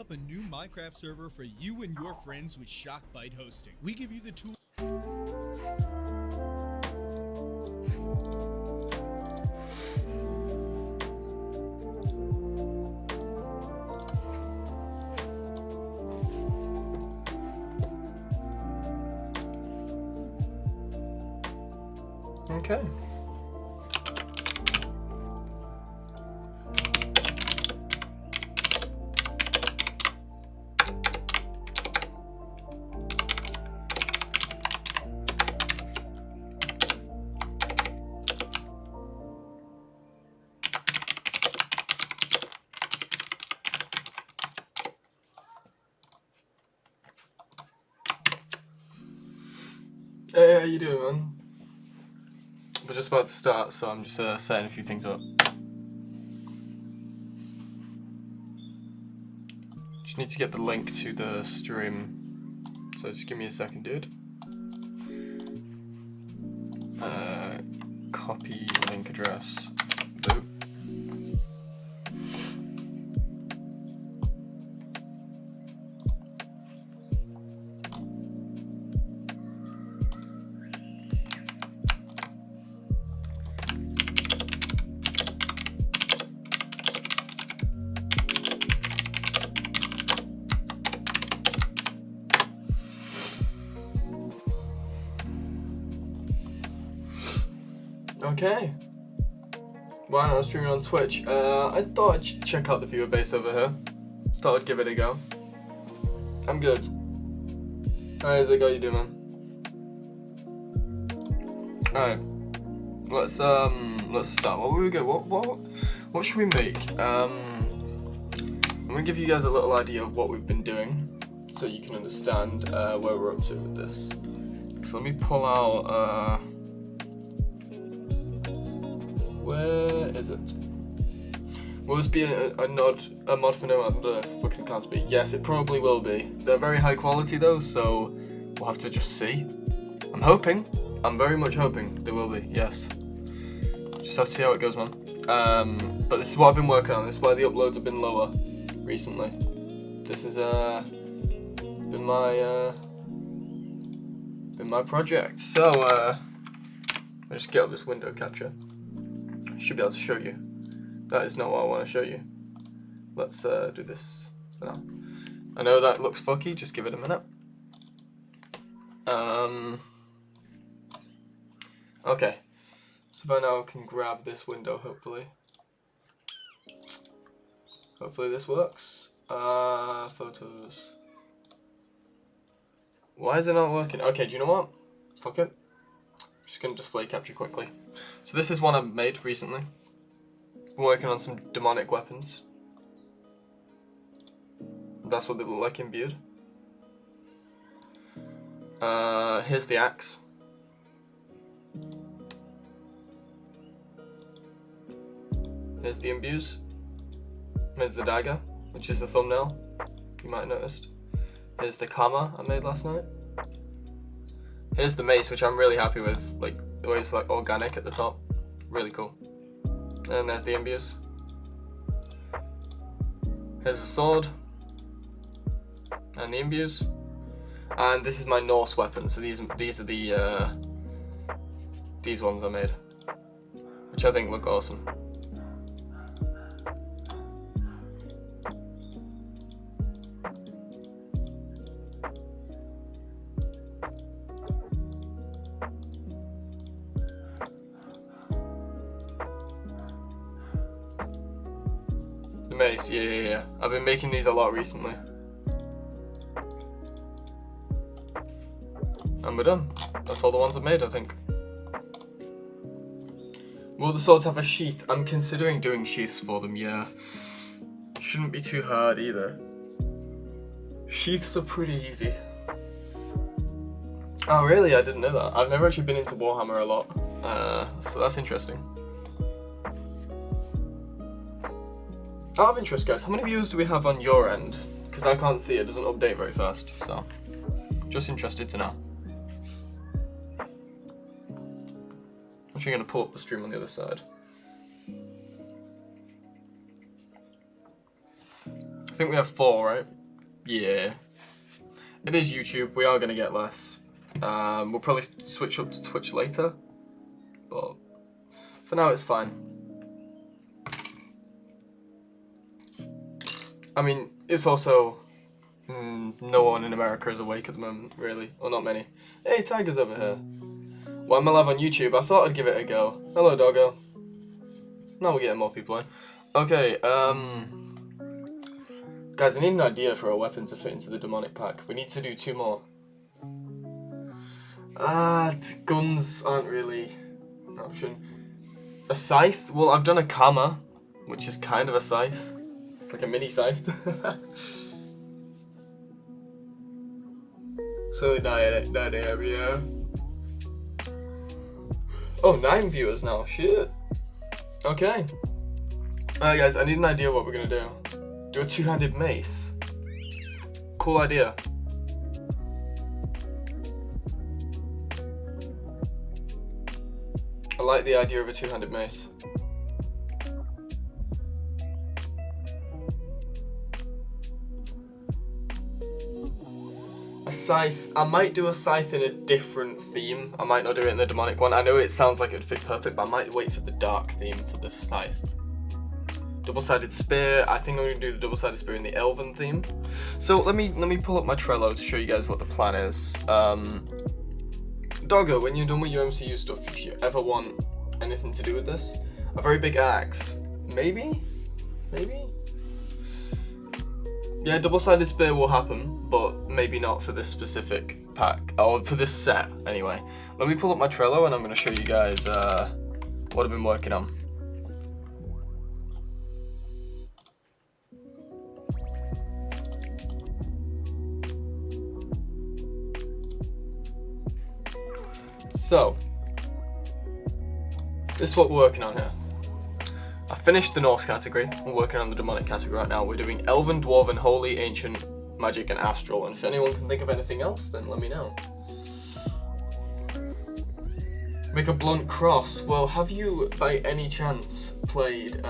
up a new Minecraft server for you and your friends with Shockbyte Hosting. We give you the tool. Okay. Hey, how you doing, man? We're just about to start, so I'm just setting a few things up. Just need to get the link to the stream, so just give me a second, dude. Copy link address. Boop. Okay. Why not streaming on Twitch? I thought I'd check out the viewer base over here. Thought I'd give it a go. I'm good. How is it? How you doing, man? Alright. Let's start. What will we go? What should we make? I'm gonna give you guys a little idea of what we've been doing, so you can understand where we're up to with this. So let me pull out. Where is it? Will this be a mod for no other fucking can't speak? Yes, it probably will be. They're very high quality though, so we'll have to just see. I'm hoping. I'm very much hoping they will be. Yes. Just have to see how it goes, man. But this is what I've been working on. This is why the uploads have been lower recently. This has been my project. So I'll just get up this window capture. Should be able to show you. That is not what I want to show you. Let's do this for now. I know that looks fucky, just give it a minute. Okay. So by now I can grab this window, hopefully. Hopefully this works. Photos. Why is it not working? Okay, do you know what? Fuck it. Just gonna display capture quickly. So this is one I made recently. Been working on some demonic weapons. That's what they look like imbued. Here's the axe. Here's the imbues. Here's the dagger, which is the thumbnail, you might have noticed. Here's the kama I made last night. Here's the mace, which I'm really happy with, like the way it's like organic at the top, really cool. And there's the imbues. Here's the sword, and the imbues. And this is my Norse weapon. So these are the these ones I made, which I think look awesome. Mace, yeah. I've been making these a lot recently. And we're done. That's all the ones I've made, I think. Will the swords have a sheath? I'm considering doing sheaths for them, yeah. Shouldn't be too hard either. Sheaths are pretty easy. Oh really? I didn't know that. I've never actually been into Warhammer a lot. So that's interesting. Out of interest, guys, how many viewers do we have on your end? Because I can't see it, doesn't update very fast, so just interested to know. I'm actually going to pull up the stream on the other side. think we have 4, right? Yeah. It is YouTube. We are going to get less. We'll probably switch up to Twitch later. But for now, it's fine. I mean, it's also... no one in America is awake at the moment, really. Or not many. Hey, Tiger's over here. Well, I'm live on YouTube. I thought I'd give it a go. Hello, doggo. Now we're getting more people in. Okay, guys, I need an idea for a weapon to fit into the demonic pack. We need to do 2 more. Guns aren't really an option. A scythe? Well, I've done a kammer, which is kind of a scythe. It's like a mini scythe. So not area. Oh, 9 viewers now. Shit. Okay. Alright, guys, I need an idea what we're gonna do. Do a 2-handed mace. Cool idea. I like the idea of a 2-handed mace. A scythe. I might do a scythe in a different theme. I might not do it in the demonic one. I know it sounds like it'd fit perfect, but I might wait for the dark theme for the scythe. Double-sided spear. I think I'm gonna do the double-sided spear in the elven theme. So let me pull up my Trello to show you guys what the plan is. Doggo, when you're done with your MCU stuff, if you ever want anything to do with this, a very big axe. Maybe? Yeah, double-sided spear will happen, but maybe not for this specific pack, or for this set, anyway. Let me pull up my Trello and I'm going to show you guys what I've been working on. So, this is what we're working on here. I finished the Norse category. We're working on the demonic category right now. We're doing Elven, Dwarven, Holy, Ancient, Magic, and Astral. And if anyone can think of anything else, then let me know. Make a blunt cross. Well, have you, by any chance, played,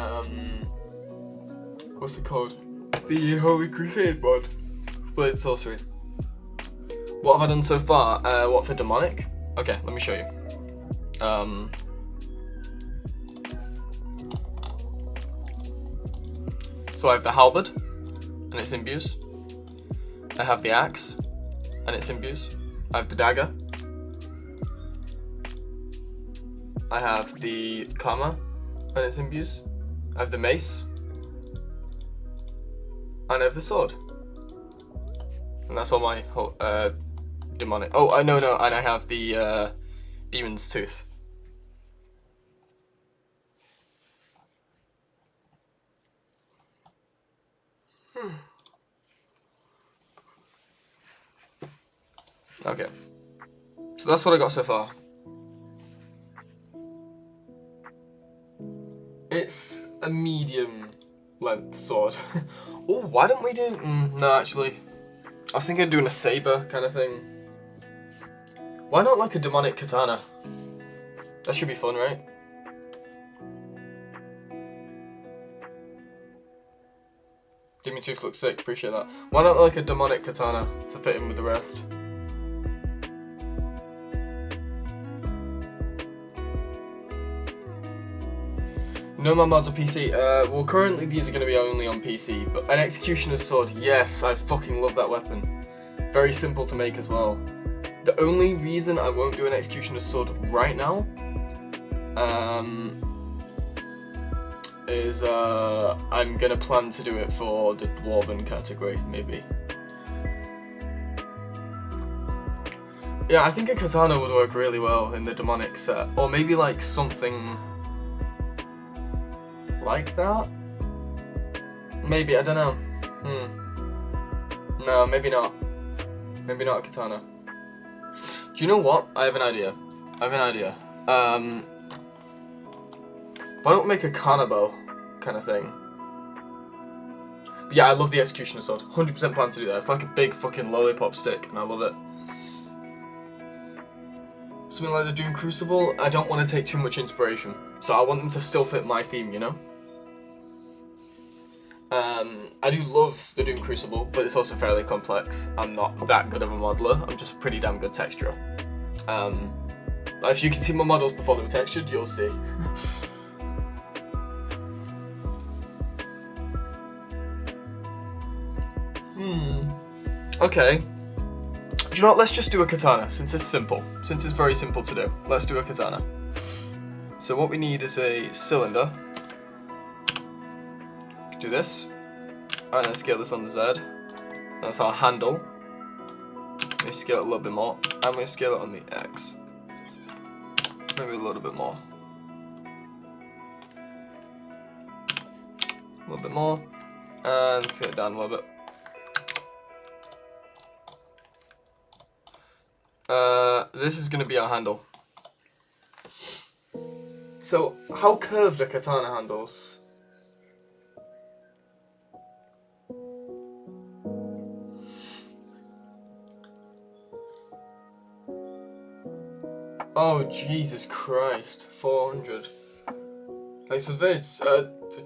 what's it called? The Holy Crusade mod. Played Sorcery. What have I done so far? What for demonic? Okay, let me show you. So I have the halberd, and its imbues. I have the axe, and its imbues. I have the dagger. I have the kammer, and its imbues. I have the mace. And I have the sword. And that's all my demonic. Oh, no, and I have the demon's tooth. Okay, so that's what I got so far. It's a medium length sword. Oh, why don't we do... no, actually, I was thinking of doing a saber kind of thing. Why not like a demonic katana? That should be fun, right? Demon Tooth looks sick, appreciate that. Why not like a demonic katana to fit in with the rest? No more mods on PC. Well, currently these are going to be only on PC, but an executioner's sword, yes, I fucking love that weapon. Very simple to make as well. The only reason I won't do an executioner's sword right now, is I'm going to plan to do it for the dwarven category, maybe. Yeah, I think a katana would work really well in the demonic set, or maybe like something like that? Maybe, I don't know. No, maybe not. Maybe not a katana. Do you know what? I have an idea. Why don't we make a kanabo kind of thing? But yeah, I love the executioner sword. 100% plan to do that. It's like a big fucking lollipop stick, and I love it. Something like the Doom Crucible, I don't want to take too much inspiration. So I want them to still fit my theme, you know? I do love the Doom Crucible, but it's also fairly complex. I'm not that good of a modeler, I'm just a pretty damn good texturer. If you can see my models before they were textured, you'll see. Okay. Do you know what, let's just do a katana, since it's simple. Since it's very simple to do. Let's do a katana. So what we need is a cylinder. Do this. And then scale this on the Z. That's our handle. We scale it a little bit more. And we scale it on the X. Maybe a little bit more. A little bit more. And scale it down a little bit. This is going to be our handle. So, how curved are katana handles? Oh, Jesus Christ. 400. Thanks for the vids.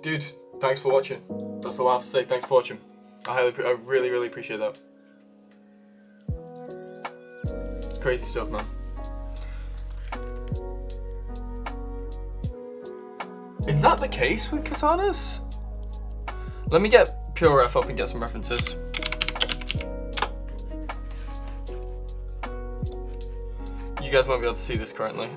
Dude, thanks for watching. That's all I have to say. Thanks for watching. I really, really appreciate that. It's crazy stuff, man. Is that the case with katanas? Let me get Pure Ref up and get some references. You guys won't be able to see this currently.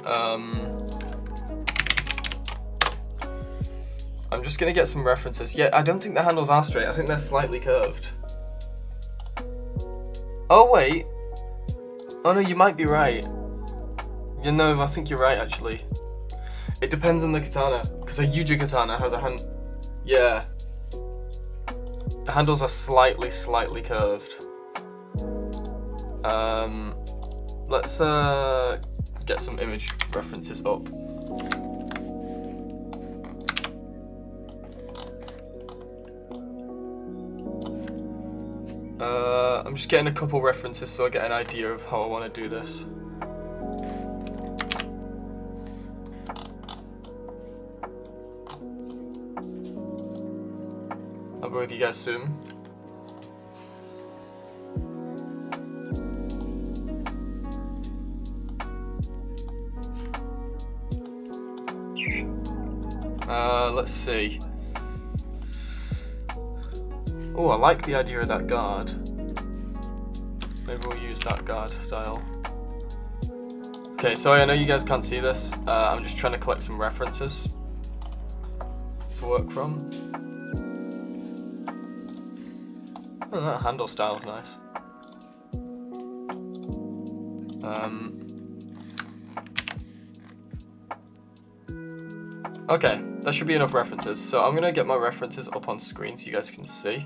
I'm just gonna get some references. Yeah, I don't think the handles are straight. I think they're slightly curved. Oh wait. Oh no, you might be right. You know, I think you're right actually. It depends on the katana, because a Yuja katana has a hand. Yeah. The handles are slightly curved. Let's get some image references up. I'm just getting a couple references so I get an idea of how I want to do this. I'll be with you guys soon. Let's see. Oh, I like the idea of that guard. Maybe we'll use that guard style. Okay, sorry, I know you guys can't see this. I'm just trying to collect some references to work from. Oh, that handle style's nice. Okay, that should be enough references. So I'm gonna get my references up on screen so you guys can see.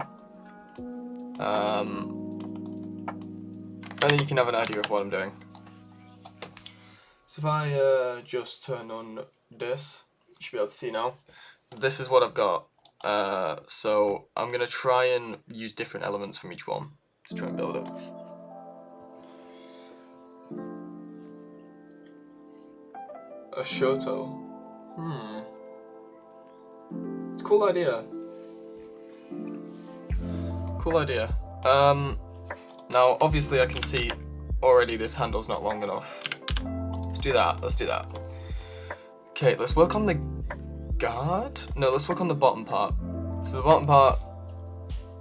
And then you can have an idea of what I'm doing. So if I just turn on this, you should be able to see now. This is what I've got. So I'm gonna try and use different elements from each one to try and build it. A Shoto. Cool idea. Cool idea. Now obviously I can see already this handle's not long enough. Let's do that. Let's do that. Okay, let's work on the guard. No, let's work on the bottom part. So the bottom part,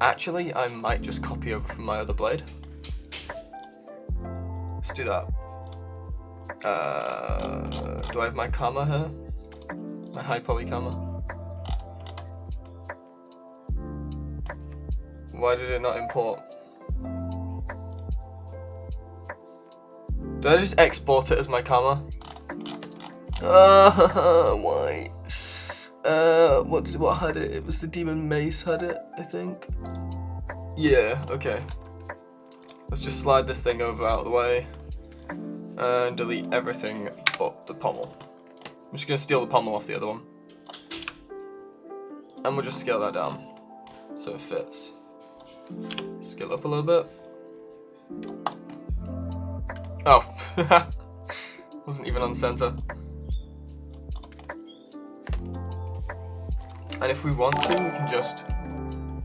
actually, I might just copy over from my other blade. Let's do that. Do I have my comma here? My high poly comma? Why did it not import? Did I just export it as my comma? Why? What had it? It was the Demon Mace had it, I think. Yeah, okay. Let's just slide this thing over out of the way. And delete everything but the pommel. I'm just gonna steal the pommel off the other one. And we'll just scale that down so it fits. Scale up a little bit. Oh, wasn't even on center. And if we want to, we can just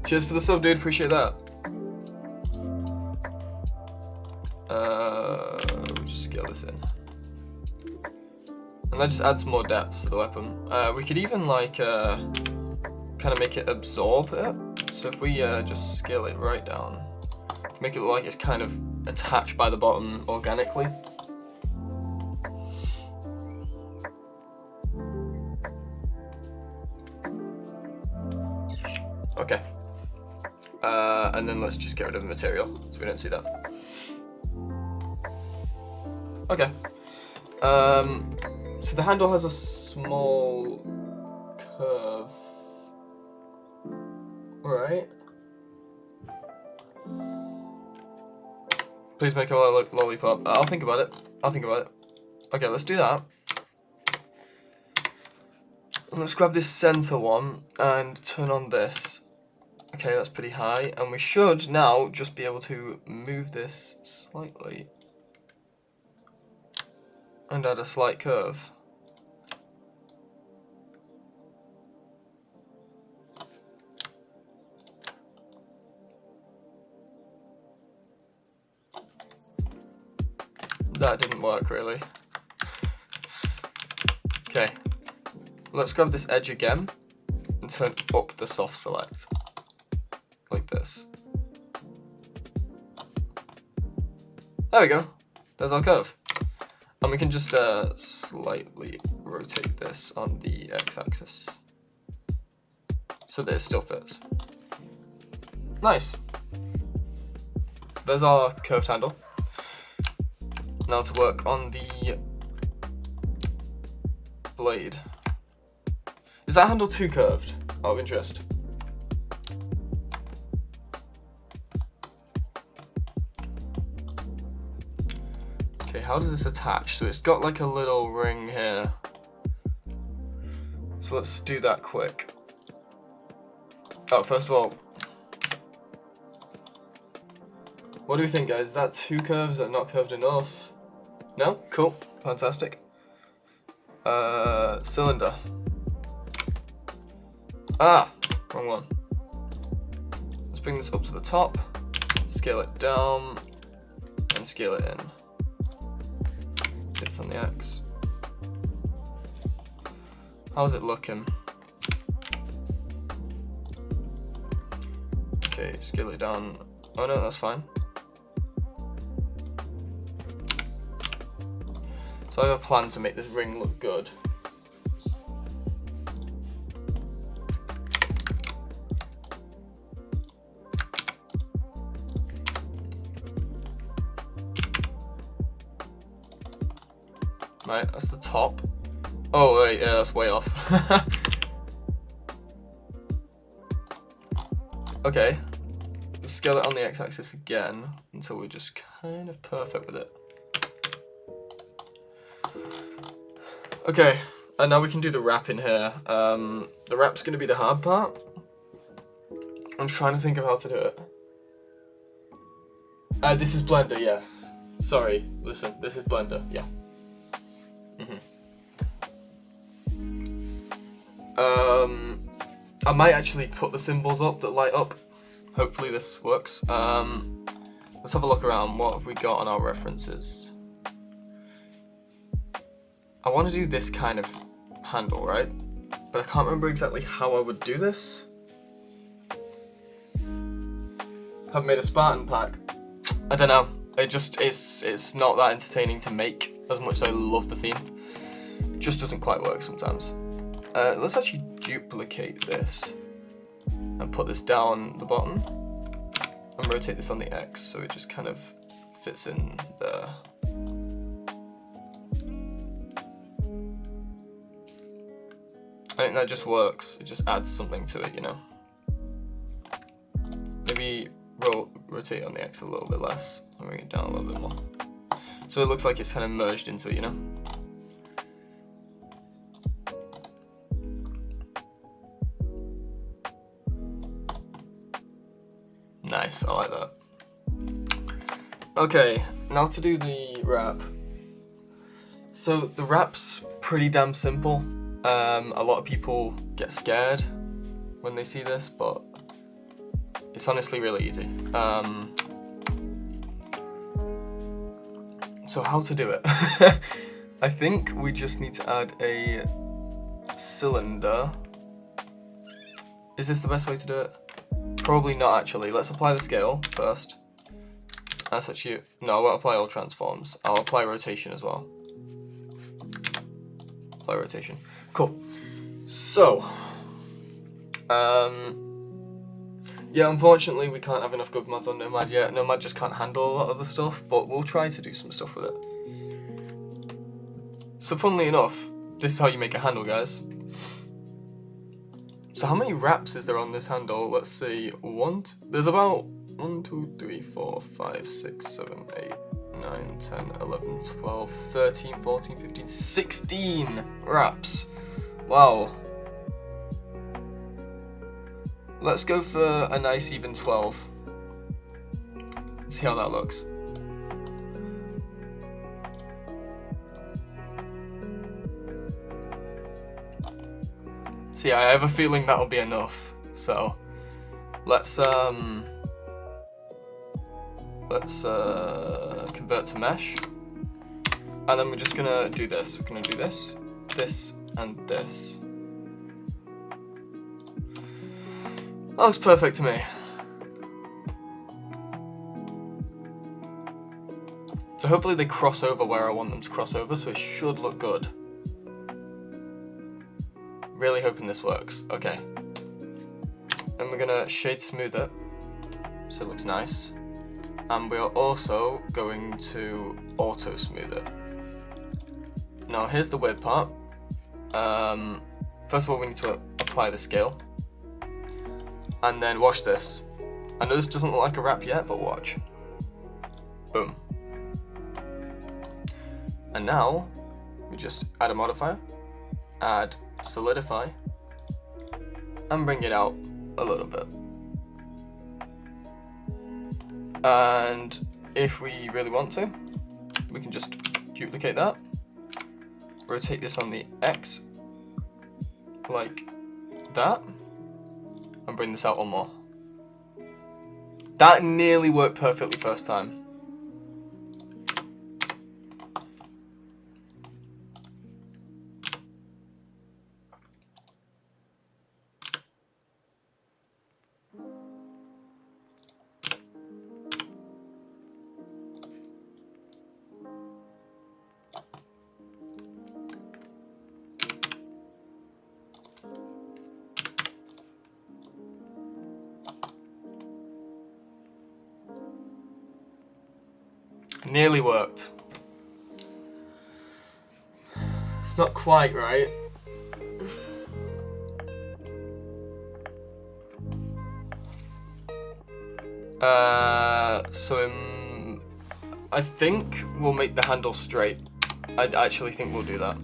Cheers for the sub, dude. Appreciate that. We'll just scale this in. And that just adds more depth to the weapon. We could even like kind of make it absorb it. So if we just scale it right down, make it look like it's kind of attached by the bottom organically. Okay. And then let's just get rid of the material so we don't see that. Okay. So the handle has a small curve. Alright. Please make a lollipop. I'll think about it. Okay, let's do that. And let's grab this center one and turn on this. Okay, that's pretty high. And we should now just be able to move this slightly. And add a slight curve. That didn't work really. Okay, let's grab this edge again and turn up the soft select. Like this. There we go. There's our curve. And we can just slightly rotate this on the x-axis so that it still fits. Nice. There's our curved handle. Now to work on the blade. Is that handle too curved? Out of interest. Okay, how does this attach? So it's got like a little ring here. So let's do that quick. Oh, first of all, what do we think, guys? Is that too curved? Is that not curved enough? No? Cool. Fantastic. Cylinder. Ah, wrong one. Let's bring this up to the top, scale it down, and scale it in. Hit on the X. How's it looking? Okay, scale it down. Oh no, that's fine. So I have a plan to make this ring look good. Right, that's the top. Oh wait, yeah, that's way off. Okay, let's scale it on the x-axis again until we're just kind of perfect with it. Okay, and now we can do the wrap in here. The wrap's going to be the hard part. I'm trying to think of how to do it. This is Blender, yes. Sorry, listen, this is Blender, yeah. I might actually put the symbols up that light up. Hopefully this works. Let's have a look around. What have we got on our references? I want to do this kind of handle, right? But I can't remember exactly how I would do this. I've made a Spartan pack. I don't know. It's not that entertaining to make as much as I love the theme. It just doesn't quite work sometimes. Let's actually duplicate this and put this down the bottom and rotate this on the X so it just kind of fits in there. I think that just works. It just adds something to it, you know. Maybe rotate on the X a little bit less and bring it down a little bit more. So it looks like it's kind of merged into it, you know. Nice, I like that. Okay, now to do the wrap. So the wrap's pretty damn simple. A lot of people get scared when they see this, but It's honestly really easy. So how to do it? I think we just need to add a cylinder. Is this the best way to do it? Probably not actually. Let's apply the scale first. That's actually, no, I won't apply all transforms. I'll apply rotation as well. Apply rotation. Cool. So, yeah, unfortunately we can't have enough good mods on Nomad yet. Nomad just can't handle a lot of the stuff, but we'll try to do some stuff with it. So funnily enough, this is how you make a handle, guys. So how many wraps is there on this handle? Let's see, there's about 1, 2, 3, 4, 5, 6, 7, 8, 9, 10, 11, 12, 13, 14, 15, 16 wraps. Wow. Let's go for a nice even 12. See how that looks. See, I have a feeling that'll be enough. So let's convert to mesh, and then we're just gonna do this. We're gonna do this, this, and this. That looks perfect to me. So hopefully they cross over where I want them to cross over, so it should look good. Really hoping this works. Okay. Then we're gonna shade smooth it, so it looks nice. And we are also going to auto smooth it. Now here's the weird part. First of all, we need to apply the scale. And then watch this. I know this doesn't look like a wrap yet, but watch. Boom. And now we just add a modifier, add solidify, and bring it out a little bit. And if we really want to, we can just duplicate that, rotate this on the X like that, and bring this out one more. That nearly worked perfectly first time. Nearly worked. It's not quite right. I think we'll make the handle straight. I actually think we'll do that.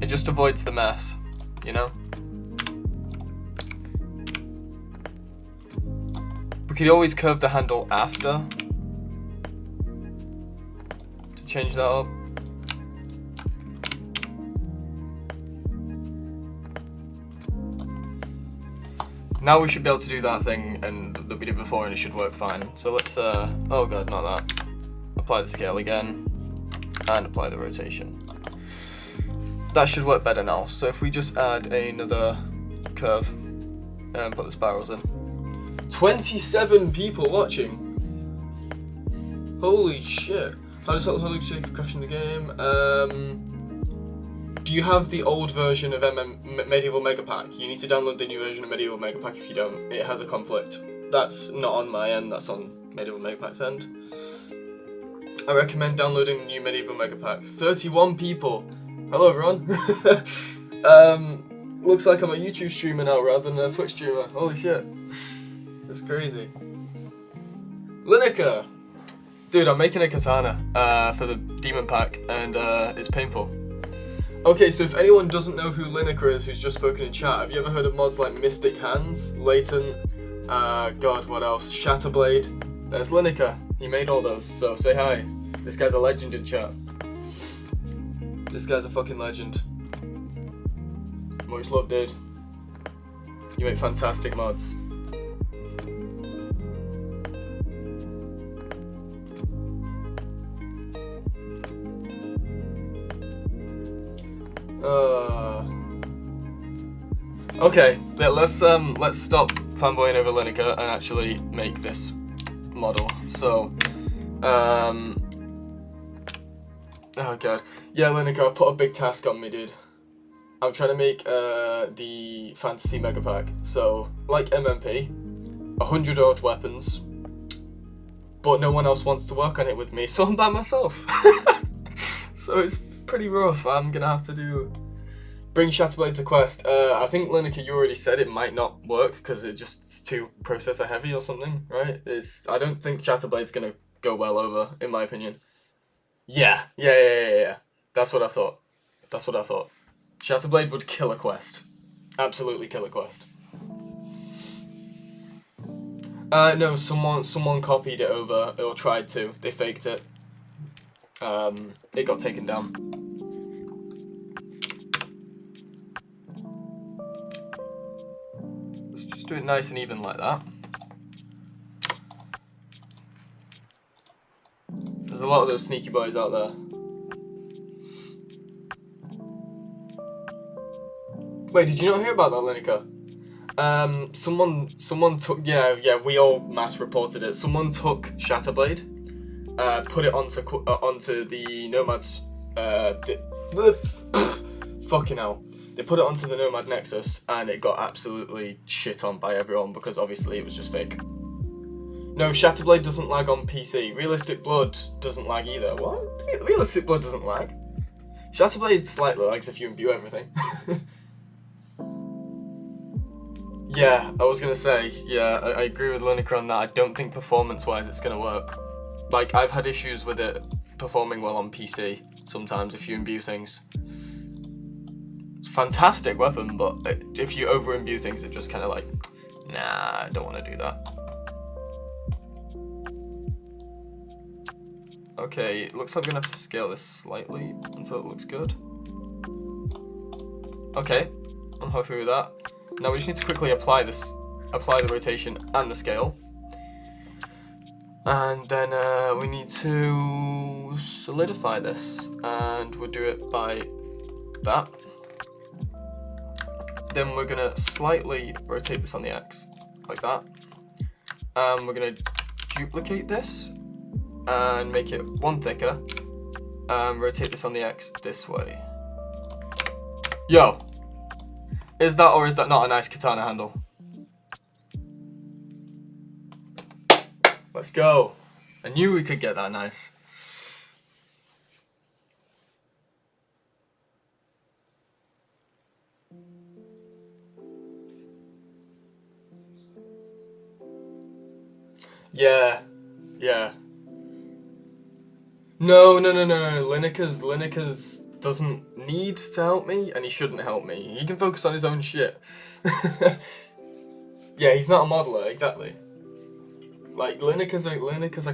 It just avoids the mess, you know? We could always curve the handle after to change that up. Now we should be able to do that thing and that we did before, and it should work fine. So let's, oh god, not that. Apply the scale again, and apply the rotation. That should work better now. So if we just add another curve and put the spirals in. 27 people watching. Holy shit. I just felt the holy shit for crashing the game. Do you have the old version of Medieval Megapack? You need to download the new version of Medieval Megapack if you don't. It has a conflict. That's not on my end, that's on Medieval Megapack's end. I recommend downloading the new Medieval Megapack. 31 people. Hello everyone. Looks like I'm a YouTube streamer now rather than a Twitch streamer. Holy shit. That's crazy. Lineker! Dude, I'm making a katana for the demon pack, and it's painful. Okay, so if anyone doesn't know who Lineker is, who's just spoken in chat, have you ever heard of mods like Mystic Hands, Latent, god, what else? Shatterblade? There's Lineker. He made all those, so say hi. This guy's a legend in chat. This guy's a fucking legend. Much love, dude. You make fantastic mods. Okay, yeah, let's stop fanboying over Lineker and actually make this model. So, oh god, yeah, Lineker, I've put a big task on me, dude. I'm trying to make the fantasy mega pack. So, like MMP, 100 odd weapons, but no one else wants to work on it with me, so I'm by myself. So it's pretty rough. I'm gonna have to bring Shatterblade to quest. I think Lineker, you already said it might not work because it's too processor heavy or something, right? I don't think Shatterblade's gonna go well over, in my opinion. Yeah. That's what I thought. Shatterblade would kill a quest. Absolutely kill a quest. No, someone copied it over, or tried to. They faked it. It got taken down. Let's just do it nice and even like that. There's a lot of those sneaky boys out there. Wait, did you not hear about that, Lineker? Someone took, yeah, we all mass reported it. Someone took Shatterblade, put it onto the Nomad's, fucking hell. They put it onto the Nomad Nexus, and it got absolutely shit on by everyone because obviously it was just fake. No, Shatterblade doesn't lag on PC. Realistic Blood doesn't lag either. What? Realistic Blood doesn't lag? Shatterblade slightly lags if you imbue everything. Yeah, I was gonna say, yeah, I agree with Lineker on that. I don't think performance-wise it's gonna work. Like, I've had issues with it performing well on PC sometimes if you imbue things. It's a fantastic weapon, but if you over-imbue things, it just kind of like, nah, I don't want to do that. Okay, it looks like we're gonna have to scale this slightly until it looks good. Okay, I'm happy with that. Now we just need to quickly apply the rotation and the scale. And then we need to solidify this, and we'll do it by that. Then we're gonna slightly rotate this on the X, like that. We're gonna duplicate this and make it one thicker, and rotate this on the X this way. Yo! Is that or is that not a nice katana handle? Let's go. I knew we could get that nice. Yeah. No. Lineker's doesn't need to help me, and he shouldn't help me. He can focus on his own shit. Yeah, he's not a modeler, exactly. Like, Lineker's a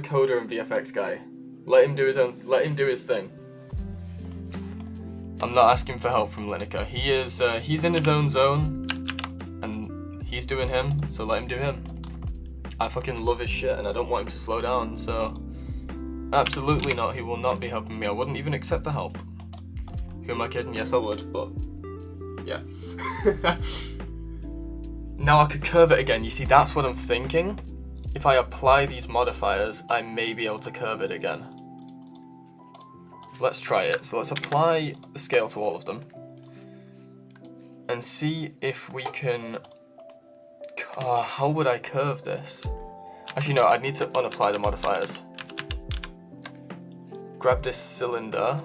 coder and VFX guy. Let him do his thing. I'm not asking for help from Lineker. He's in his own zone, and he's doing him, so let him do him. I fucking love his shit, and I don't want him to slow down, so... Absolutely not, he will not be helping me. I wouldn't even accept the help. Who am I kidding? Yes, I would, but... yeah. Now I could curve it again. You see, that's what I'm thinking. If I apply these modifiers, I may be able to curve it again. Let's try it. So let's apply the scale to all of them. And see if we can... how would I curve this? Actually, no, I'd need to unapply the modifiers. Grab this cylinder.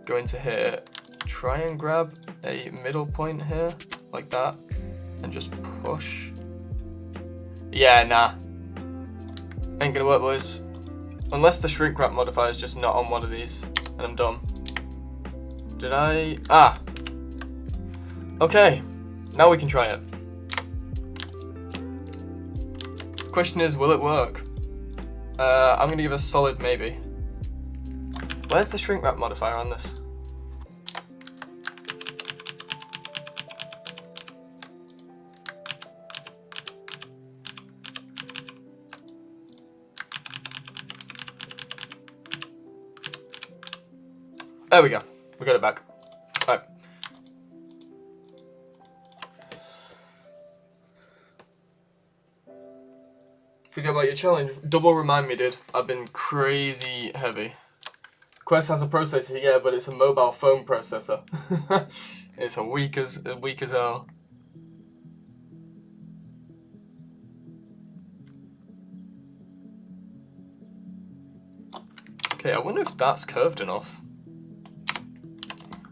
Go into here. Try and grab a middle point here, like that. And just push. Yeah, nah. Ain't gonna work, boys. Unless the shrink wrap modifier is just not on one of these, and I'm done. Did I? Ah! Okay, now we can try it. Question is, will it work? I'm gonna give a solid maybe. Where's the shrink wrap modifier on this? There we go. We got it back. Alright. Forget about your challenge. Double remind me, dude. I've been crazy heavy. Quest has a processor, yeah, but it's a mobile phone processor. It's weak as hell. Okay, I wonder if that's curved enough.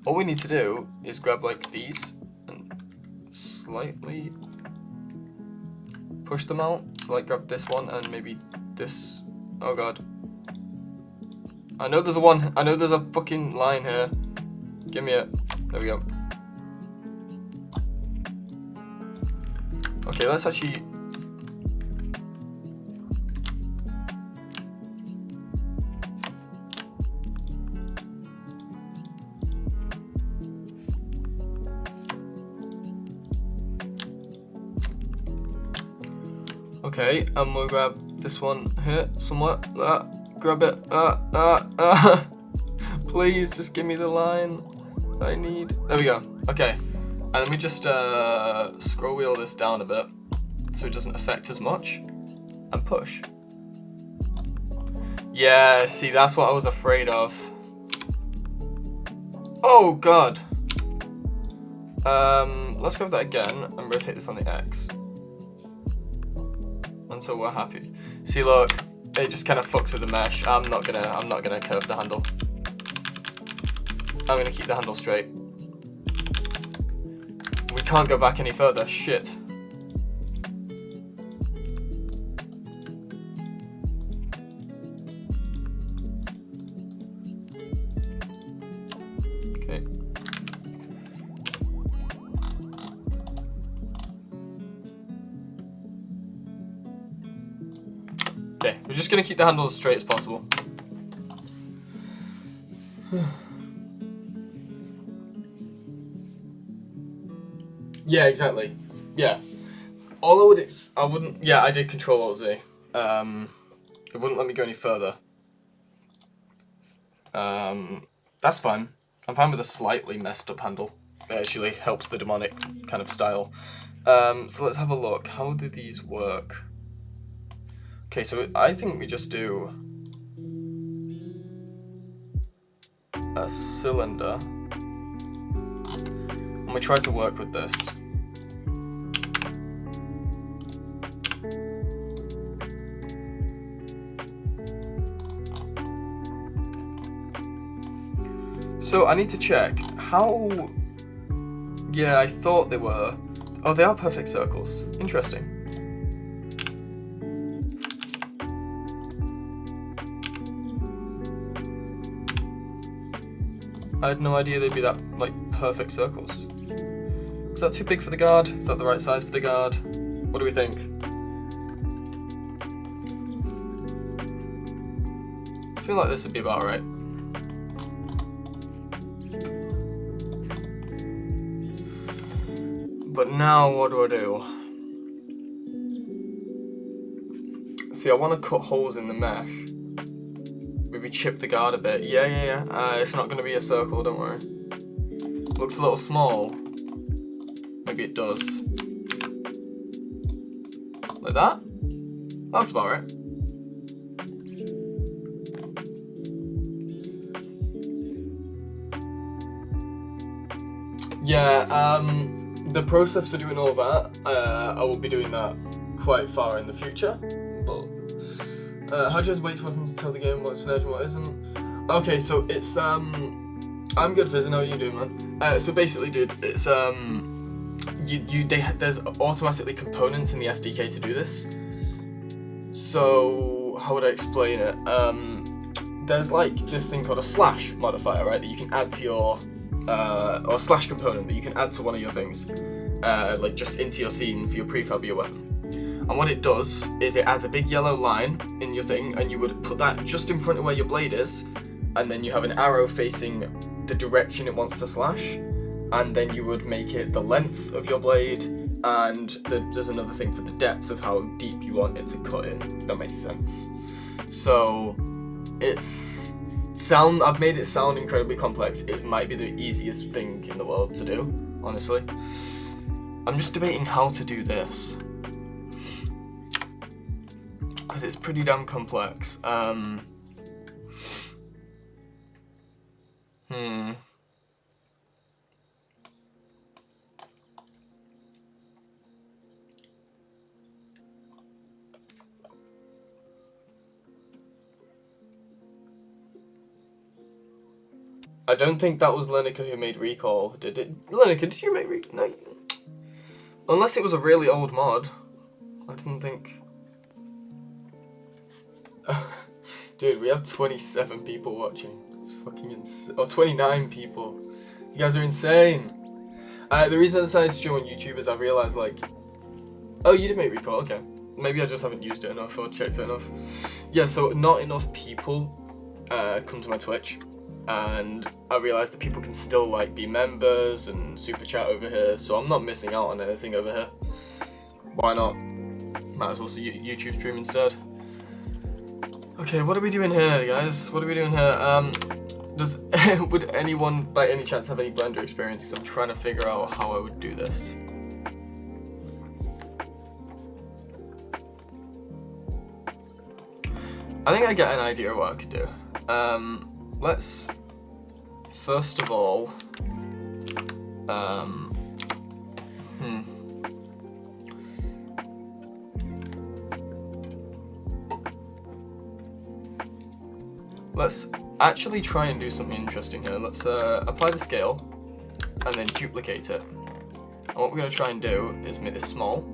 All we need to do is grab like these and slightly push them out. So like grab this one and maybe this. Oh god. I know there's a fucking line here. Give me it. There we go. Okay, let's actually... Okay, and we'll grab this one here somewhere. Grab it. Please, just give me the line that I need. There we go. Okay, and let me just scroll wheel this down a bit so it doesn't affect as much, and push. Yeah, see, that's what I was afraid of. Oh god. Let's grab that again and rotate this on the X. Until we're happy. See, look, it just kind of fucks with the mesh. I'm not gonna curve the handle. I'm gonna keep the handle straight. We can't go back any further. Shit. Okay. Okay, we're just gonna keep the handle as straight as possible. Yeah, exactly. Yeah. All I wouldn't. Yeah, I did Control Alt Z. It wouldn't let me go any further. That's fine. I'm fine with a slightly messed up handle. It actually helps the demonic kind of style. So let's have a look. How do these work? Okay, so I think we just do a cylinder, and we try to work with this. So I need to check how. Yeah, I thought they were. Oh, they are perfect circles. Interesting. I had no idea they'd be that, like, perfect circles. Is that too big for the guard? Is that the right size for the guard? What do we think? I feel like this would be about right. But now, what do I do? See, I want to cut holes in the mesh. Maybe chip the guard a bit. Yeah. It's not going to be a circle, don't worry. Looks a little small. Maybe it does. Like that? That's about right. Yeah, the process for doing all that, I will be doing that quite far in the future. But how do you have to wait to weapons to tell the game what's an edge and what isn't? Okay, so it's I'm good, Fizz. How are you doing, man? So basically, dude, it's there's automatically components in the SDK to do this. So how would I explain it? There's like this thing called a slash modifier, right? That you can add to your or slash component that you can add to one of your things, like just into your scene for your prefab of your weapon. And what it does is it adds a big yellow line in your thing, and you would put that just in front of where your blade is, and then you have an arrow facing the direction it wants to slash, and then you would make it the length of your blade, and there's another thing for the depth of how deep you want it to cut in. That makes sense. So I've made it sound incredibly complex. It might be the easiest thing in the world to do, honestly. I'm just debating how to do this, because it's pretty damn complex. I don't think that was Lenica who made Recall, did it? Lenica, did you make Recall? No. Unless it was a really old mod. I didn't think... Dude, we have 27 people watching. It's fucking insane. Oh, 29 people. You guys are insane. The reason I decided to join YouTube is I realised, like... Oh, you did make Recall, okay. Maybe I just haven't used it enough or checked it enough. Yeah, so not enough people come to my Twitch. And I realised that people can still like be members and super chat over here, so I'm not missing out on anything over here. Why not? Might as well see YouTube stream instead. Okay, what are we doing here, guys? What are we doing here? Would anyone by any chance have any Blender experience? Because I'm trying to figure out how I would do this. I think I get an idea of what I could do. Let's first of all, let's actually try and do something interesting here. Let's apply the scale and then duplicate it. And what we're going to try and do is make this small.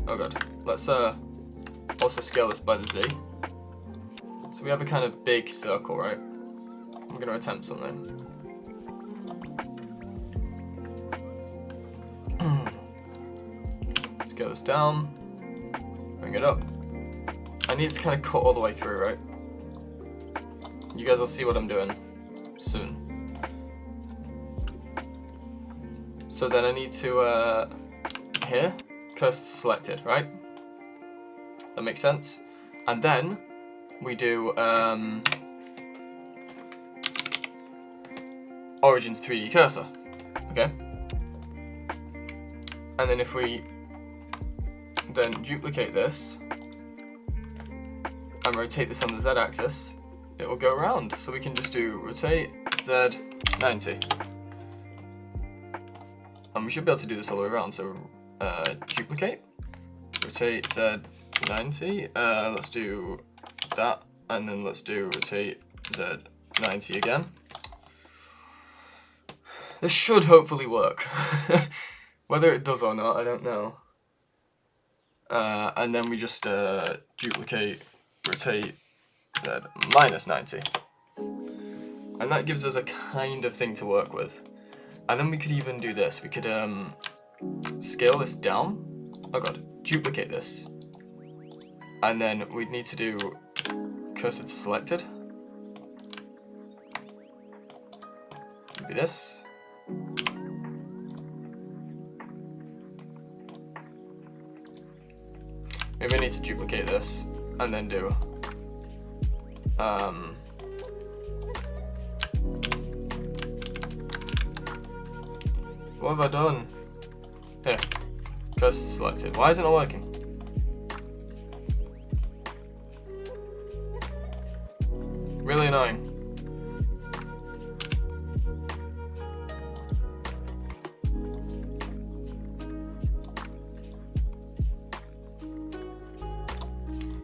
Oh god. Let's also scale this by the Z. So we have a kind of big circle, right? I'm going to attempt something. Scale this down, bring it up. I need to kind of cut all the way through, right? You guys will see what I'm doing soon. So then I need to, here, cursor selected, right? That makes sense. And then we do, Origins 3D cursor, okay? And then if we then duplicate this and rotate this on the Z axis, it will go around. So we can just do rotate Z 90. And we should be able to do this all the way around. So duplicate, rotate Z 90, let's do that, and then let's do rotate Z 90 again. This should hopefully work. Whether it does or not, I don't know. And then we just duplicate, rotate Z minus 90. And that gives us a kind of thing to work with. And then we could even do this. We could scale this down. Oh god, duplicate this. And then we'd need to do cursor to selected. Maybe this. Maybe I need to duplicate this and then do what have I done? Here, cursor selected. Why is it not working? Really annoying.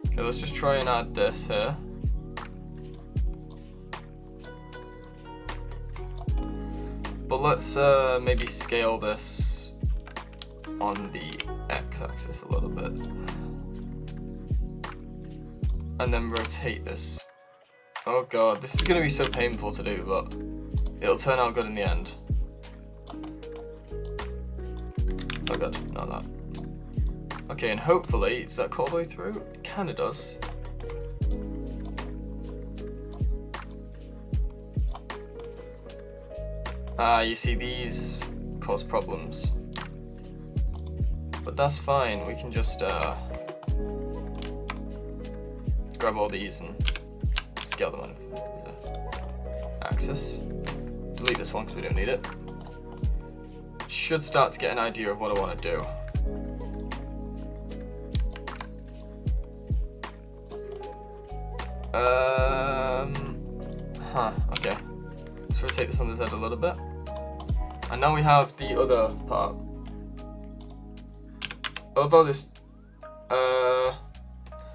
Okay, let's just try and add this here. But let's maybe scale this on the x-axis a little bit. And then rotate this. Oh god, this is going to be so painful to do, but it'll turn out good in the end. Oh god, not that. Okay, and hopefully, does that cut all the way through? It kinda does. You see, these cause problems. But that's fine, we can just grab all these and scale them on the axis. Delete this one because we don't need it. Should start to get an idea of what I want to do. Okay. Let's rotate this on the Z a little bit. And now we have the other part. What about this?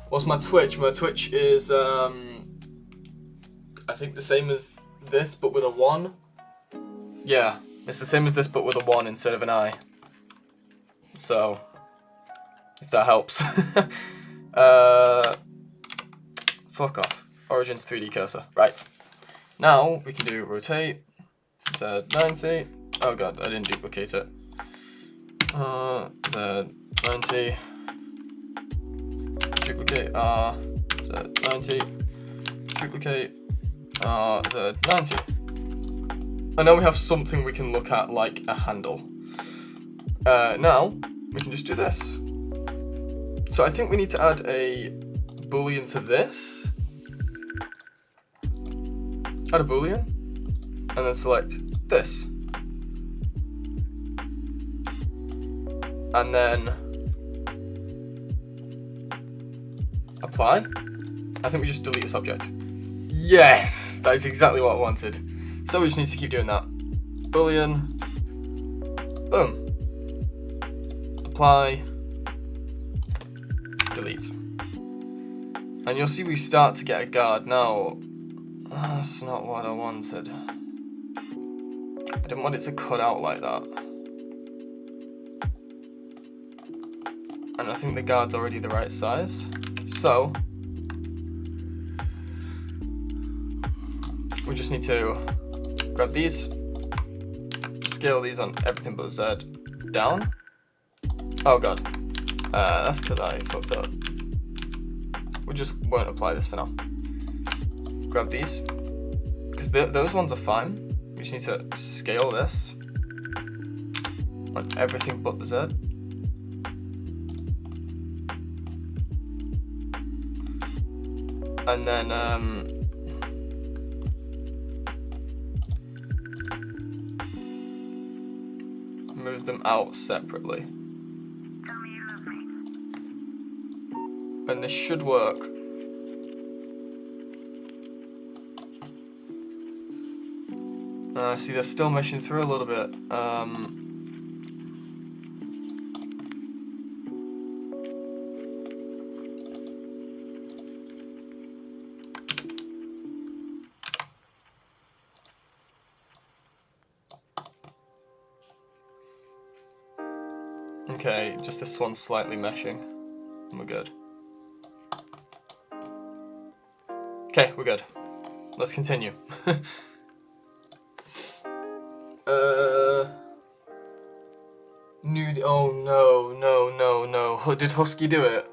What's my Twitch? My Twitch is, I think the same as this, but with a 1. Yeah, it's the same as this, but with a 1 instead of an I. So, if that helps. Fuck off. Origins 3D cursor. Right. Now, we can do rotate, Z90. Oh god, I didn't duplicate it. Z90. Duplicate R, Z90. Duplicate R, Z90. And now we have something we can look at like a handle. Now, we can just do this. So I think we need to add a boolean to this. Add a boolean, and then select this. And then apply. I think we just delete this object. Yes! That is exactly what I wanted. So we just need to keep doing that. Boolean. Boom. Apply. Delete. And you'll see we start to get a guard now. That's not what I wanted. I didn't want it to cut out like that. And I think the guard's already the right size. So, we just need to grab these, scale these on everything but Z down. Oh god, that's because I fucked up. We just won't apply this for now. Grab these, because those ones are fine. We just need to scale this on everything but the Z. And then move them out separately. And this should work. See, they're still meshing through a little bit. Okay, just this one's slightly meshing, and we're good. Okay, we're good. Let's continue. Nude. Oh no, no, no, no. Did Husky do it?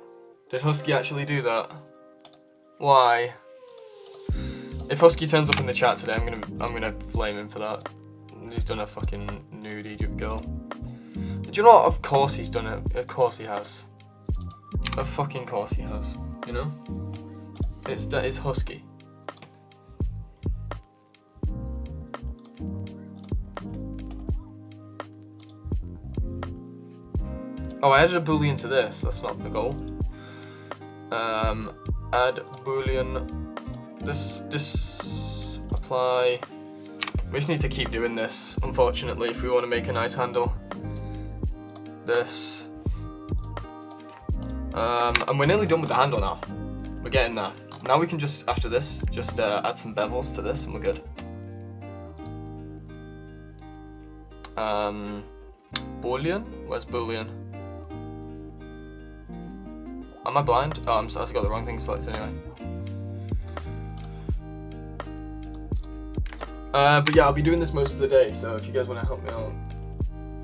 Did Husky actually do that? Why? If Husky turns up in the chat today, I'm gonna flame him for that. He's done a fucking nude Egypt girl. Do you know what? Of course he's done it. Of course he has. Of fucking course he has. You know? It's Husky. Oh, I added a boolean to this. That's not the goal. Add boolean. This apply. We just need to keep doing this, unfortunately, if we want to make a nice handle. This. And we're nearly done with the handle now. We're getting there. Now we can just, after this, just add some bevels to this and we're good. Boolean? Where's boolean? Am I blind? Oh, I've got the wrong thing selected anyway. But yeah, I'll be doing this most of the day, so if you guys want to help me out,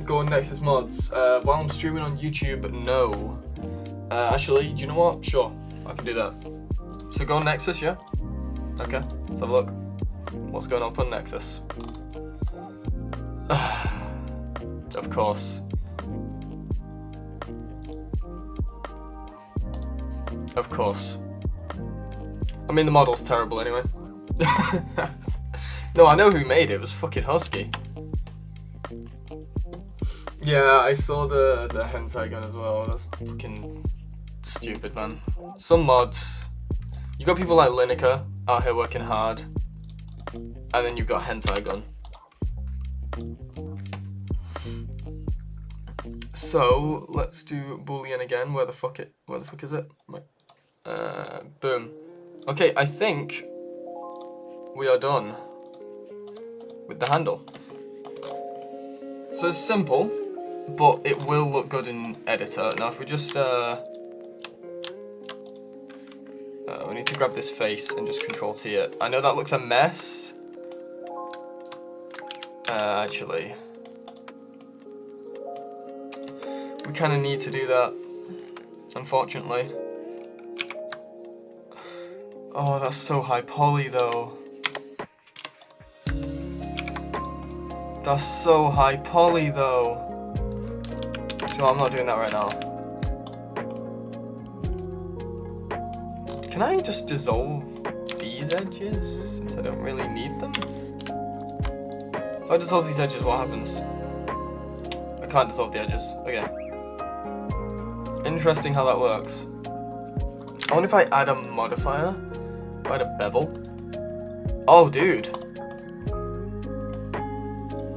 go on Nexus Mods. While I'm streaming on YouTube, no. Actually, do you know what? Sure, I can do that. So go on Nexus, yeah? Okay, let's have a look. What's going on Nexus? Of course. Of course. I mean, the model's terrible anyway. No, I know who made it. It was fucking Husky. Yeah, I saw the hentai gun as well. That's fucking stupid, man. Some mods. You got people like Lineker out here working hard, and then you've got hentai gun. So let's do Boolean again. Where the fuck is it? Right. Boom. Okay, I think we are done with the handle. So it's simple, but it will look good in editor. Now if we just we need to grab this face and just Control T it. I know that looks a mess. Actually, we kind of need to do that, unfortunately. Oh, that's so high poly though. That's so high poly though. So I'm not doing that right now. Can I just dissolve these edges since I don't really need them? If I dissolve these edges, what happens? I can't dissolve the edges. Okay. Interesting how that works. I wonder if I add a modifier. If I add a bevel. Oh, dude.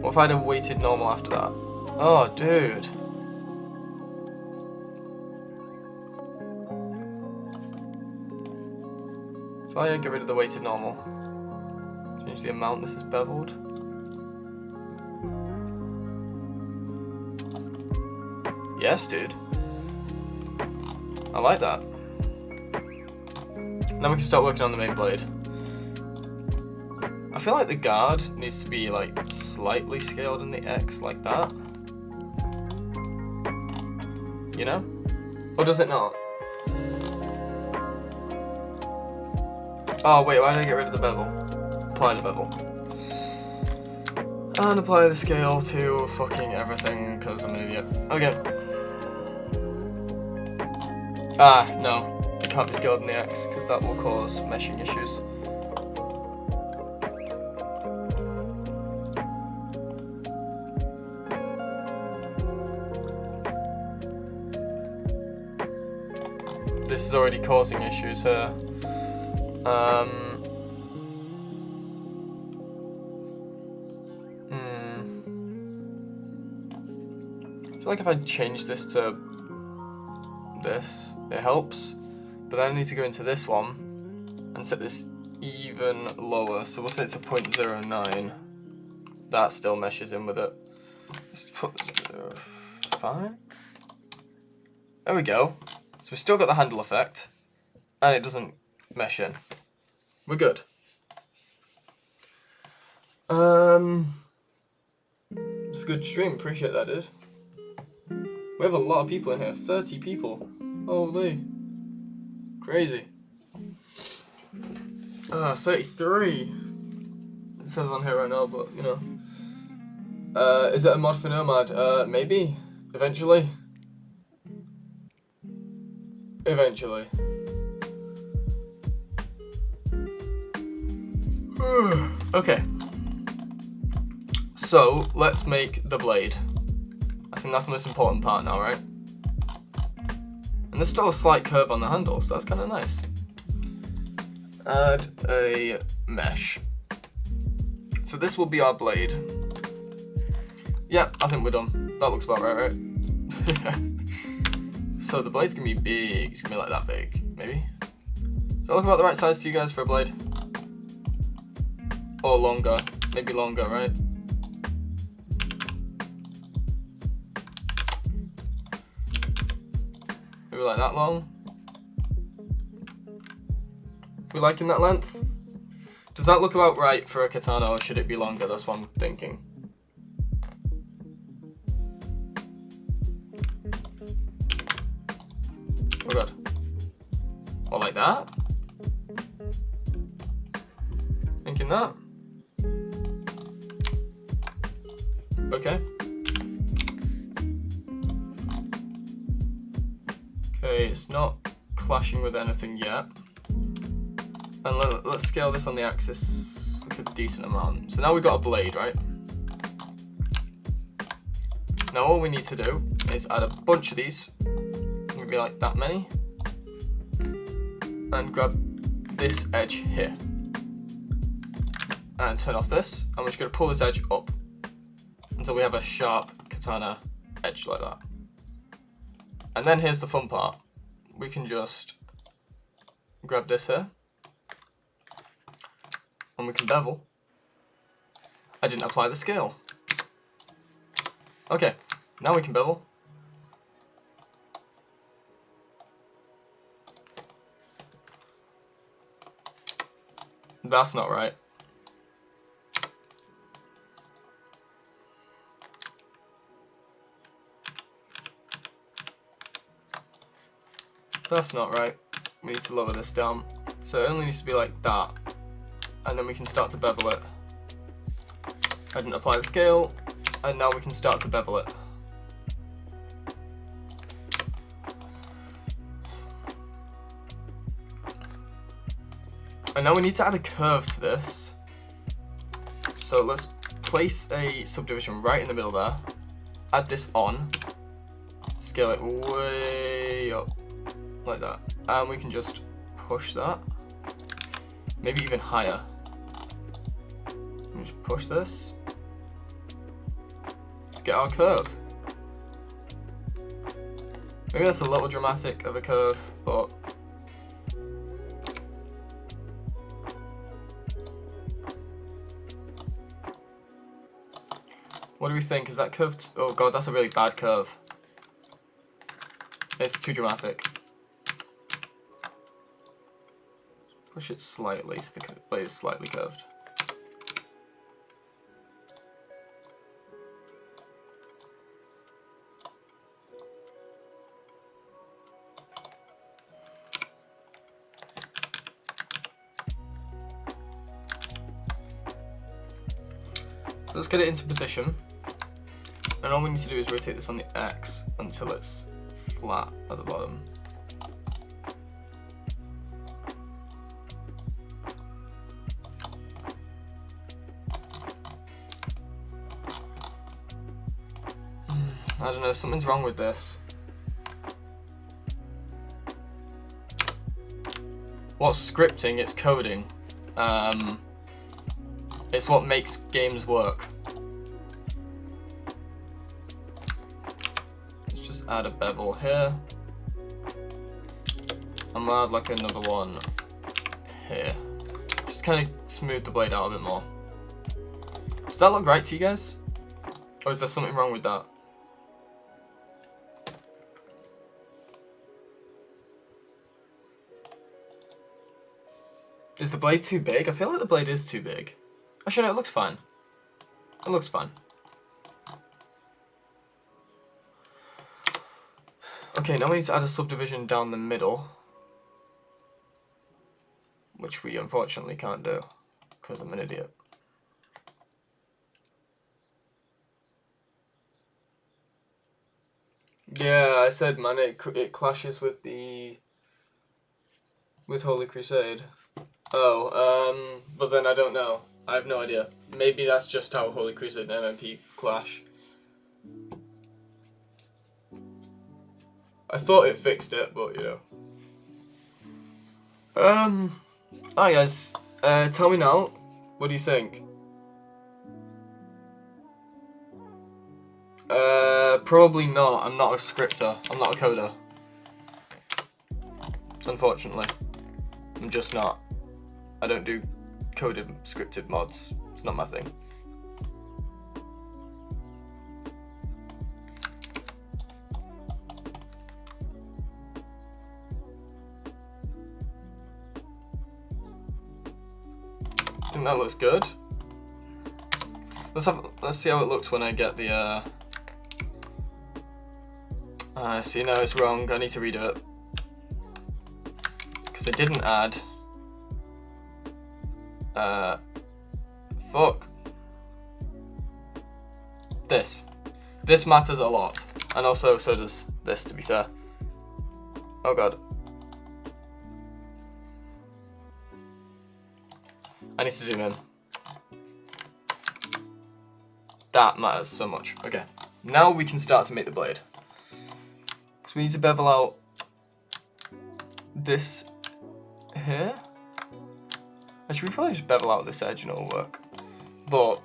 What if I had a weighted normal after that? Oh, dude. If I get rid of the weighted normal, change the amount this is beveled. Yes, dude. I like that. Now we can start working on the main blade. I feel like the guard needs to be like slightly scaled in the X like that. You know? Or does it not? Oh wait, why did I get rid of the bevel? Apply the bevel. And apply the scale to fucking everything, because I'm an idiot. Okay. Ah, no. It can't be scaled in the X, because that will cause meshing issues. This is already causing issues here. I feel like if I change this to this, it helps. But then I need to go into this one and set this even lower. So we'll set it to 0.09. That still meshes in with it. Let's put 0.5. There we go. So we still got the handle effect, and it doesn't mesh in. We're good. It's a good stream. Appreciate that, dude. We have a lot of people in here. 30 people. Holy. Crazy. 33. It says on here right now, but you know. Is it a mod for Nomad? Maybe. Eventually. Eventually. Okay. So, let's make the blade. I think that's the most important part now, right? And there's still a slight curve on the handle, so that's kind of nice. Add a mesh. So this will be our blade. Yeah, I think we're done. That looks about right? So the blade's gonna be big. It's gonna be like that big, maybe. Does that look about the right size to you guys for a blade? Or longer, maybe longer, right? Maybe like that long. We liking that length? Does that look about right for a katana, or should it be longer? That's what I'm thinking. Oh god. Or like that? Okay, it's not clashing with anything yet. And let's scale this on the axis like a decent amount. So now we've got a blade, right? Now all we need to do is add a bunch of these, maybe like that many, and grab this edge here. And turn off this, and we're just going to pull this edge up until we have a sharp katana edge like that. And then here's the fun part. We can just grab this here, and we can bevel. I didn't apply the scale. Okay, now we can bevel. That's not right. That's not right. We need to lower this down. So it only needs to be like that. And then we can start to bevel it. I didn't apply the scale. And now we can start to bevel it. And now we need to add a curve to this. So let's place a subdivision right in the middle there. Add this on. Scale it way up. Like that. And we can just push that. Maybe even higher. And just push this. Let's get our curve. Maybe that's a little dramatic of a curve, but what do we think? Is that curved? Oh god, that's a really bad curve. It's too dramatic. Push it slightly so the blade is slightly curved. So let's get it into position. And all we need to do is rotate this on the X until it's flat at the bottom. I don't know, something's wrong with this. What's scripting? It's coding. It's what makes games work. Let's just add a bevel here. I'm gonna add like another one here. Just kind of smooth the blade out a bit more. Does that look right to you guys? Or is there something wrong with that? Is the blade too big? I feel like the blade is too big. Actually, no, it looks fine. It looks fine. Okay, now we need to add a subdivision down the middle. Which we unfortunately can't do, because I'm an idiot. Yeah, I said, man, it clashes with Holy Crusade. Oh, but then I don't know. I have no idea. Maybe that's just how Holy Crusade and MMP clash. I thought it fixed it, but you know. Hi guys. Tell me now. What do you think? Probably not. I'm not a scripter. I'm not a coder. Unfortunately. I'm just not. I don't do coded, scripted mods. It's not my thing. I think that looks good. Let's see how it looks when I get the see, no, it's wrong. I need to redo it. Because I didn't add fuck. This matters a lot. And also so does this, to be fair. Oh god. I need to zoom in. That matters so much. Okay. Now we can start to make the blade. So we need to bevel out this here. Actually, we probably just bevel out this edge and it'll work. But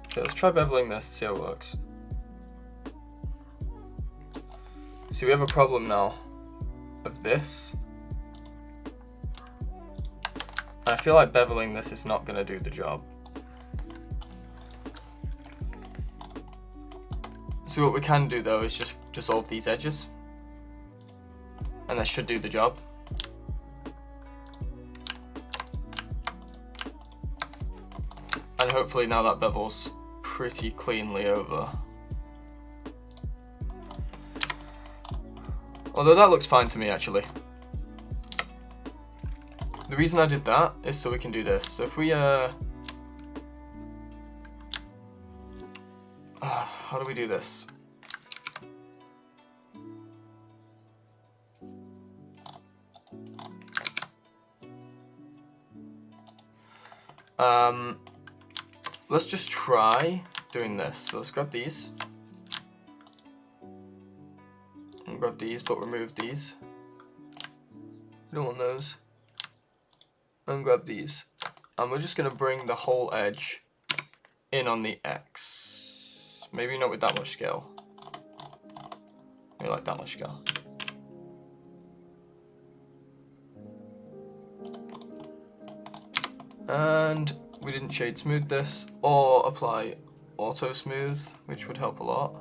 okay, let's try beveling this and see how it works. So we have a problem now of this. And I feel like beveling this is not going to do the job. So what we can do though is just dissolve these edges. And that should do the job. And hopefully now that bevels pretty cleanly over. Although that looks fine to me actually. The reason I did that is so we can do this. So if we how do we do this? Let's just try doing this. So let's grab these. And grab these, but remove these. We don't want those. And grab these. And we're just going to bring the whole edge in on the X. Maybe not with that much scale. Maybe like that much scale. And we didn't shade smooth this or apply auto smooth, which would help a lot.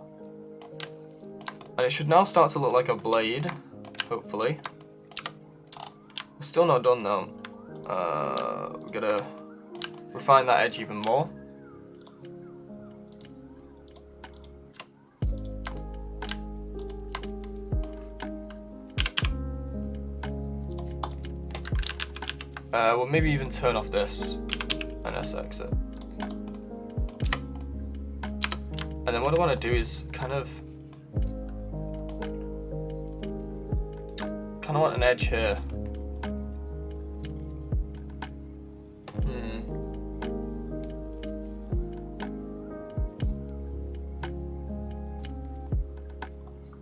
And it should now start to look like a blade, hopefully. We're still not done though. We're gonna refine that edge even more. We'll maybe even turn off this and SX it. And then what I want to do is kind of want an edge here.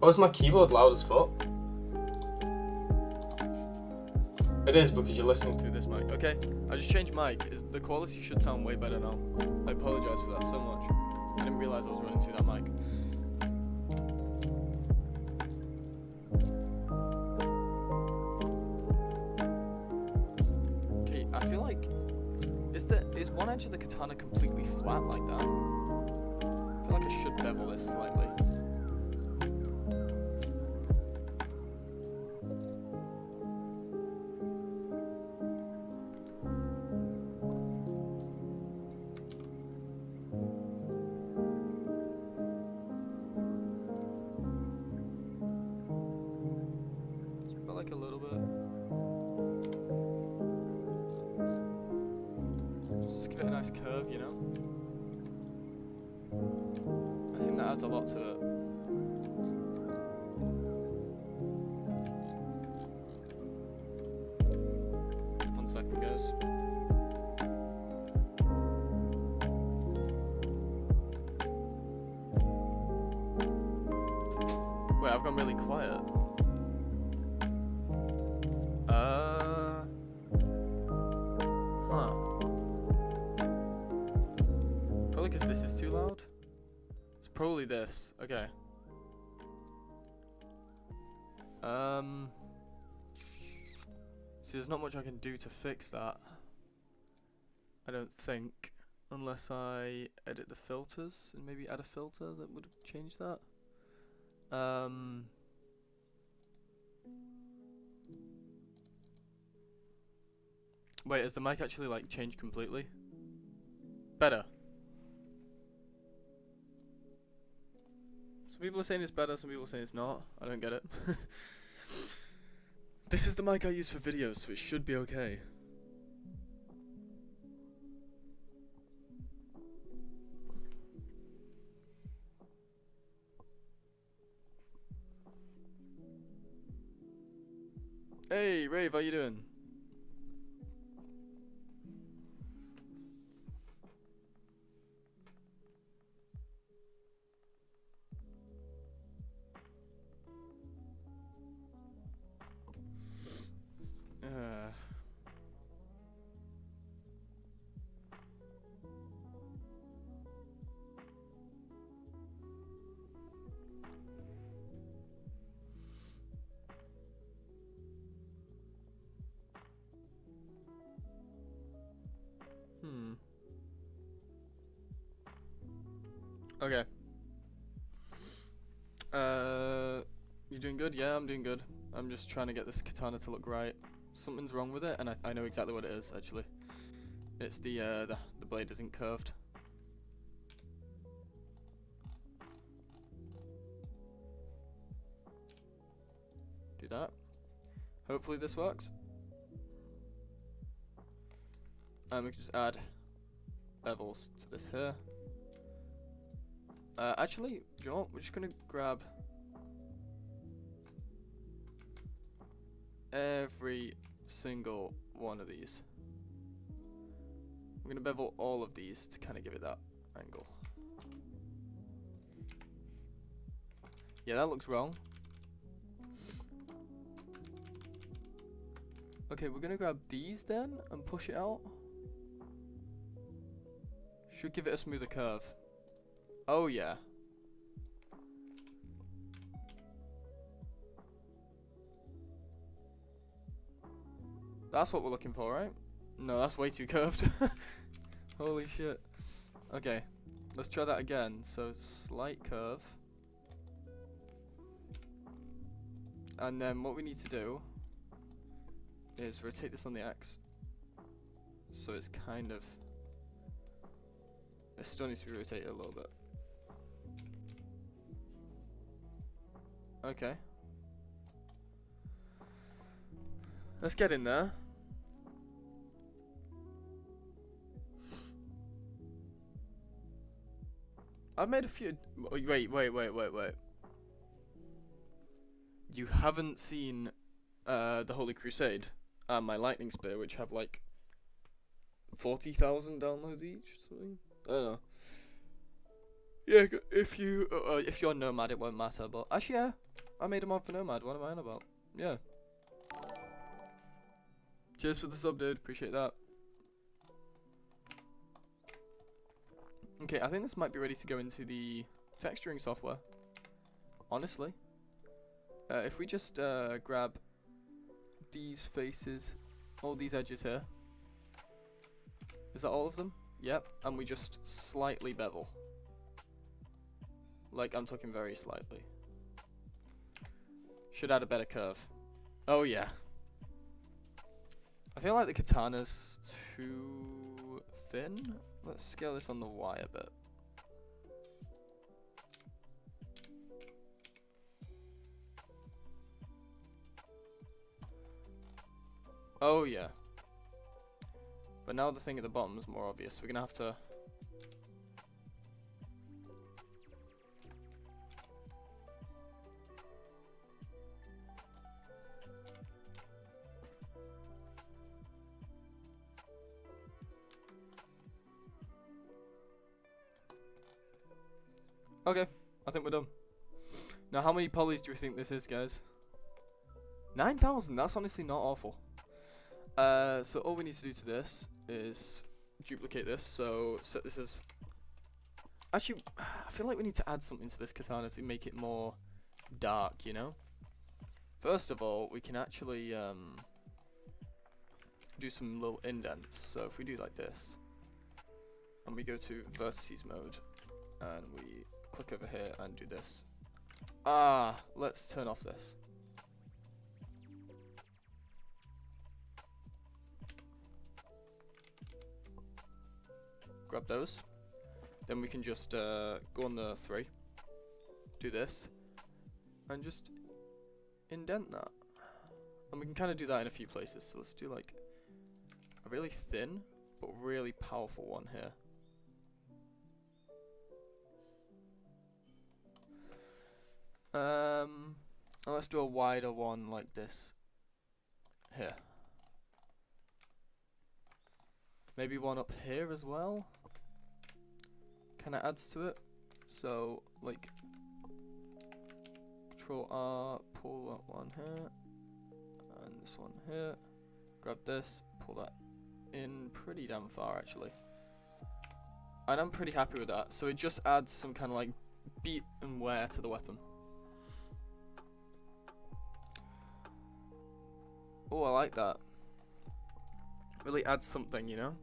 Oh, is my keyboard loud as fuck? It is because you're listening through this mic. Okay, I just changed mic. The quality should sound way better now. I apologise for that so much. I didn't realise I was running through that mic. Okay, I feel like is one edge of the katana completely flat like that? I feel like I should bevel this slightly. Like a little bit. Just give it a nice curve, you know? I think that adds a lot to it. One second, guys. Wait, I've gone really quiet. Probably because this is too loud. It's probably this. Okay. See, there's not much I can do to fix that. I don't think, unless I edit the filters and maybe add a filter that would change that. Wait, has the mic actually like changed completely? Better. Some people are saying it's better, some people are saying it's not. I don't get it. This is the mic I use for videos, so it should be okay. Hey, Rave, how you doing? Uh... Hmm. Okay. You doing good? Yeah, I'm doing good. I'm just trying to get this katana to look right. Something's wrong with it, and I know exactly what it is, actually. It's the blade isn't curved. Do that. Hopefully this works. And we can just add bevels to this here. Actually, do you know what? We're just gonna grab every single one of these. We're gonna bevel all of these to kind of give it that angle. Yeah, that looks wrong. Okay, we're gonna grab these then and push it out. Should give it a smoother curve. Oh yeah. That's what we're looking for, right? No, that's way too curved. Holy shit. Okay, let's try that again. So slight curve. And then what we need to do is rotate this on the X. So it's kind of... It still needs to be rotated a little bit. Okay. Let's get in there. I've made a few... Wait. You haven't seen the Holy Crusade and my Lightning Spear, which have like 40,000 downloads each or something? I don't know. Yeah, if you're Nomad, it won't matter. But actually, yeah, I made a mod for Nomad. What am I on about? Yeah. Cheers for the sub, dude. Appreciate that. Okay, I think this might be ready to go into the texturing software. Honestly, if we just grab these faces, all these edges here. Is that all of them? Yep. And we just slightly bevel. Like, I'm talking very slightly. Should add a better curve. Oh, yeah. I feel like the katana's too thin. Let's scale this on the Y a bit. Oh, yeah. But now the thing at the bottom is more obvious. We're going to have to... Okay, I think we're done. Now, how many polys do you think this is, guys? 9,000, that's honestly not awful. So all we need to do to this is duplicate this, so set this as... Actually, I feel like we need to add something to this katana to make it more dark, you know? First of all, we can actually do some little indents. So if we do like this, and we go to vertices mode, and we click over here and do this. Let's turn off this. Grab those. Then we can just go on the 3, do this, and just indent that. And we can kind of do that in a few places. So let's do like a really thin but really powerful one here. And let's do a wider one like this. here. Maybe one up here as well. Kind of adds to it. So, like, Control R, pull that one here, and this one here. Grab this, pull that in pretty damn far actually. And I'm pretty happy with that. So it just adds some kind of like beat and wear to the weapon. Oh, I like that. Really adds something, you know?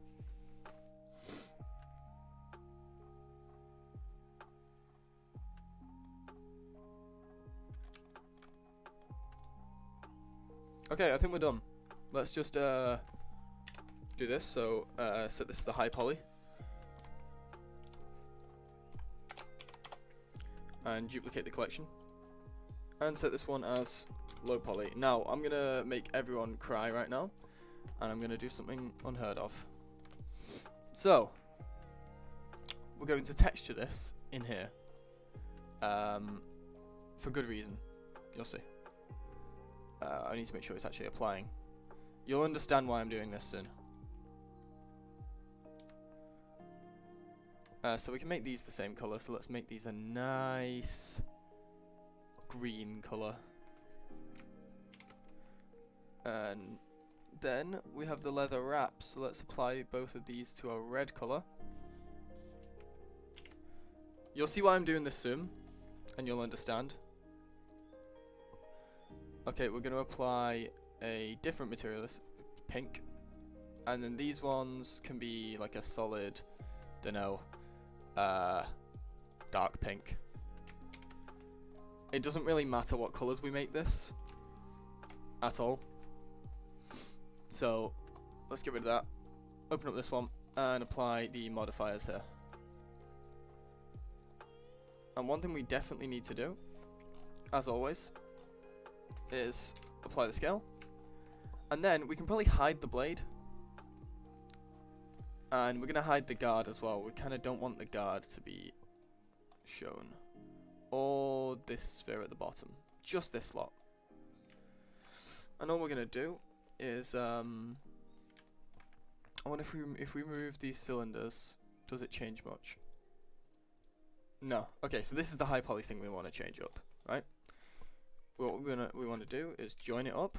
Okay, I think we're done. Let's just do this. So set this to the high poly. And duplicate the collection. And set this one as low poly. Now, I'm gonna make everyone cry right now. And I'm gonna do something unheard of. So, we're going to texture this in here. For good reason. You'll see. I need to make sure it's actually applying. You'll understand why I'm doing this soon. So we can make these the same colour, so let's make these a nice green colour. And then we have the leather wrap, so let's apply both of these to a red colour. You'll see why I'm doing this soon, and you'll understand. Okay, we're going to apply a different material, this pink. And then these ones can be like a solid, dunno, dark pink. It doesn't really matter what colours we make this at all. So let's get rid of that. Open up this one and apply the modifiers here. And one thing we definitely need to do, as always, is apply the scale. And then we can probably hide the blade. And we're going to hide the guard as well. We kind of don't want the guard to be shown. Or this sphere at the bottom. Just this lot. And all we're going to do is, I wonder if we remove these cylinders, does it change much? No. Okay, so this is the high poly thing we want to change up, right? What we want to do is join it up.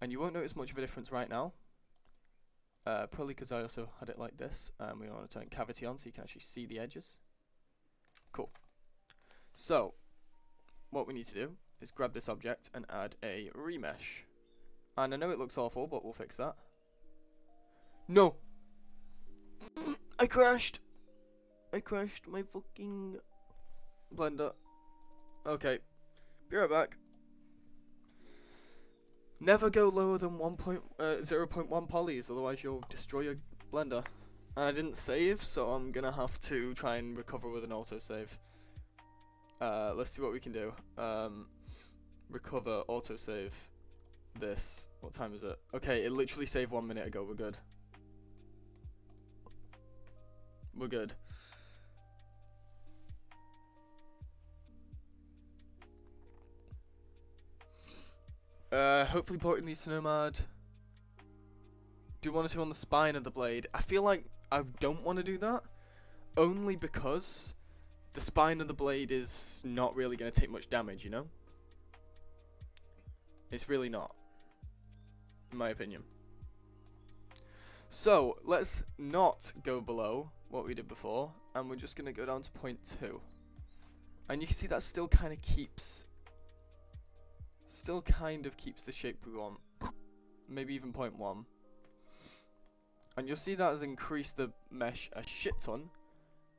And you won't notice much of a difference right now. Probably because I also had it like this. And we want to turn cavity on so you can actually see the edges. Cool. So, what we need to do is grab this object and add a remesh. And I know it looks awful, but we'll fix that. No! I crashed! I crashed my fucking blender. Okay. Be right back. Never go lower than 0.1 polys, otherwise you'll destroy your blender. And I didn't save, so I'm gonna have to try and recover with an autosave. Let's see what we can do. Recover, autosave, this. What time is it? Okay, it literally saved 1 minute ago, we're good. We're good. Hopefully porting these to Nomad. Do 1 or 2 on the spine of the blade. I feel like I don't want to do that. Only because the spine of the blade is not really going to take much damage, you know? It's really not. In my opinion. So, let's not go below what we did before. And we're just going to go down to 0.2. And you can see that still kind of keeps... the shape we want. Maybe even 0.1. And you'll see that has increased the mesh a shit ton.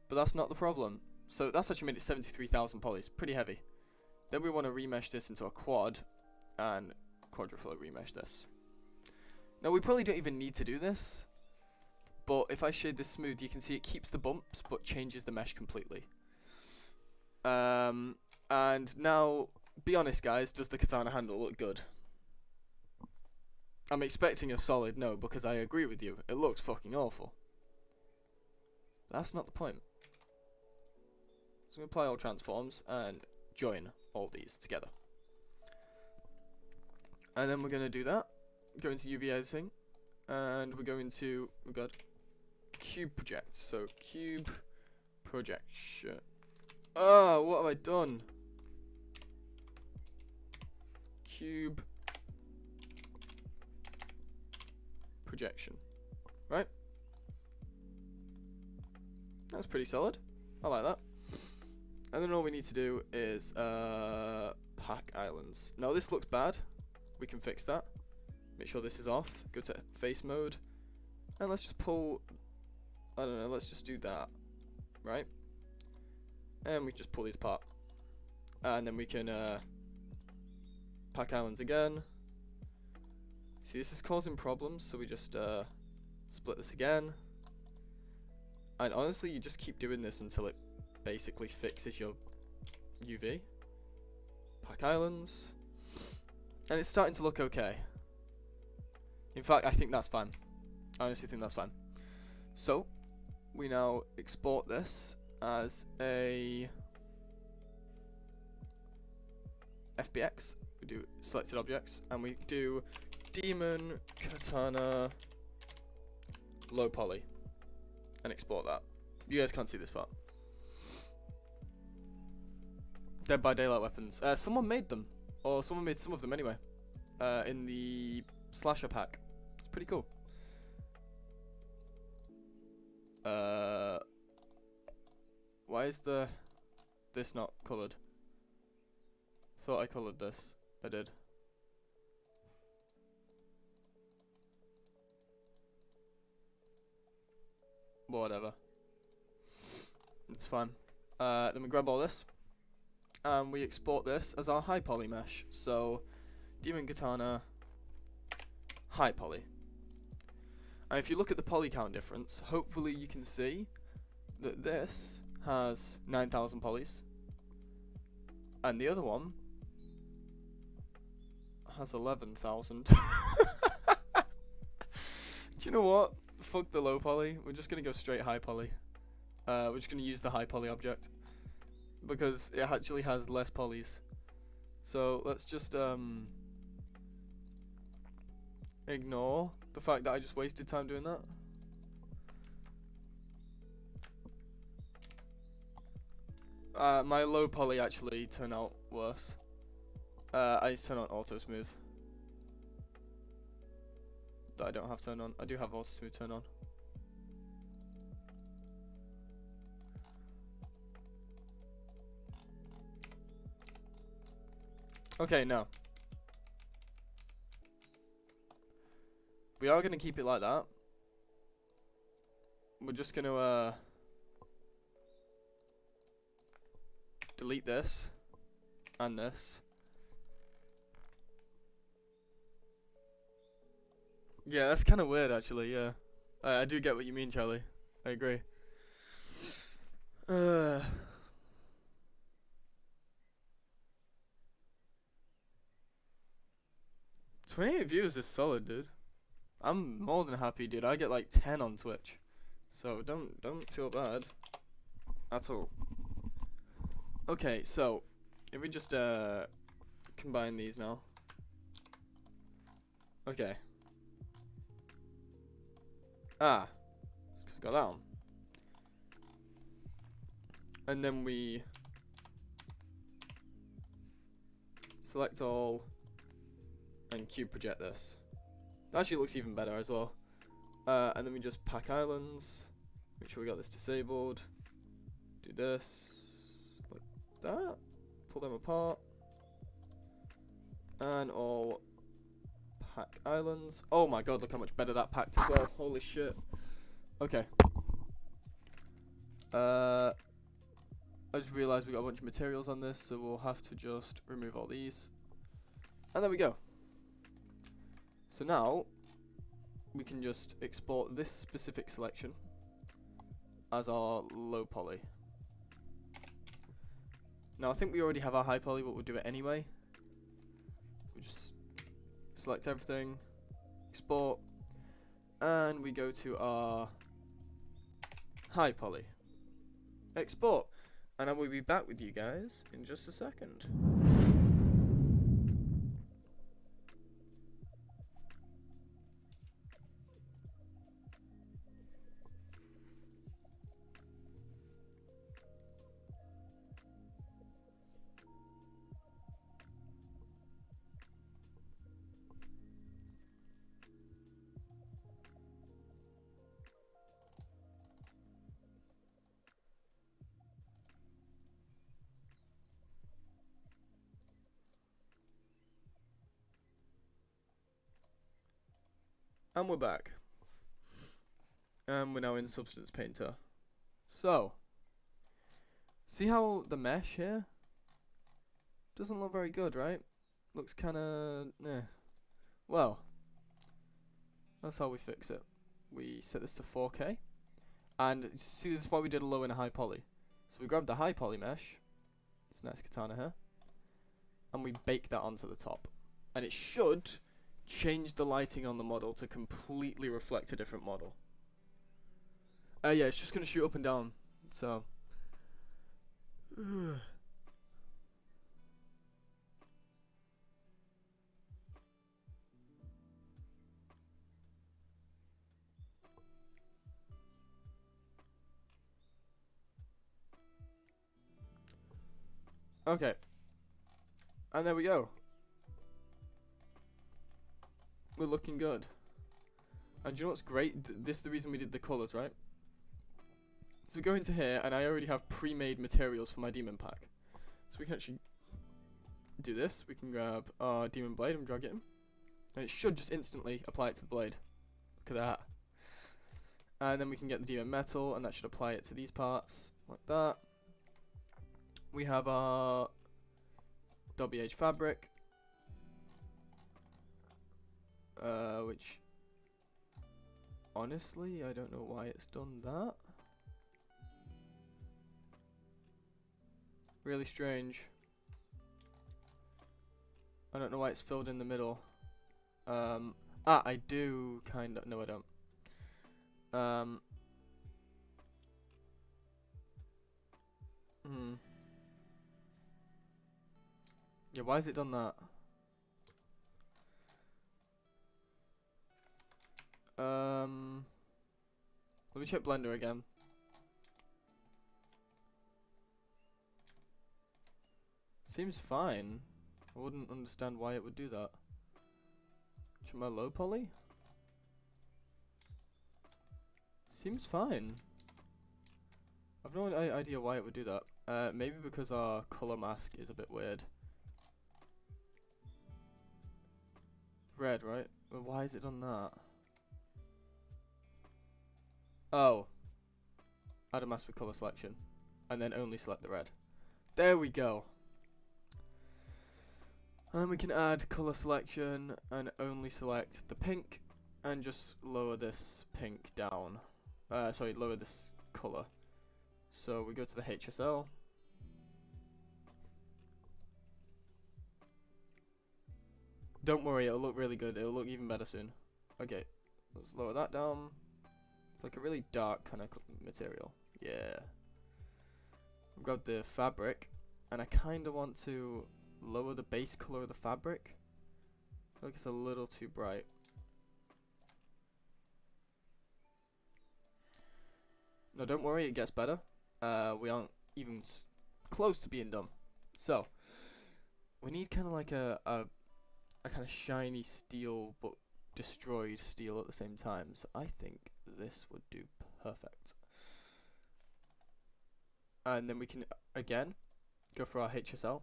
But that's not the problem. So that's actually made it 73,000 polys. Pretty heavy. Then we want to remesh this into a quad. And quadriflow remesh this. Now we probably don't even need to do this. But if I shade this smooth, you can see it keeps the bumps. But changes the mesh completely. And now... be honest, guys, does the katana handle look good? I'm expecting a solid no, because I agree with you. It looks fucking awful. But that's not the point. So we apply all transforms and join all these together. And then we're going to do that. go into UV editing, and we're going to, we got cube project. So cube projection. Oh, what have I done? Cube projection. Right? That's pretty solid. I like that. And then all we need to do is pack islands. Now this looks bad. We can fix that. Make sure this is off. Go to face mode. And let's just pull, I don't know, let's just do that. Right? And we just pull these apart. And then we can pack islands again. See, this is causing problems, so we just split this again. And honestly, you just keep doing this until it basically fixes your UV. Pack islands. And it's starting to look okay. In fact, I think that's fine. I honestly think that's fine. So, we now export this as a FBX. We do selected objects, and we do demon katana low poly, and export that. You guys can't see this part. Dead by Daylight weapons. Someone made them, or someone made some of them anyway, in the slasher pack. It's pretty cool. Why is this not coloured? Thought I coloured this. I did. Whatever. It's fine. Then we grab all this, and we export this as our high poly mesh. So, demon katana, high poly. And if you look at the poly count difference, hopefully you can see that this has 9,000 polys, and the other one has 11,000. Do you know what? Fuck the low poly. We're just gonna go straight high poly. We're just gonna use the high poly object because it actually has less polys. So let's just ignore the fact that I just wasted time doing that. My low poly actually turned out worse. I need to turn on auto smooth. That I don't have turned on. I do have auto smooth turned on. Okay, no. We are gonna keep it like that. We're just gonna delete this and this. Yeah, that's kind of weird actually, yeah. I do get what you mean, Charlie. I agree. 28 views is solid, dude. I'm more than happy, dude. I get like 10 on Twitch. So don't feel bad at all. Okay, so if we just combine these now. Okay. Ah, it's 'cause I got that on. And then we select all and cube project this. That actually looks even better as well. And then we just pack islands. Make sure we got this disabled. Do this like that. Pull them apart. And all pack islands. Oh my god, look how much better that packed as well. Holy shit. Okay. I just realised we got a bunch of materials on this, so we'll have to just remove all these. And there we go. So now we can just export this specific selection as our low poly. Now I think we already have our high poly, but we'll do it anyway. We just select everything, export, and we go to our high poly. Export. And I will be back with you guys in just a second. And we're back. And we're now in Substance Painter. So, see how the mesh here doesn't look very good, right? Looks kinda, well, that's how we fix it. We set this to 4K. And see, this is why we did a low and a high poly. So we grabbed the high poly mesh, this nice katana here, and we bake that onto the top. And it should change the lighting on the model to completely reflect a different model. Yeah, it's just going to shoot up and down, so. Okay. And there we go. We're looking good. And do you know what's great? This is the reason we did the colours, right? So we go into here, and I already have pre-made materials for my demon pack. So we can actually do this. We can grab our demon blade and drag it in. And it should just instantly apply it to the blade. Look at that. And then we can get the demon metal, and that should apply it to these parts, like that. We have our WH fabric, which, honestly, I don't know why it's done that. Really strange. I don't know why it's filled in the middle. I do kind of. No, I don't. Yeah, why has it done that? Let me check Blender again. Seems fine. I wouldn't understand why it would do that. Check my low poly. Seems fine. I've no idea why it would do that. Maybe because our color mask is a bit weird. Red, right? Well, why has it done that? Oh. Add a mask with color selection. And then only select the red. There we go. And we can add color selection and only select the pink. And just lower this pink down. Sorry, lower this color. So we go to the HSL. Don't worry, it'll look really good. It'll look even better soon. Okay, let's lower that down. It's like a really dark kind of material. Yeah. I've got the fabric, and I kind of want to lower the base color of the fabric. I feel like it's a little too bright. No, don't worry, it gets better. We aren't even close to being done. So, we need kind of like a kind of shiny steel but destroyed steel at the same time. So I think this would do perfect. And then we can again go for our HSL,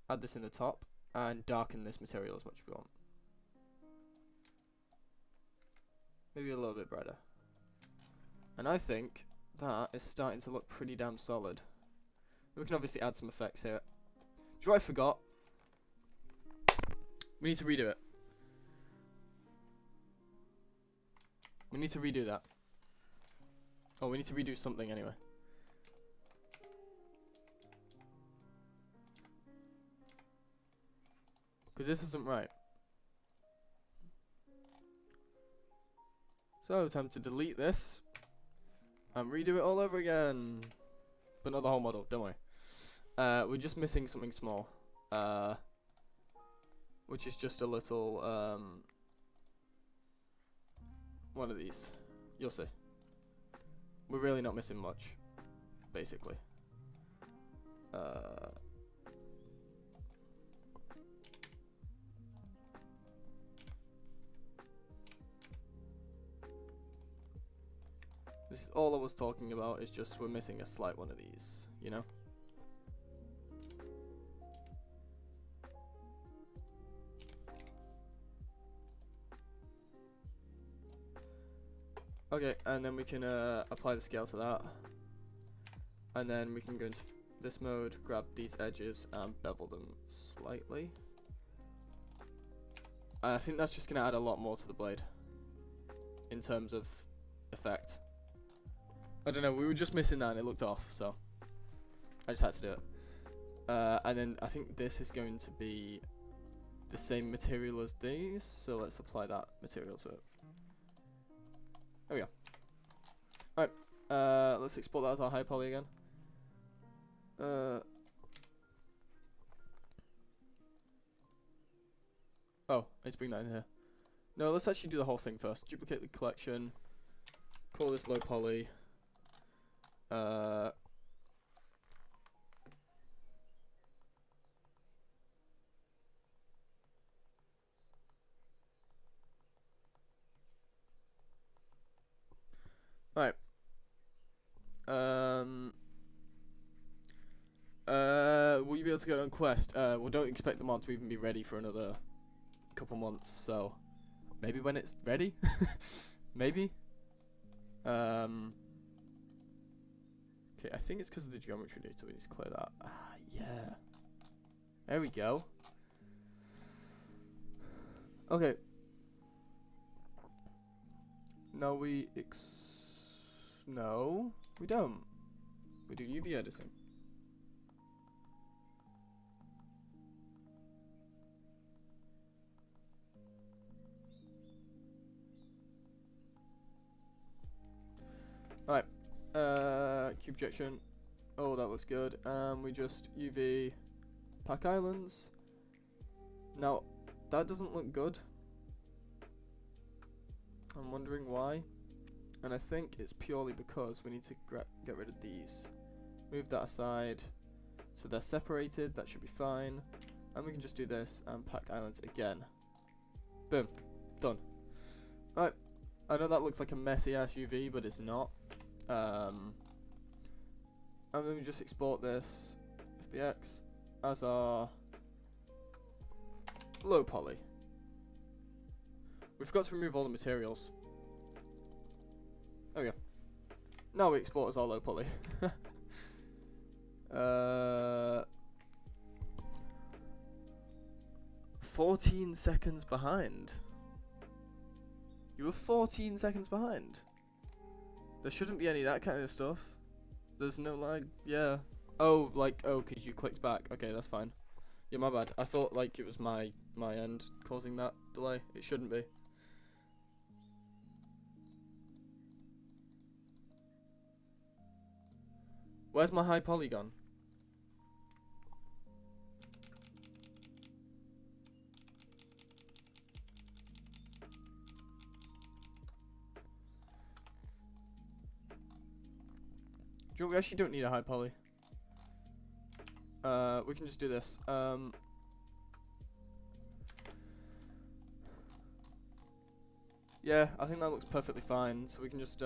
add this in the top, and darken this material as much as we want. Maybe a little bit brighter. And I think that is starting to look pretty damn solid. We can obviously add some effects here. Do you know what I forgot? We need to redo it. We need to redo that. Oh, we need to redo something anyway. Because this isn't right. So, time to delete this. And redo it all over again. But not the whole model, don't worry. We're just missing something small. Which is just a little, one of these. You'll see. We're really not missing much, basically. This is all I was talking about, is just we're missing a slight one of these, you know? Okay, and then we can apply the scale to that. And then we can go into this mode, grab these edges and bevel them slightly. I think that's just going to add a lot more to the blade in terms of effect. I don't know, we were just missing that and it looked off, so I just had to do it. And then I think this is going to be the same material as these, so let's apply that material to it. There we go. Alright, let's export that as our high poly again. Oh, I need to bring that in here. No, let's actually do the whole thing first. Duplicate the collection. Call this low poly. Right. Will you be able to go on quest? Well, don't expect the mod to even be ready for another couple months, so maybe when it's ready. Maybe. Okay, I think it's because of the geometry data. We need to clear that. Ah, yeah. There we go. Okay. Now we no, we don't. We do UV editing. Alright. Cube projection. Oh, that looks good. We just UV pack islands. Now, that doesn't look good. I'm wondering why. And I think it's purely because we need to get rid of these. Move that aside. So they're separated. That should be fine. And we can just do this and pack islands again. Boom. Done. Alright. I know that looks like a messy ass UV, but it's not. And then we just export this FBX as our low poly. We forgot to remove all the materials. There we go. Now we export as our low poly. 14 seconds behind. You were 14 seconds behind. There shouldn't be any of that kind of stuff. There's no lag. Yeah. Oh, like, oh, because you clicked back. Okay, that's fine. Yeah, my bad. I thought, like, it was my end causing that delay. It shouldn't be. Where's my high polygon? We actually don't need a high poly. We can just do this. Yeah, I think that looks perfectly fine. So we can just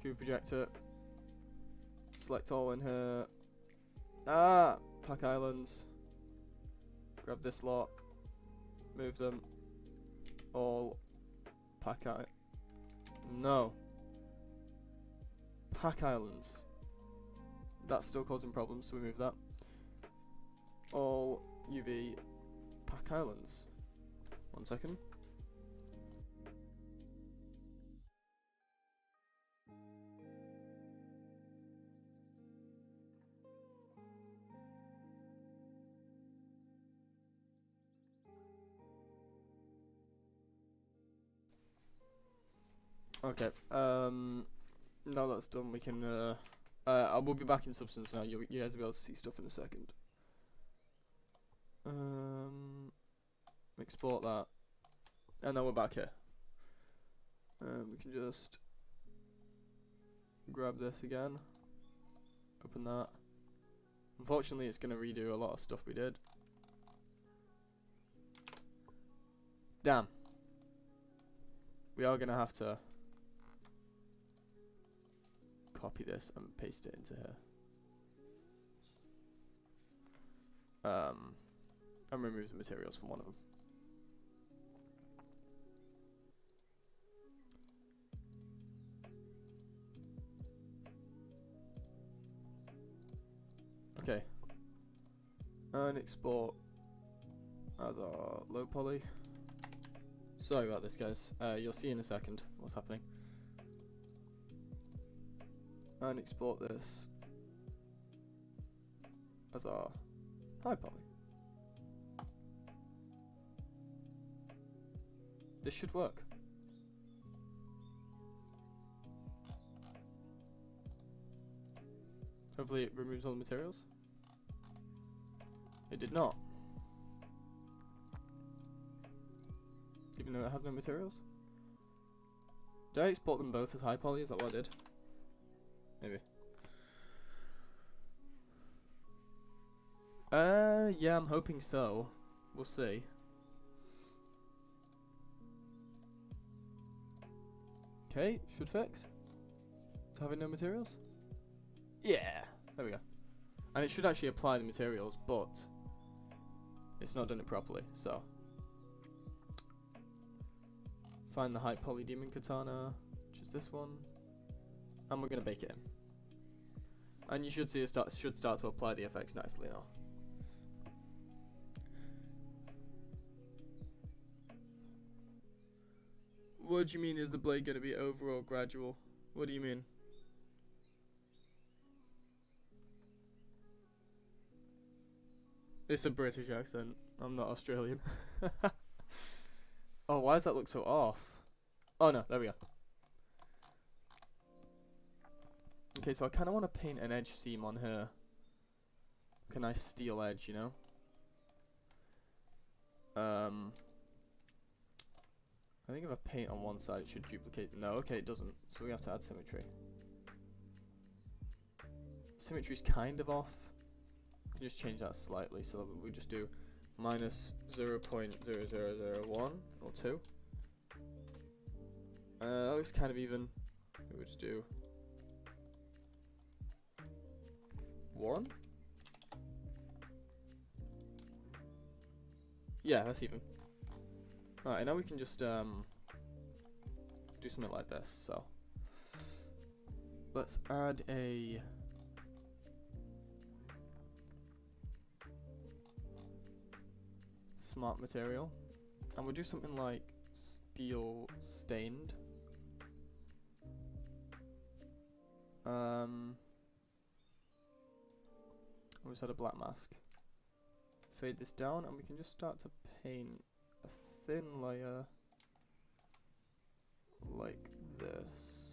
cube project it. Select all in here. Ah, pack islands. Grab this lot. Move them. All. Pack out. No. Pack islands. That's still causing problems, so we move that. All UV pack islands. 1 second. Okay. Now that's done, we can. I will be back in Substance now. You guys will be able to see stuff in a second. Export that, and now we're back here. We can just grab this again. Open that. Unfortunately, it's going to redo a lot of stuff we did. Damn. We are going to have to copy this and paste it into here. And remove the materials from one of them. Okay. And export as our low poly. Sorry about this, guys. You'll see in a second what's happening. And export this as our high poly. This should work. Hopefully it removes all the materials. It did not. Even though it has no materials. Did I export them both as high poly? Is that what I did? Maybe. Yeah, I'm hoping so. We'll see. Okay, should fix. It's having no materials? Yeah, there we go. And it should actually apply the materials, but it's not done it properly, so. Find the high poly demon katana, which is this one. And we're gonna bake it in. And you should see it should start to apply the effects nicely now. What do you mean, is the blade gonna be over or gradual? What do you mean? It's a British accent. I'm not Australian. Oh, why does that look so off? Oh no, there we go. Okay, so I kind of want to paint an edge seam on here. Like a nice steel edge, you know? I think if I paint on one side, it should duplicate. No, okay, it doesn't. So we have to add symmetry. Symmetry's kind of off. We can just change that slightly, so that we just do minus 0.0001 or 2. That looks kind of even. We would just do 1. Yeah, that's even. Alright, now we can just do something like this. So let's add a smart material, and we'll do something like steel stained. We'll just add a black mask. Fade this down, and we can just start to paint a thin layer like this.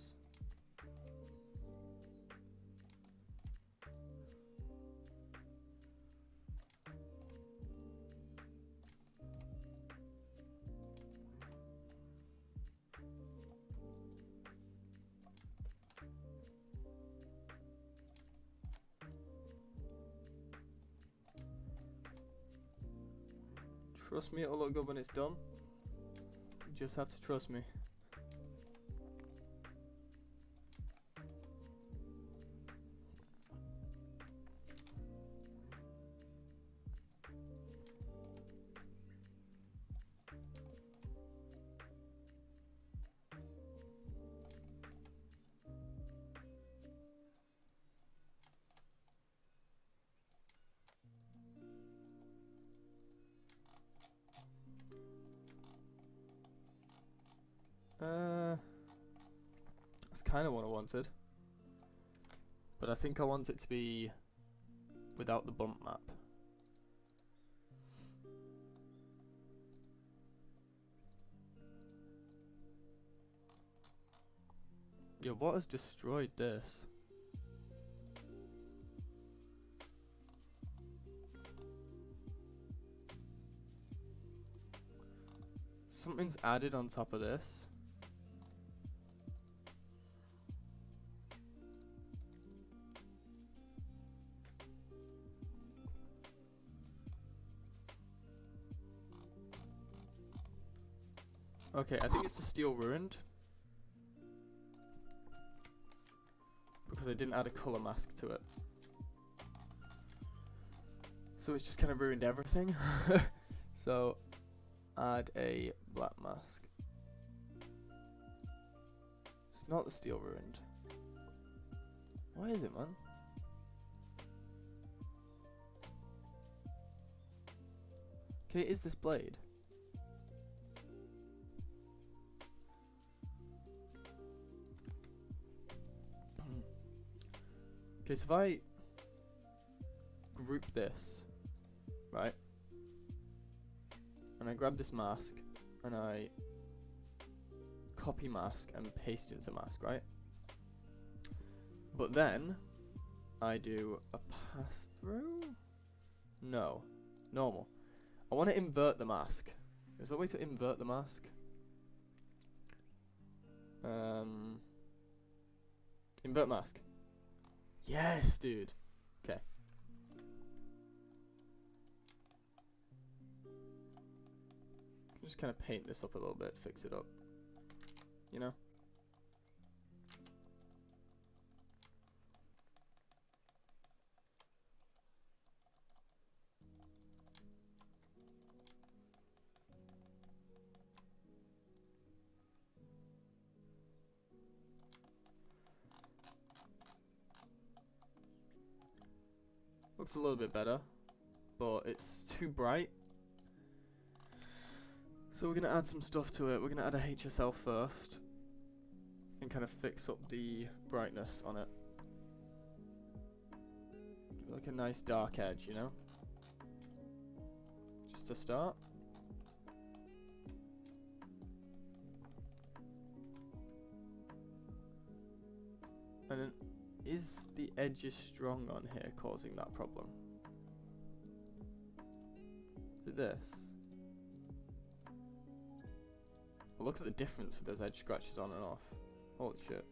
Trust me, it'll look good when it's done. You just have to trust me. That's kind of what I wanted, but I think I want it to be without the bump map. Yo, what has destroyed this? Something's added on top of this. Okay, I think it's the steel ruined, because I didn't add a color mask to it. So it's just kind of ruined everything. So add a black mask. It's not the steel ruined. Why is it, man? Okay, is this blade? Okay, so if I group this, right, and I grab this mask and I copy mask and paste into mask, right? But then I do a pass through? No, normal. I want to invert the mask. Is there a way to invert the mask? Invert mask. Yes, dude. Okay. Just kind of paint this up a little bit, fix it up. You know? Looks a little bit better, but it's too bright. So we're going to add some stuff to it. We're going to add a HSL first and kind of fix up the brightness on it. Give it like a nice dark edge, you know? Just to start. And then, is the edges strong on here causing that problem? Is it this? Well, look at the difference with those edge scratches on and off. Holy shit.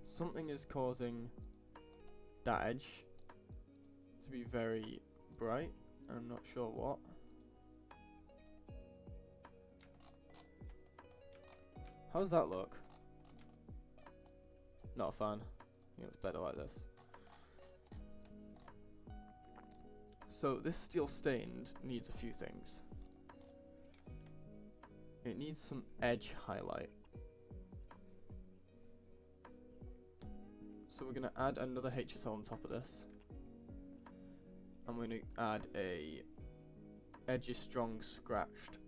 Something is causing that edge to be very bright. I'm not sure what. How does that look? Not a fan. I think it's better like this. So this steel stained needs a few things. It needs some edge highlight. So we're going to add another HSL on top of this. I'm going to add a edges strong scratched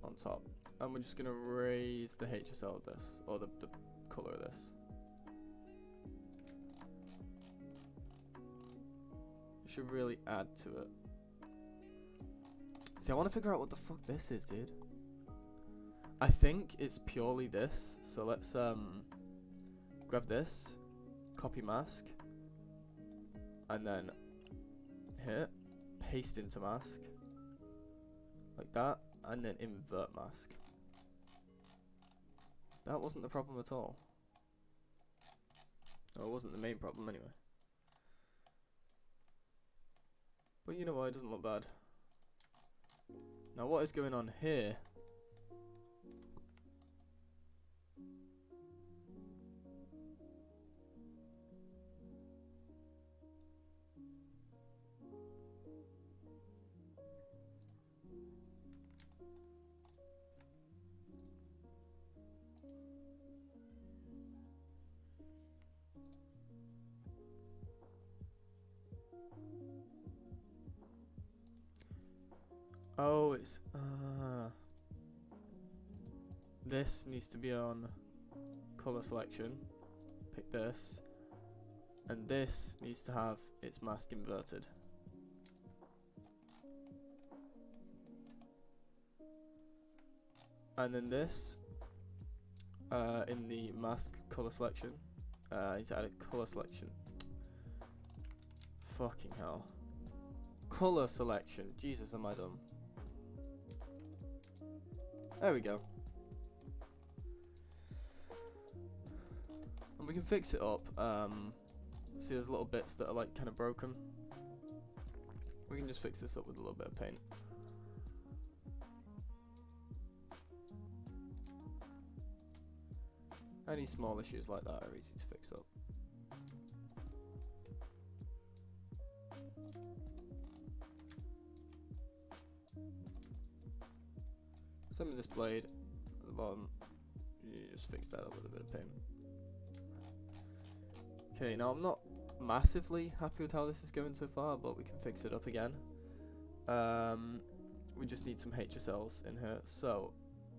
on top. And we're just going to raise the HSL of this, or the colour of this. Should really add to it. See, I want to figure out what the fuck this is, dude. I think it's purely this. So let's grab this, copy mask, and then here, paste into mask, like that, and then invert mask. That wasn't the problem at all. No, it wasn't the main problem anyway. But you know what, it doesn't look bad. Now what is going on here? Oh, it's this needs to be on color selection. Pick this, and this needs to have its mask inverted. And then this in the mask color selection. I need to add a color selection. Fucking hell. Color selection. Jesus, am I dumb? There we go. And we can fix it up. See, there's little bits that are like kind of broken. We can just fix this up with a little bit of paint. Any small issues like that are easy to fix up. Same with this blade at the bottom. You just fix that up with a bit of paint. Okay, now I'm not massively happy with how this is going so far, but we can fix it up again. We just need some HSLs in here. So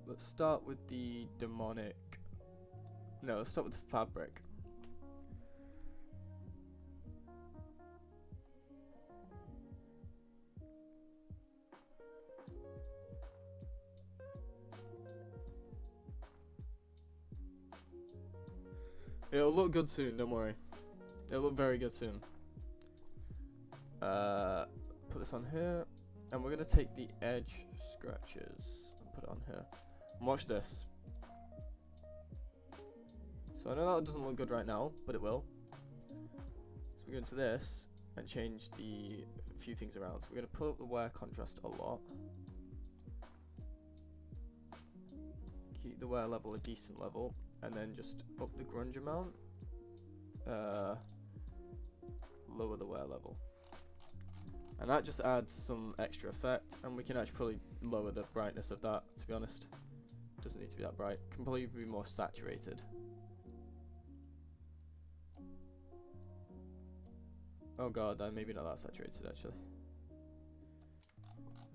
let's start with the demonic. No, let's start with the fabric. It'll look good soon, don't worry. It'll look very good soon. Put this on here, and we're gonna take the edge scratches and put it on here. And watch this. So I know that doesn't look good right now, but it will. So we go into this and change the few things around. So we're gonna put up the wear contrast a lot. Keep the wear level a decent level, and then just up the grunge amount. Lower the wear level. And that just adds some extra effect, and we can actually lower the brightness of that, to be honest. Doesn't need to be that bright. Can probably be more saturated. Oh god, maybe not that saturated actually.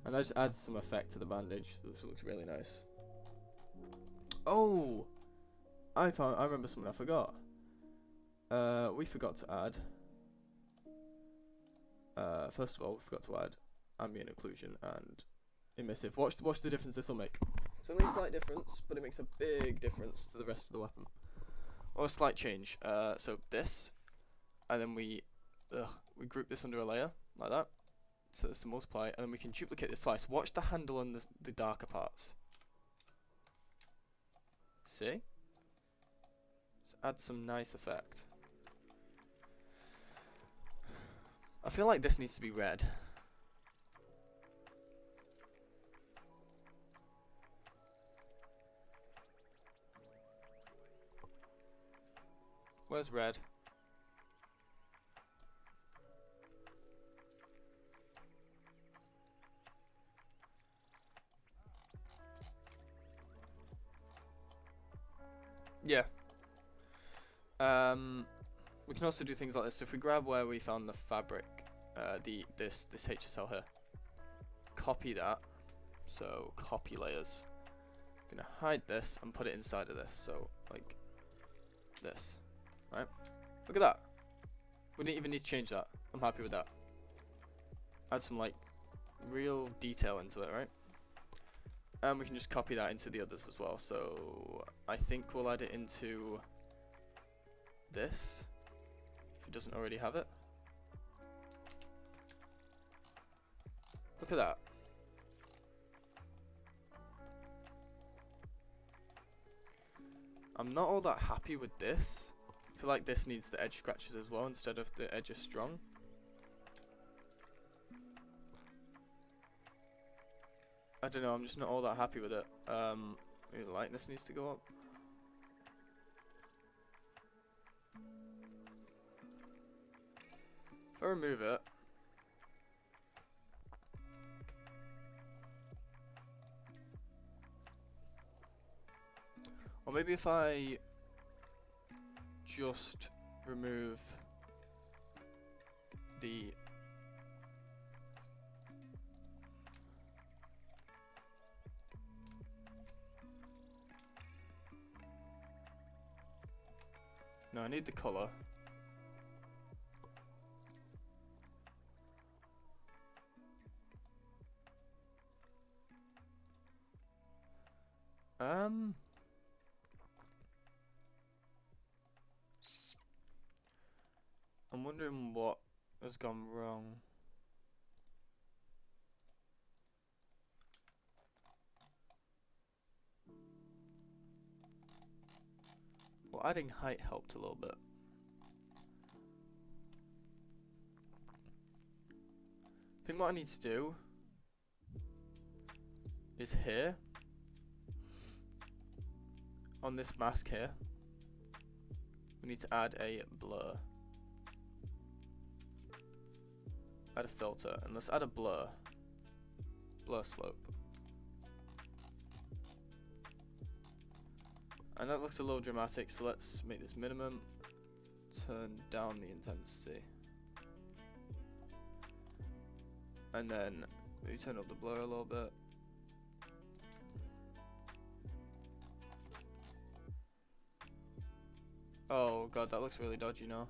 And that just adds some effect to the bandage. This looks really nice. Oh! I remember something I forgot. We forgot to add. First of all, we forgot to add ambient occlusion and emissive. Watch the difference this will make. It's only a slight difference, but it makes a big difference to the rest of the weapon. Or a slight change. So this, and then we group this under a layer like that. So this to multiply, and then we can duplicate this twice. Watch the handle on the darker parts. See? So add some nice effect. I feel like this needs to be red. Where's red? Yeah. We can also do things like this. So if we grab where we found the fabric, this HSL here, copy that. So copy layers. I'm gonna hide this and put it inside of this. So like this, right? Look at that. We didn't even need to change that. I'm happy with that. Add some like real detail into it, right? And we can just copy that into the others as well. So I think we'll add it into this, if it doesn't already have it. Look at that. I'm not all that happy with this. I feel like this needs the edge scratches as well instead of the edge is strong. I don't know, I'm just not all that happy with it. Maybe the lightness needs to go up. If I remove it, or maybe if I just remove the no, I need the color. I'm wondering what has gone wrong. Well, adding height helped a little bit. I think what I need to do is here, on this mask here, we need to add a blur. Add a filter, and let's add a blur. Blur slope. And that looks a little dramatic, so let's make this minimum. Turn down the intensity. And then Maybe turn up the blur a little bit. Oh god, that looks really dodgy now.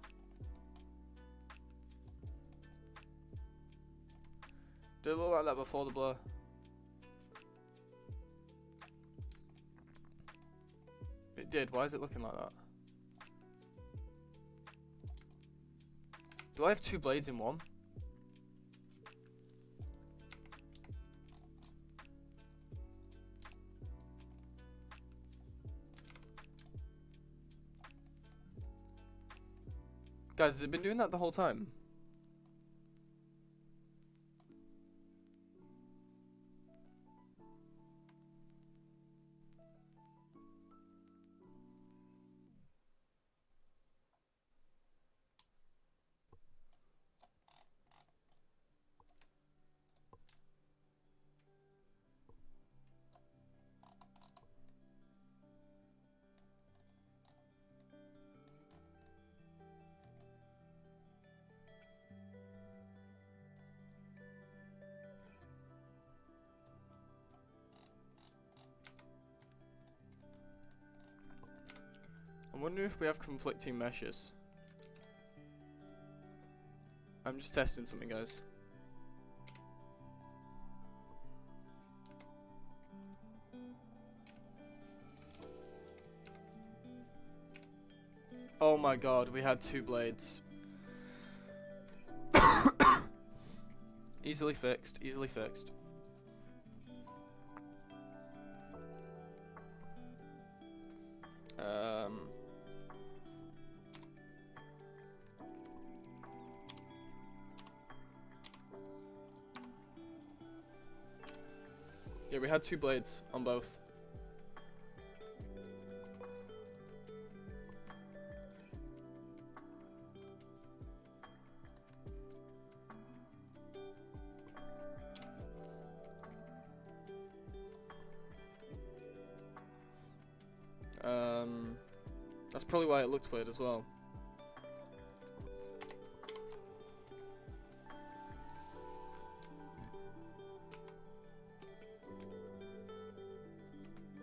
Did it look like that before the blur? It did. Why is it looking like that? Do I have two blades in one? Guys, has it been doing that the whole time? I'm wondering if we have conflicting meshes. I'm just testing something, guys. Oh my god, we had two blades. Easily fixed, easily fixed. Yeah, we had two blades on both. That's probably why it looked weird as well.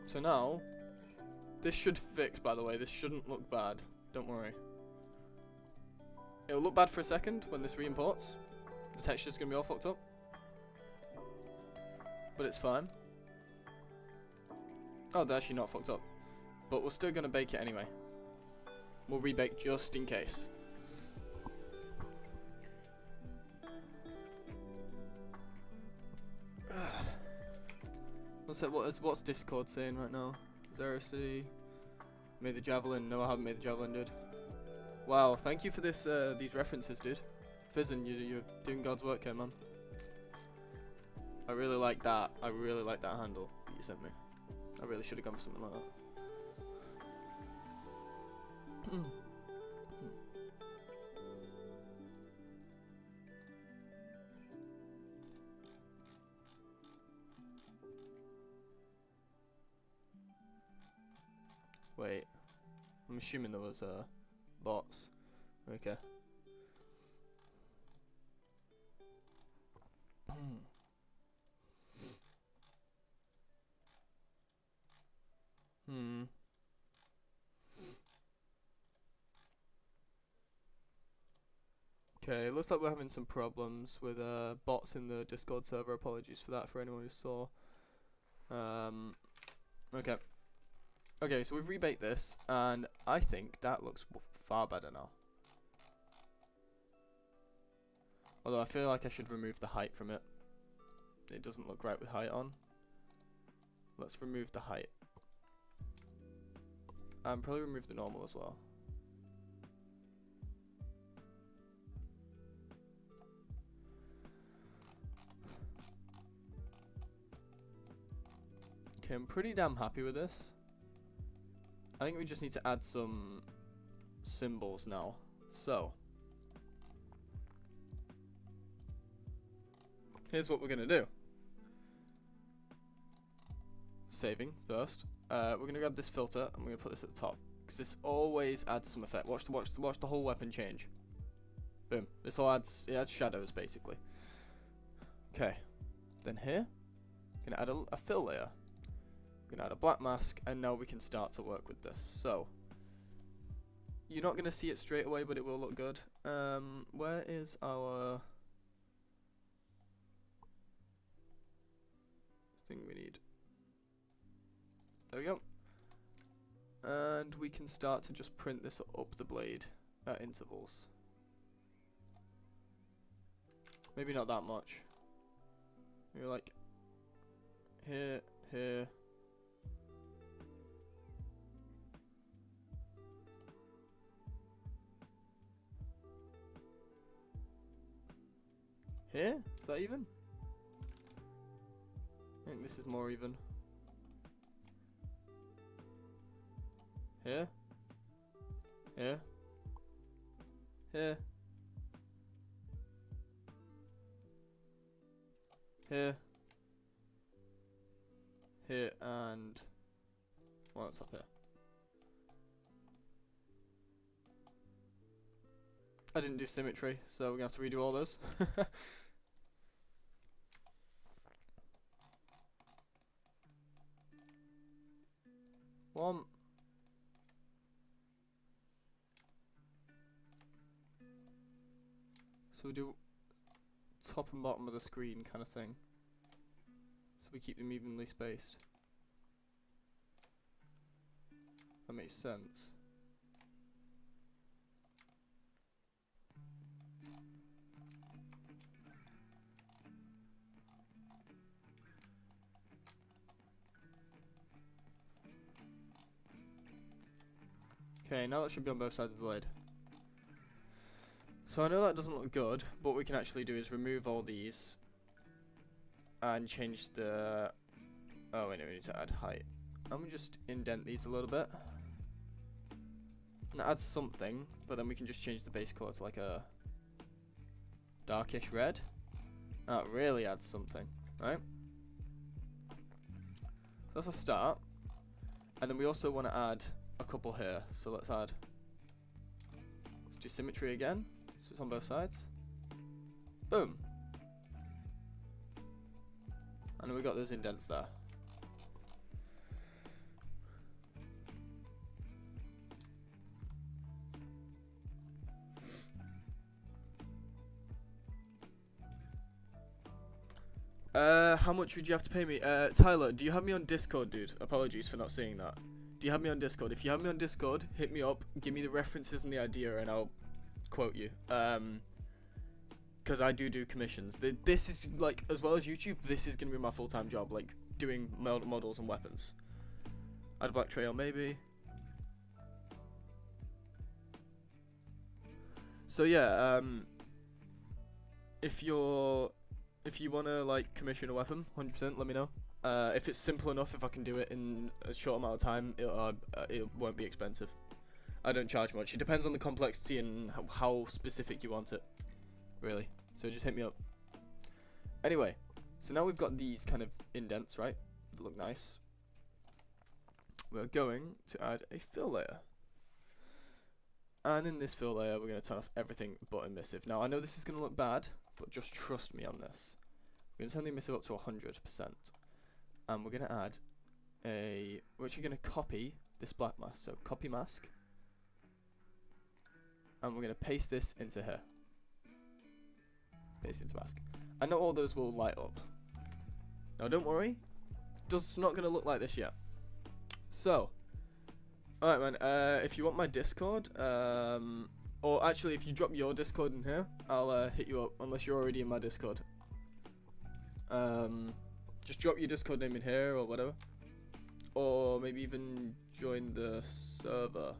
So now, this should fix, by the way. This shouldn't look bad. Don't worry. It'll look bad for a second when this re-imports. The texture's gonna be all fucked up. But it's fine. Oh, they're actually not fucked up. But we're still gonna bake it anyway. We'll rebake just in case. What's Discord saying right now? Sorcery. Made the javelin. No, I haven't made the javelin, dude. Wow, thank you for this. These references, dude. Fizzin, you're doing God's work here, man. I really like that. I really like that handle that you sent me. I really should have gone for something like that. Wait, I'm assuming there was bots. Okay. Okay, looks like we're having some problems with bots in the Discord server. Apologies for that for anyone who saw. Okay. Okay, so we've rebaked this, and I think that looks far better now. Although I feel like I should remove the height from it. It doesn't look right with height on. Let's remove the height. And probably remove the normal as well. Okay, I'm pretty damn happy with this. I think we just need to add some symbols now. So, here's what we're going to do. Saving first. We're going to grab this filter and we're going to put this at the top. Because this always adds some effect. Watch the whole weapon change. Boom. This all adds, it adds shadows basically. Okay. Then here, gonna add a fill layer. We're gonna add a black mask, and now we can start to work with this. So, you're not gonna see it straight away, but it will look good. Where is our thing we need? There we go. And we can start to just print this up the blade at intervals. Maybe not that much. Maybe like here, here. Here? Is that even? I think this is more even. Here? Here? Here? Here? Here and... well, it's up here. I didn't do symmetry, so we're gonna have to redo all those. One. So we do top and bottom of the screen kind of thing. So we keep them evenly spaced. That makes sense. Okay, now that should be on both sides of the blade. So I know that doesn't look good, but what we can actually do is remove all these and change the... oh wait, no, we need to add height. I'm gonna just indent these a little bit. And add something, but then we can just change the base color to like a darkish red. That really adds something, right? So that's a start. And then we also want to add a couple here. So let's add... let's do symmetry again. So it's on both sides. Boom. And then we got those indents there. How much would you have to pay me? Tyler, do you have me on Discord, dude? Apologies for not seeing that. Do you have me on Discord? If you have me on Discord, hit me up, give me the references and the idea, and I'll quote you. Because I do commissions. This is, like, as well as YouTube, this is going to be my full-time job, like, doing models and weapons. Add a black trail, maybe. So, yeah, if you want to, like, commission a weapon, 100%, let me know. If it's simple enough, if I can do it in a short amount of time, it won't be expensive. I don't charge much. It depends on the complexity and how specific you want it, really. So just hit me up. Anyway, so now we've got these kind of indents, right? That look nice. We're going to add a fill layer. And in this fill layer, we're going to turn off everything but emissive. Now, I know this is going to look bad, but just trust me on this. We're going to turn the emissive up to 100%. And we're going to add we're actually going to copy this black mask. So copy mask. And we're going to paste this into here. Paste into mask. And not all those will light up. Now don't worry. It's not going to look like this yet. So. Alright man, if you want my Discord, or actually if you drop your Discord in here, I'll hit you up, unless you're already in my Discord. Just drop your Discord name in here or whatever. Or maybe even join the server.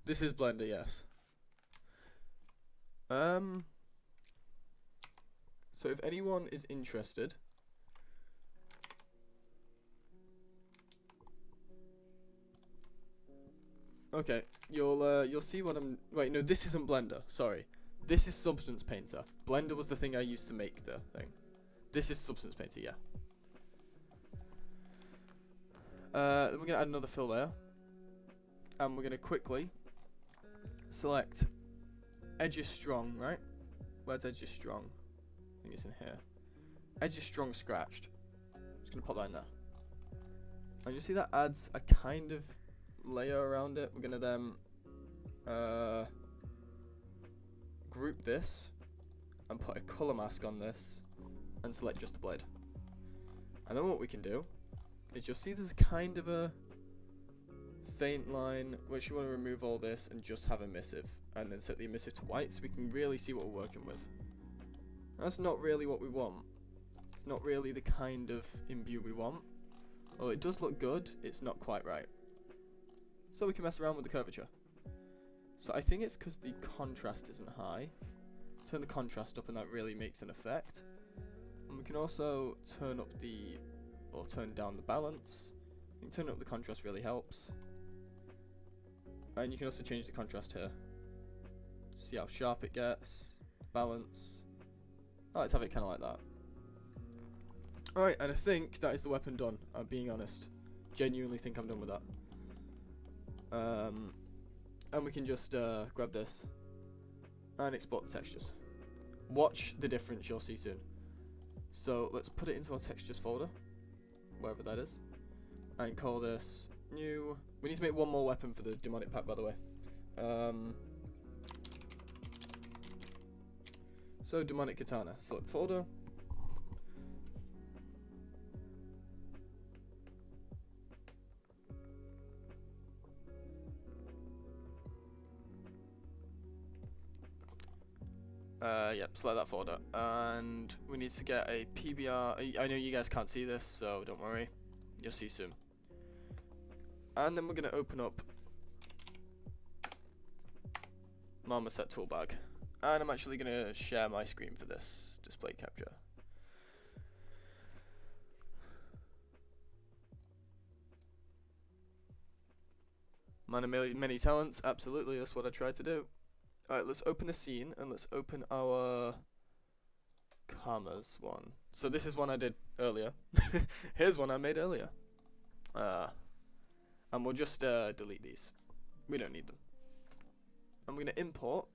This is Blender, yes. So if anyone is interested, okay, you'll see what I'm. Wait, no, this isn't Blender. Sorry, this is Substance Painter. Blender was the thing I used to make the thing. This is Substance Painter, yeah. Then we're going to add another fill layer. And we're going to quickly select edges strong, right? Where's edges strong? I think it's in here. Edges strong scratched. Just going to put that in there. And you see that adds a kind of layer around it. We're going to then group this and put a color mask on this and select just the blade. And then what we can do is you'll see there's kind of a faint line which you want to remove all this and just have emissive, and then set the emissive to white so we can really see what we're working with. That's not really what we want. It's not really the kind of imbue we want. Well, it does look good, it's not quite right. So we can mess around with the curvature. So I think it's because the contrast isn't high. Turn the contrast up and that really makes an effect. And we can also turn up or turn down the balance. You can turn up the contrast, really helps. And you can also change the contrast here. See how sharp it gets, balance. I like to have it kind of like that. Alright, and I think that is the weapon done, I'm being honest. Genuinely think I'm done with that. And we can just grab this and export the textures. Watch the difference you'll see soon. So let's put it into our textures folder, wherever that is, and call this new. We need to make one more weapon for the demonic pack, by the way. So demonic katana, select folder. Yep, select that folder, and we need to get a PBR. I know you guys can't see this, so don't worry, you'll see soon. And then we're going to open up Marmoset tool bag, and I'm actually going to share my screen for this display capture. Man of many talents, absolutely, that's what I tried to do. Alright, let's open a scene, and let's open our Karma's one. So this is one I did earlier. Here's one I made earlier. And we'll just delete these. We don't need them. I'm going to import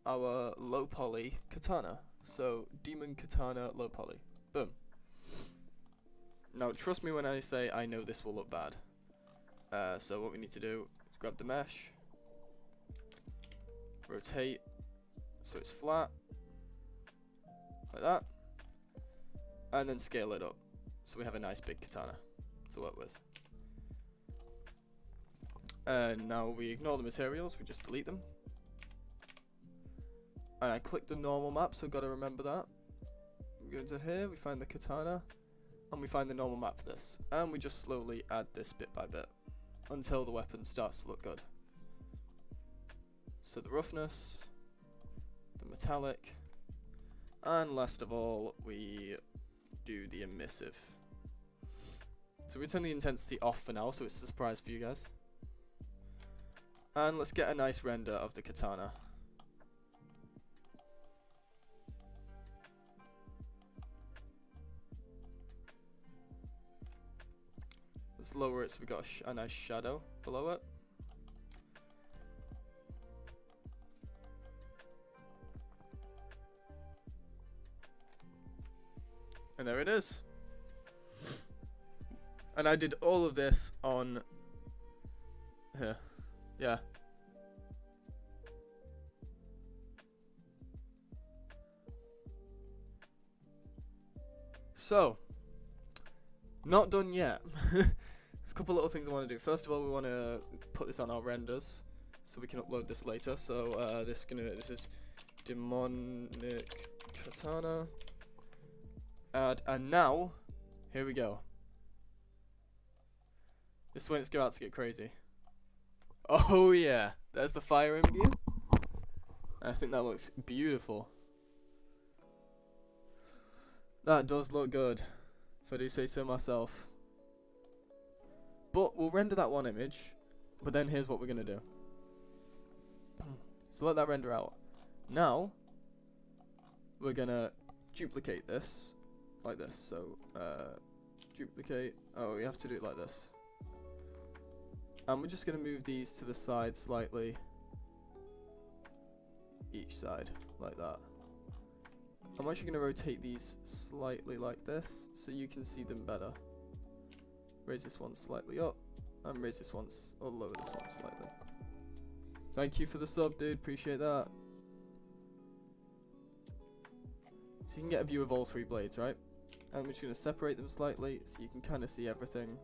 our low poly katana. So demon katana low poly. Boom. Now trust me when I say I know this will look bad. So what we need to do is grab the mesh. Rotate so it's flat, like that, and then scale it up so we have a nice big katana to work with. And now we ignore the materials, we just delete them. And I click the normal map, so gotta remember that. We go into here, we find the katana, and we find the normal map for this. And we just slowly add this bit by bit until the weapon starts to look good. So the roughness, the metallic, and last of all, we do the emissive. So we turn the intensity off for now, so it's a surprise for you guys. And let's get a nice render of the katana. Let's lower it so we got a nice shadow below it. And there it is. And I did all of this on here. Yeah. So, not done yet. There's a couple little things I want to do. First of all, we want to put this on our renders so we can upload this later. So this is demonic katana. And now, here we go. This is when it's about to get crazy. Oh yeah, there's the fire imbue. I think that looks beautiful. That does look good, if I do say so myself. But we'll render that one image, but then here's what we're going to do. So let that render out. Now, we're going to duplicate this, like this. So, duplicate, oh, we have to do it like this. And we're just going to move these to the side slightly. Each side, like that. I'm actually going to rotate these slightly like this, so you can see them better. Raise this one slightly up, and raise this one, or lower this one slightly. Thank you for the sub, dude, appreciate that. So you can get a view of all 3 blades, right? And I'm just going to separate them slightly, so you can kind of see everything.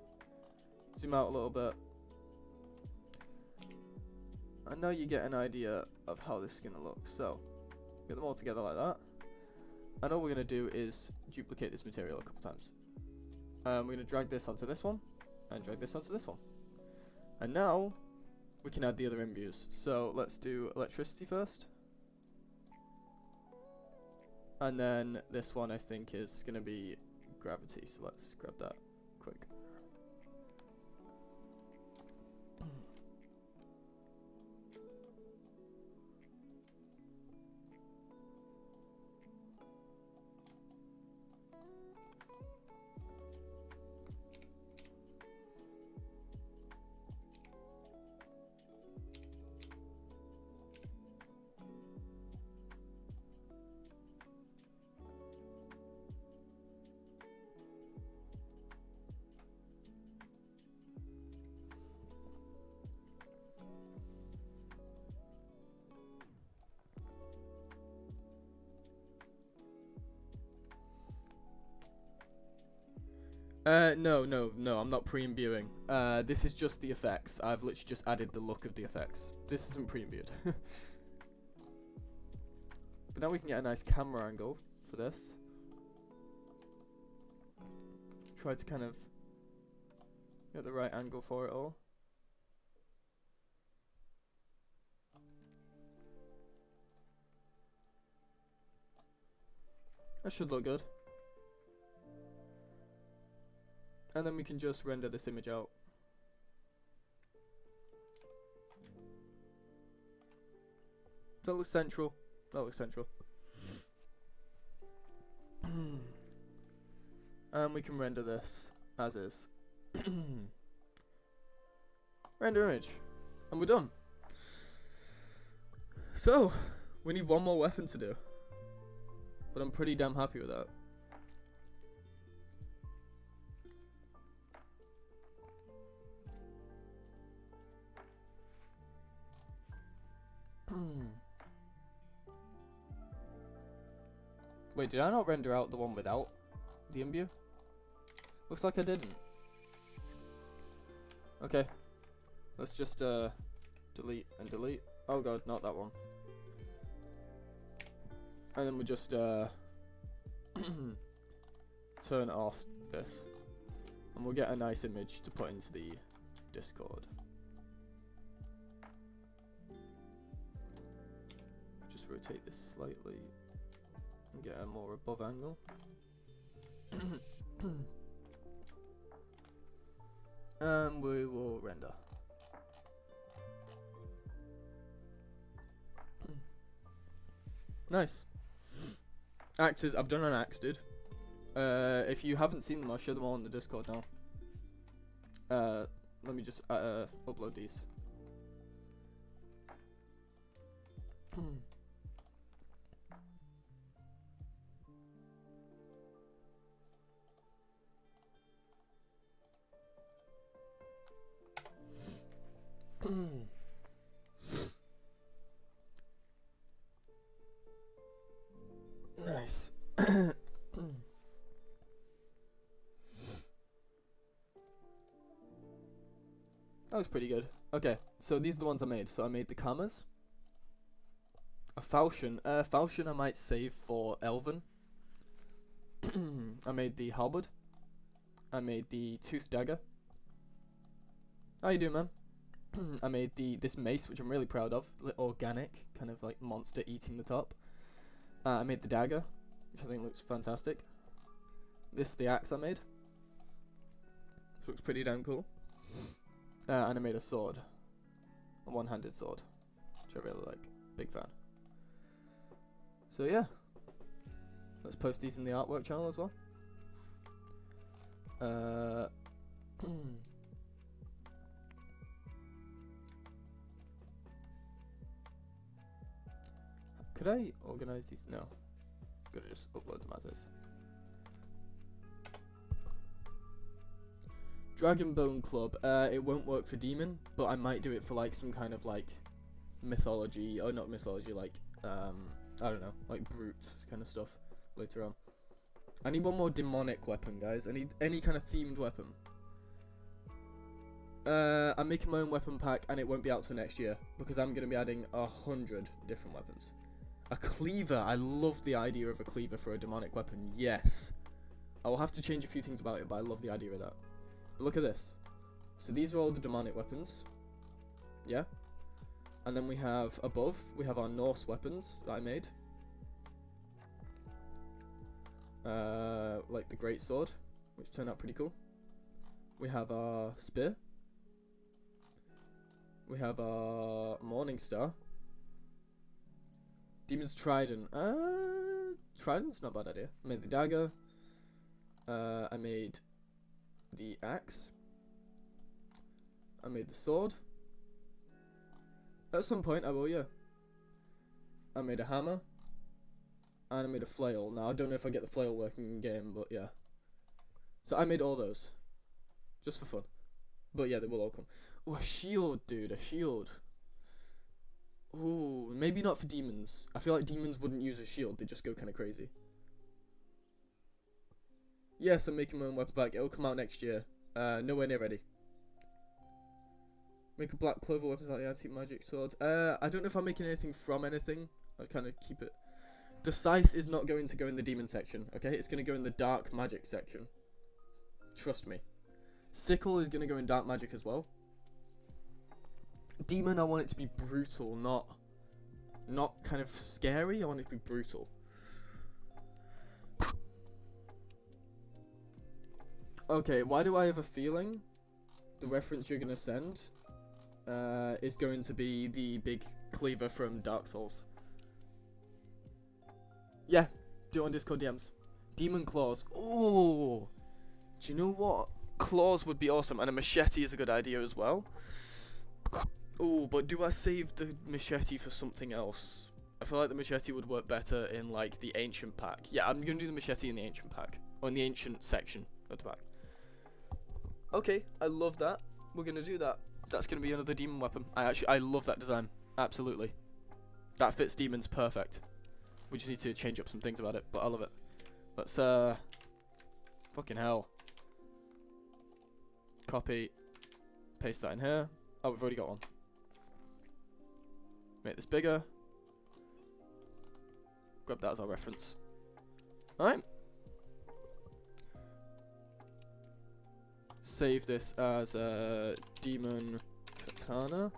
Zoom out a little bit. And now you get an idea of how this is going to look. So, get them all together like that. And all we're going to do is duplicate this material a couple times. We're going to drag this onto this one, and drag this onto this one. And now, we can add the other imbues. So, let's do electricity first. And then this one I think is going to be gravity, so let's grab that quick. No, I'm not pre-imbuing. This is just the effects. I've literally just added the look of the effects. This isn't pre-imbued. But now we can get a nice camera angle for this. Try to kind of get the right angle for it all. That should look good. And then we can just render this image out. That looks central. That looks central. And we can render this as is. Render image. And we're done. So, we need one more weapon to do. But I'm pretty damn happy with that. Wait, did I not render out the one without the imbue? Looks like I didn't. Okay. Let's just delete and delete. Oh god, not that one. And then we just turn off this. And we'll get a nice image to put into the Discord. Just rotate this slightly and get a more above angle. And we will render. Nice. Axes, I've done an axe, dude. If you haven't seen them, I'll show them all in the Discord now. Let me just upload these. Nice. That was pretty good. Okay, so these are the ones I made. So I made the kamas. A falchion. Falchion I might save for Elven. I made the halberd. I made the tooth dagger. How you doing, man? I made this mace, which I'm really proud of. Organic, kind of like monster eating the top. I made the dagger, which I think looks fantastic. This is the axe I made. This looks pretty damn cool. And I made a sword. A one-handed sword, which I really like. Big fan. So yeah. Let's post these in the artwork channel as well. Could I organize these? No. Gotta just upload them as is. Dragon Bone Club. It won't work for demon, but I might do it for like some kind of like mythology, or not mythology, like I don't know, like brute kind of stuff later on. I need one more demonic weapon, guys. I need any kind of themed weapon. I'm making my own weapon pack, and it won't be out till next year because I'm gonna be adding 100 different weapons. A cleaver. I love the idea of a cleaver for a demonic weapon. Yes. I will have to change a few things about it, but I love the idea of that. But look at this. So these are all the demonic weapons. Yeah. And then we have above, we have our Norse weapons that I made. Like the great sword, which turned out pretty cool. We have our spear. We have our morning star. Demon's trident. Trident's not a bad idea. I made the dagger. I made the axe. I made the sword. At some point I will, yeah. I made a hammer. And I made a flail. Now I don't know if I get the flail working in game, but yeah. So I made all those. Just for fun. But yeah, they will all come. Oh, a shield, dude, a shield. Ooh, maybe not for demons. I feel like demons wouldn't use a shield, they just go kind of crazy. Yes, I'm making my own weapon pack. It'll come out next year. Nowhere near ready. Make a black clover weapons like the anti-magic swords. I don't know if I'm making anything from anything. I'll kind of keep it. The scythe is not going to go in the demon section, okay? It's going to go in the dark magic section. Trust me. Sickle is going to go in dark magic as well. Demon, I want it to be brutal, not kind of scary. I want it to be brutal. Okay, why do I have a feeling the reference you're going to send is going to be the big cleaver from Dark Souls? Yeah, do it on Discord DMs. Demon claws. Ooh, do you know what? Claws would be awesome, and a machete is a good idea as well. Ooh, but do I save the machete for something else? I feel like the machete would work better in like the ancient pack. Yeah, I'm gonna do the machete in the ancient pack, or in the ancient section of the pack. Okay, I love that. We're gonna do that. That's gonna be another demon weapon. I love that design. Absolutely, that fits demons perfect. We just need to change up some things about it, but I love it. Let's fucking hell. Copy, paste that in here. Oh, we've already got one. Make this bigger. Grab that as our reference. Alright. Save this as a demon katana.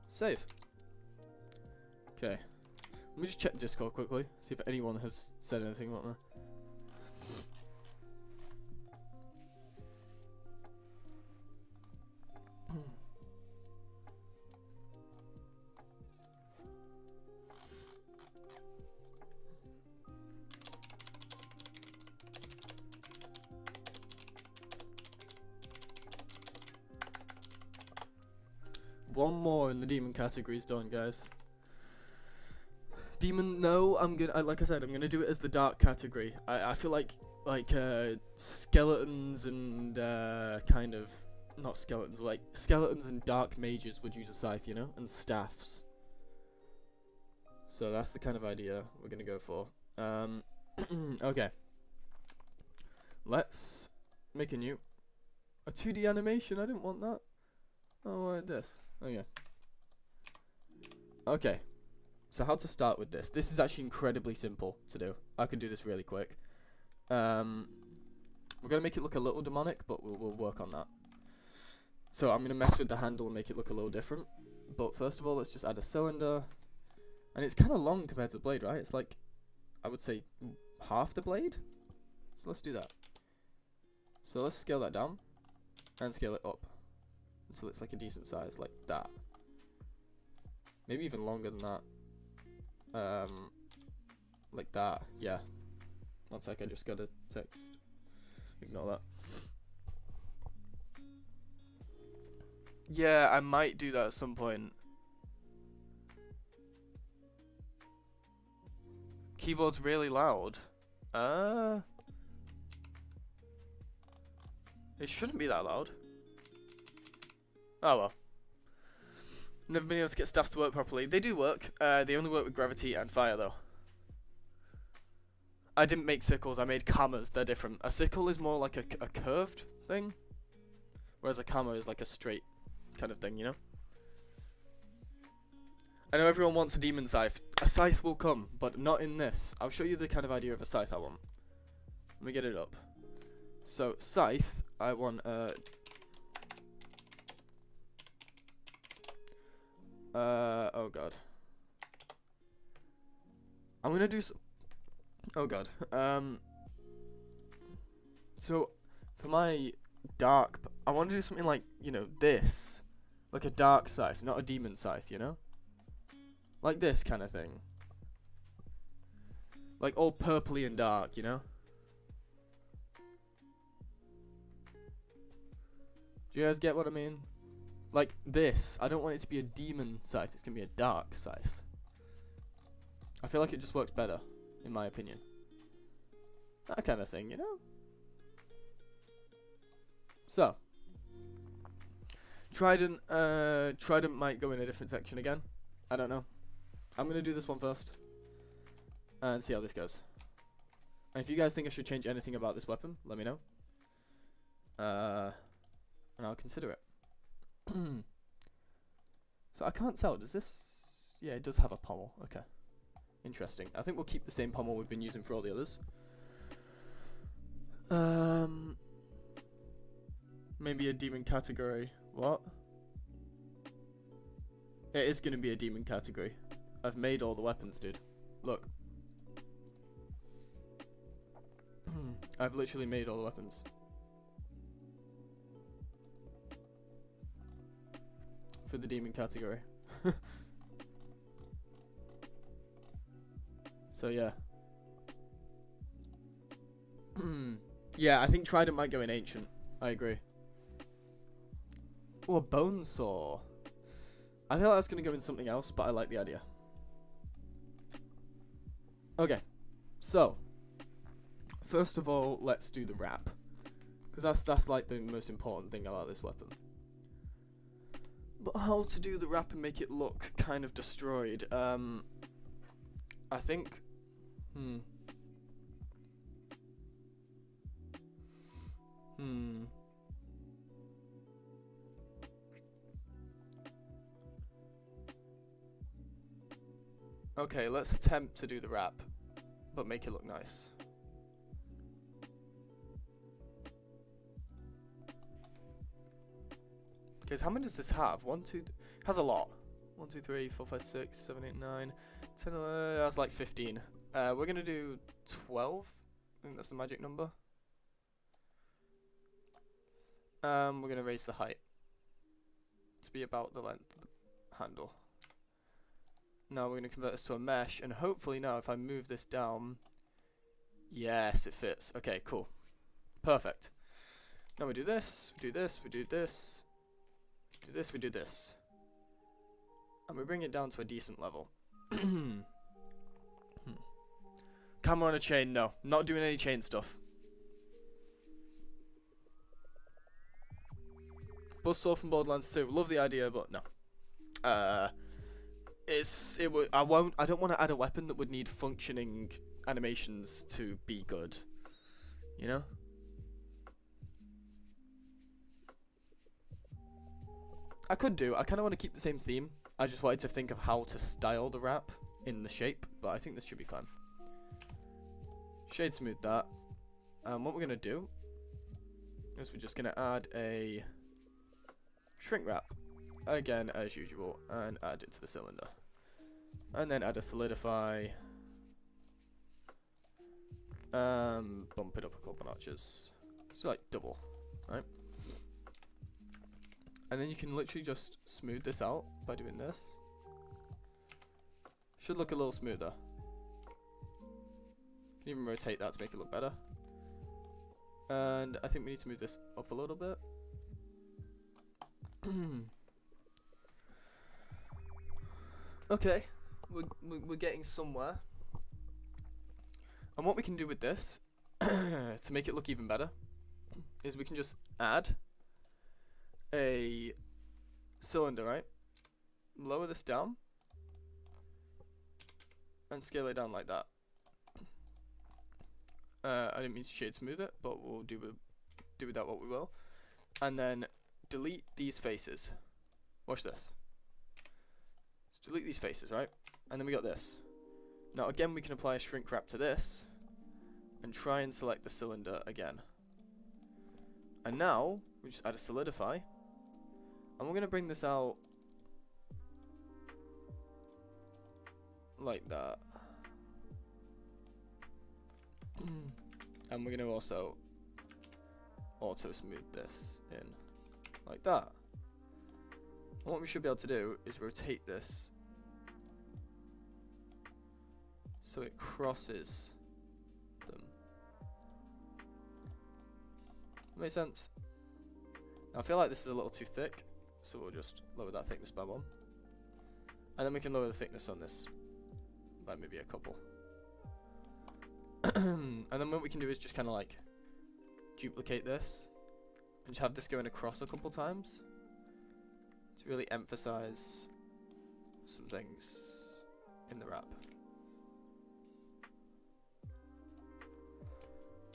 Save. Okay. Let me just check Discord quickly, see if anyone has said anything about that. One more in the demon category is done, guys. Demon, no, I'm gonna, like I said, I'm gonna do it as the dark category. I feel like skeletons and kind of, not skeletons, like skeletons and dark mages would use a scythe, you know, and staffs. So that's the kind of idea we're gonna go for. Okay. Let's make a 2D animation. I didn't want that. Oh, I want this. Oh yeah. Okay. So how to start with this? This is actually incredibly simple to do. I can do this really quick. We're gonna make it look a little demonic, but we'll work on that. So I'm gonna mess with the handle and make it look a little different. But first of all, let's just add a cylinder. And it's kind of long compared to the blade, right? It's like, I would say, half the blade. So let's do that. So let's scale that down and scale it up until it's like a decent size, like that. Maybe even longer than that. Like that, yeah. One sec, I just got a text. Ignore that. Yeah, I might do that at some point. keyboard's really loud. It shouldn't be that loud. Oh well. Never been able to get staffs to work properly. They do work. They only work with gravity and fire though. I didn't make sickles, I made kamas. They're different. A sickle is more like a curved thing, whereas a kama is like a straight kind of thing, you know? I know everyone wants a demon scythe. A scythe will come, but not in this. I'll show you the kind of idea of a scythe I want. Let me get it up. So, scythe, I want oh god. I'm gonna do oh god. So, for my dark, I want to do something like, you know, this. Like a dark scythe, not a demon scythe, you know? Like this kind of thing. Like all purpley and dark, you know? Do you guys get what I mean? Like this. I don't want it to be a demon scythe, it's going to be a dark scythe. I feel like it just works better, in my opinion. That kind of thing, you know? So. Trident might go in a different section again. I don't know. I'm going to do this one first. And see how this goes. And if you guys think I should change anything about this weapon, let me know. And I'll consider it. So I can't tell, does this... Yeah, it does have a pommel, okay. Interesting. I think we'll keep the same pommel we've been using for all the others. Maybe a demon category. What? It is going to be a demon category. I've made all the weapons, dude. Look. I've literally made all the weapons. For the demon category. So yeah. Yeah, I think Trident might go in Ancient. I agree. Oh, a bone saw. I thought I was going to go in something else, but I like the idea. Okay. So. First of all, let's do the wrap. Because that's like the most important thing about this weapon. But how to do the wrap and make it look kind of destroyed? I think... Okay, let's attempt to do the wrap, but make it look nice. Okay, how many does this have? 1, 2... has a lot. 1, 2, 3, 4, 5, 6, 7, 8, 9, 10, that's like 15. We're gonna do 12. I think that's the magic number. We're gonna raise the height to be about the length of the handle. Now we're gonna convert this to a mesh, and hopefully now if I move this down, yes, it fits. Okay, cool, perfect. Now we do this, we do this, we do this, do this, we do this, and we bring it down to a decent level. Camera on a chain, no, not doing any chain stuff. Buzzsaw from Borderlands 2, love the idea, but no. I don't want to add a weapon that would need functioning animations to be good. You know? I could do. I kind of want to keep the same theme. I just wanted to think of how to style the wrap in the shape, but I think this should be fun. Shade smooth that. What we're going to do is we're just going to add a shrink wrap. Again, as usual, and add it to the cylinder. And then add a solidify. Bump it up a couple notches. So like double, right? And then you can literally just smooth this out by doing this. Should look a little smoother. Can even rotate that to make it look better. And I think we need to move this up a little bit. Okay, we're getting somewhere. And what we can do with this, to make it look even better, is we can just add a cylinder, right? Lower this down and scale it down like that. I didn't mean to shade smooth it, but we'll do with that what we will. And then delete these faces. Watch this. Let's delete these faces, right? And then we got this. Now again, we can apply a shrink wrap to this and try and select the cylinder again. And now we just add a solidify, and we're gonna bring this out like that. And we're gonna also auto smooth this in like that. And what we should be able to do is rotate this so it crosses them. Makes sense? Now I feel like this is a little too thick, so we'll just lower that thickness by 1. And then we can lower the thickness on this by maybe a couple. And then what we can do is just kind of like duplicate this and just have this going across a couple times to really emphasize some things in the wrap.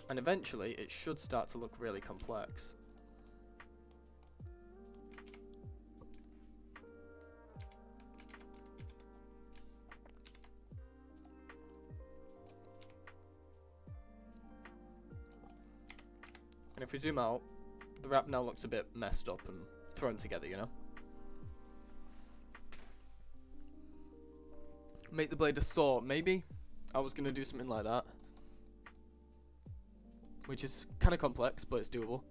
And eventually it should start to look really complex. And if we zoom out, the wrap now looks a bit messed up and thrown together, you know? Make the blade a saw, maybe? I was gonna do something like that. Which is kind of complex, but it's doable.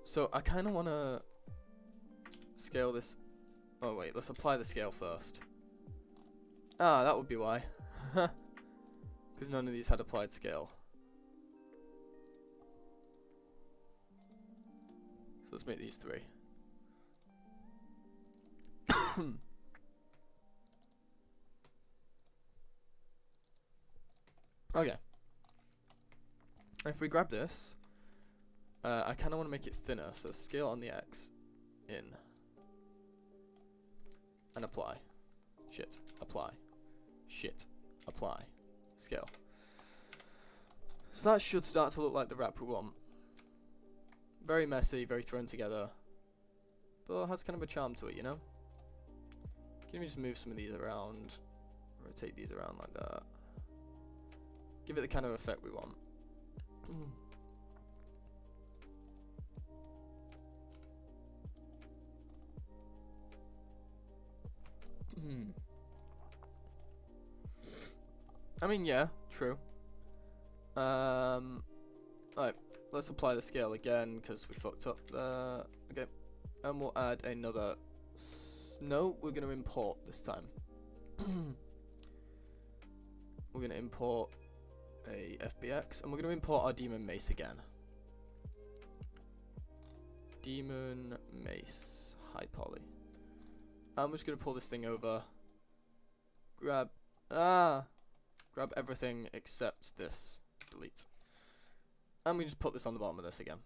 So I kind of want to scale this. Oh wait, let's apply the scale first. Ah, that would be why. Because none of these had applied scale. So let's make these 3. Okay. If we grab this, I kind of want to make it thinner, so scale on the X, in, and apply. Shit, apply. Shit, apply. Scale. So that should start to look like the wrap we want. Very messy, very thrown together, but it has kind of a charm to it, you know? Can we just move some of these around, rotate these around like that? Give it the kind of effect we want. I mean, yeah, true. Alright, let's apply the scale again because we fucked up there. Okay, and we'll add another. No, we're gonna import this time. We're gonna import a FBX, and we're going to import our demon mace again. Demon mace, high poly. I'm just going to pull this thing over. Grab everything except this. Delete. And we just put this on the bottom of this again.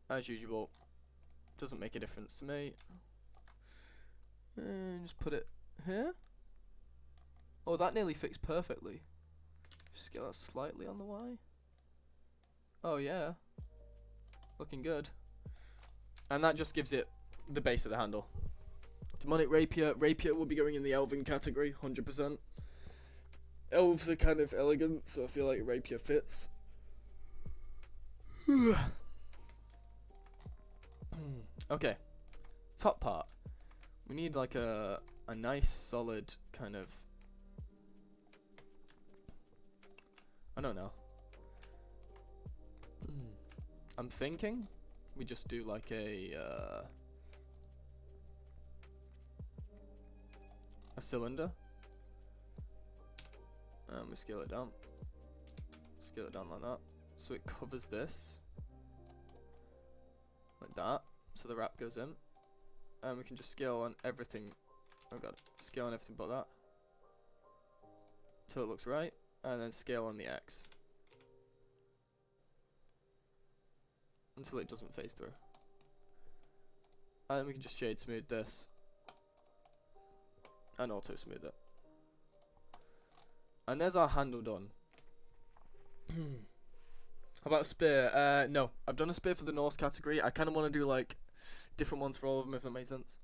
As usual, doesn't make a difference to me. And just put it here. Oh, that nearly fixed perfectly. Scale that slightly on the Y. Oh yeah. Looking good. And that just gives it the base of the handle. Demonic Rapier. Rapier will be going in the Elven category, 100%. Elves are kind of elegant, so I feel like Rapier fits. Okay. Top part. We need like a nice solid kind of, I don't know. I'm thinking we just do like a cylinder. We scale it down. Scale it down like that. So it covers this. Like that. So the wrap goes in. And we can just scale on everything Oh god. Scale on everything but that. Till it looks right. And then scale on the X. Until it doesn't phase through. And then we can just shade smooth this. And auto smooth it. And there's our handle done. How about a spear? No. I've done a spear for the Norse category. I kind of want to do like different ones for all of them, if that makes sense.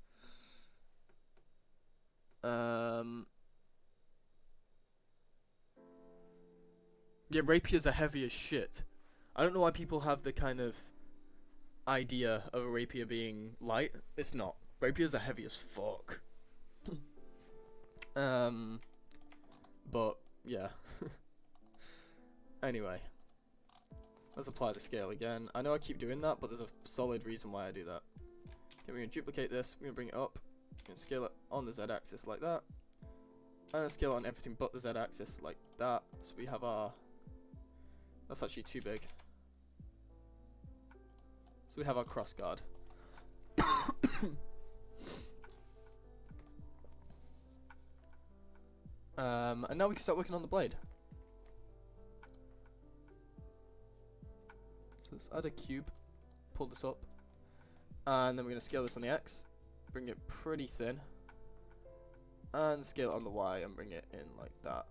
Yeah, rapiers are heavy as shit. I don't know why people have the kind of idea of a rapier being light. It's not. Rapiers are heavy as fuck. But yeah. Anyway, let's apply the scale again. I know I keep doing that, but there's a solid reason why I do that. Okay, we're gonna duplicate this. We're gonna bring it up. We're gonna scale it on the Z-axis like that, and then scale it on everything but the Z-axis like that. So we have our. That's actually too big. So we have our cross guard. And now we can start working on the blade. So let's add a cube, pull this up, and then we're going to scale this on the X, bring it pretty thin, and scale it on the Y and bring it in like that.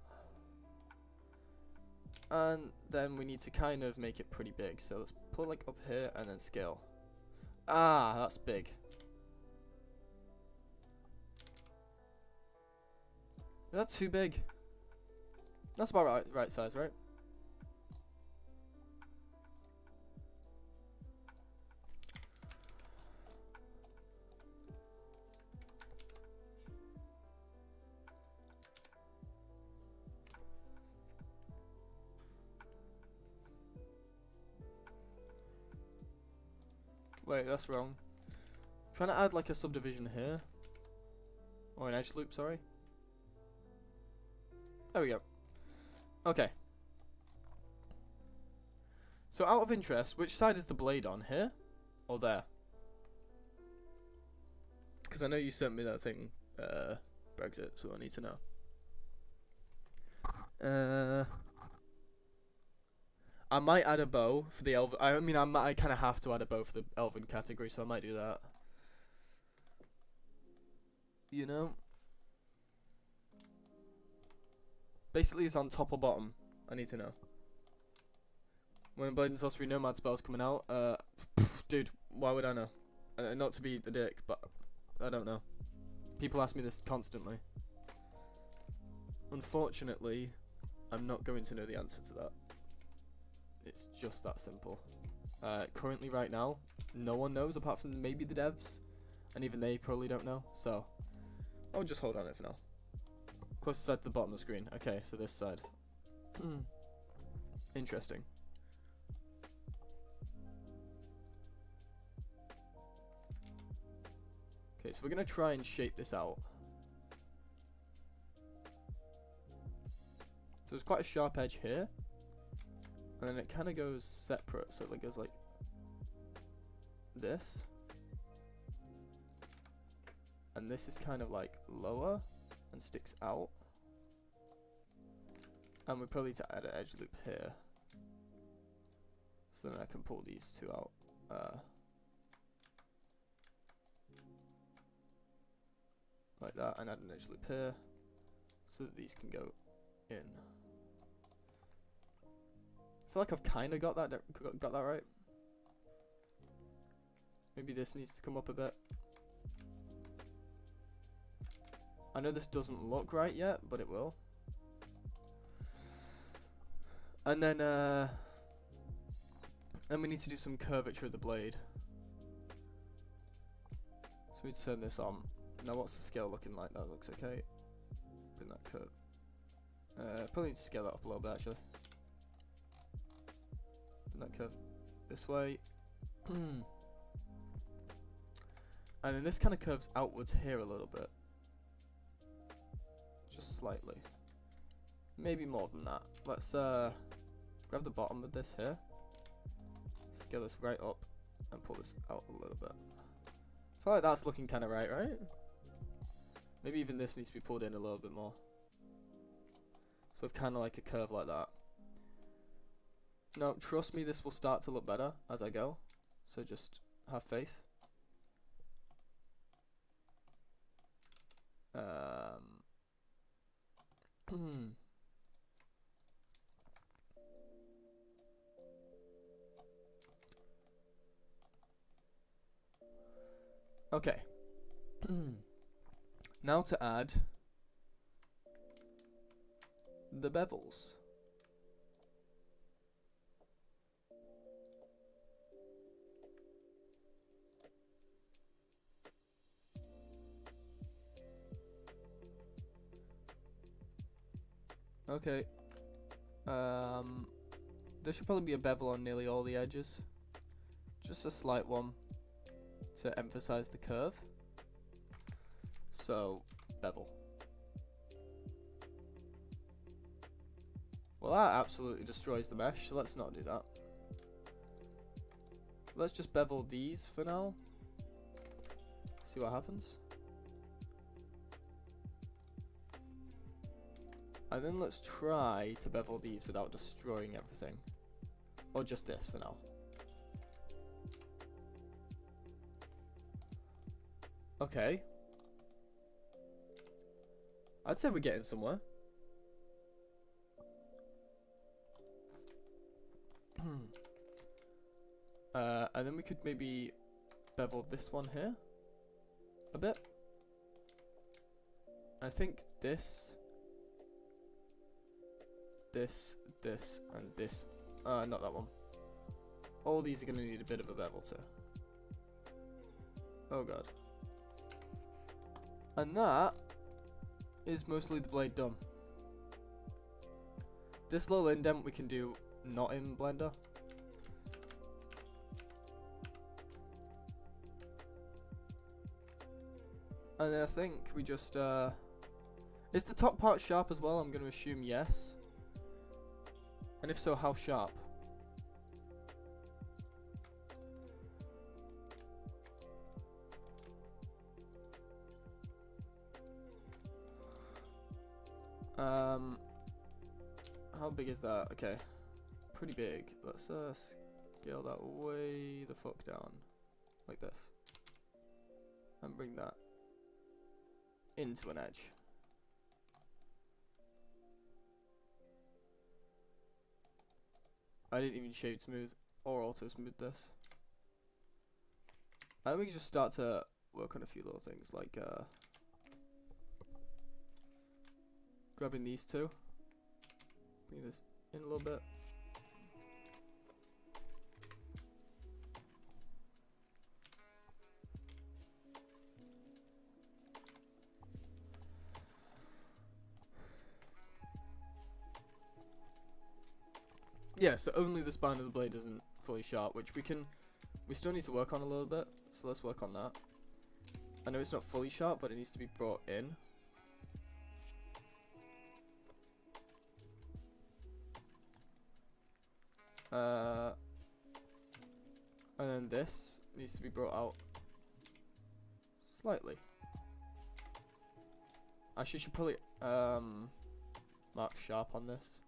And then we need to kind of make it pretty big, so let's put like up here and then scale. Ah, that's big. Is that too big? That's about right size, right? Wait, that's wrong. Trying to add like a subdivision here. Or an edge loop, sorry. There we go. Okay. So out of interest, which side is the blade on? Here? Or there? Because I know you sent me that thing, Brexit, so I need to know. I might add a bow for the elven. I mean, I kind of have to add a bow for the elven category, so I might do that. You know? Basically, it's on top or bottom. I need to know. When Blade and Sorcery Nomad spell's coming out, dude, why would I know? Not to be the dick, but I don't know. People ask me this constantly. Unfortunately, I'm not going to know the answer to that. It's just that simple. Currently, right now, no one knows apart from maybe the devs, and even they probably don't know. So, I'll just hold on it for now. Closest side to the bottom of the screen. Okay, so this side. Interesting. Okay, so we're gonna try and shape this out. So there's quite a sharp edge here, and then it kind of goes separate, so it goes like this, and this is kind of like lower and sticks out, and we probably need to add an edge loop here, so then I can pull these two out. Like that, and add an edge loop here, so that these can go in. I feel like I've kind of got that right. Maybe this needs to come up a bit. I know this doesn't look right yet, but it will. And then we need to do some curvature of the blade. So we turn this on. Now what's the scale looking like? That looks okay. Bring that curve. Probably need to scale that up a little bit actually. Bring that curve this way. And then this kind of curves outwards here a little bit. Just slightly. Maybe more than that. Let's grab the bottom of this here. Scale this right up and pull this out a little bit. I feel like that's looking kind of right? Maybe even this needs to be pulled in a little bit more. So with kind of like a curve like that. Now, trust me, this will start to look better as I go. So just have faith. Okay. Now to add the bevels. Okay. There should probably be a bevel on nearly all the edges. Just a slight one to emphasize the curve. So, bevel. Well, that absolutely destroys the mesh, so let's not do that. Let's just bevel these for now. See what happens. And then let's try to bevel these without destroying everything. Or just this for now. Okay. I'd say we're getting somewhere. And then we could maybe bevel this one here a bit. I think this, and this. Not that one. All these are going to need a bit of a bevel too. Oh god. And that is mostly the blade done. This little indent we can do not in Blender. And then I think we just, is the top part sharp as well? I'm going to assume yes. And if so, how sharp? How big is that? Okay, pretty big. Let's scale that way the fuck down, like this, and bring that into an edge. I didn't even shade smooth or auto smooth this. I think we can just start to work on a few little things like grabbing these two, bring this in a little bit. Yeah, so only the spine of the blade isn't fully sharp, which we still need to work on a little bit, so let's work on that. I know it's not fully sharp, but it needs to be brought in. And then this needs to be brought out slightly. Actually, should probably mark sharp on this.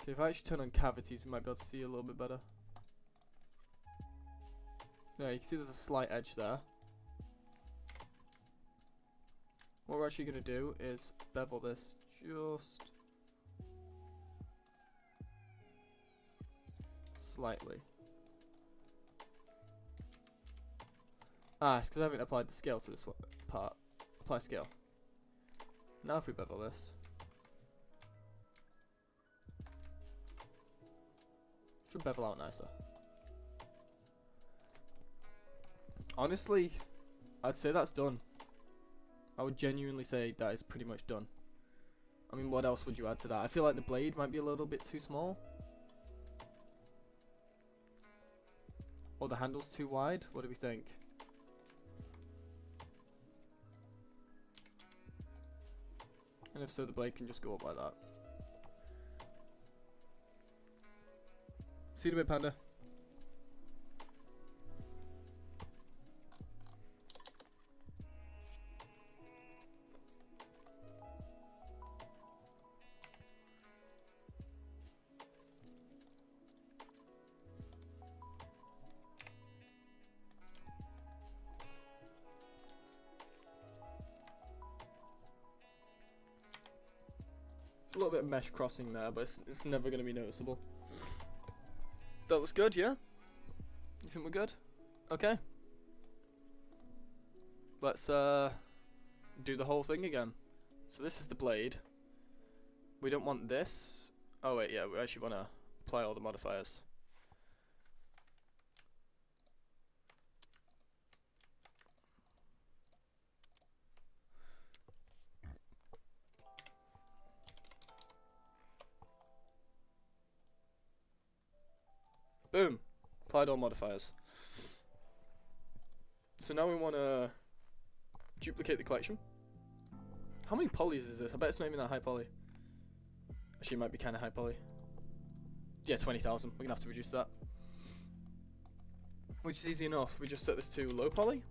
Okay, if I actually turn on cavities, we might be able to see a little bit better. Yeah, you can see there's a slight edge there. What we're actually going to do is bevel this just slightly. It's because I haven't applied the scale to this part. Apply scale. Now if we bevel this, should bevel out nicer. Honestly, I'd say that's done. I would genuinely say that is pretty much done. I mean, what else would you add to that? I feel like the blade might be a little bit too small. Or the handle's too wide. What do we think? And if so, the blade can just go up like that. See you in a bit, Panda. It's a little bit of mesh crossing there, but it's never going to be noticeable. That looks good, yeah? You think we're good? Okay. Let's do the whole thing again. So this is the blade. We don't want this. Oh wait, yeah, we actually want to apply all the modifiers. Boom! Applied all modifiers. So now we want to duplicate the collection. How many polys is this? I bet it's not even that high poly. Actually, it might be kind of high poly. Yeah, 20,000. We're going to have to reduce that. Which is easy enough. We just set this to low poly.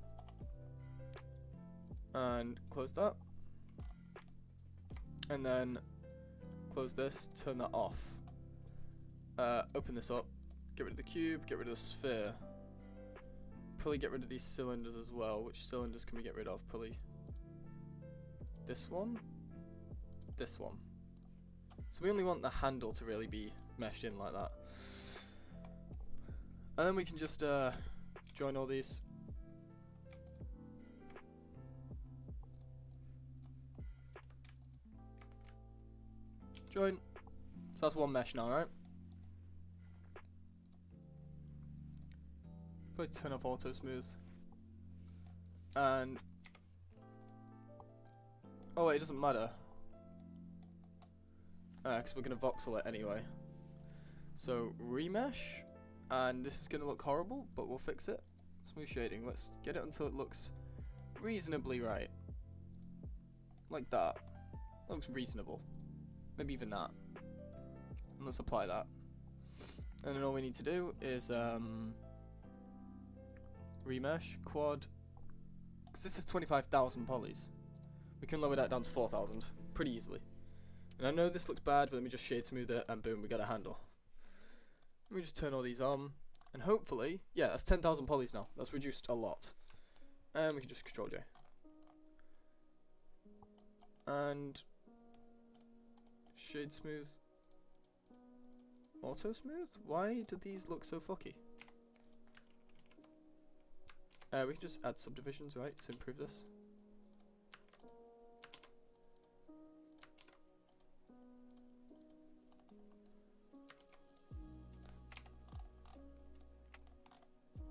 And close that. And then close this, turn that off. Open this up. Get rid of the cube, get rid of the sphere. Probably get rid of these cylinders as well. Which cylinders can we get rid of? Probably this one, this one. So we only want the handle to really be meshed in like that. And then we can just join all these. Join. So that's one mesh now, right? Probably turn off auto smooth. And oh wait, it doesn't matter. Because we're gonna voxel it anyway. So remesh, and this is gonna look horrible, but we'll fix it. Smooth shading. Let's get it until it looks reasonably right, like that. That looks reasonable. Maybe even that. And let's apply that. And then all we need to do is remesh quad, because this is 25,000 polys. We can lower that down to 4,000 pretty easily. And I know this looks bad, but let me just shade smooth it, and boom, we got a handle. Let me just turn all these on, and hopefully, yeah, that's 10,000 polys now. That's reduced a lot. And we can just Control J. And shade smooth. Auto smooth? Why do these look so fucky? We can just add subdivisions, right, to improve this.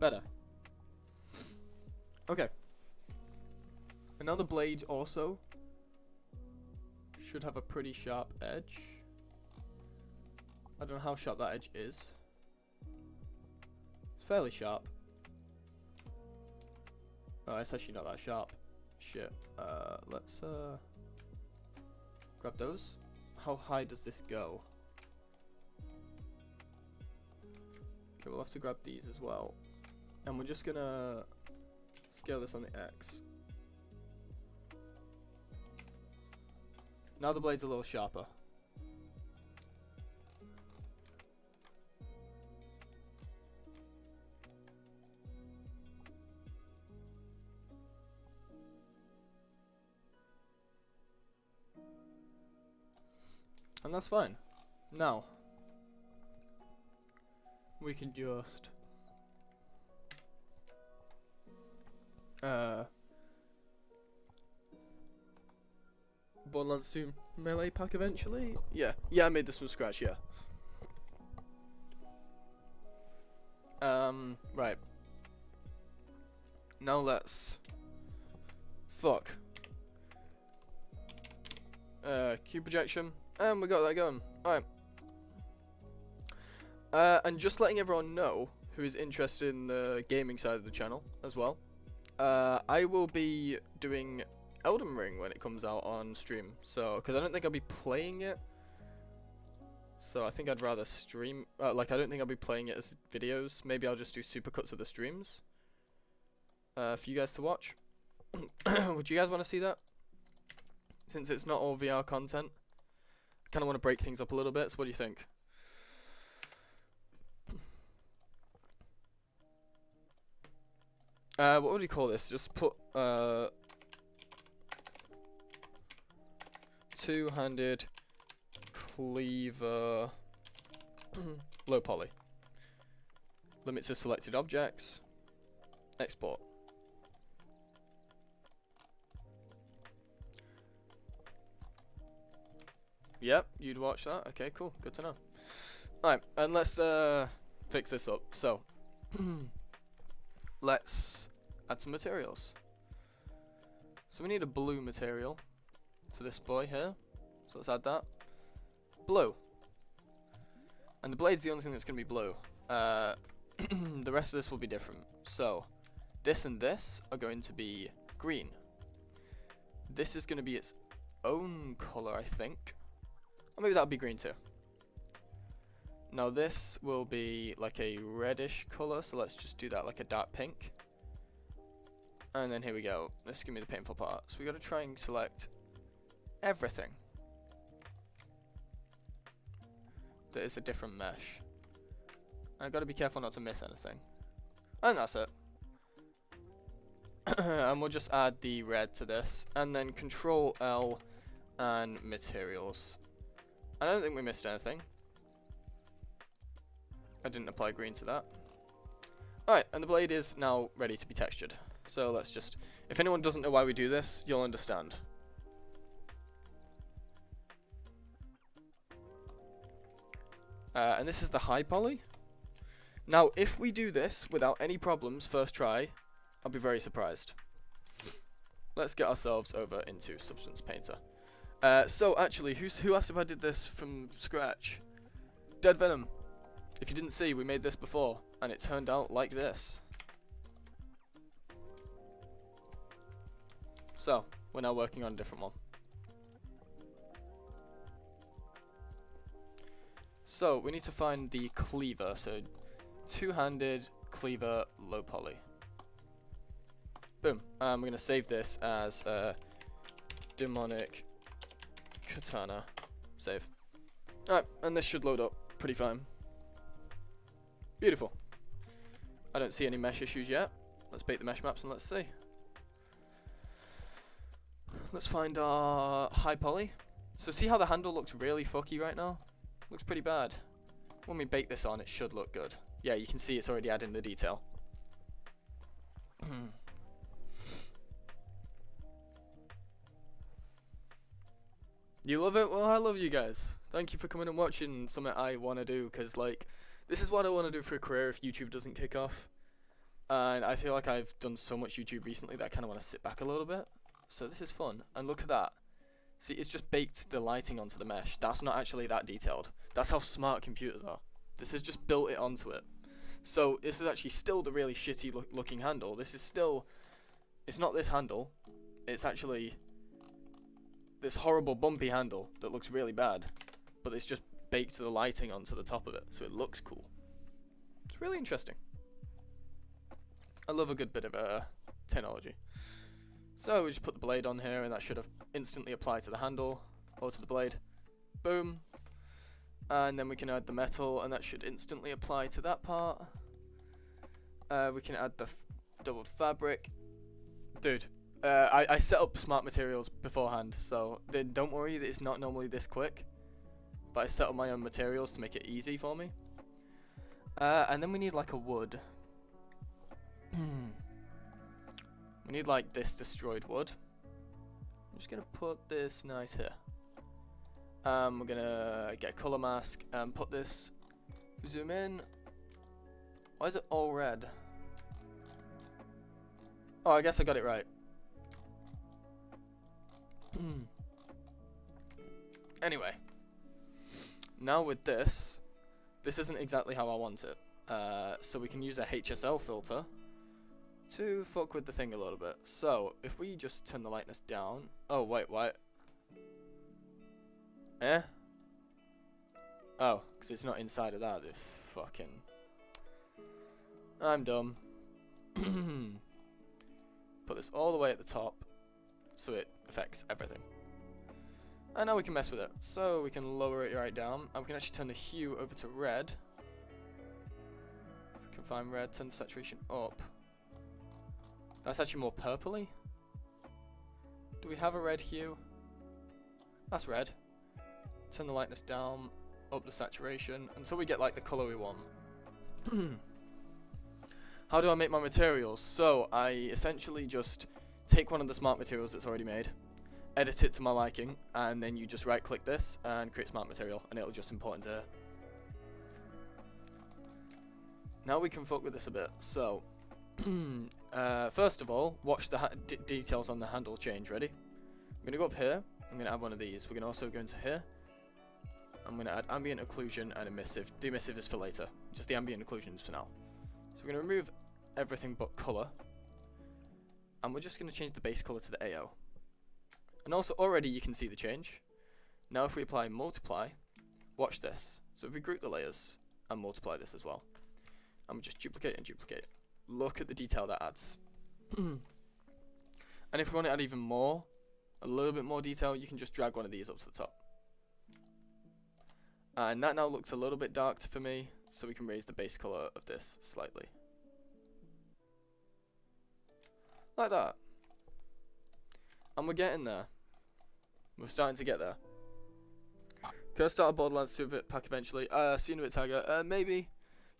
Better. Okay. And now the blade also should have a pretty sharp edge. I don't know how sharp that edge is. It's fairly sharp. Oh, it's actually not that sharp. Shit. Let's grab those. How high does this go? Okay, we'll have to grab these as well. And we're just gonna scale this on the X. Now the blade's a little sharper. And that's fine. Now we can just Borderlands 2 melee pack eventually? Yeah, I made this from scratch, yeah. Right. Now let's fuck. Cube projection, and we got that going. Alright. And just letting everyone know who is interested in the gaming side of the channel as well. I will be doing Elden Ring when it comes out on stream. So, because I don't think I'll be playing it. So I think I'd rather stream. Like I don't think I'll be playing it as videos. Maybe I'll just do supercuts of the streams. For you guys to watch. Would you guys want to see that? Since it's not all VR content, I kind of want to break things up a little bit. So what do you think? What would you call this? Just put two-handed cleaver low poly. Limit to selected objects. Export. Yep, you'd watch that. Okay, cool. Good to know. Alright, and let's fix this up. So, let's add some materials. So we need a blue material for this boy here. So let's add that. Blue. And the blade's the only thing that's going to be blue. The rest of this will be different. So, this and this are going to be green. This is going to be its own colour, I think. Or maybe that'll be green too. Now this will be like a reddish colour, so let's just do that like a dark pink. And then here we go. This is going to be the painful part. So we got to try and select everything that is a different mesh. I got to be careful not to miss anything. And that's it. And we'll just add the red to this, and then Control L and materials. I don't think we missed anything. I didn't apply green to that. Alright, and the blade is now ready to be textured. So let's just, if anyone doesn't know why we do this, you'll understand. And this is the high poly. Now, if we do this without any problems first try, I'll be very surprised. Let's get ourselves over into Substance Painter. So actually, who asked if I did this from scratch? Dead Venom. If you didn't see, we made this before, and it turned out like this. So, we're now working on a different one. So, we need to find the cleaver, so two-handed cleaver low poly. Boom. We're going to save this as demonic katana. Save. Alright, and this should load up pretty fine. Beautiful. I don't see any mesh issues yet. Let's bake the mesh maps and let's see. Let's find our high poly. So see how the handle looks really fucky right now? Looks pretty bad. When we bake this on, it should look good. Yeah, you can see it's already adding the detail. You love it? Well, I love you guys. Thank you for coming and watching something I want to do, because, like, this is what I want to do for a career if YouTube doesn't kick off. And I feel like I've done so much YouTube recently that I kind of want to sit back a little bit. So this is fun. And look at that. See, it's just baked the lighting onto the mesh. That's not actually that detailed. That's how smart computers are. This has just built it onto it. So this is actually still the really shitty looking handle. This is still... It's not this handle. It's actually this horrible bumpy handle that looks really bad. But it's just baked the lighting onto the top of it. So it looks cool. It's really interesting. I love a good bit of technology. So we just put the blade on here, and that should have instantly applied to the handle or to the blade. Boom. And then we can add the metal, and that should instantly apply to that part. We can add the doubled fabric. Dude, I set up smart materials beforehand, so don't worry that it's not normally this quick. But I set up my own materials to make it easy for me. And then we need like a wood. We need like this destroyed wood. I'm just gonna put this nice here. We're gonna get a color mask and put this. Zoom in. Why is it all red? Oh, I guess I got it right. Anyway, now with this isn't exactly how I want it. So we can use a HSL filter to fuck with the thing a little bit. So, if we just turn the lightness down... Oh, wait, what? Eh? Oh, because it's not inside of that. Fucking... I'm dumb. Put this all the way at the top, so it affects everything. And now we can mess with it. So, we can lower it right down, and we can actually turn the hue over to red. If we can find red, turn the saturation up. That's actually more purpley. Do we have a red hue? That's red. Turn the lightness down, up the saturation, until we get like the colour we want. How do I make my materials? So, I essentially just take one of the smart materials that's already made, edit it to my liking, and then you just right click this and create smart material, and it'll just import into... Now we can fuck with this a bit. So, first of all, watch the details on the handle change. Ready? I'm going to go up here. I'm going to add one of these. We're going to also go into here. I'm going to add ambient occlusion and emissive. The emissive is for later. Just the ambient occlusions for now. So we're going to remove everything but colour. And we're just going to change the base colour to the AO. And also already you can see the change. Now if we apply multiply, watch this. So if we group the layers and multiply this as well. And we just duplicate and duplicate. Look at the detail that adds. And if we want to add even more, a little bit more detail, you can just drag one of these up to the top. And that now looks a little bit dark for me, so we can raise the base colour of this slightly. Like that. And we're getting there. We're starting to get there. Can I start a Borderlands 2 bit pack eventually? See you in a bit, Tiger. Maybe.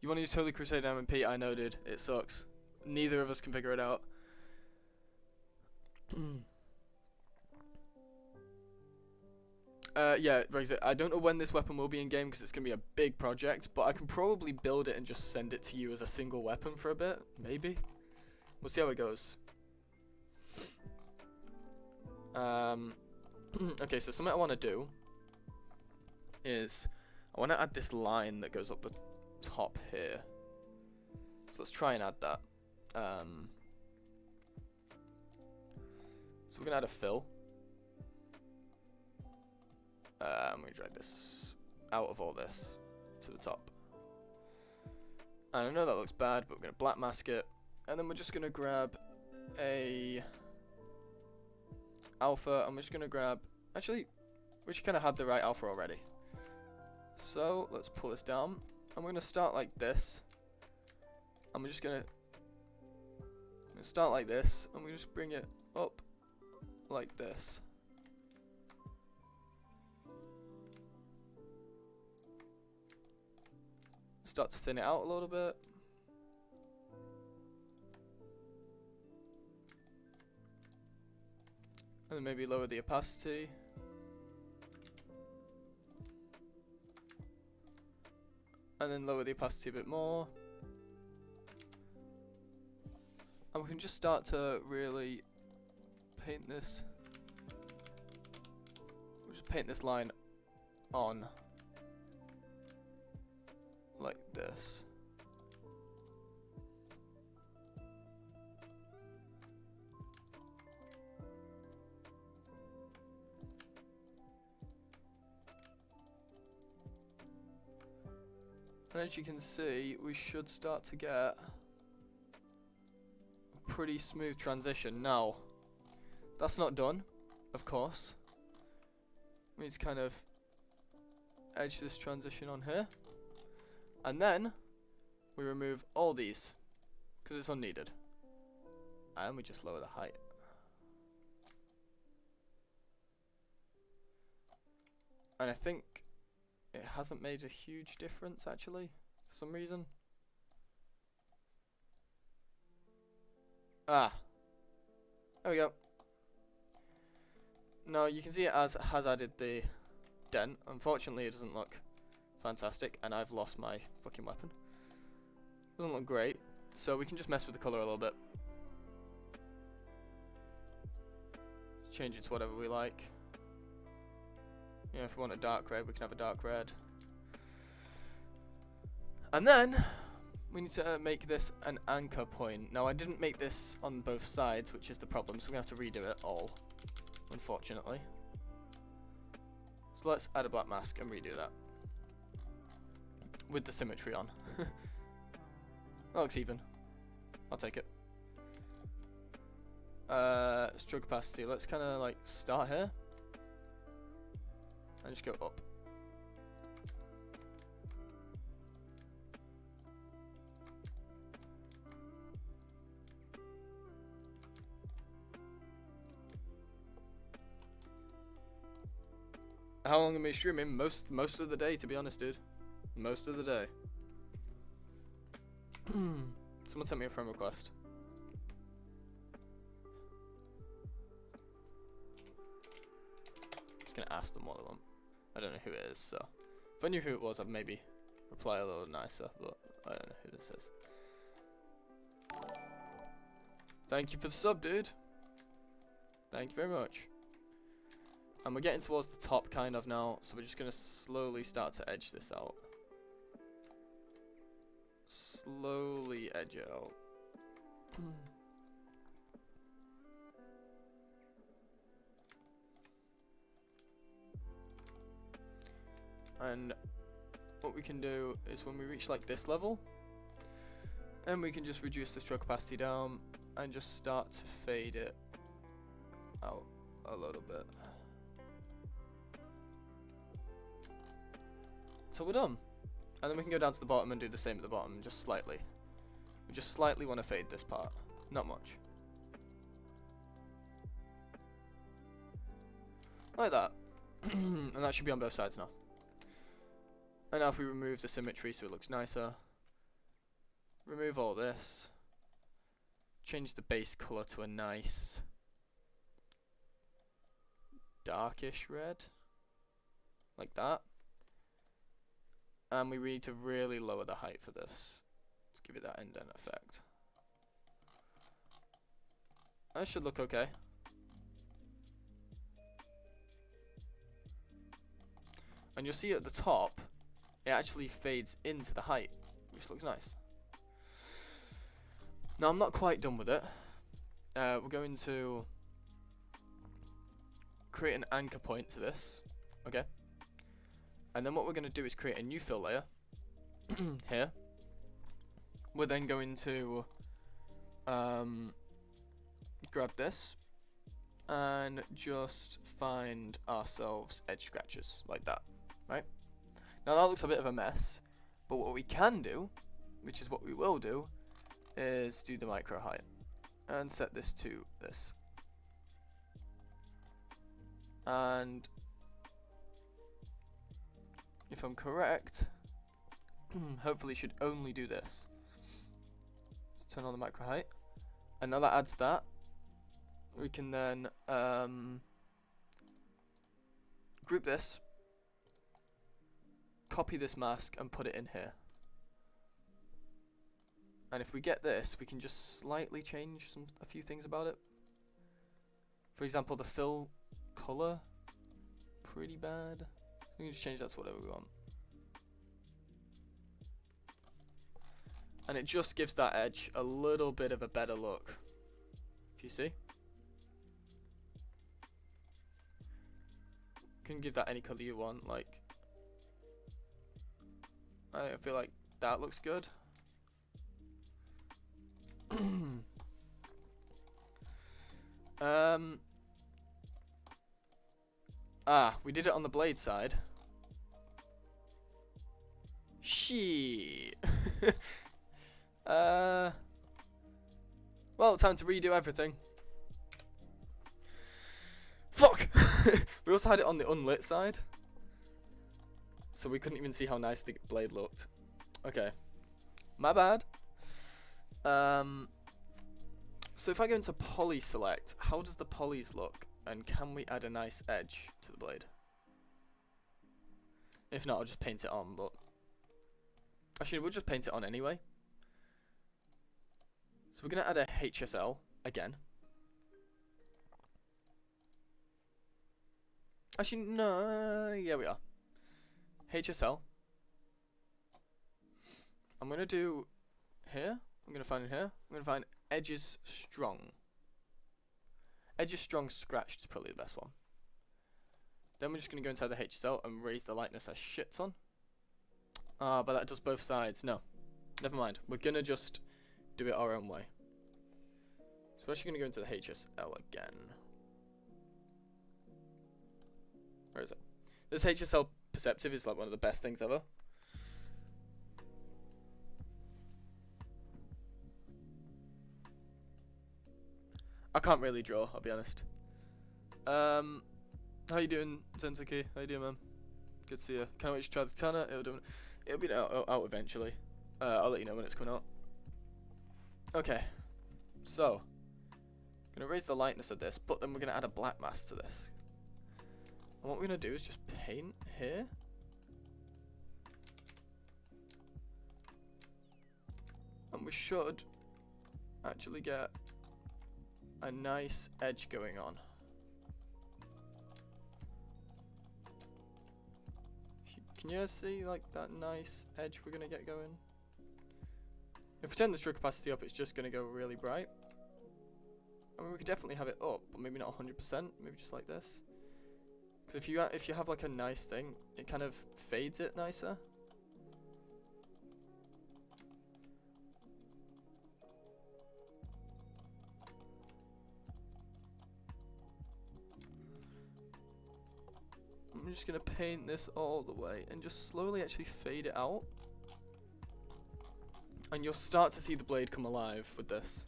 You want to use Holy Crusade MMP? I know, dude. It sucks. Neither of us can figure it out. Yeah, Brexit. I don't know when this weapon will be in game because it's going to be a big project, but I can probably build it and just send it to you as a single weapon for a bit. Maybe. We'll see how it goes. Okay, so something I want to do is I want to add this line that goes up the top here. So let's try and add that. So we're going to add a fill. I'm going to drag this out of all this to the top. And I know that looks bad, but we're going to black mask it. And then we're just going to grab a alpha, and we're just going to grab... Actually, we should kind of have the right alpha already. So, let's pull this down. And we're going to start like this. And we're just going to start like this, and we just bring it up like this. Start to thin it out a little bit. And then maybe lower the opacity. And then lower the opacity a bit more. And we can just start to really paint this. We'll just paint this line on. Like this. And as you can see, we should start to get a pretty smooth transition. Now, that's not done, of course. We need to kind of edge this transition on here. And then, we remove all these, because it's unneeded. And we just lower the height. And I think it hasn't made a huge difference, actually, for some reason. Ah. There we go. No, you can see it has added the dent. Unfortunately, it doesn't look fantastic, and I've lost my fucking weapon. Doesn't look great, so we can just mess with the colour a little bit. Change it to whatever we like. Yeah, if we want a dark red, we can have a dark red. And then, we need to make this an anchor point. Now I didn't make this on both sides, which is the problem, so we're going to have to redo it all, unfortunately. So let's add a black mask and redo that. With the symmetry on. That looks even. I'll take it. Stroke opacity, let's kind of like start here. And just go up. How long am I streaming? Most of the day, to be honest, dude. Most of the day. Someone sent me a friend request. Just gonna ask them what they want. I don't know who it is, so if I knew who it was, I'd maybe reply a little nicer, but I don't know who this is. Thank you for the sub, dude. Thank you very much. And we're getting towards the top kind of now, so we're just going to slowly start to edge this out. Slowly edge it out. And what we can do is when we reach like this level, and we can just reduce the stroke opacity down and just start to fade it out a little bit. So we're done. And then we can go down to the bottom and do the same at the bottom, just slightly. We just slightly want to fade this part, not much. Like that. And that should be on both sides now. And now if we remove the symmetry so it looks nicer, remove all this, change the base color to a nice darkish red, like that. And we need to really lower the height for this. Let's give it that indent effect. That should look okay. And you'll see at the top, it actually fades into the height, which looks nice. Now I'm not quite done with it. We're going to create an anchor point to this. Okay. And then what we're going to do is create a new fill layer here. We're then going to grab this and just find ourselves edge scratches like that, right? Now that looks a bit of a mess, but what we can do, which is what we will do, is do the micro height and set this to this. And if I'm correct, hopefully should only do this. Let's turn on the micro height. And now that adds that, we can then group this, copy this mask and put it in here. And if we get this, we can just slightly change a few things about it. For example, the fill color, pretty bad. We can just change that to whatever we want. And it just gives that edge a little bit of a better look. If you see. You can give that any color you want, like. I feel like that looks good. We did it on the blade side. Shit. Well, time to redo everything. Fuck! We also had it on the unlit side, so we couldn't even see how nice the blade looked. Okay. My bad. So if I go into poly select, how does the polys look? And can we add a nice edge to the blade? If not, I'll just paint it on, but actually we'll just paint it on anyway. So we're gonna add a HSL again. Actually, no, yeah we are. HSL. I'm gonna do here. I'm going to find it here. I'm going to find edges strong. Edges strong scratched is probably the best one. Then we're just going to go inside the HSL and raise the lightness as shit ton. Ah, but that does both sides. No, never mind. We're going to just do it our own way. So we're actually going to go into the HSL again. Where is it? This HSL perceptive is like one of the best things ever. I can't really draw, I'll be honest. How you doing, Zensuke? How you doing, man? Good to see you. Can't wait to try the katana. It'll be out eventually. I'll let you know when it's coming out. Okay, so I'm gonna raise the lightness of this, but then we're gonna add a black mask to this. And what we're gonna do is just paint here. And we should actually get a nice edge going on. Can you guys see like that nice edge we're gonna get going? If we turn the stroke opacity up, it's just gonna go really bright. I mean, we could definitely have it up, but maybe not 100%. Maybe just like this. Because if you have like a nice thing, it kind of fades it nicer. I'm just gonna paint this all the way and just slowly actually fade it out. And you'll start to see the blade come alive with this.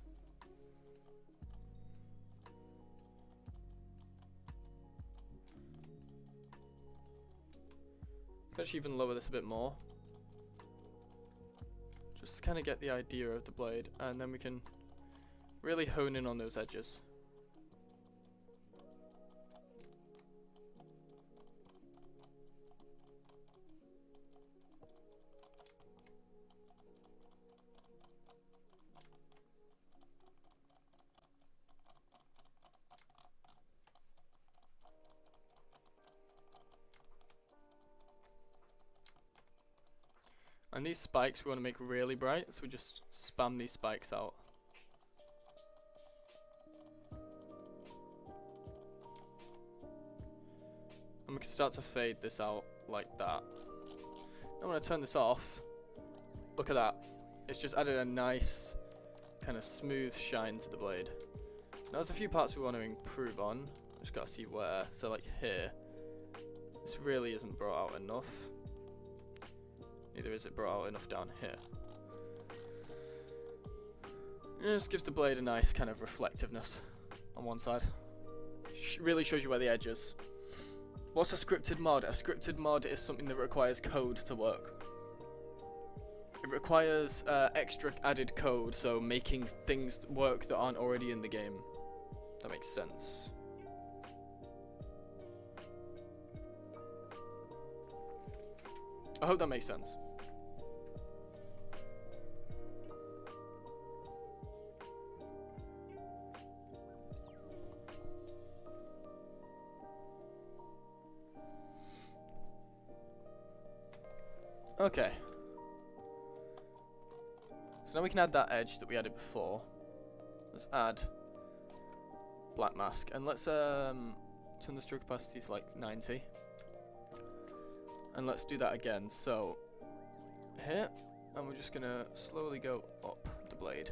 Actually even lower this a bit more. Just kind of get the idea of the blade, and then we can really hone in on those edges. And these spikes we want to make really bright, so we just spam these spikes out. And we can start to fade this out like that. Now when I turn this off, look at that. It's just added a nice kind of smooth shine to the blade. Now there's a few parts we want to improve on. Just gotta see where. So like here, this really isn't brought out enough. Neither is it brought out enough down here. It just gives the blade a nice kind of reflectiveness on one side. Really shows you where the edge is. What's a scripted mod? A scripted mod is something that requires code to work. It requires extra added code, so making things work that aren't already in the game. That makes sense. I hope that makes sense. Okay. So now we can add that edge that we added before. Let's add black mask, and let's turn the stroke opacity to like 90. And let's do that again. So here, and we're just gonna slowly go up the blade.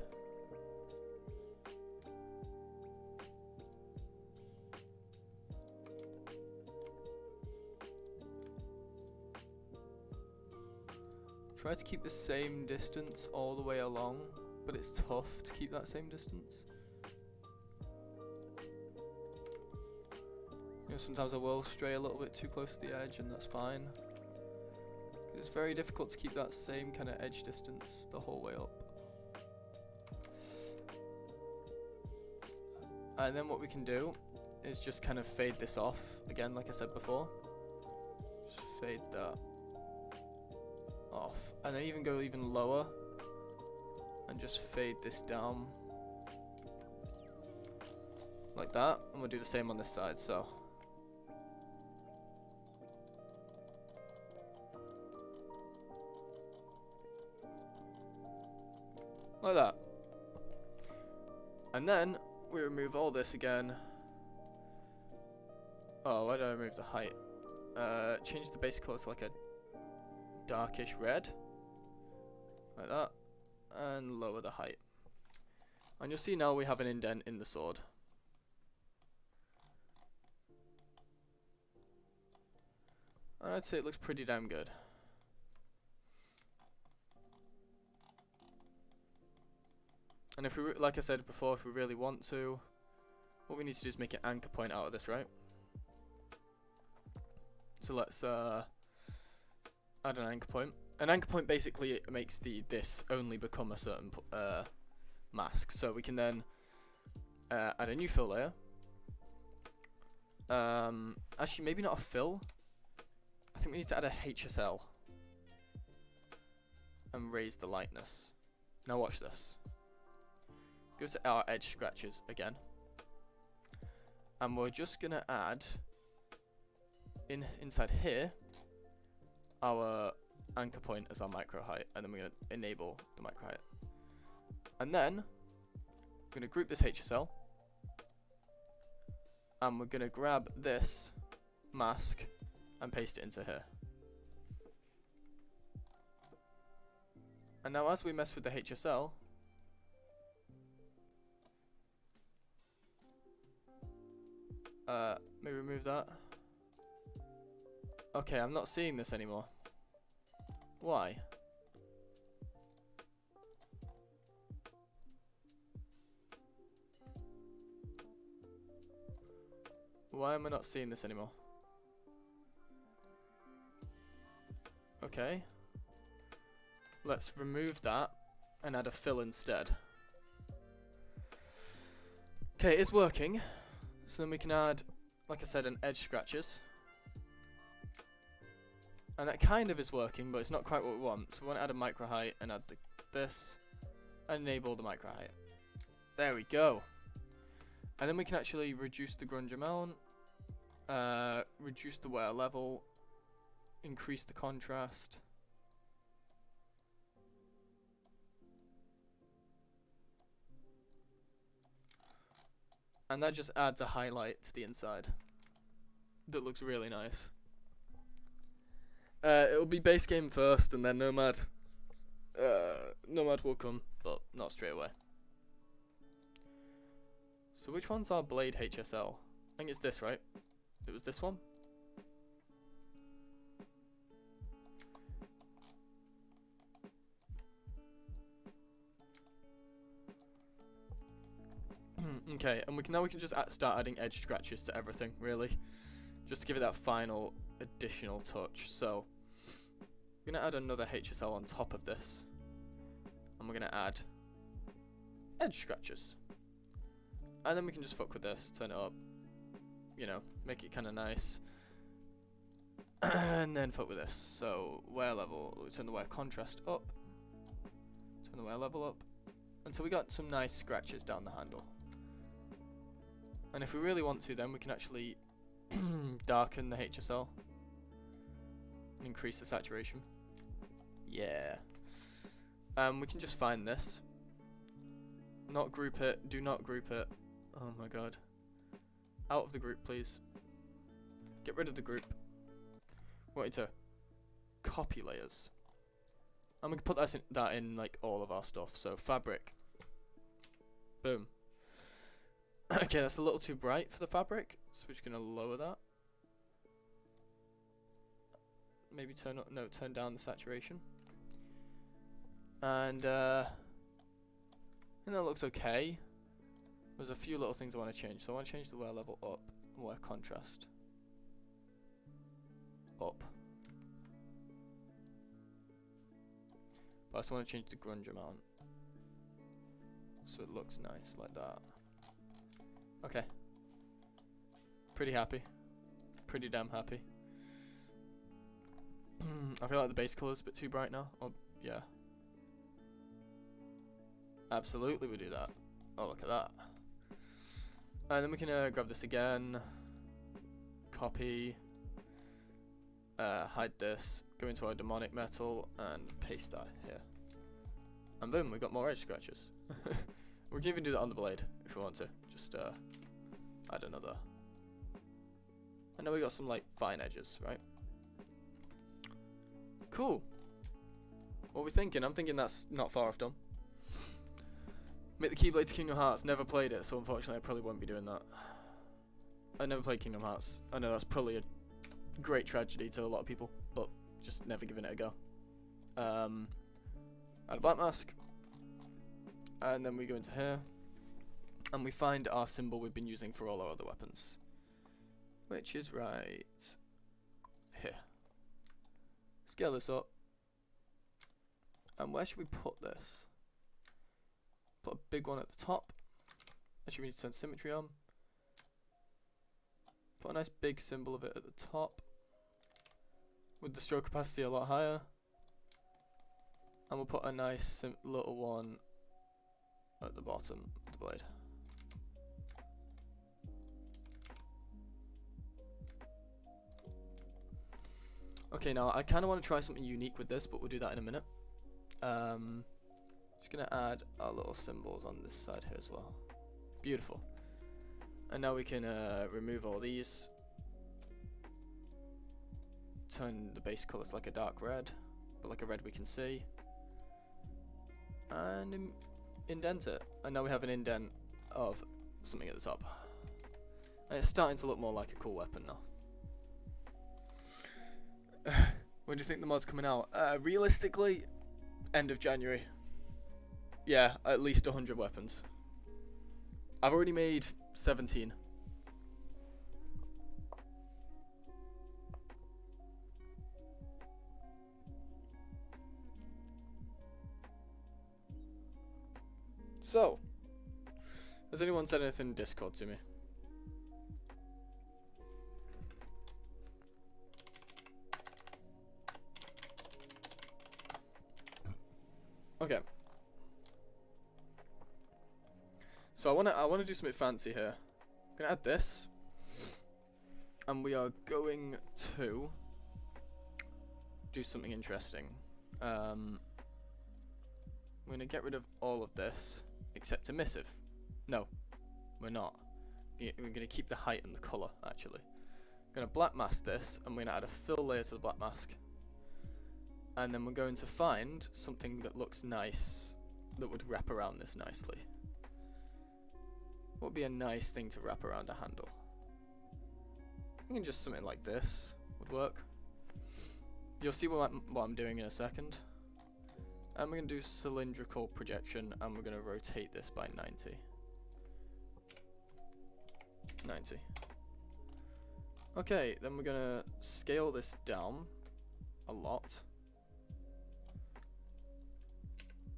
Try to keep the same distance all the way along, but it's tough to keep that same distance. You know, sometimes I will stray a little bit too close to the edge, and that's fine. It's very difficult to keep that same kind of edge distance the whole way up. And then what we can do is just kind of fade this off again, like I said before. Just fade that off, and then even go even lower and just fade this down like that, and we'll do the same on this side. So like that. And then we remove all this again. Oh, why did I remove the height? Change the base color to like a darkish red, like that, and lower the height. And you'll see now we have an indent in the sword. And I'd say it looks pretty damn good. And if we, like I said before, if we really want to, what we need to do is make an anchor point out of this, right? So let's add an anchor point. An anchor point basically makes this only become a certain mask. So we can then add a new fill layer. Actually, maybe not a fill. I think we need to add a HSL and raise the lightness. Now watch this. Go to our edge scratches again, and we're just gonna add inside here our anchor point as our micro height, and then we're gonna enable the micro height, and then we're gonna group this HSL, and we're gonna grab this mask and paste it into here. And now as we mess with the HSL, maybe remove that. Okay, I'm not seeing this anymore. Why? Why am I not seeing this anymore? Okay. Let's remove that and add a fill instead. Okay, it's working. So then we can add, like I said, an edge scratches. And that kind of is working, but it's not quite what we want. So we want to add a micro height and add this and enable the micro height. There we go. And then we can actually reduce the grunge amount, reduce the wear level, increase the contrast. And that just adds a highlight to the inside that looks really nice. It'll be base game first, and then Nomad will come, but not straight away. So which one's our blade HSL? I think it's this, right? It was this one? Okay, and now we can just start adding edge scratches to everything, really, just to give it that final additional touch. So I'm gonna add another HSL on top of this, and we're gonna add edge scratches, and then we can just fuck with this, turn it up, you know, make it kind of nice, and then fuck with this. So wear level, we turn the wear contrast up, turn the wear level up, until we got some nice scratches down the handle. And if we really want to, then we can actually darken the HSL and increase the saturation. Yeah. We can just find this. Not group it. Do not group it. Oh my god. Out of the group, please. Get rid of the group. We want you to copy layers. And we can put that in like all of our stuff. So fabric. Boom. Okay, that's a little too bright for the fabric, so we're just gonna lower that. Maybe turn down the saturation. And that looks okay. There's a few little things I want to change. So I want to change the wear level up, and wear contrast up. But I also want to change the grunge amount, so it looks nice like that. Okay. Pretty happy. Pretty damn happy. I feel like the base color's a bit too bright now. Oh, yeah. Absolutely we do that. Oh, look at that. And then we can grab this again. Copy. Hide this. Go into our demonic metal and paste that here. And boom, we got more edge scratches. We can even do that on the blade if we want to. Just add another. And now we got some like fine edges, right? Cool. What are we thinking? I'm thinking that's not far off done. Make the Keyblade to Kingdom Hearts. Never played it, so unfortunately I probably won't be doing that. I never played Kingdom Hearts. I know that's probably a great tragedy to a lot of people, but just never given it a go. Add a black mask. And then we go into here. And we find our symbol we've been using for all our other weapons. Which is right here. Scale this up. And where should we put this? Put a big one at the top. Actually, we need to turn symmetry on. Put a nice big symbol of it at the top. With the stroke opacity a lot higher. And we'll put a nice little one at the bottom of the blade. Okay, now I kind of want to try something unique with this, but we'll do that in a minute. Just gonna add our little symbols on this side here as well. Beautiful. And now we can remove all these. Turn the base colours like a dark red, but like a red we can see. And indent it. And now we have an indent of something at the top. And it's starting to look more like a cool weapon now. When do you think the mod's coming out? Realistically, end of January. Yeah, at least 100 weapons. I've already made 17. So, has anyone said anything in Discord to me? Okay. So I wanna do something fancy here. I'm gonna add this, and we are going to do something interesting. We're gonna get rid of all of this except emissive. No, we're not. We're gonna keep the height and the color actually. I'm gonna black mask this, and we're gonna add a fill layer to the black mask. And then we're going to find something that looks nice, that would wrap around this nicely. What would be a nice thing to wrap around a handle? I think just something like this would work. You'll see what I'm doing in a second. And we're going to do cylindrical projection, and we're going to rotate this by 90. 90. Okay, then we're going to scale this down a lot.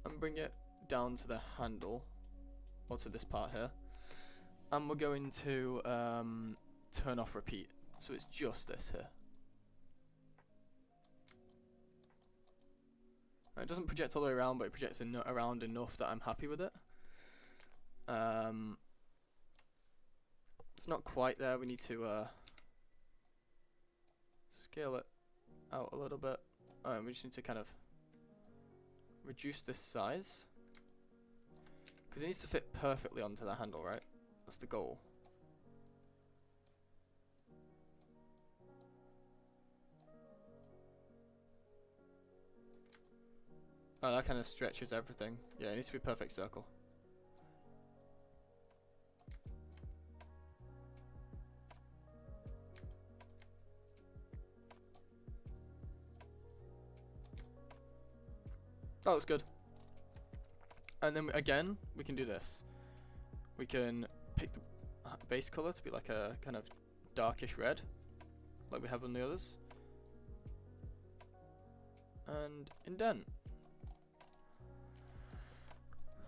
And bring it down to the handle, or to this part here. And we're going to turn off repeat, so it's just this here. It doesn't project all the way around, but it projects around enough that I'm happy with it. It's not quite there, we need to scale it out a little bit. We just need to kind of reduce this size, because it needs to fit perfectly onto the handle, right? That's the goal. Oh, that kind of stretches everything. Yeah, it needs to be a perfect circle. That looks good. And then again, we can do this. We can pick the base color to be like a kind of darkish red, like we have on the others. And indent.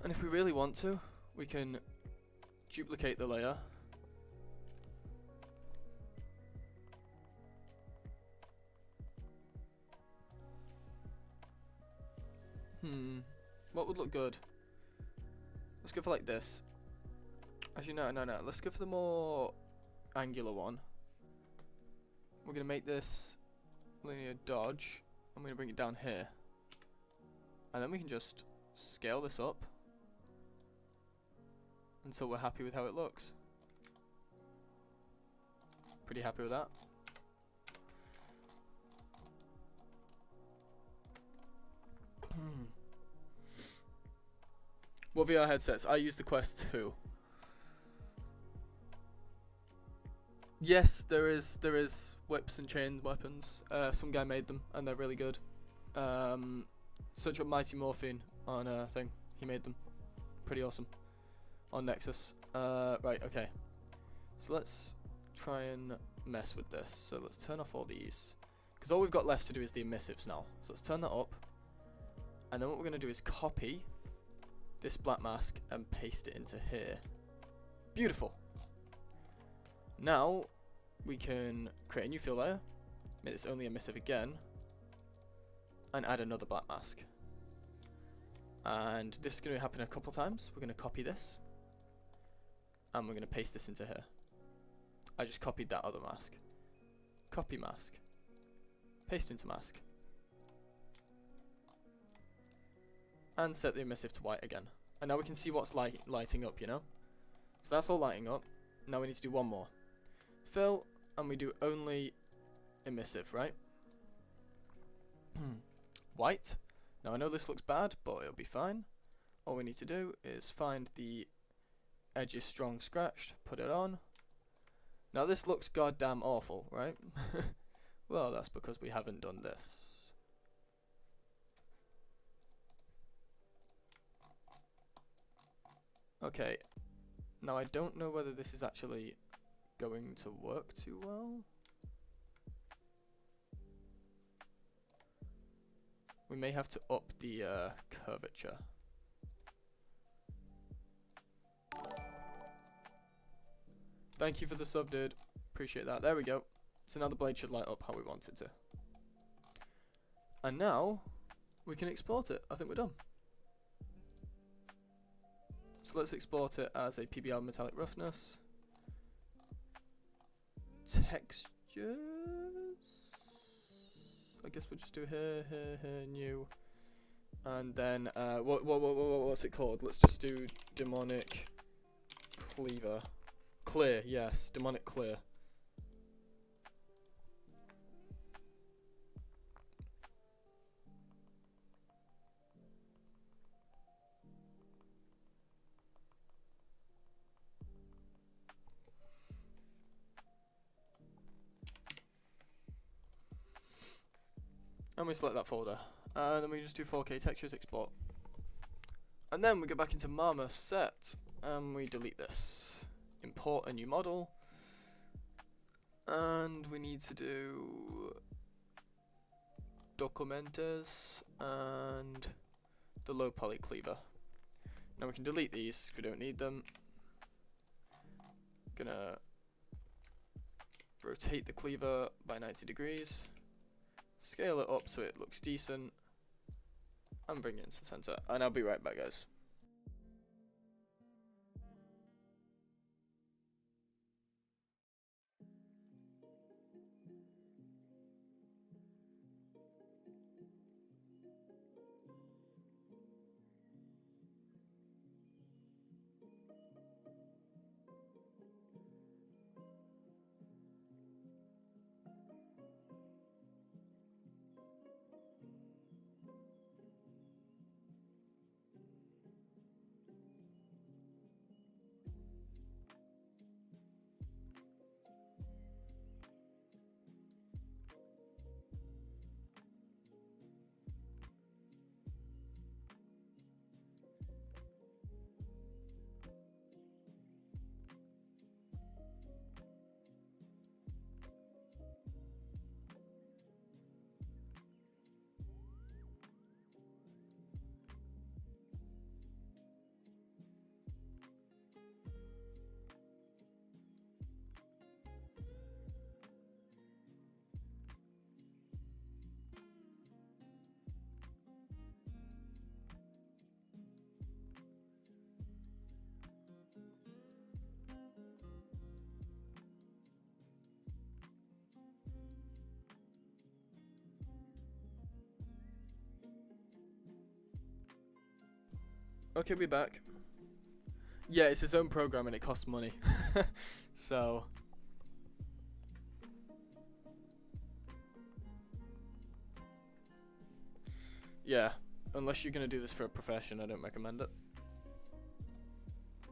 And if we really want to, we can duplicate the layer. What would look good? Let's go for like this. Actually, no. Let's go for the more angular one. We're going to make this linear dodge. I'm going to bring it down here. And then we can just scale this up until we're happy with how it looks. Pretty happy with that. What VR headsets? I use the Quest 2. Yes, there is whips and chain weapons. Some guy made them and they're really good. Search up Mighty Morphine on thing. He made them. Pretty awesome. On Nexus. Right, okay. So let's try and mess with this. So let's turn off all these. Because all we've got left to do is the emissives now. So let's turn that up. And then what we're going to do is copy this black mask and paste it into here. Beautiful. Now we can create a new fill layer, make this only emissive again, and add another black mask. And this is going to happen a couple times. We're going to copy this, and we're going to paste this into here. I just copied that other mask. Copy mask. Paste into mask. And set the emissive to white again. And now we can see what's lighting up, you know? So that's all lighting up. Now we need to do one more. Fill, and we do only emissive, right? White. Now I know this looks bad, but it'll be fine. All we need to do is find the edges strong scratched, put it on. Now this looks goddamn awful, right? Well, that's because we haven't done this. Okay, now I don't know whether this is actually going to work too well. We may have to up the curvature. Thank you for the sub, dude. Appreciate that. There we go. So now the blade should light up how we want it to. And now we can export it. I think we're done. So let's export it as a PBR metallic roughness. Textures. I guess we'll just do here, new. And then what's it called? Let's just do demonic cleaver. Clear, yes, demonic clear. And we select that folder. And then we just do 4K textures, export. And then we go back into Mama set and we delete this. Import a new model. And we need to do documentes and the low poly cleaver. Now we can delete these, we don't need them. Gonna rotate the cleaver by 90 degrees. Scale it up so it looks decent, and bring it into the center. And I'll be right back, guys. Okay, we're back. Yeah, it's its own program and it costs money. So... yeah, unless you're going to do this for a profession, I don't recommend it.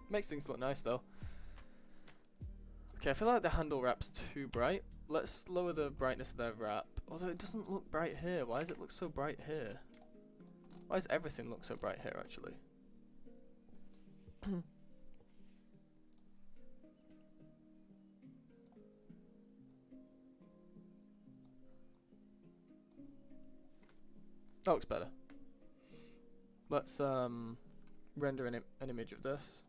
Makes things look nice though. Okay, I feel like the handle wrap's too bright. Let's lower the brightness of the wrap. Although it doesn't look bright here. Why does it look so bright here? Why does everything look so bright here, actually? That looks better. Let's render an image of this.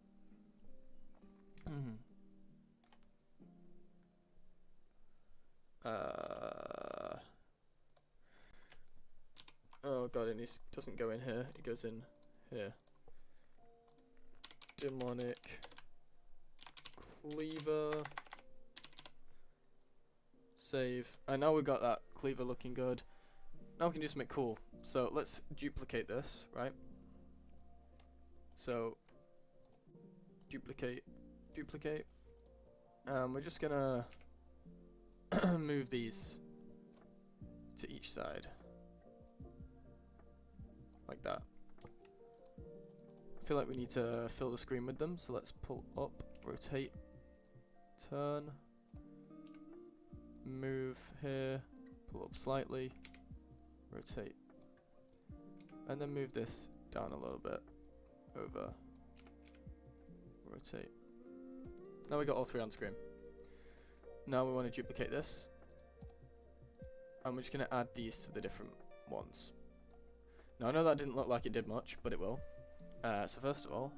Oh god, it doesn't go in here. It goes in here. Demonic cleaver. Save. And now we've got that cleaver looking good. Now we can do something cool. So let's duplicate this, right? So duplicate. We're just gonna move these to each side. Like that. I feel like we need to fill the screen with them, so let's pull up, rotate, turn, move here, pull up slightly, rotate, and then move this down a little bit, over, rotate. Now we got all three on screen. Now we want to duplicate this, and we're just going to add these to the different ones. Now I know that didn't look like it did much, but it will. So first of all,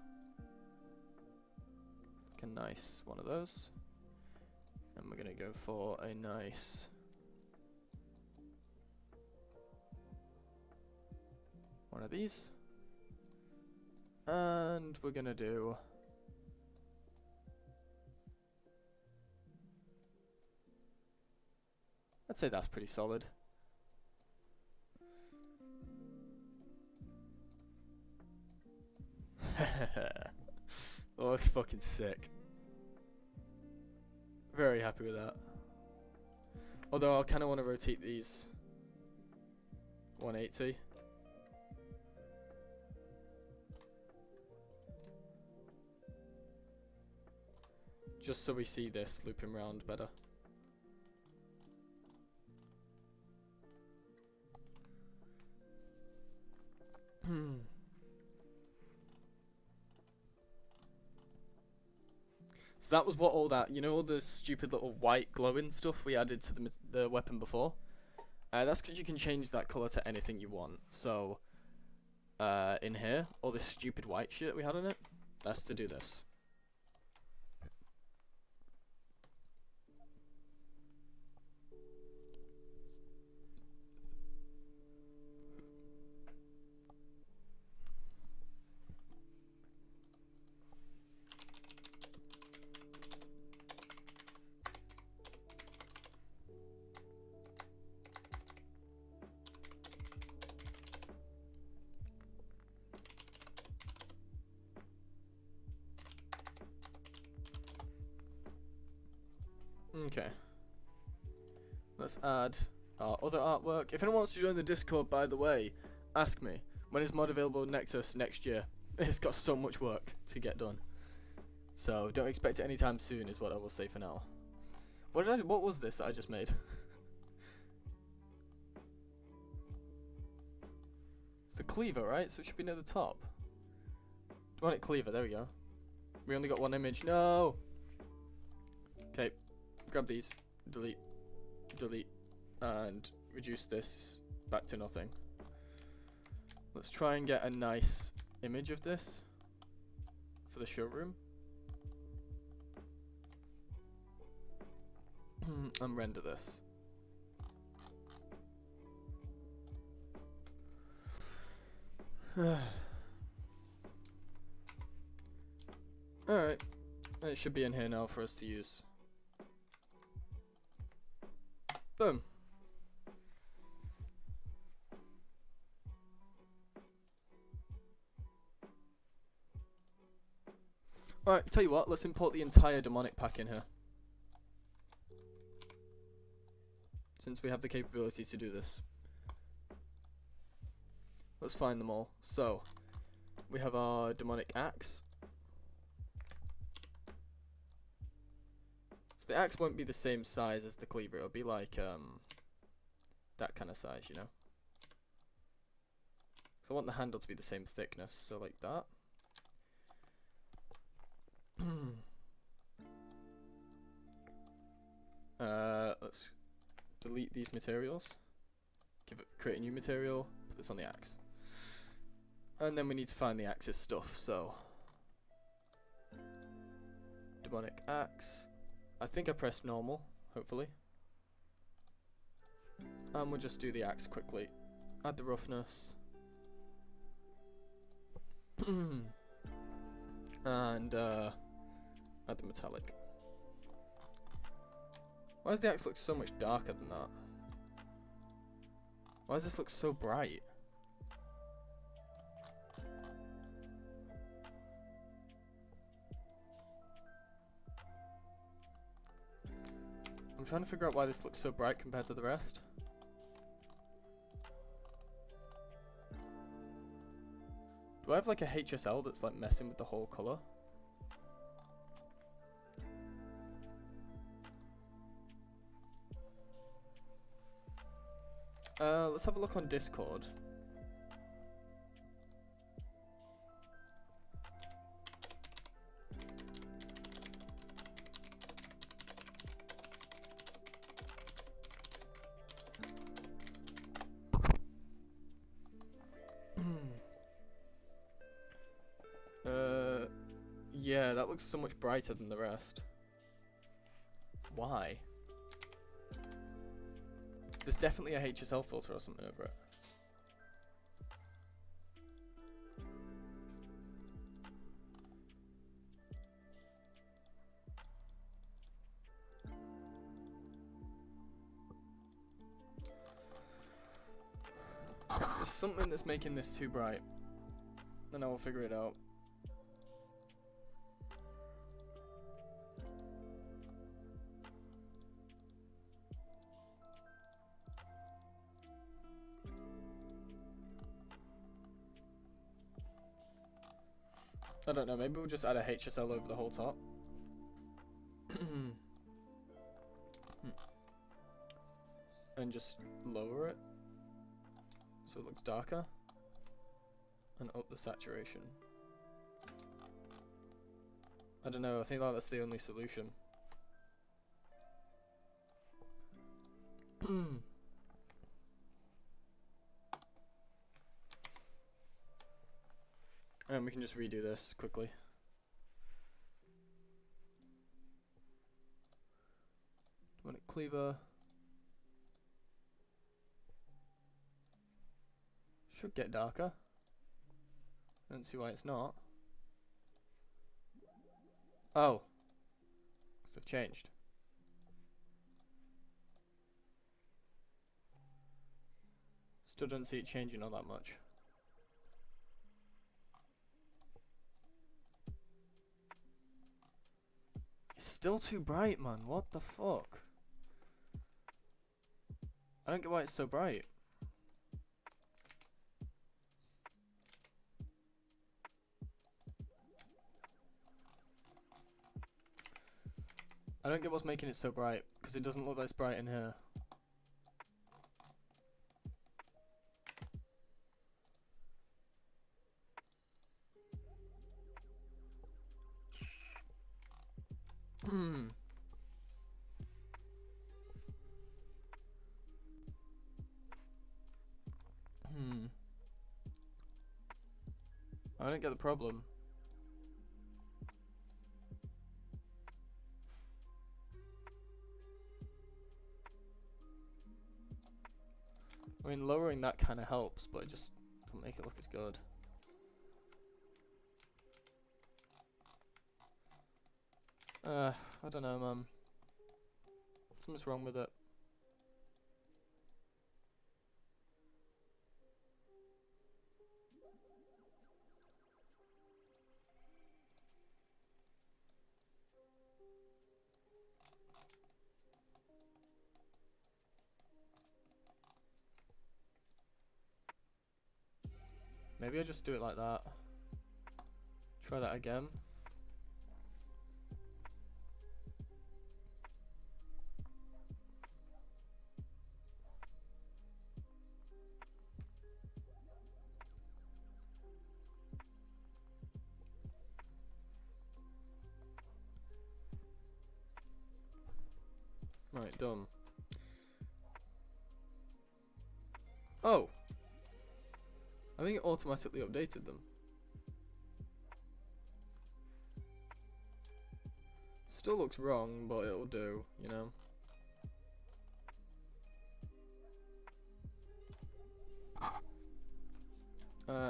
like a nice one of those, and we're going to go for a nice one of these, and we're going to do I'd say that's pretty solid. Looks fucking sick. Very happy with that. Although I kind of want to rotate these 180. Just so we see this looping round better. So that was what all that, you know, all the stupid little white glowing stuff we added to the weapon before? That's because you can change that colour to anything you want. So, in here, all this stupid white shit we had on it, that's to do this. Okay. Let's add our other artwork. If anyone wants to join the Discord, by the way, ask me. When is mod available Nexus next year? It's got so much work to get done. So don't expect it anytime soon is what I will say for now. What was this that I just made? It's the cleaver, right? So it should be near the top. Do you want it cleaver? There we go. We only got one image. No! Okay. Grab these, delete, and reduce this back to nothing. Let's try and get a nice image of this for the showroom. And render this. Alright, it should be in here now for us to use. Boom. Alright, tell you what, let's import the entire demonic pack in here. Since we have the capability to do this. Let's find them all. So, we have our demonic axe. So the axe won't be the same size as the cleaver, it'll be like, that kind of size, you know? So I want the handle to be the same thickness, so like that. Let's delete these materials. Create a new material, put this on the axe. And then we need to find the axe's stuff, so... Demonic axe. I think I pressed normal, hopefully. And we'll just do the axe quickly. Add the roughness. And add the metallic. Why does the axe look so much darker than that? Why does this look so bright? I'm trying to figure out why this looks so bright compared to the rest. Do I have like a HSL that's like messing with the whole colour? Let's have a look on Discord. Yeah, that looks so much brighter than the rest. Why? There's definitely a HSL filter or something over it. There's something that's making this too bright. Then I will figure it out. I don't know, maybe we'll just add a HSL over the whole top. And just lower it so it looks darker. And up the saturation. I don't know, I think that's the only solution. And we can just redo this quickly. Demonic cleaver. Should get darker. I don't see why it's not. Oh. Because they've changed. Still don't see it changing all that much. It's still too bright, man. What the fuck? I don't get why it's so bright. I don't get what's making it so bright, because it doesn't look this bright in here. I don't get the problem. I mean, lowering that kind of helps, but it just doesn't make it look as good. I don't know, man. Something's wrong with it. Maybe I'll just do it like that. Try that again. Right, done. Oh! I think it automatically updated them. Still looks wrong, but it'll do, you know.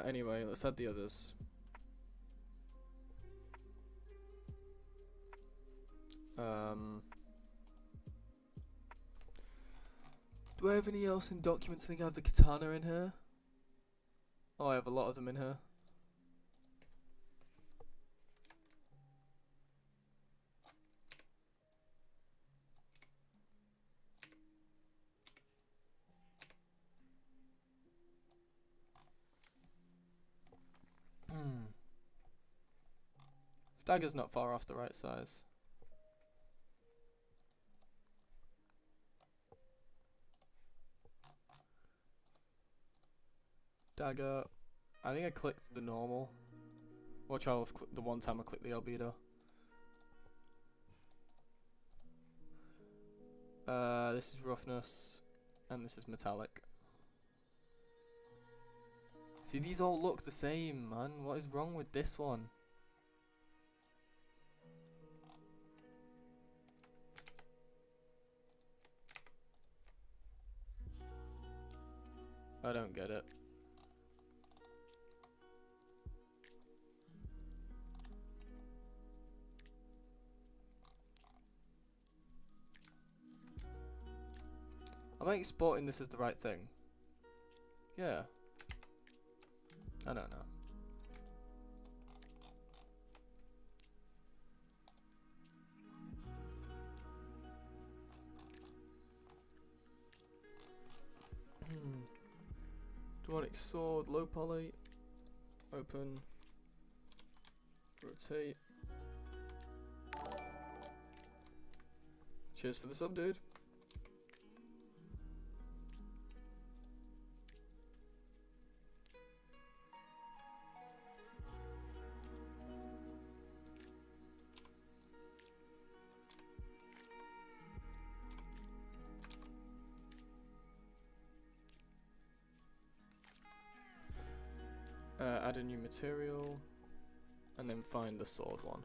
Anyway, let's add the others. Do I have any else in documents? I think I have the katana in here. Oh, I have a lot of them in here. Dagger's not far off the right size. Dagger. I think I clicked the normal. Watch out the one time I clicked the albedo. This is roughness, and this is metallic. See, these all look the same, man. What is wrong with this one? I don't get it. Am I exporting this as the right thing? Yeah. I don't know. Demonic sword, low poly, open, rotate. Cheers for the sub, dude. Add a new material, and then find the sword one.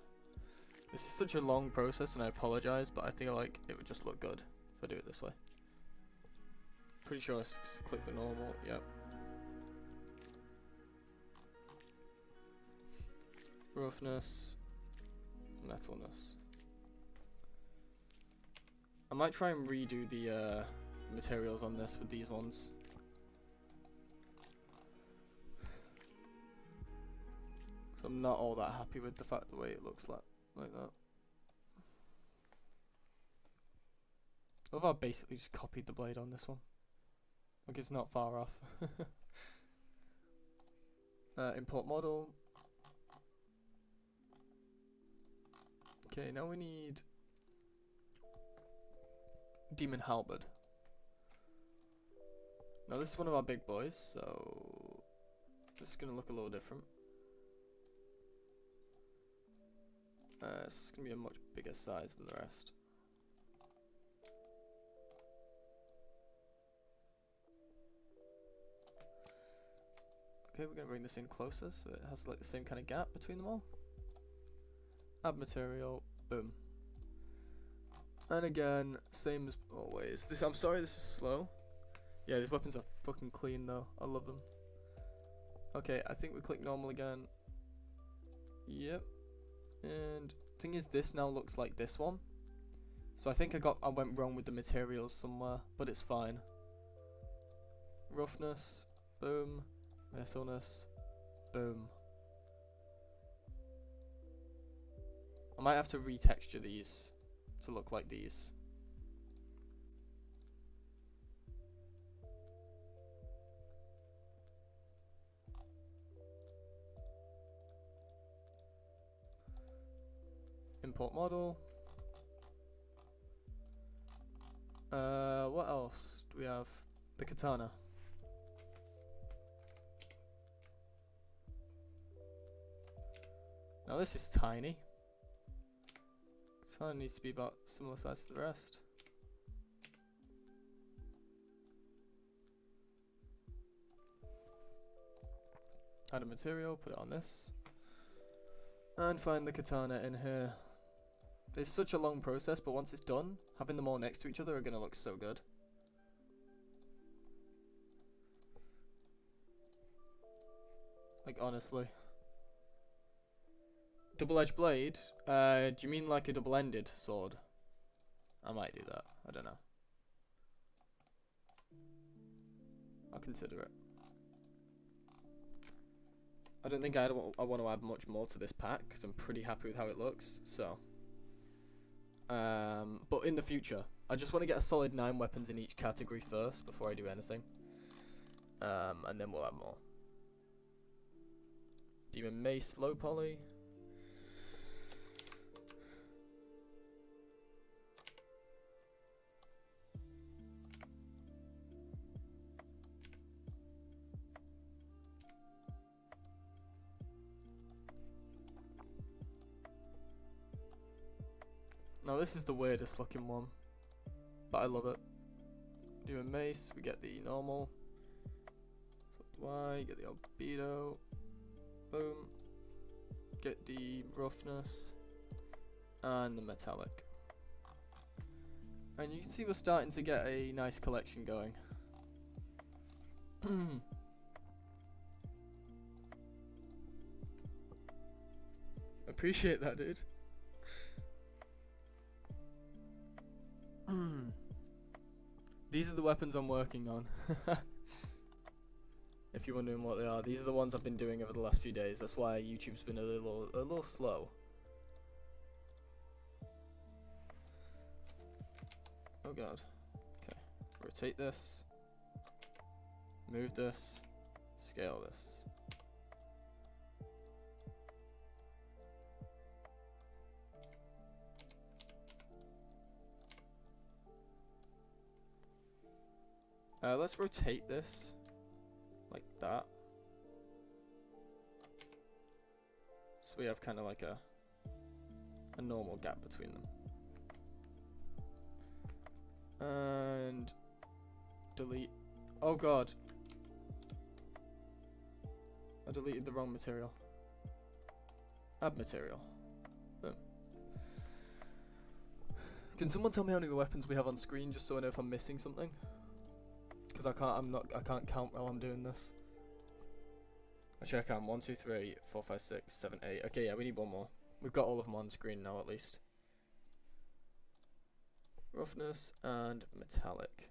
This is such a long process, and I apologize, but I feel like it would just look good if I do it this way. Pretty sure I click the normal, yep. Roughness, metalness. I might try and redo the materials on this with these ones. So I'm not all that happy with the fact the way it looks like that. I've basically just copied the blade on this one. Like, it's not far off. Import model. Okay, now we need Demon Halberd. Now this is one of our big boys, so this is gonna look a little different. It's going to be a much bigger size than the rest. Okay, we're going to bring this in closer so it has like the same kind of gap between them all. Add material, boom. And again, same as always. I'm sorry this is slow. Yeah, these weapons are fucking clean though. I love them. Okay, I think we click normal again. Yep. And thing is, this now looks like this one. So I think I went wrong with the materials somewhere, but it's fine. Roughness, boom. Metalness, boom. I might have to retexture these to look like these. Import model. What else do we have? The katana. Now this is tiny. Katana needs to be about similar size to the rest. Add a material, put it on this. And find the katana in here. It's such a long process, but once it's done, having them all next to each other are going to look so good. Like, honestly. Double-edged blade? Do you mean like a double-ended sword? I might do that. I don't know. I'll consider it. I don't think I want to add much more to this pack, because I'm pretty happy with how it looks, so. But in the future, I just want to get a solid 9 weapons in each category first, before I do anything. And then we'll add more. Demon Mace, low poly. Now this is the weirdest looking one, but I love it. Demon Mace, we get the normal. Y, get the albedo. Boom. Get the roughness and the metallic. And you can see we're starting to get a nice collection going. Appreciate that, dude. These are the weapons I'm working on. If you're wondering what they are, these are the ones I've been doing over the last few days. That's why YouTube's been a little slow. Oh god. Okay. Rotate this. Move this. Scale this. Let's rotate this like that. So we have kind of like a normal gap between them. And delete. Oh god. I deleted the wrong material. Add material. Boom. Can someone tell me how many weapons we have on screen just so I know if I'm missing something? Because I can't count while I'm doing this. Actually I can. 1, 2, 3, 4, 5, 6, 7, 8. Okay, yeah, we need one more. We've got all of them on screen now at least. Roughness and metallic.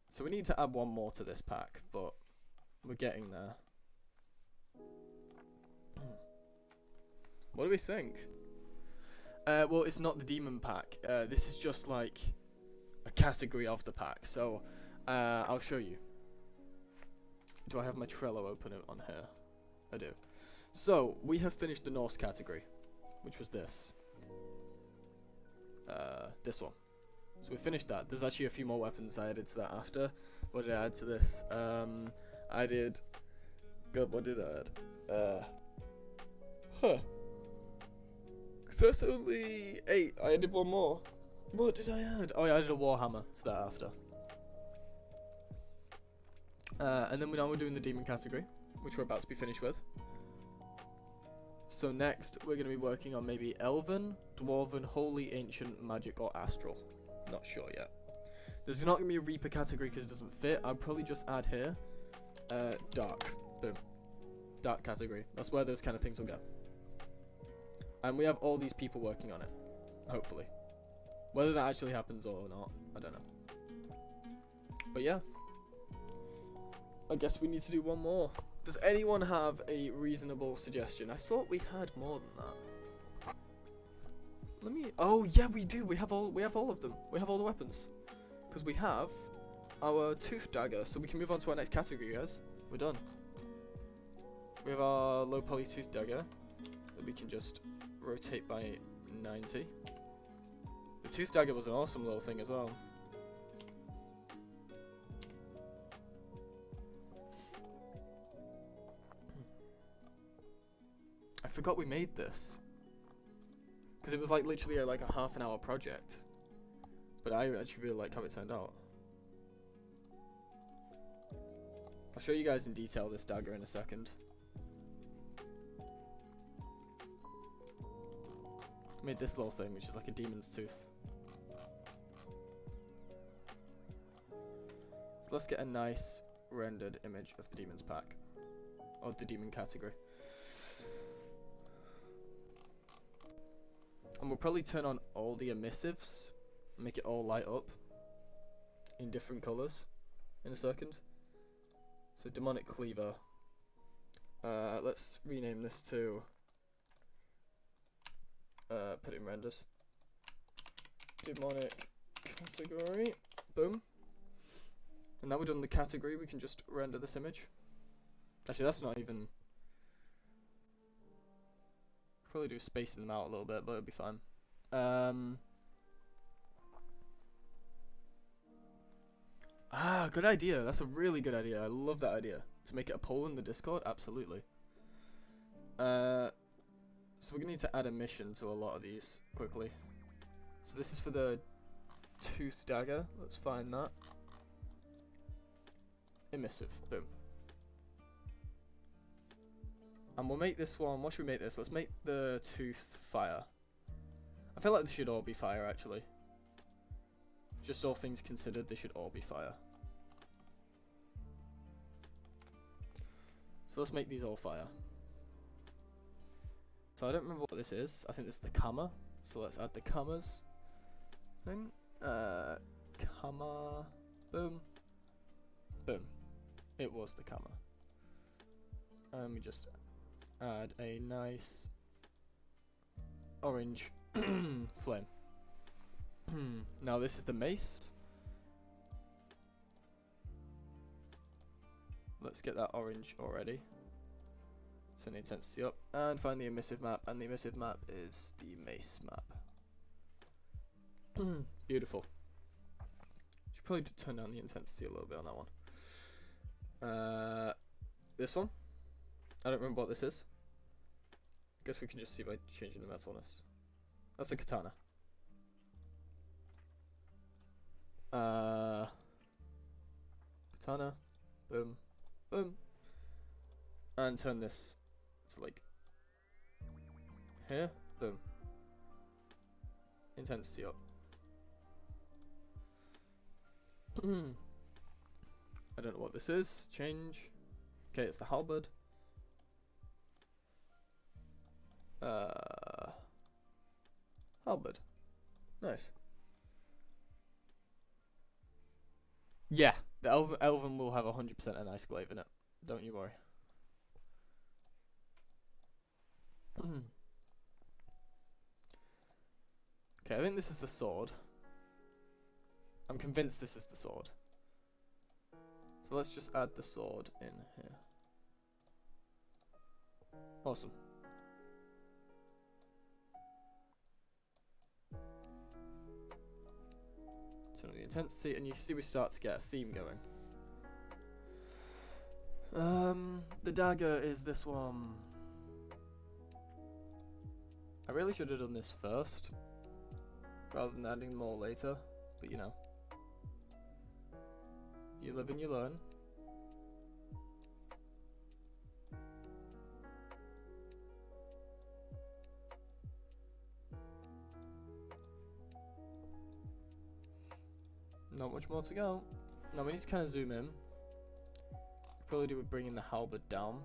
So we need to add one more to this pack, but we're getting there. What do we think? Well, it's not the demon pack. This is just like a category of the pack. So I'll show you. Do I have my Trello open on here? I do. So we have finished the Norse category, which was this. This one. So we finished that. There's actually a few more weapons I added to that after. What did I add to this? I did. God, what did I add? So that's only 8. I added one more. What did I add? Oh yeah, I added a warhammer to that after. And then now we're doing the demon category, which we're about to be finished with. So next, we're going to be working on maybe Elven, Dwarven, Holy, Ancient, Magic, or Astral. Not sure yet. There's not going to be a Reaper category because it doesn't fit. I'll probably just add here, Dark. Boom. Dark category. That's where those kind of things will go. And we have all these people working on it. Hopefully. Whether that actually happens or not, I don't know. But yeah. I guess we need to do one more. Does anyone have a reasonable suggestion? I thought we had more than that. Let me. Oh yeah, we do. We have all of them. We have all the weapons. Because we have our tooth dagger, so we can move on to our next category, guys. We're done. We have our low poly tooth dagger that we can just rotate by 90. The tooth dagger was an awesome little thing as well. I forgot we made this. Because it was like literally like a half an hour project. But I actually really like how it turned out. I'll show you guys in detail this dagger in a second. Made this little thing, which is like a demon's tooth. So let's get a nice rendered image of the demon's pack. Or the demon category. And we'll probably turn on all the emissives. Make it all light up. In different colours. In a second. So demonic cleaver. Let's rename this to... put it in renders. Demonic category. Boom. And now we're done the category, we can just render this image. Actually, that's not even... Probably do spacing them out a little bit, but it'll be fine. Good idea. That's a really good idea. I love that idea. To make it a poll in the Discord? Absolutely. So we're going to need to add a mission to a lot of these quickly. So this is for the tooth dagger. Let's find that. Emissive. Boom. And we'll make this one. What should we make this? Let's make the tooth fire. I feel like they should all be fire, actually. Just all things considered, they should all be fire. So let's make these all fire. So I don't remember what this is. I think this is the comma. So let's add the commas thing. Comma. Boom. Boom. It was the comma. And we just add a nice orange flame. Now this is the mace. Let's get that orange already. Turn the intensity up and find the emissive map, and the emissive map is the mace map. Beautiful. Should probably turn down the intensity a little bit on that one. This one. I don't remember what this is. Guess we can just see by changing the metalness. That's the katana. Katana. Boom. Boom. And turn this to like here. Boom. Intensity up. I don't know what this is. Change. Okay, it's the halberd. Halberd. Nice. Yeah, the Elven will have 100% a nice glaive in it. Don't you worry. Okay, I think this is the sword. I'm convinced this is the sword. So let's just add the sword in here. Awesome. Turn on the intensity, and you see we start to get a theme going. The dagger is this one. I really should have done this first, rather than adding more later, but you know. You live and you learn. Not much more to go. Now we need to kind of zoom in. Probably do with bringing the halberd down.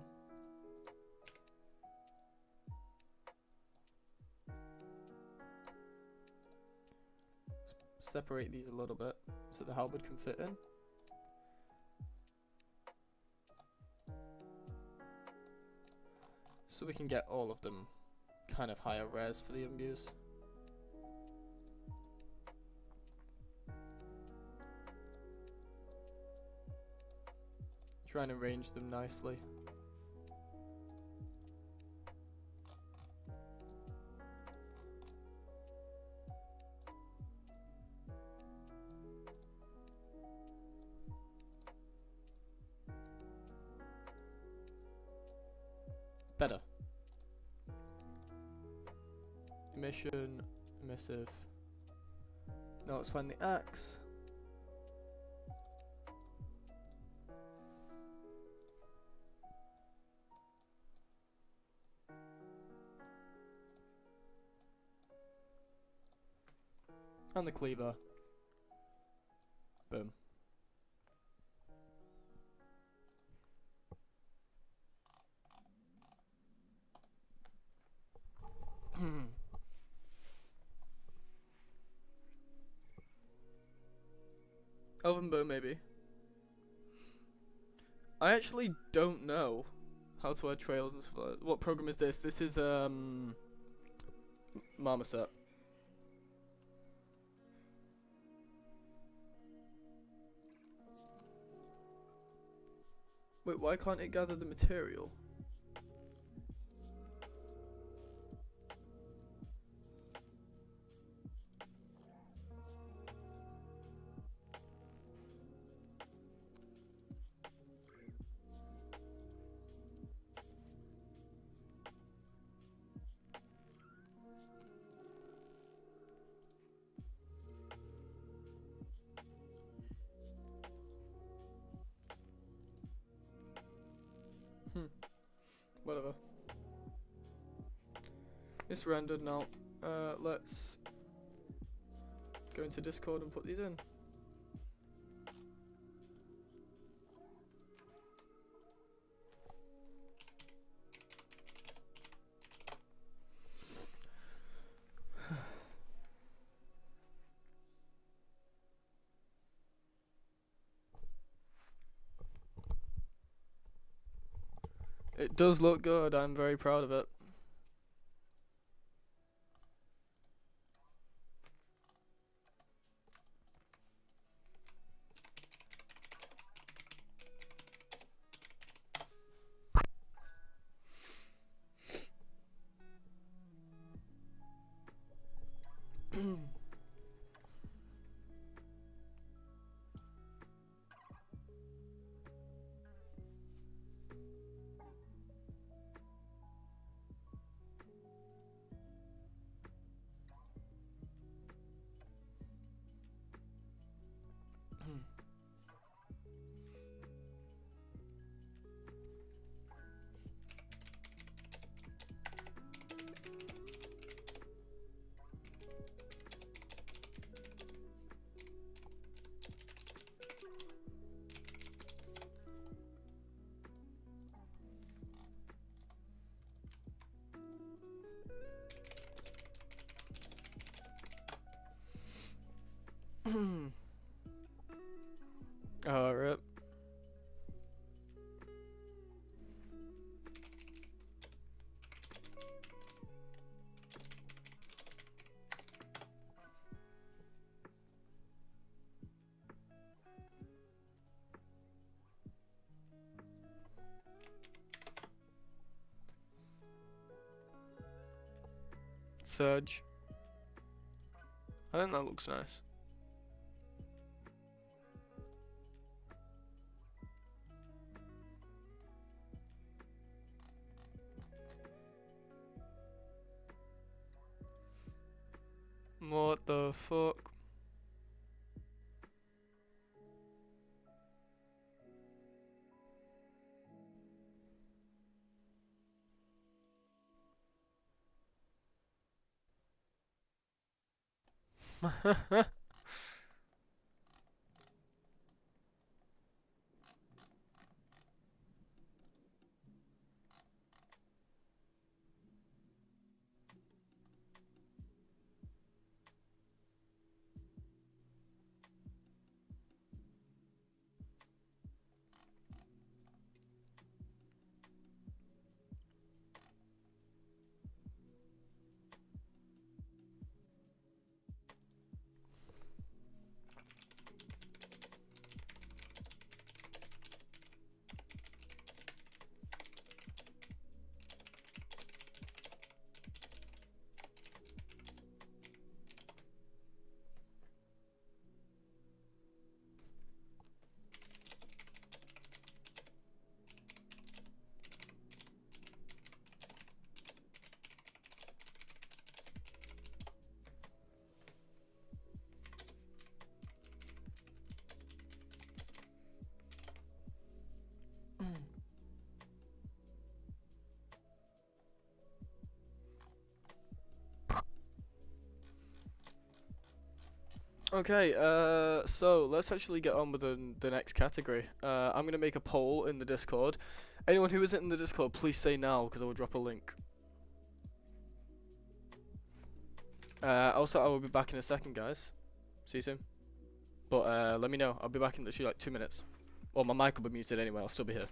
Separate these a little bit so the halberd can fit in. So we can get all of them kind of higher res for the imbues. Try and arrange them nicely. Better. Emission, emissive. Now let's find the axe. And the cleaver. Boom. Elven bow, maybe. I actually don't know how to add trails and stuff. What program is this? This is Marmoset. Wait, why can't it gather the material? Whatever. It's rendered now. Let's go into Discord and put these in. It does look good, I'm very proud of it. Oh, rip. Surge. I think that looks nice. What the fuck? Okay, so let's actually get on with the next category. I'm gonna make a poll in the Discord. Anyone who isn't in the Discord, please say now, because I will drop a link. Also, I will be back in a second, guys. See you soon. But let me know. I'll be back in literally like 2 minutes. Well, my mic will be muted anyway. I'll still be here,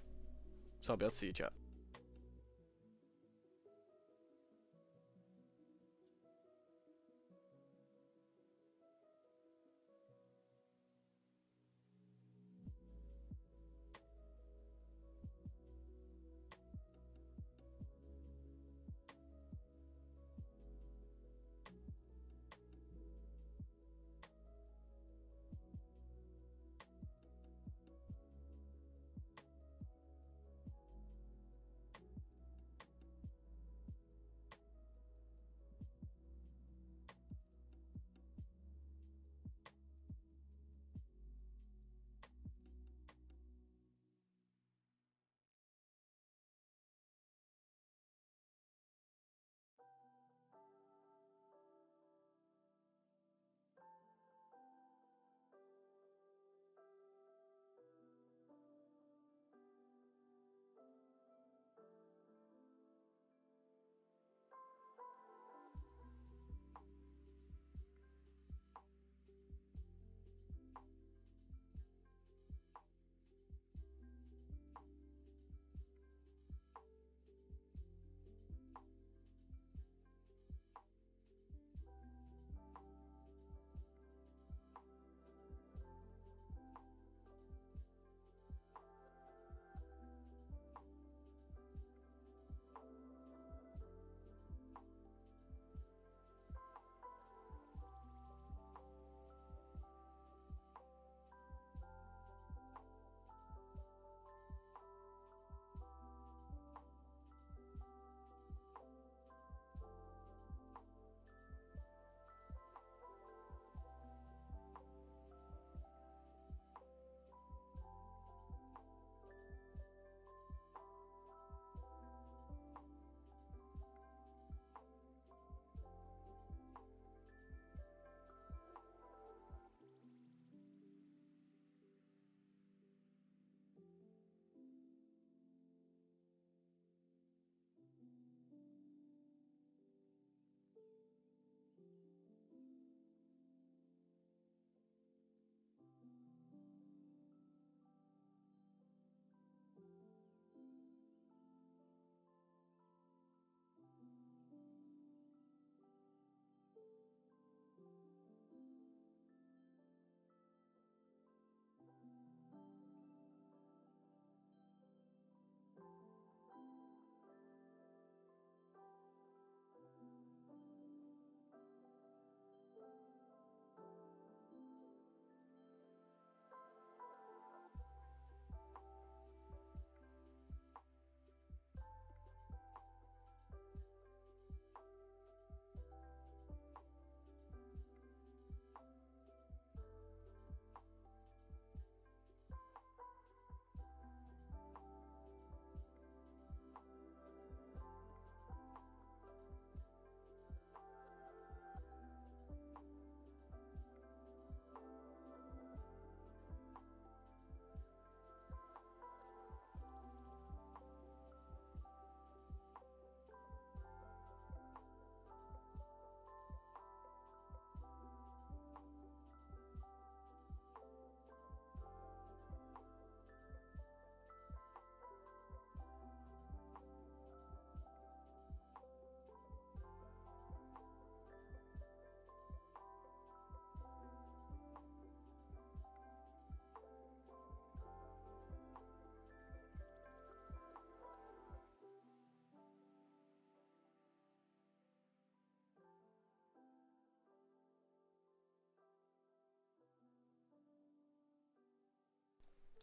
so I'll be able to see you, chat.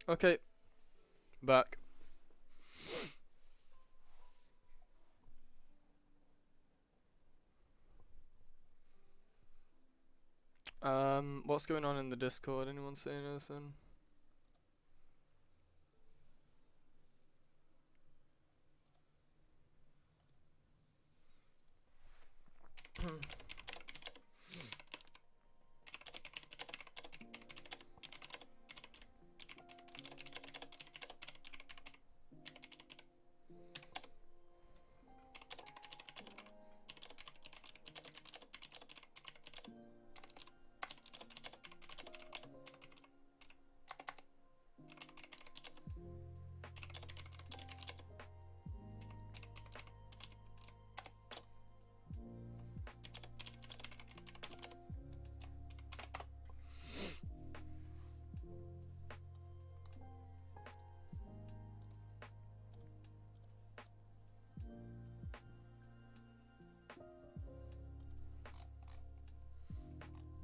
Okay, back. What's going on in the Discord? Anyone saying anything?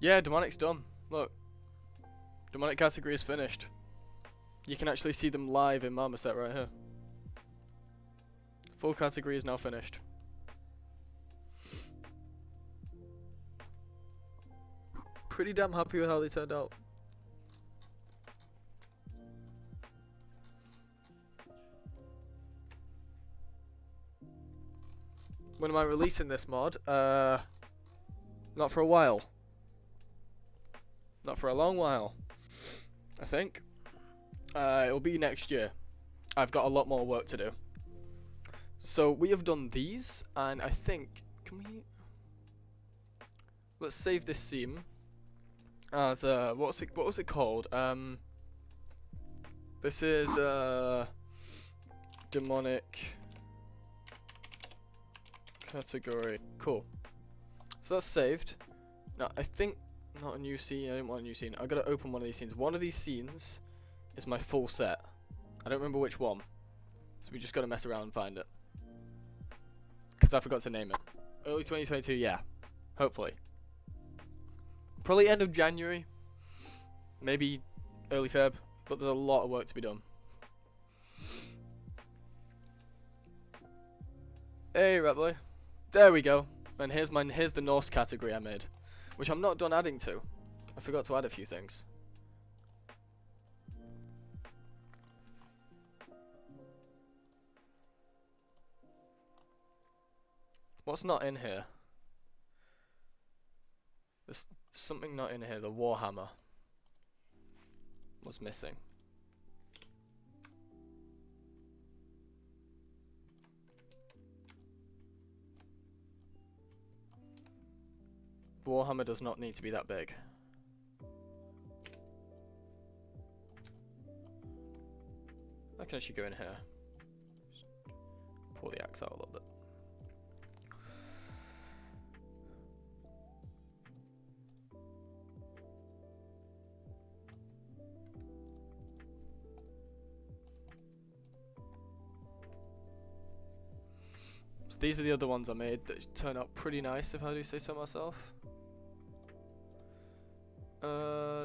Yeah, demonic's done. Look. Demonic category is finished. You can actually see them live in Marmoset right here. Full category is now finished. Pretty damn happy with how they turned out. When am I releasing this mod? Not for a while. Not for a long while, I think. It'll be next year. I've got a lot more work to do. So we have done these, and I think, can we... Let's save this scene as, what was it called? This is, demonic category. Cool. So that's saved. Now, I think, not a new scene, I didn't want a new scene. I gotta open one of these scenes. One of these scenes is my full set. I don't remember which one. So we just gotta mess around and find it. Because I forgot to name it. Early 2022, yeah. Hopefully. Probably end of January. Maybe early Feb. But there's a lot of work to be done. Hey, rat boy. There we go. And here's the Norse category I made. Which I'm not done adding to. I forgot to add a few things. What's not in here? There's something not in here. The Warhammer was missing. Warhammer does not need to be that big. I can actually go in here. Just pull the axe out a little bit. So these are the other ones I made that turn out pretty nice, if I do say so myself.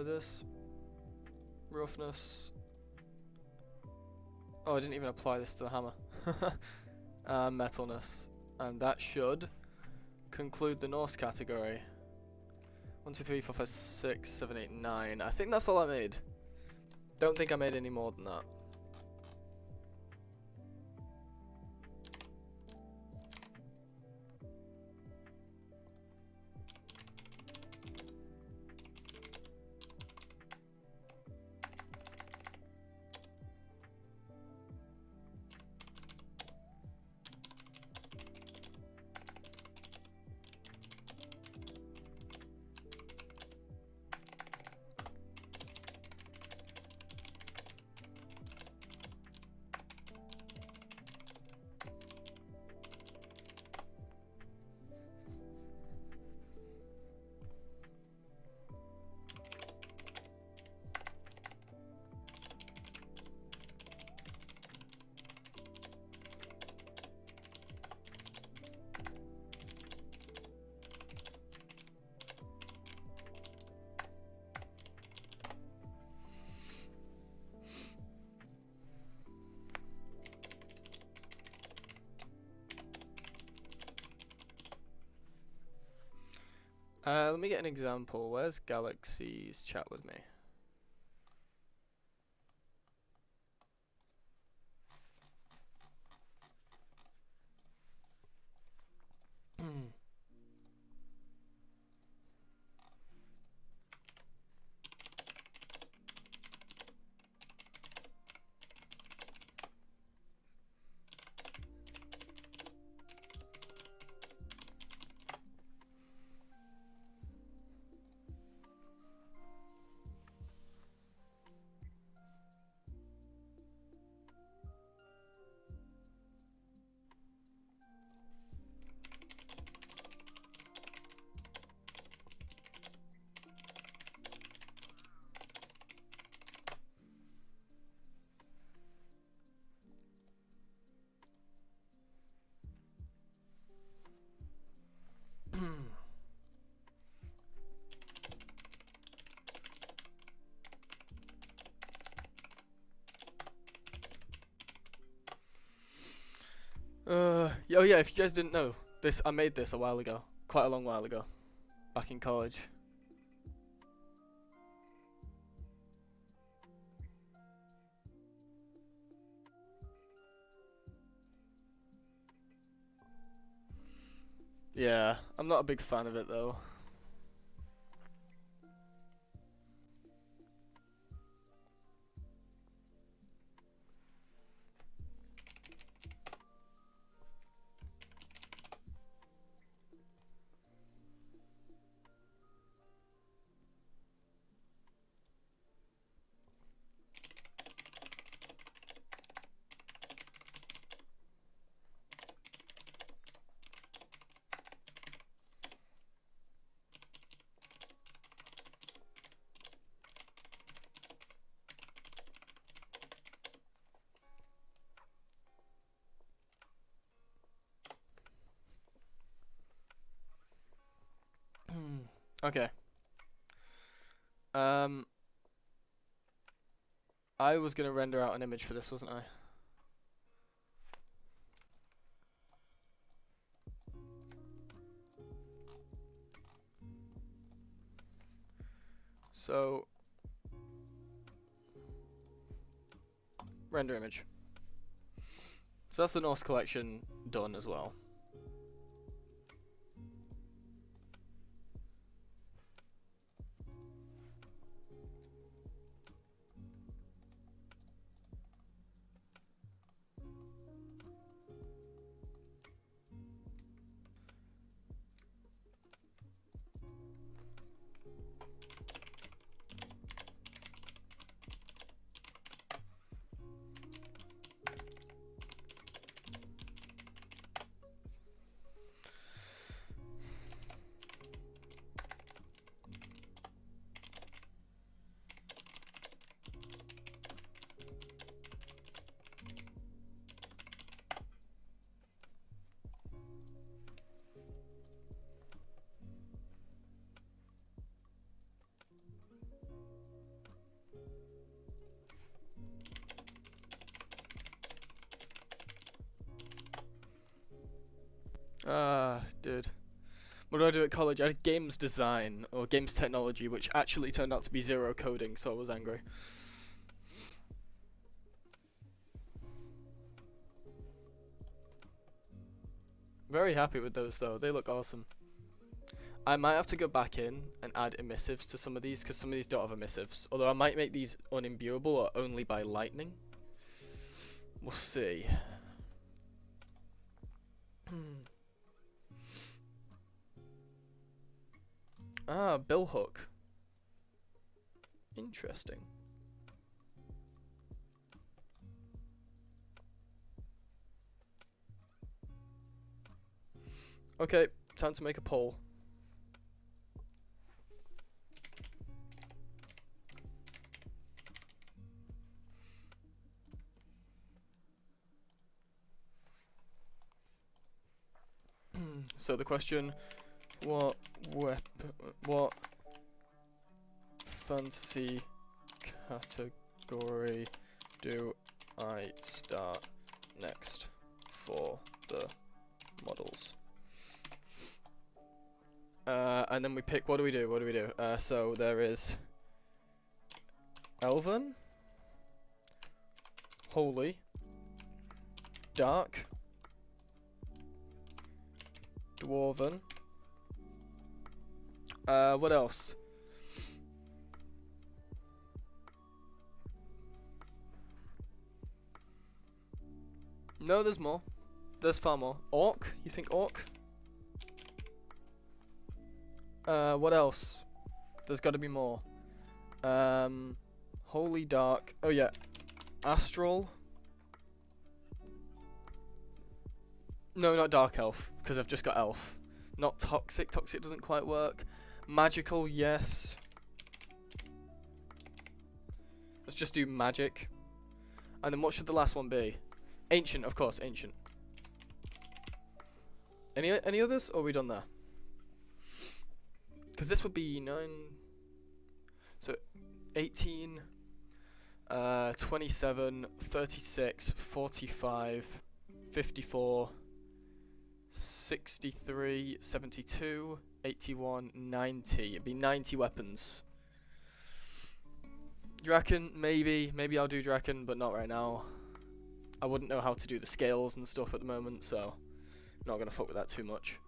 This roughness. Oh, I didn't even apply this to the hammer. Metalness, and that should conclude the Norse category. 1, 2, 3, 4, 5, 6, 7, 8, 9. I think that's all I made. Don't think I made any more than that. Let me get an example. Where's Galaxy's chat with me? Oh yeah, if you guys didn't know, I made this a while ago. Quite a long while ago. Back in college. Yeah, I'm not a big fan of it though. Okay. I was gonna render out an image for this, wasn't I? So, render image. So that's the Norse collection done as well. Dude. What did I do at college? I did games design, or games technology, which actually turned out to be zero coding, so I was angry. Very happy with those though, they look awesome. I might have to go back in and add emissives to some of these, because some of these don't have emissives. Although I might make these unimbuable or only by lightning. We'll see. Ah, billhook. Interesting. Okay, time to make a poll. So the question, what fantasy category do I start next for the models? And then we pick, what do we do? So there is Elven, Holy, Dark, Dwarven. What else? No, there's more. There's far more. Orc? You think Orc? What else? There's gotta be more. Holy Dark. Oh yeah. Astral. No, not Dark Elf, because I've just got Elf. Not Toxic. Toxic doesn't quite work. Magical, yes. Let's just do Magic. And then what should the last one be? Ancient, of course, Ancient. Any others, or are we done there? Because this would be 9... So, 18... 27, 36, 45, 54, 63, 72, 81, 90. It'd be 90 weapons. Draken, maybe I'll do Draken, but not right now. I wouldn't know how to do the scales and stuff at the moment, so not gonna fuck with that too much.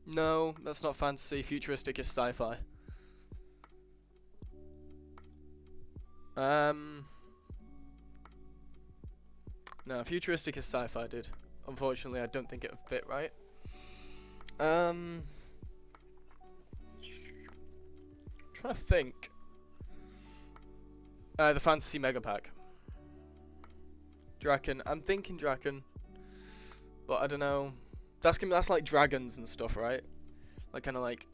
No, that's not fantasy. Futuristic is sci-fi. No, futuristic is sci-fi, dude. Unfortunately, I don't think it would fit right. Trying to think. The fantasy mega pack. Draken. I'm thinking Draken, but I don't know. That's like dragons and stuff, right? Like kind of like,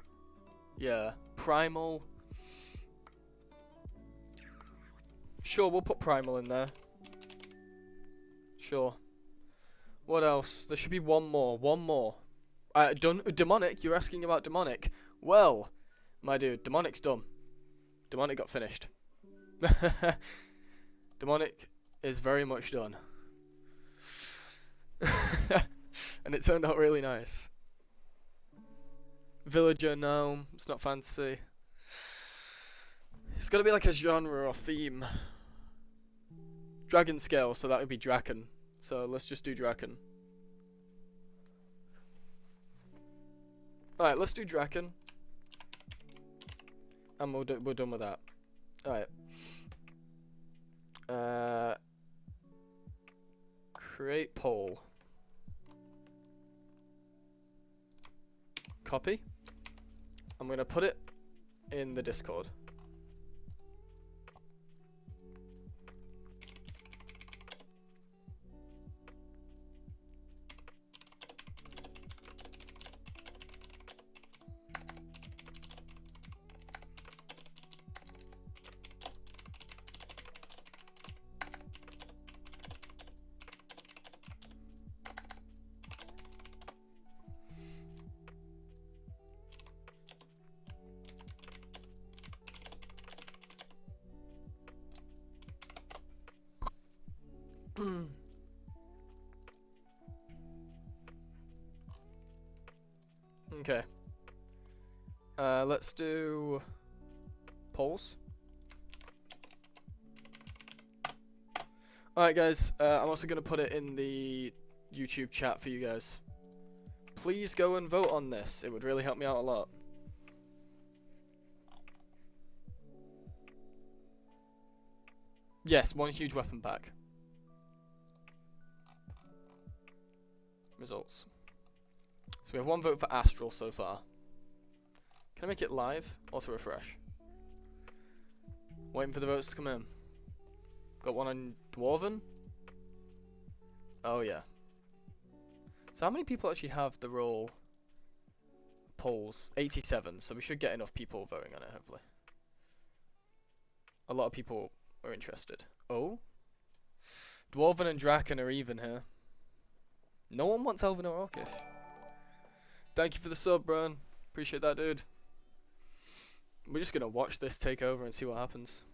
yeah, primal. Sure, we'll put primal in there. Sure. What else? There should be one more. One more. Demonic. You're asking about demonic. Well, my dude, demonic's done. Demonic got finished. Demonic is very much done. And it turned out really nice. Villager, no, it's not fantasy. It's gotta be like a genre or theme. Dragon scale, so that would be Draken. So let's just do Draken. Alright, let's do Draken. And we're done with that. Alright. Create poll. Copy. I'm going to put it in the Discord. Okay. Let's do polls. Alright guys, I'm also going to put it in the YouTube chat for you guys. Please go and vote on this. It would really help me out a lot. Yes, one huge weapon pack. Results. So we have one vote for Astral so far. Can I make it live? Also refresh. Waiting for the votes to come in. Got one on Dwarven. Oh yeah. So how many people actually have the role polls? 87. So we should get enough people voting on it, hopefully. A lot of people are interested. Oh? Dwarven and Draken are even here. No one wants Elven or Orcish. Thank you for the sub, Brian. Appreciate that, dude. We're just gonna watch this take over and see what happens.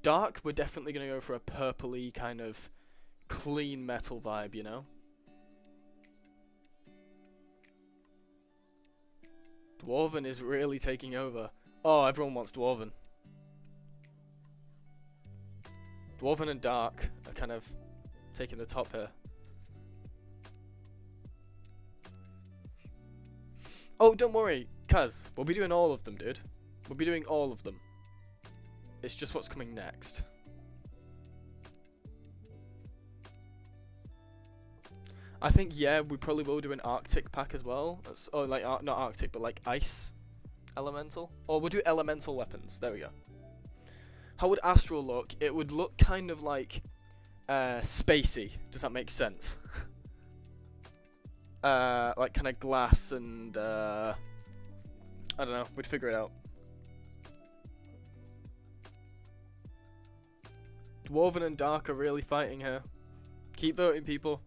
Dark, we're definitely gonna go for a purpley kind of clean metal vibe, you know? Dwarven is really taking over. Oh, everyone wants Dwarven. Dwarven and Dark are kind of taking the top here. Oh, don't worry, Kaz. We'll be doing all of them, dude. We'll be doing all of them. It's just what's coming next. I think, yeah, we probably will do an Arctic pack as well. Oh, like, not Arctic, but like ice elemental. Or we'll do elemental weapons. There we go. How would Astral look? It would look kind of like spacey. Does that make sense? Like kind of glass and I don't know, we'd figure it out. Dwarven and Dark are really fighting here. Keep voting, people.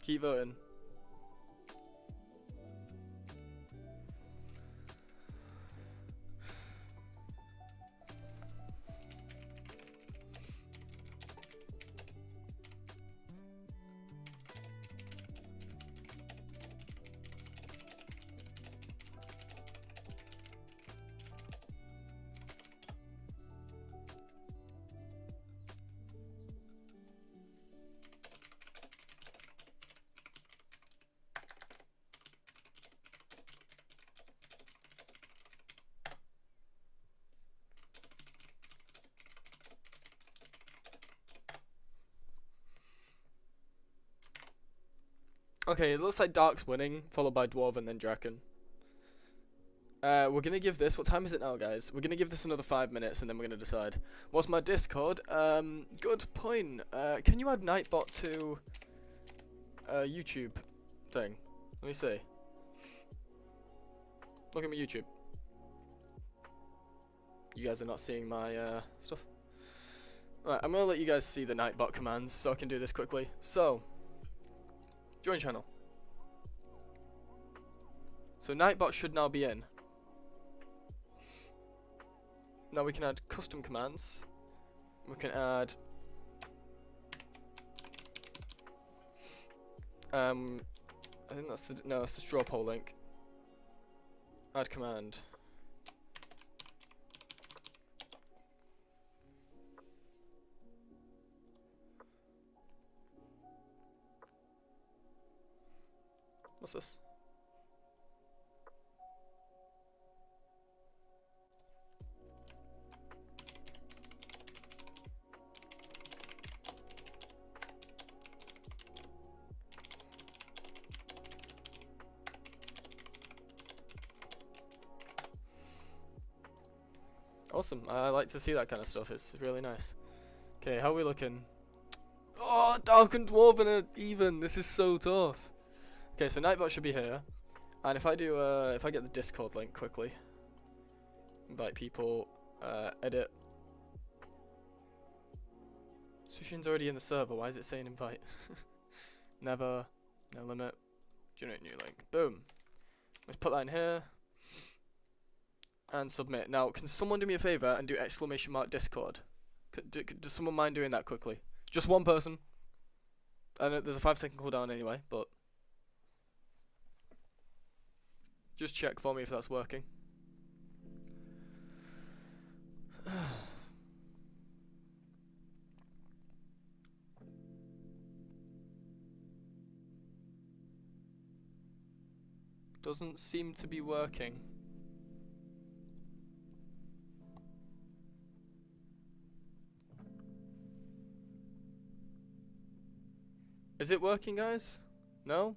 Keep voting. Okay, it looks like Dark's winning, followed by Dwarf and then Draken. We're gonna give this. What time is it now, guys? We're gonna give this another 5 minutes, and then we're gonna decide. What's my Discord? Good point. Can you add Nightbot to YouTube thing? Let me see. Look at my YouTube. You guys are not seeing my stuff. Right, I'm gonna let you guys see the Nightbot commands, so I can do this quickly. So, join channel. So Nightbot should now be in. Now we can add custom commands. We can add I think that's that's the straw poll link. Add command. What's this? Awesome. I like to see that kind of stuff. It's really nice. Okay, how are we looking? Oh, Dark and Dwarf and a even. This is so tough. Okay, so Nightbot should be here. And if I do, if I get the Discord link quickly, invite people, edit. Sushin's already in the server. Why is it saying invite? Never, no limit, generate new link. Boom. Let's put that in here. And submit. Now, can someone do me a favor and do !Discord? Does someone mind doing that quickly? Just one person. I know there's a 5-second cooldown anyway, but just check for me if that's working. Doesn't seem to be working. Is it working, guys? No?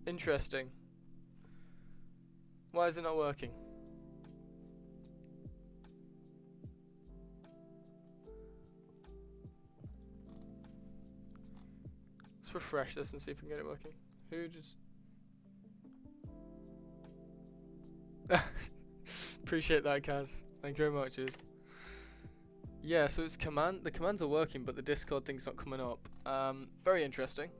Interesting. Why is it not working? Let's refresh this and see if we can get it working. Who just... Appreciate that, Kaz. Thank you very much, dude. Yeah, so it's the commands are working, but the Discord thing's not coming up. Very interesting.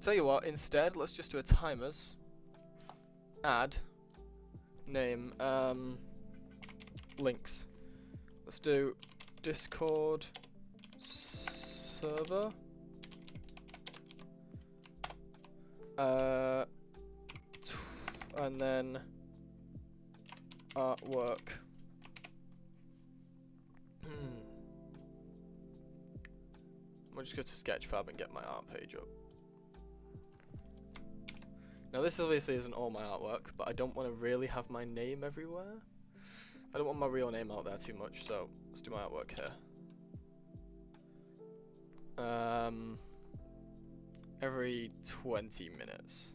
Tell you what, instead, let's just do a timers. Add. Name. Links. Let's do Discord server. And then artwork. I'll just go to Sketchfab and get my art page up. Now this obviously isn't all my artwork, but I don't want to really have my name everywhere. I don't want my real name out there too much, so let's do my artwork here. Every 20 minutes.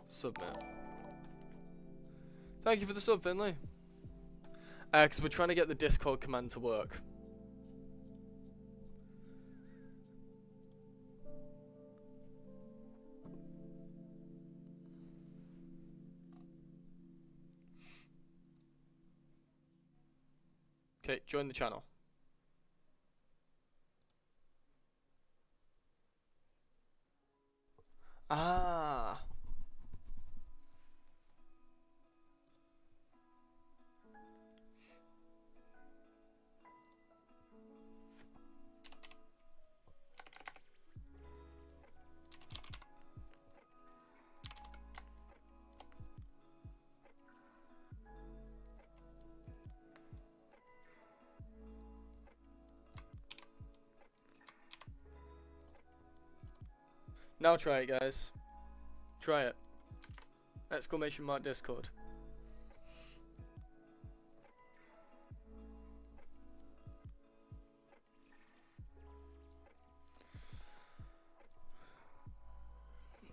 Submit. Thank you for the sub, Finley. Because we're trying to get the Discord command to work. Okay, join the channel. Ah. Now try it, guys. Try it. Exclamation mark Discord.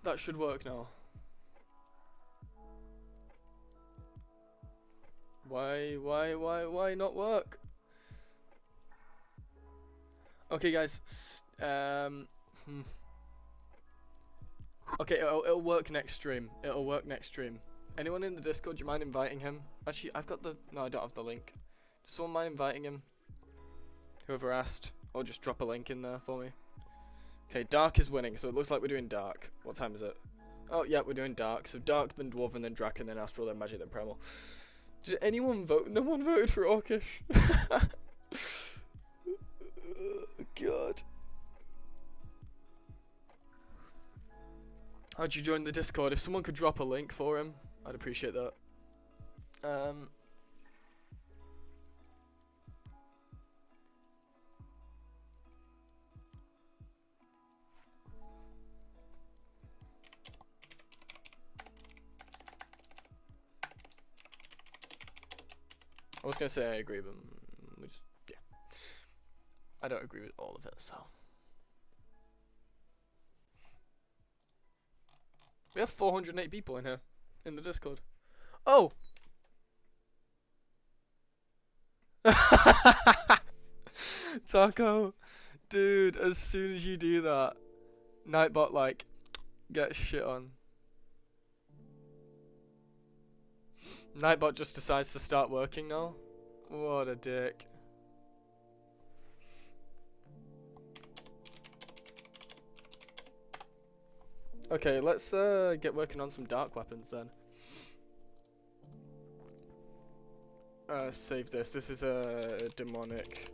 That should work now. Why not work? Okay, guys. Okay, it'll work next stream. It'll work next stream. Anyone in the Discord, do you mind inviting him? Actually, I've got the... No, I don't have the link. Does someone mind inviting him? Whoever asked. Or just drop a link in there for me. Okay, dark is winning, so it looks like we're doing dark. What time is it? Oh, yeah, we're doing dark. So dark, then dwarven, then draken, then astral, then magic, then primal. Did anyone vote? No one voted for orcish. God. How'd you join the Discord? If someone could drop a link for him, I'd appreciate that. I was gonna say I agree, but yeah, I don't agree with all of it. So we have 408 people in here in the Discord. Oh. Taco, dude, as soon as you do that, Nightbot like gets shit on. Nightbot just decides to start working now. What a dick. Okay, let's get working on some dark weapons then. Save this. This is a demonic.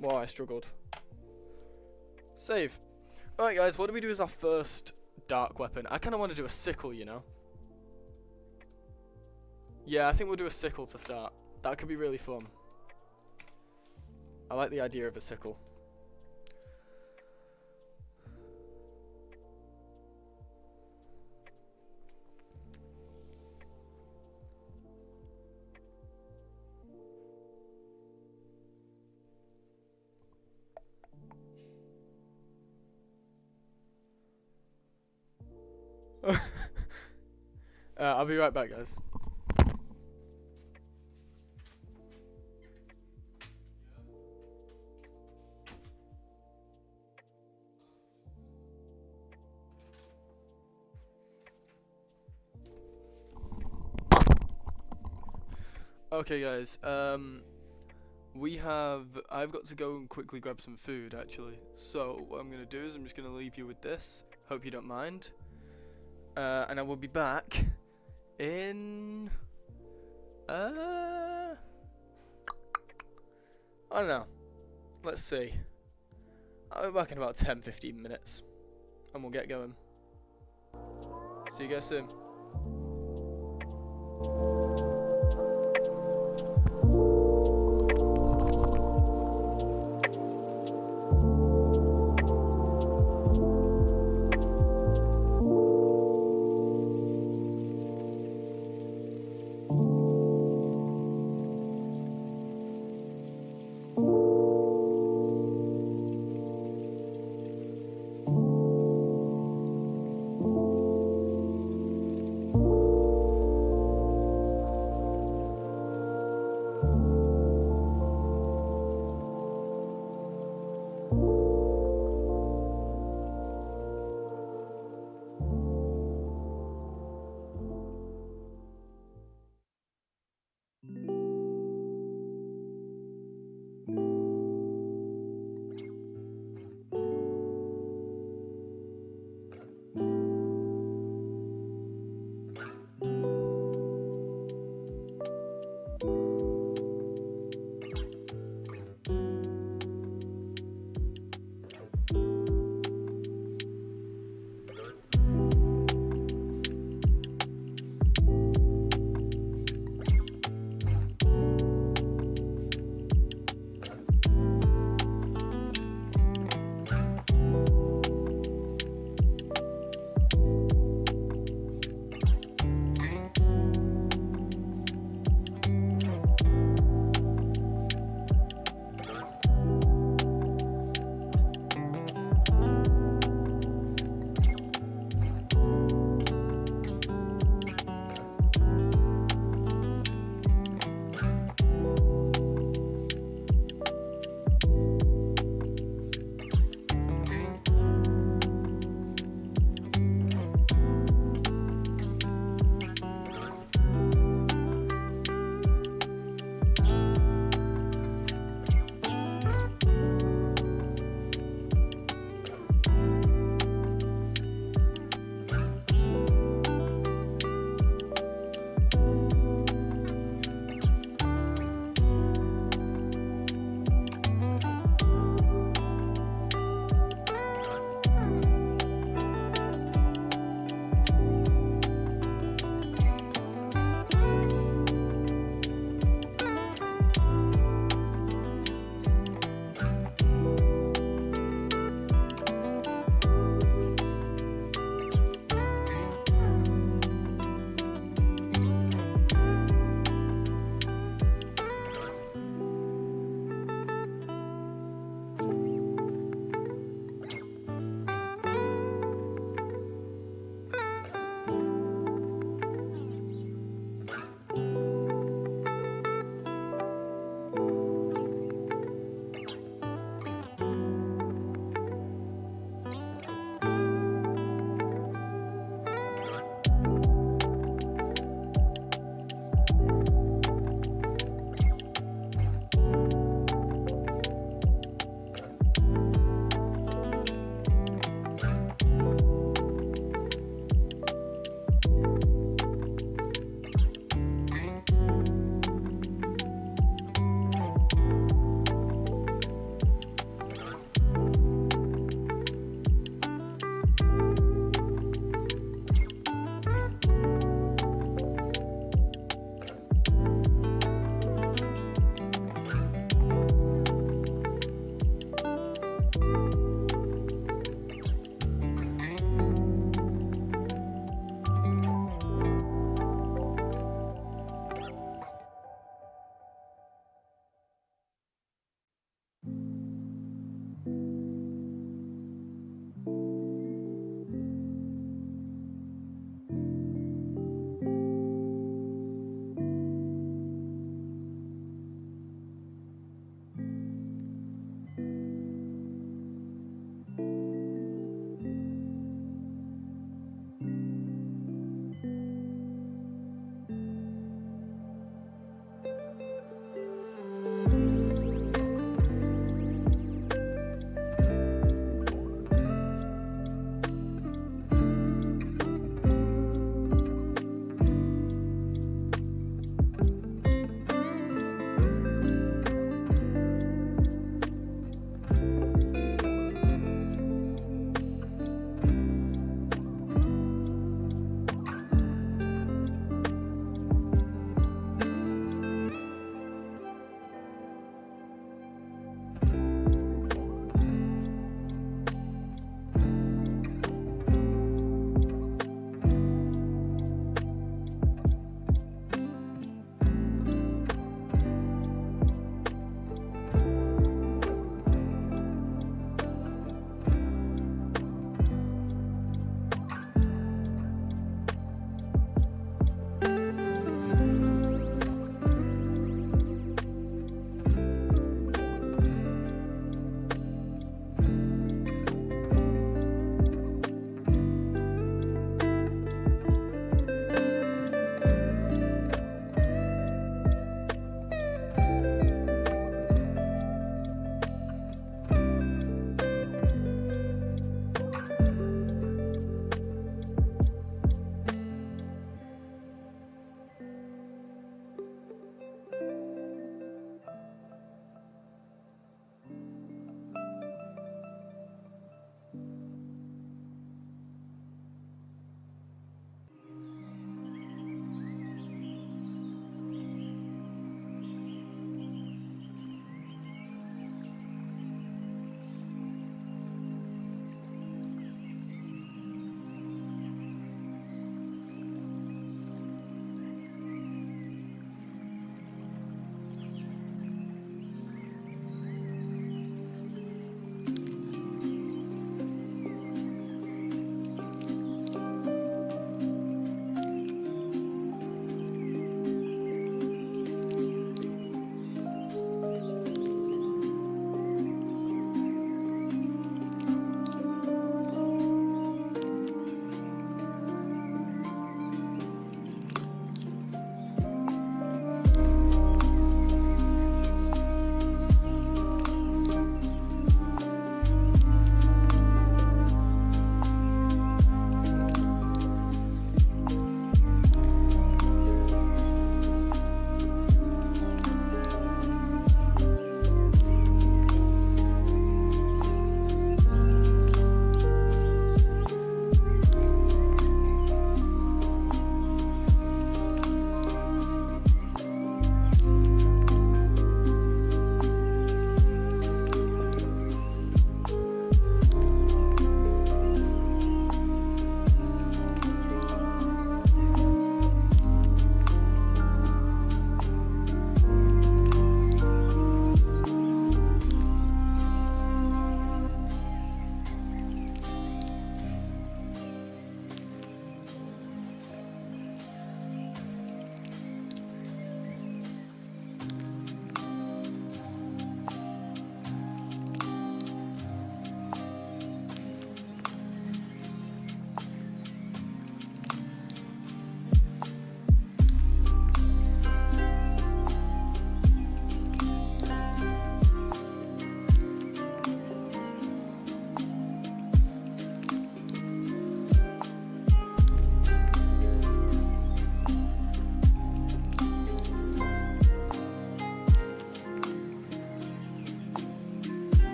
Wow, I struggled. Save. Alright guys, what do we do as our first dark weapon? I kind of want to do a sickle, you know? Yeah, I think we'll do a sickle to start. That could be really fun. I like the idea of a sickle. I'll be right back, guys. Okay, guys. I've got to go and quickly grab some food, actually. So what I'm gonna do is I'm just gonna leave you with this. Hope you don't mind. And I will be back in I don't know. Let's see. I'll be back in about 10-15 minutes and we'll get going. See you guys soon.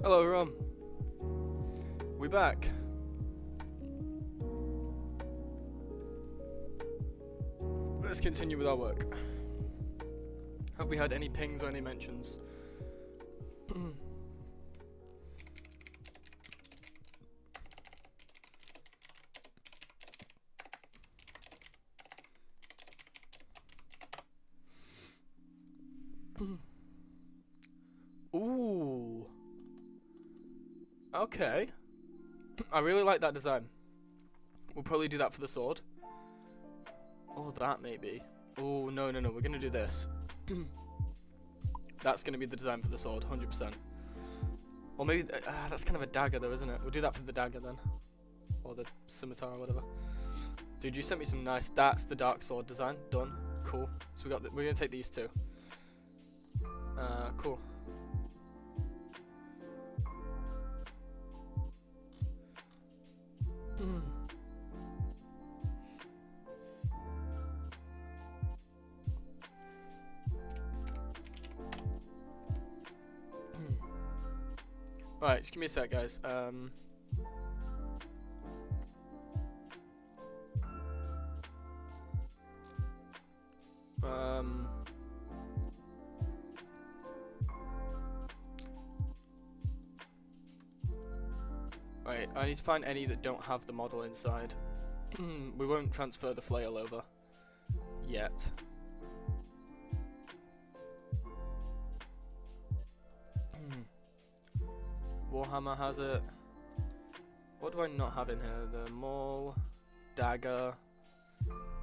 Hello, Rom. We back. Let's continue with our work. Have we had any pings or any mentions? Ooh. Okay. I really like that design. We'll probably do that for the sword. Oh, that maybe. Oh, no, no, no. We're going to do this. That's going to be the design for the sword, 100%. Or maybe... that's kind of a dagger, though, isn't it? We'll do that for the dagger, then. Or the scimitar, or whatever. Dude, you sent me some nice... That's the dark sword design. Done. Cool. So we got we're going to take these two. Cool. Alright, just give me a sec, guys. Right, I need to find any that don't have the model inside. We won't transfer the flail over yet. Warhammer has it. What do I not have in here? The maul, dagger.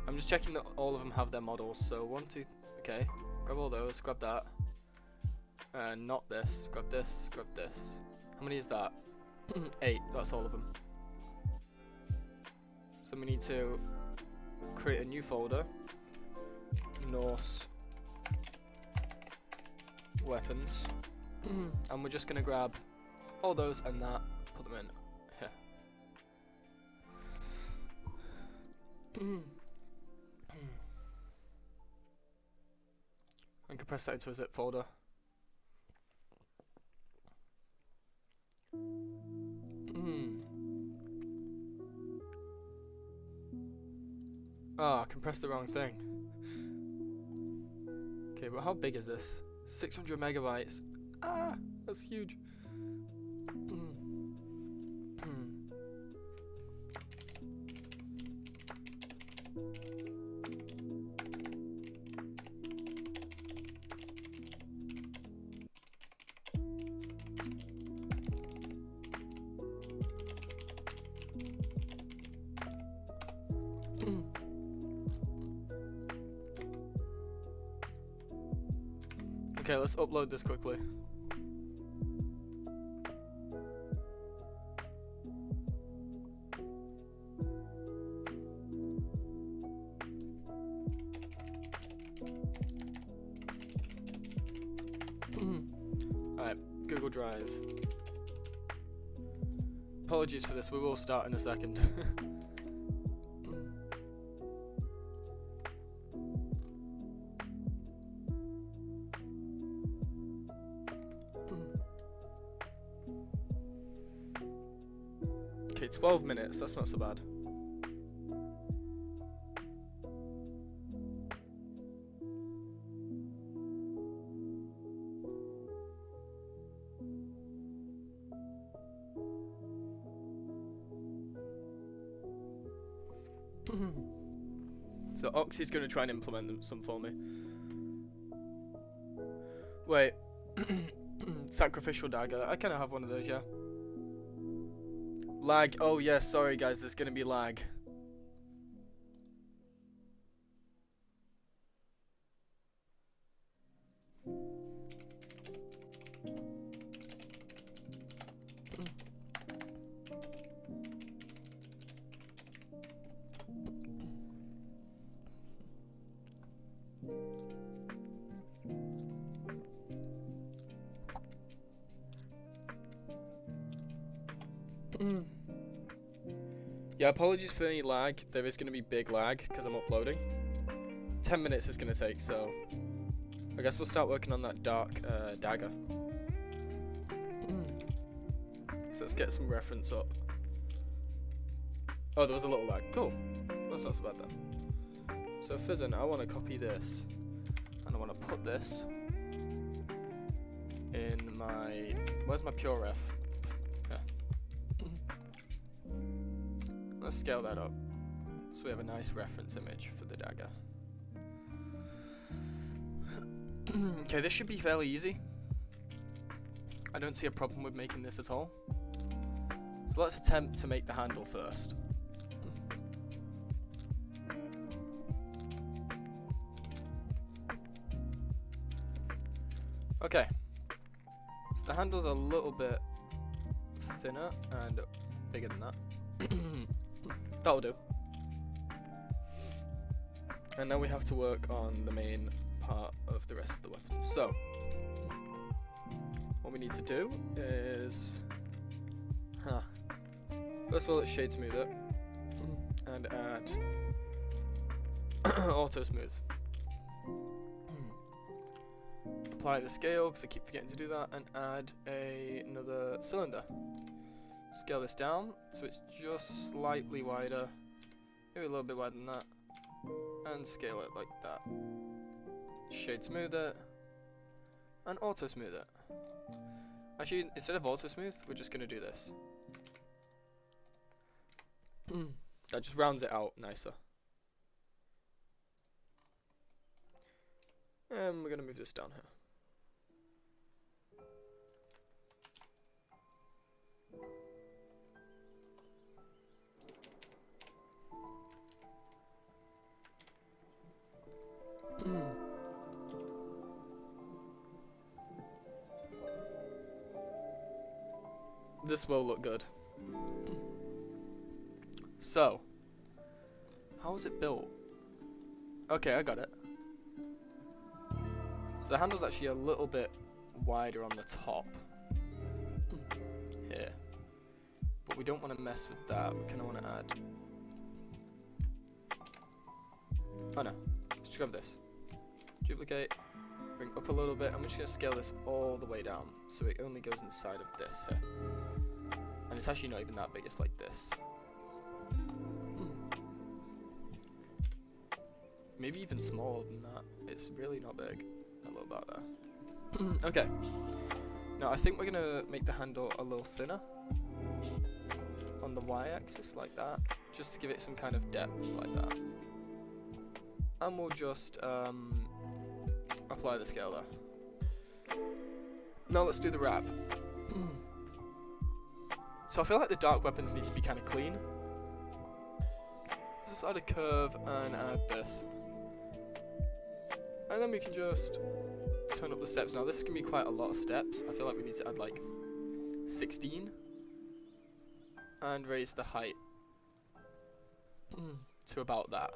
I'm just checking that all of them have their models. So 1, 2, okay. Grab all those. Grab that. Not this. Grab this. Grab this. How many is that? 8. That's all of them. So we need to create a new folder. Norse weapons. And we're just gonna grab all those and that, put them in here. And compress that into a zip folder. Ah, I compressed the wrong thing. Okay, but how big is this? 600 megabytes. Ah, that's huge. Okay, let's upload this quickly. Alright, Google Drive. Apologies for this, we will start in a second. Okay, 12 minutes, that's not so bad. So Oxy's going to try and implement some for me. Wait. Sacrificial dagger. I kind of have one of those, yeah. Lag. Oh, yeah, sorry, guys. There's going to be lag. Yeah, apologies for any lag. There is going to be big lag because I'm uploading. 10 minutes is going to take, so I guess we'll start working on that dark dagger. So let's get some reference up. Oh, there was a little lag. Cool. That's not so bad then. So Fizzin, I want to copy this. And I want to put this in my... Where's my pure ref? Yeah. Let's scale that up. So we have a nice reference image for the dagger. Okay, this should be fairly easy. I don't see a problem with making this at all. So let's attempt to make the handle first. Okay. So the handle's a little bit thinner and bigger than that. That'll do. And now we have to work on the main part of the rest of the weapon. So, what we need to do is... First of all, let's shade smooth it. And add auto smooth. Apply the scale, because I keep forgetting to do that, and add another cylinder. Scale this down, so it's just slightly wider, maybe a little bit wider than that, and scale it like that. Shade smooth it, and auto smooth it. Actually, instead of auto smooth, we're just going to do this. That just rounds it out nicer. And we're going to move this down here. This will look good. So, how is it built? Okay, I got it. So the handle's actually a little bit wider on the top. Here. But we don't want to mess with that. We kind of want to add... Oh no. Let's grab this. Duplicate. Bring up a little bit. I'm just going to scale this all the way down. So it only goes inside of this here. And it's actually not even that big. It's like this. Maybe even smaller than that. It's really not big. A little bit there. Okay. Now I think we're going to make the handle a little thinner. On the y-axis like that. Just to give it some kind of depth like that. And we'll just apply the scale there. Now let's do the wrap. So I feel like the dark weapons need to be kind of clean. Let's just add a curve and add this. And then we can just turn up the steps. Now this can be quite a lot of steps. I feel like we need to add like 16. And raise the height to about that.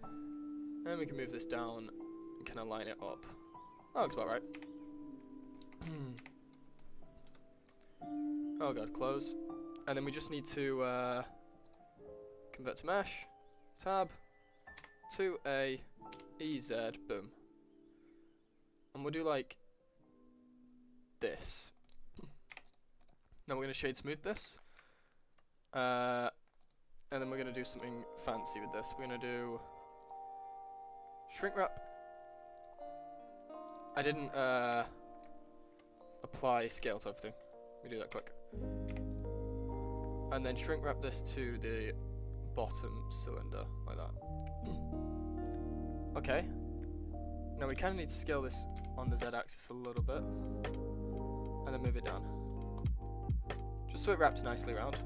And we can move this down and kind of line it up. That looks about right. Oh god, close. And then we just need to convert to mesh, tab, 2A, EZ, boom. And we'll do like this. Now we're going to shade smooth this. And then we're going to do something fancy with this. We're going to do shrink wrap. I didn't apply scale to everything. Let me do that quick. And then shrink wrap this to the bottom cylinder, like that. Okay. Now we kind of need to scale this on the z-axis a little bit. And then move it down. Just so it wraps nicely around.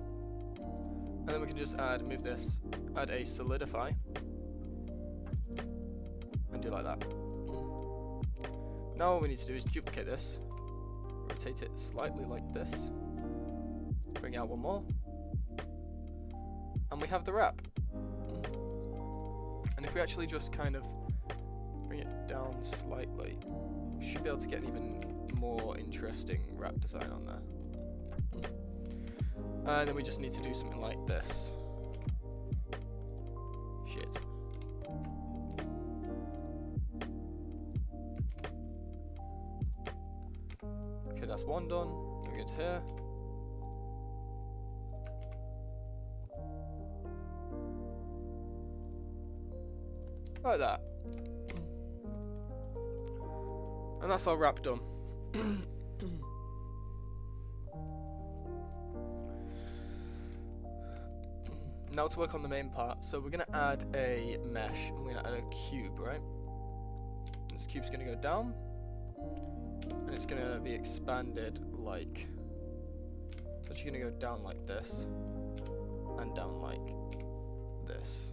And then we can just move this, add a solidify. And do like that. Now all we need to do is duplicate this. Rotate it slightly like this. Bring out one more. And we have the wrap. And if we actually just kind of bring it down slightly, we should be able to get an even more interesting wrap design on there. And then we just need to do something like this. Shit. Okay, that's one done. We go to here. Like that. And that's our wrap done. Now to work on the main part. So we're going to add a mesh, and we're going to add a cube, right? This cube's going to go down, and it's going to be expanded like... So it's going to go down like this, and down like this.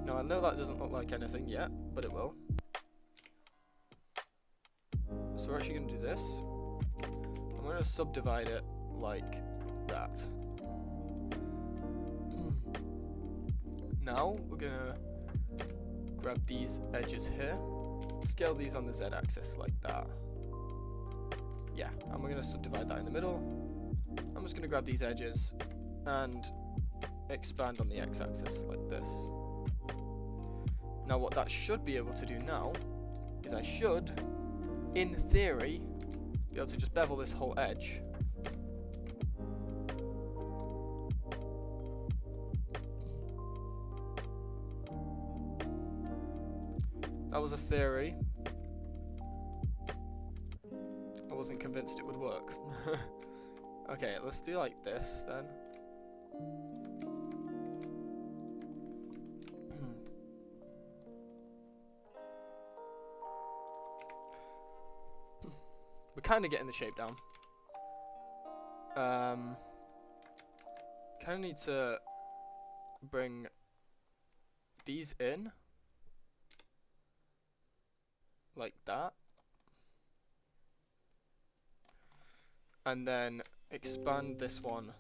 Now I know that doesn't look like anything yet, but it will. So we're actually going to do this. I'm going to subdivide it like that. Now we're going to grab these edges here, scale these on the z-axis like that. Yeah, and we're going to subdivide that in the middle. I'm just going to grab these edges and expand on the x-axis like this. Now what that should be able to do now is I should, in theory, be able to just bevel this whole edge. That was a theory. I wasn't convinced it would work. Okay, let's do like this then. We're kind of getting the shape down. Kind of need to bring these in like that, and then expand this one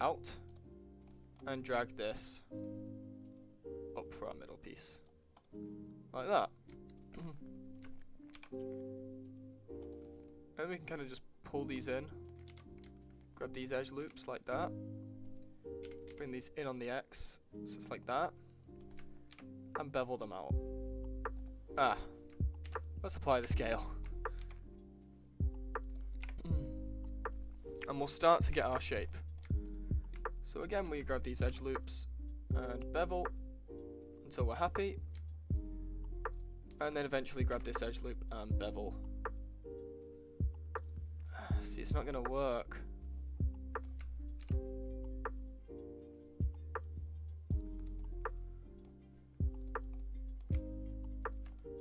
out and drag this up for our middle piece like that. And we can kind of just pull these in, grab these edge loops like that, bring these in on the X, so it's like that, and bevel them out. Let's apply the scale. And we'll start to get our shape. So again, we grab these edge loops and bevel until we're happy, and then eventually grab this edge loop and bevel. See, it's not going to work.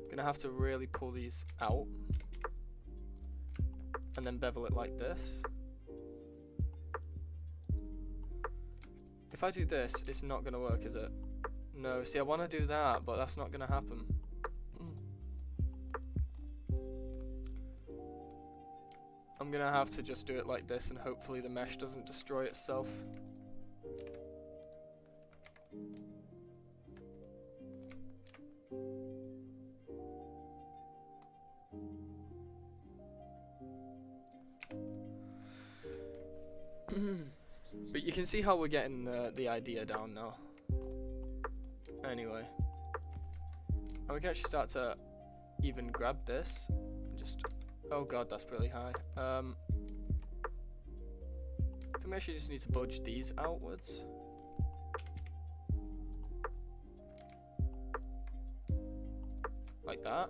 Gonna have to really pull these out and then bevel it like this. If I do this, it's not gonna work, is it? No, see, I want to do that, but that's not gonna happen. I'm gonna have to just do it like this, and hopefully the mesh doesn't destroy itself. But you can see how we're getting the idea down now. Anyway, and we can actually start to even grab this and just... Oh god, that's really high. I think we actually just need to budge these outwards. Like that.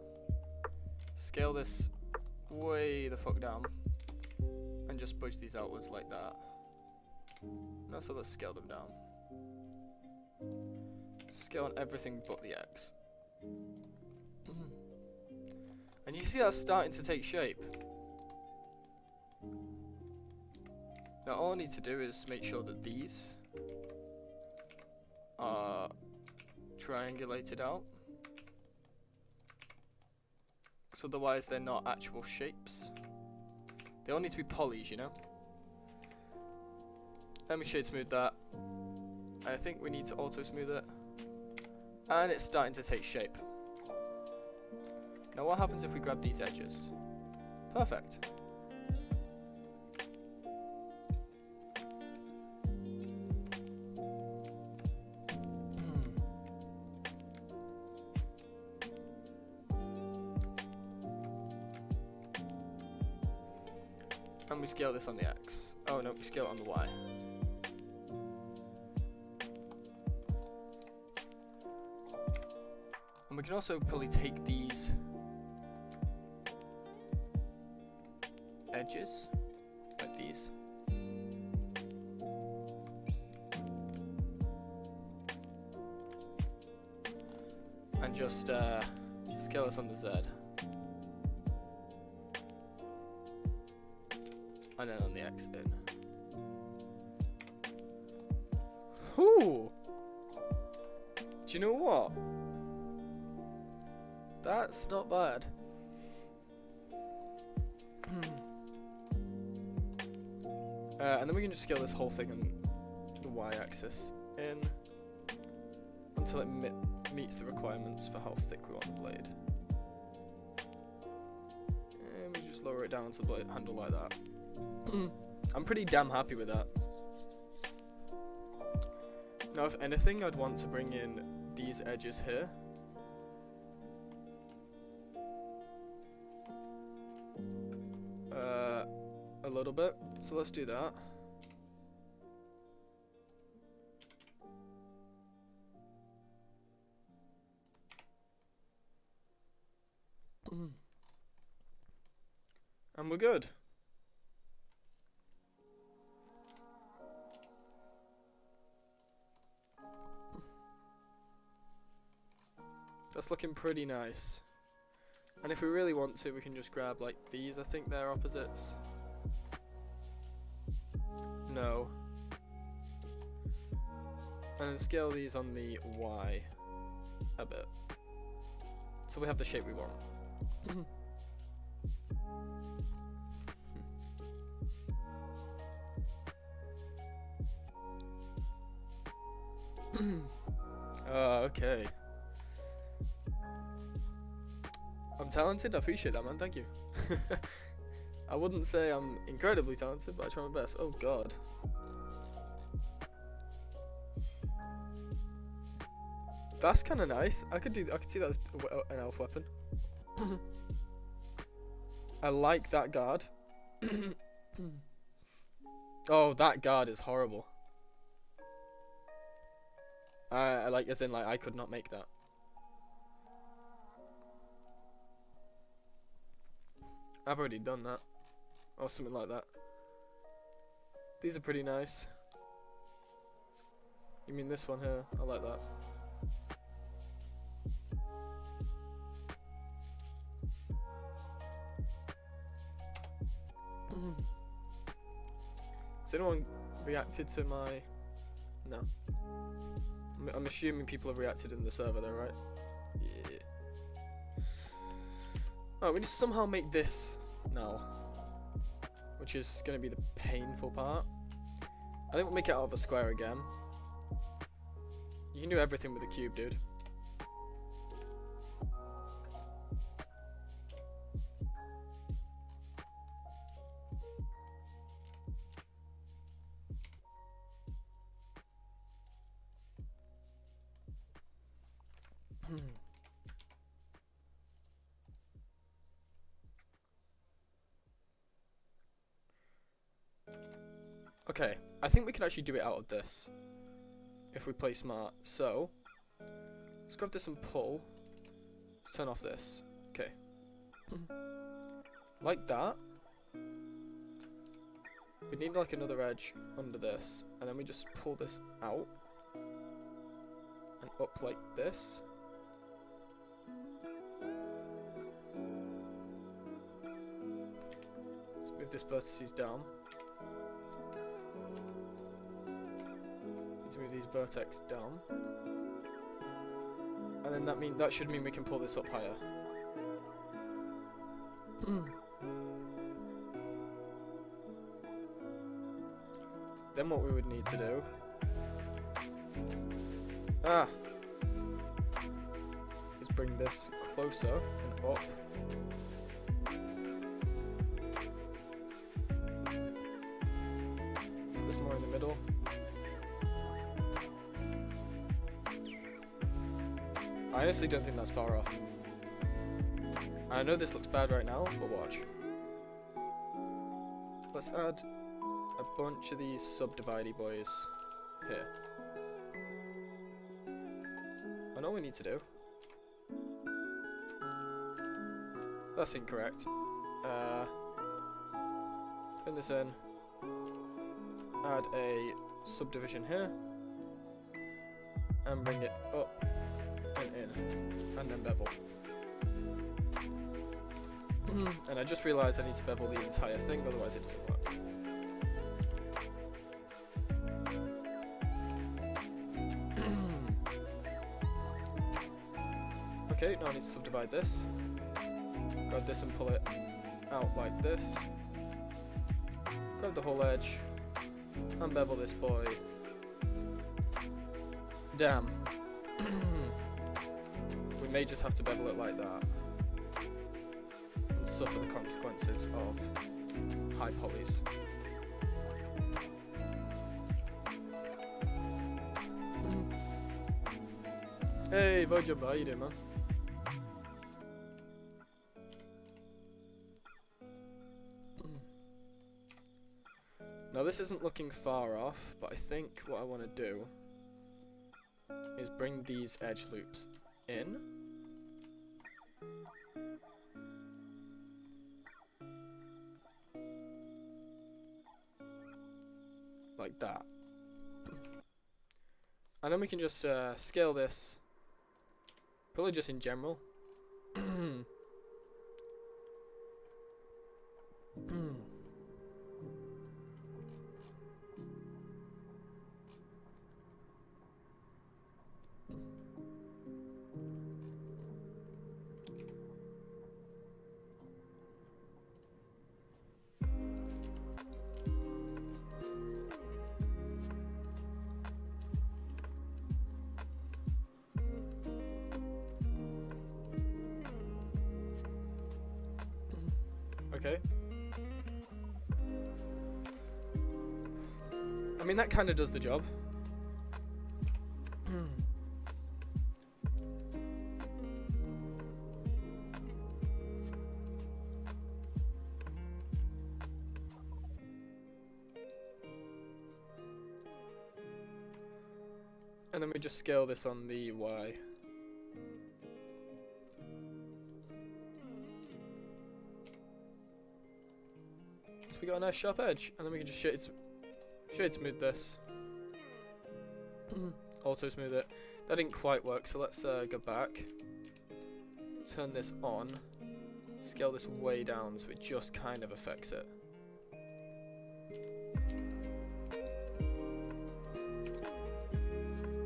Scale this way the fuck down. And just budge these outwards like that. No, so let's scale them down. Scale on everything but the X. And you see that's starting to take shape. Now all I need to do is make sure that these are triangulated out. Because otherwise they're not actual shapes. They all need to be polys, you know? Let me shade smooth that. I think we need to auto smooth it. And it's starting to take shape. Now what happens if we grab these edges? Perfect. And we scale this on the X. Oh no, we scale it on the Y. And we can also probably take these edges, like these. And just scale this on the Z. And then on the X in. Ooh! Do you know what? That's not bad. And then we can just scale this whole thing on the Y-axis in until it meets the requirements for how thick we want the blade. And we just lower it down to the blade handle like that. I'm pretty damn happy with that. Now, if anything, I'd want to bring in these edges here. A little bit. So let's do that. And we're good. That's looking pretty nice. And if we really want to, we can just grab like these. I think they're opposites. No. And then scale these on the Y a bit. So we have the shape we want. Okay. I'm talented, I appreciate that, man, thank you. I wouldn't say I'm incredibly talented, but I try my best. Oh god. That's kind of nice. I could see that as an elf weapon. I like that guard. Oh, that guard is horrible. I like, as in, like, I could not make that. I've already done that. Or something like that. These are pretty nice. You mean this one here? I like that. Has anyone reacted to my... No. I'm assuming people have reacted in the server though, right? Yeah. Alright, we need to somehow make this now. Which is going to be the painful part. I think we'll make it out of a square again. You can do everything with a cube, dude. Okay, I think we can actually do it out of this if we play smart. So let's grab this and pull. Let's turn off this. Okay. Like that. We need like another edge under this, and then we just pull this out and up like this. Let's move this vertices down. Let's move these vertex down. And then that should mean we can pull this up higher. Then what we would need to do is bring this closer and up. Put this more in the middle. I honestly don't think that's far off. I know this looks bad right now, but watch. Let's add a bunch of these subdividey boys here. And all we need to do That's incorrect. Pin this in. Add a subdivision here. And bring it up and in. And then bevel. And I just realised I need to bevel the entire thing, otherwise it doesn't work. Okay, now I need to subdivide this. Grab this and pull it out like this. Grab the whole edge. And bevel this boy. Damn. We may just have to bevel it like that. And suffer the consequences of high polys. Hey, Vojumba, how you doing, man? Now this isn't looking far off, but I think what I want to do is bring these edge loops in. Like that. And then we can just scale this, probably just in general. Okay. I mean, that kind of does the job. And then we just scale this on the Y. So we got a nice sharp edge, and then we can just shade smooth this. Auto smooth it. That didn't quite work, so let's go back. Turn this on. Scale this way down so it just kind of affects it.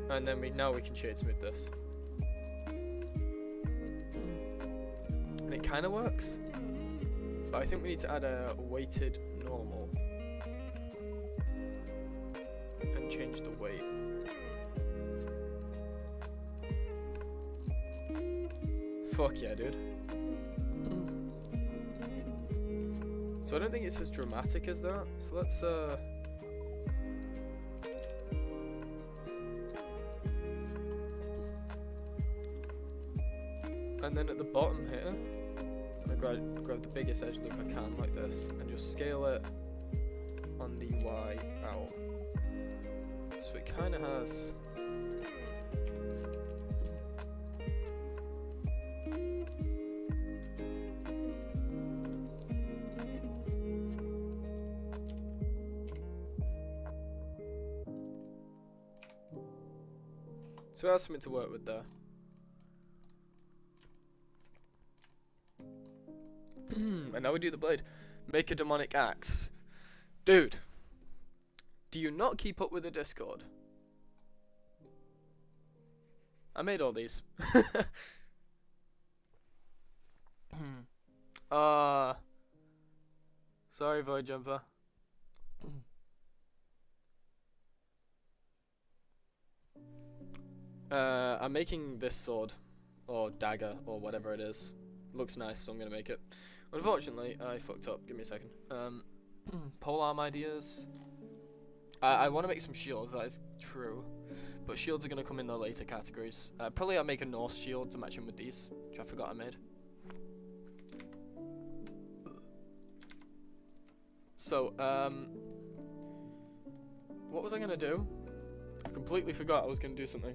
And then now we can shade smooth this. And it kind of works. But I think we need to add a weighted normal. And change the weight. Fuck yeah, dude. So I don't think it's as dramatic as that. So let's and then at the bottom here, I'm gonna grab the biggest edge loop I can like this and just scale it on the Y out. So it kind of has so it has something to work with there. And now we do the blade. Make a demonic axe. Dude, do you not keep up with the Discord? I made all these. Sorry, Void Jumper. I'm making this sword, or dagger, or whatever it is. Looks nice, so I'm gonna make it. Unfortunately, I fucked up. Give me a second. Polearm ideas. I want to make some shields, that is true. But shields are gonna come in the later categories. Probably I'll make a Norse shield to match in with these, which I forgot I made. So, what was I gonna do? I completely forgot I was gonna do something.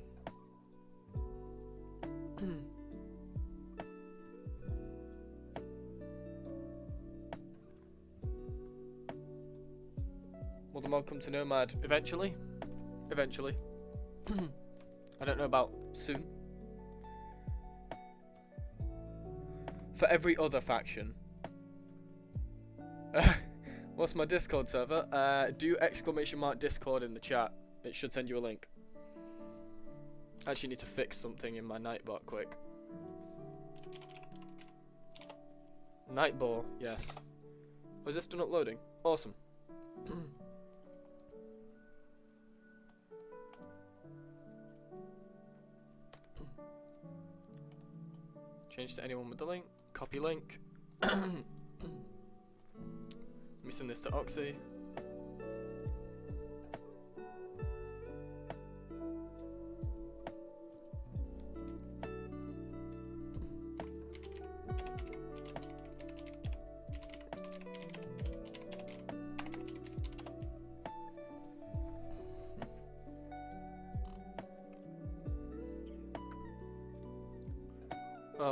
Will the mod come to Nomad eventually? Eventually. I don't know about soon. For every other faction. What's my Discord server? Do !Discord in the chat. It should send you a link. I actually need to fix something in my Nightbot quick. Nightball, yes. Was this done uploading? Awesome. Change to anyone with the link. Copy link. Let me send this to Oxy.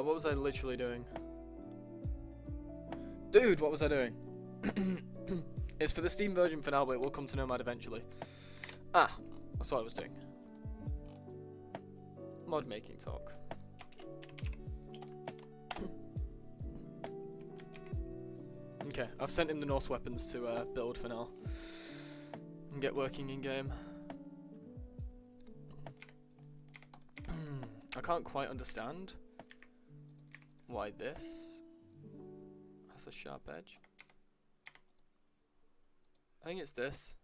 What was I literally doing? Dude, what was I doing? It's for the Steam version for now, but it will come to Nomad eventually. Ah, that's what I was doing. Mod making talk. Okay, I've sent him the Norse weapons to build for now. And get working in game. I can't quite understand why this has a sharp edge. I think it's this.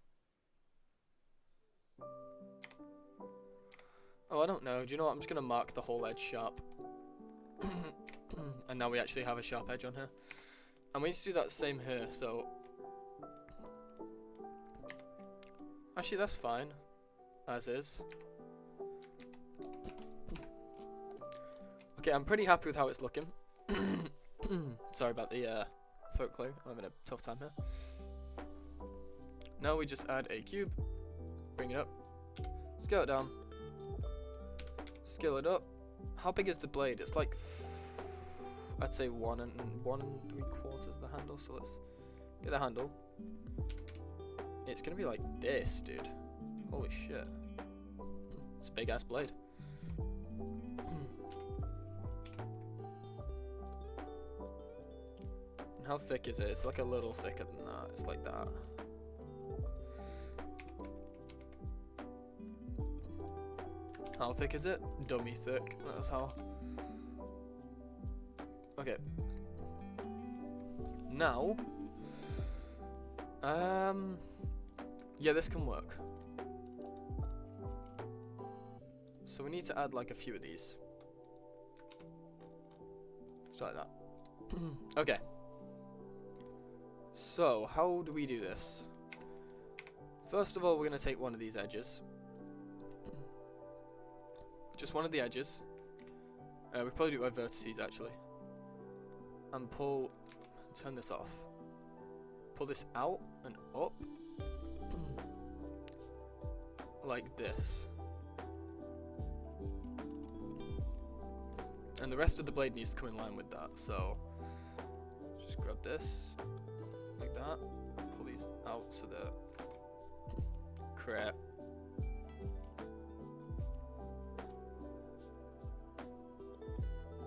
Oh, I don't know. Do you know what? I'm just going to mark the whole edge sharp. And now we actually have a sharp edge on here. And we need to do that same here, so... Actually, that's fine. As is. Okay, I'm pretty happy with how it's looking. Sorry about the throat clear. I'm having a tough time here. Now we just add a cube, bring it up, scale it down, scale it up. How big is the blade? It's like, I'd say 1 3/4 of the handle. So let's get the handle. It's gonna be like this, dude. Holy shit! It's a big ass blade. And how thick is it? It's like a little thicker than that. It's like that. How thick is it? Dummy thick. That's how. Okay. Now. Yeah, this can work. So we need to add like a few of these. Just like that. Okay. So, how do we do this? First of all, we're going to take one of these edges. Just one of the edges. We probably do it by vertices actually. And pull, turn this off. Pull this out and up. Like this. And the rest of the blade needs to come in line with that, so just grab this, like that, pull these out so they're crap.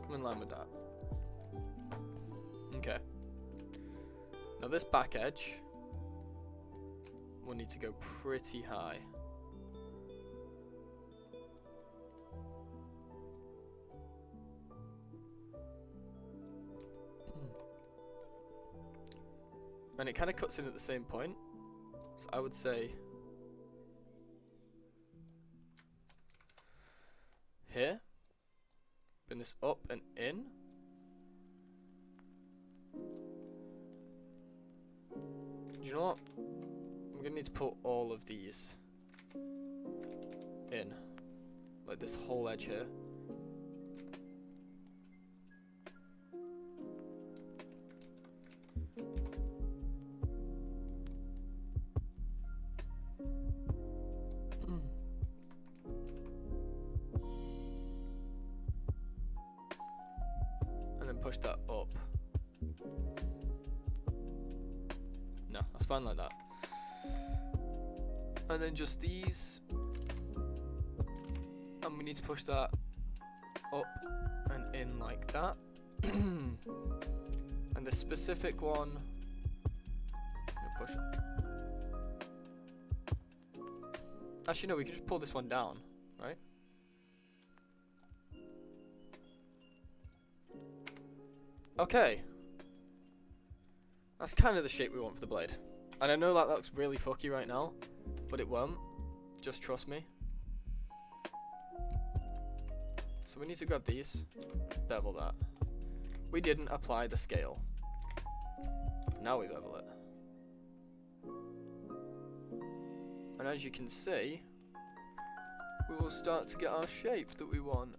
Come in line with that. Okay. Now this back edge will need to go pretty high. And it kind of cuts in at the same point. So I would say here. Bring this up and in. Do you know what? I'm gonna need to pull all of these in. Like this whole edge here. Push that up. No, that's fine like that. And then just these. And we need to push that up and in like that. And the specific one, push it. Actually no, we can just pull this one down, right? Okay. That's kind of the shape we want for the blade. And I know that looks really fucky right now, but it won't. Just trust me. So we need to grab these, bevel that. We didn't apply the scale. Now we bevel it. And as you can see, we will start to get our shape that we want.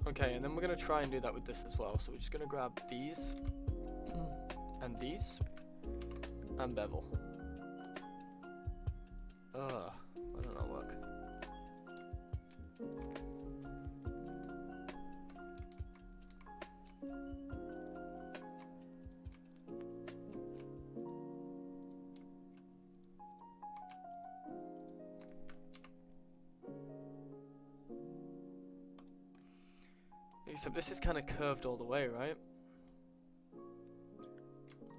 Okay, and then we're going to try and do that with this as well. So we're just going to grab these and these and bevel. Why don't that work? Except this is kind of curved all the way, right?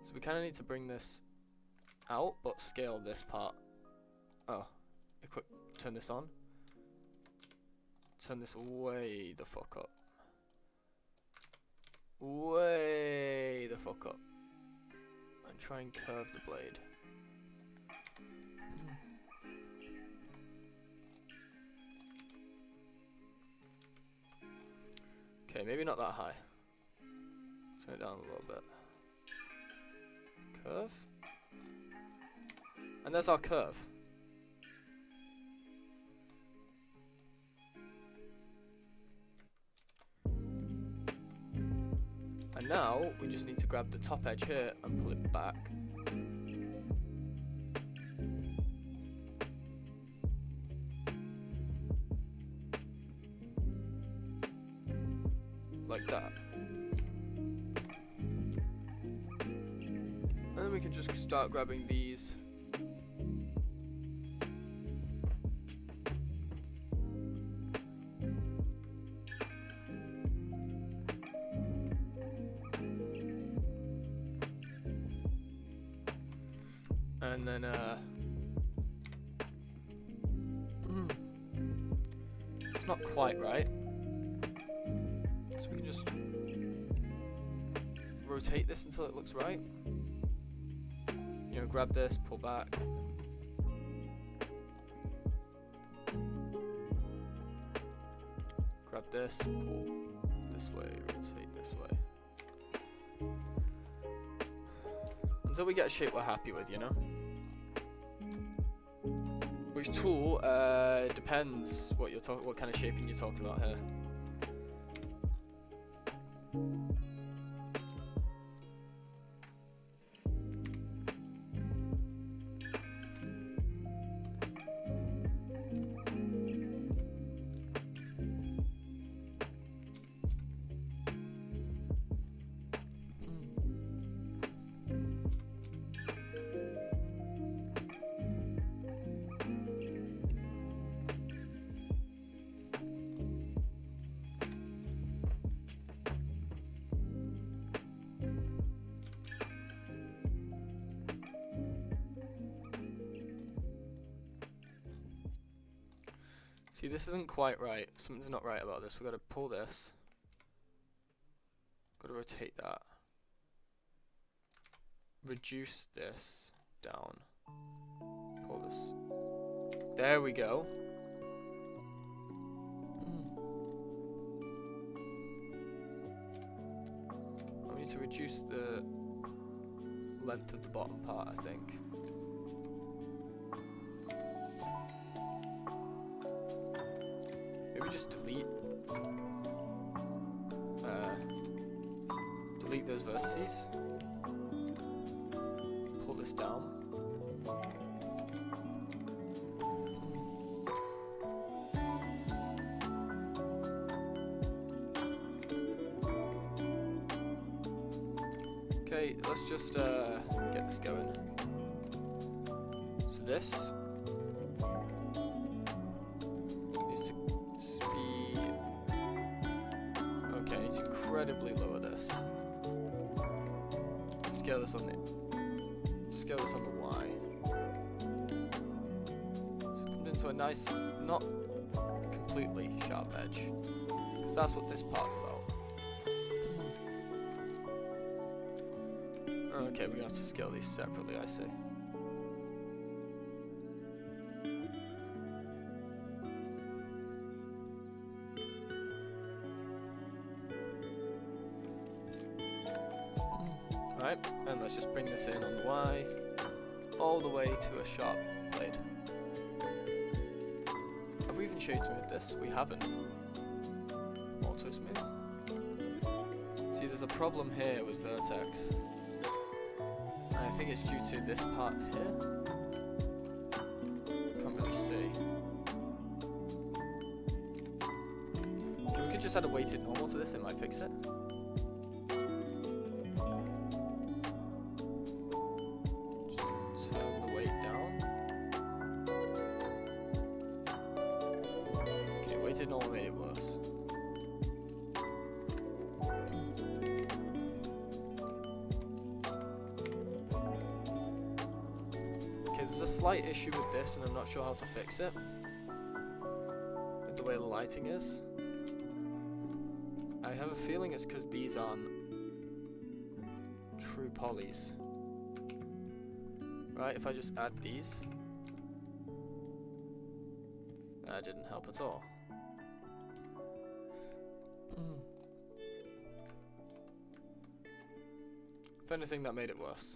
So we kind of need to bring this out, but scale this part. Oh, turn this on. Turn this way the fuck up. Way the fuck up. And try and curve the blade. Okay, maybe not that high. Turn it down a little bit. Curve. And there's our curve. And now we just need to grab the top edge here and pull it back. Like that. And then we can just start grabbing these. And then it's not quite right. So we can just rotate this until it looks right. You know, grab this, pull back. Grab this, pull this way, rotate this way. Until we get a shape we're happy with, you know? Which tool depends what kind of shaping you're talking about here. See, this isn't quite right. Something's not right about this. We've got to pull this. Got to rotate that. Reduce this down. Pull this. There we go. I need to reduce the length of the bottom part, I think. just delete those vertices. Pull this down. Okay, let's just get this going. So this needs to be okay. I need to incredibly lower this. Scale this on the Y. So it comes into a nice, not completely sharp edge, because that's what this part's about. Okay, we're gonna have to scale these separately, I see. Right, and let's just bring this in on the Y, all the way to a sharp blade. Have we even shade smoothed this? We haven't. Auto smooth. See, there's a problem here with vertex. I think it's due to this part here. Can't really see. Okay, we could just add a weighted normal to this, it might fix it. Just turn the weight down. Okay, weighted normal made it worse. There's a slight issue with this, and I'm not sure how to fix it. With the way the lighting is. I have a feeling it's because these aren't true polys. Right, if I just add these. That didn't help at all. If anything, that made it worse.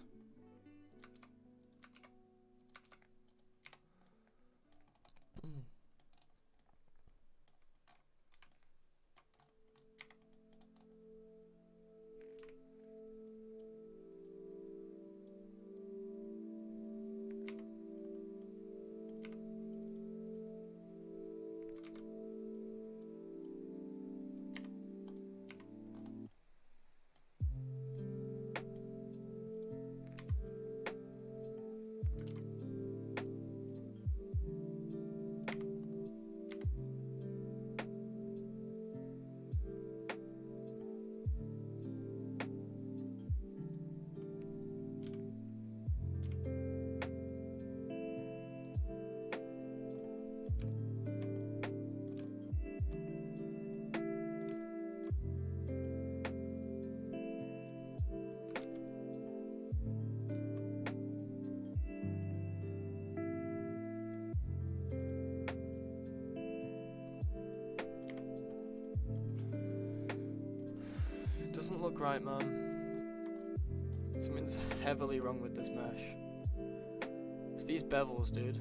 Doesn't look right, man. Something's heavily wrong with this mesh. It's these bevels, dude.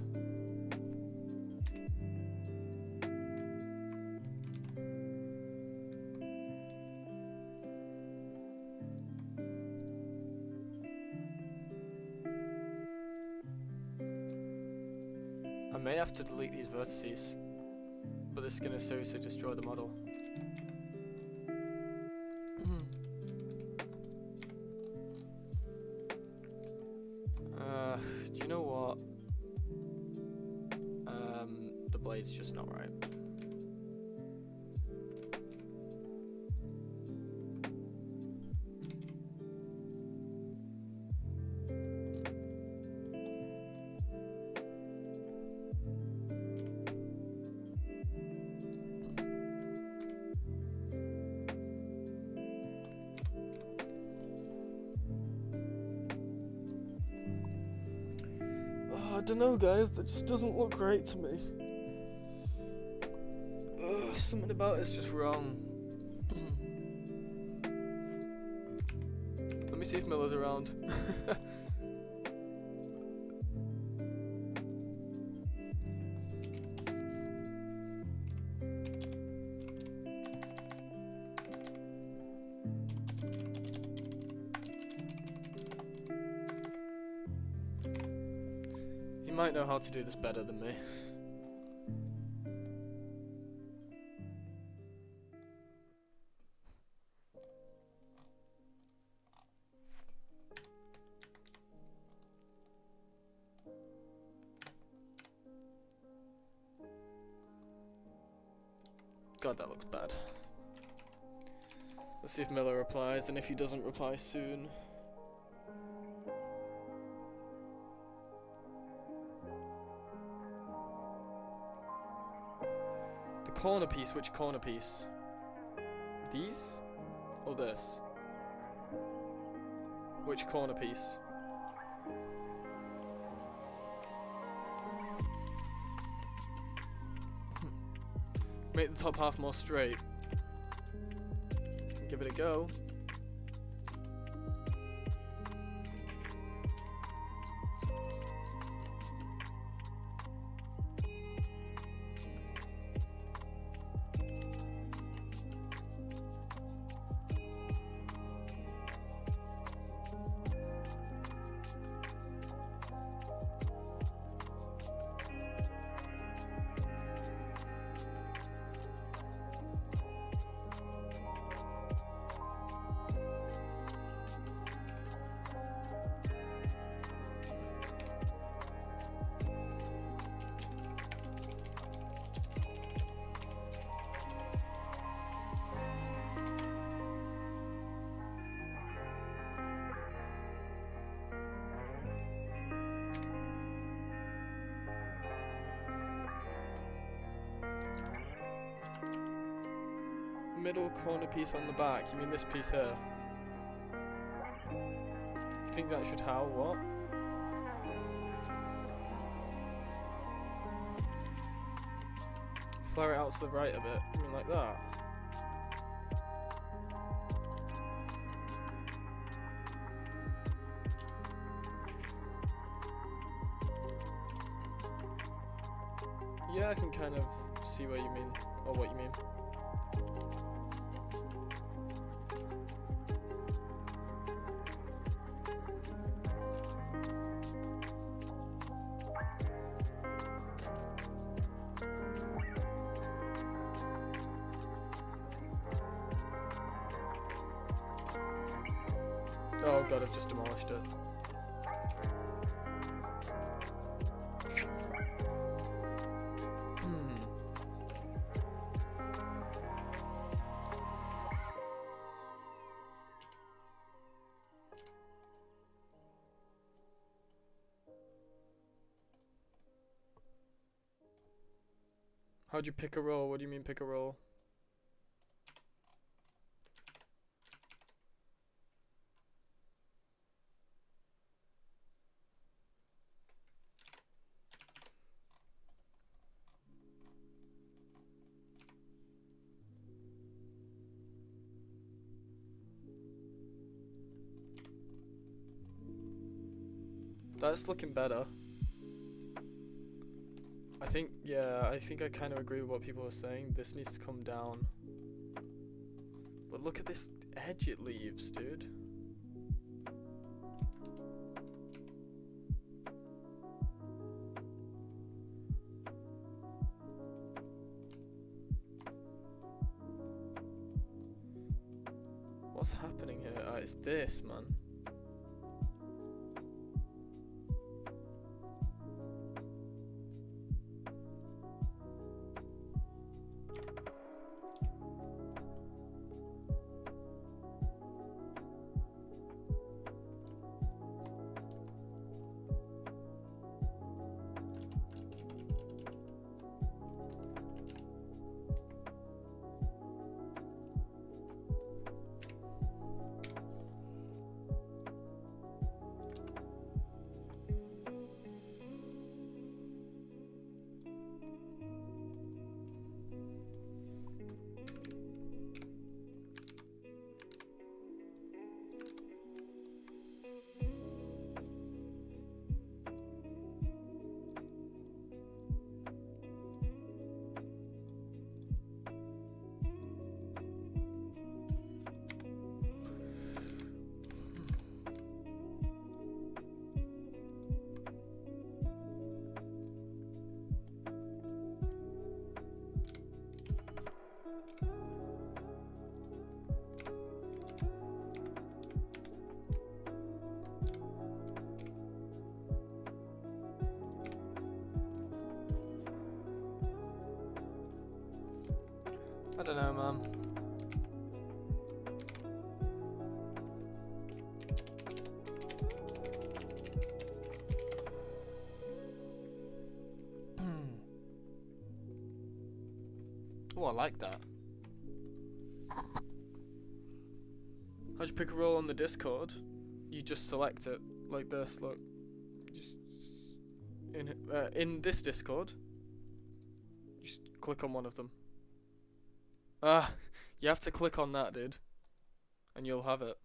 I may have to delete these vertices, but this is going to seriously destroy the model. Do you know what? The blade's just not right. I don't know, guys, that just doesn't look right to me. Something about it's just wrong. Let me see if Miller's around. might know how to do this better than me. God, that looks bad. Let's see if Miller replies, and if he doesn't reply soon. The corner piece, which corner piece? These? Or this? Which corner piece? Make the top half more straight. Give it a go. Middle corner piece on the back. You mean this piece here? You think that should how? What? Flare it out to the right a bit. You mean like that? Yeah, I can kind of see what you mean, or what you mean. Oh god, I've just demolished it. How'd you pick a roll? What do you mean pick a roll? That's looking better. I think I kind of agree with what people are saying. This needs to come down. But look at this edge it leaves, dude. What's happening here? It's this, man. I don't know, man. Oh, I like that. How'd you pick a role on the Discord? You just select it like this. Look, just in this Discord, just click on one of them. Ah, you have to click on that, dude, and you'll have it.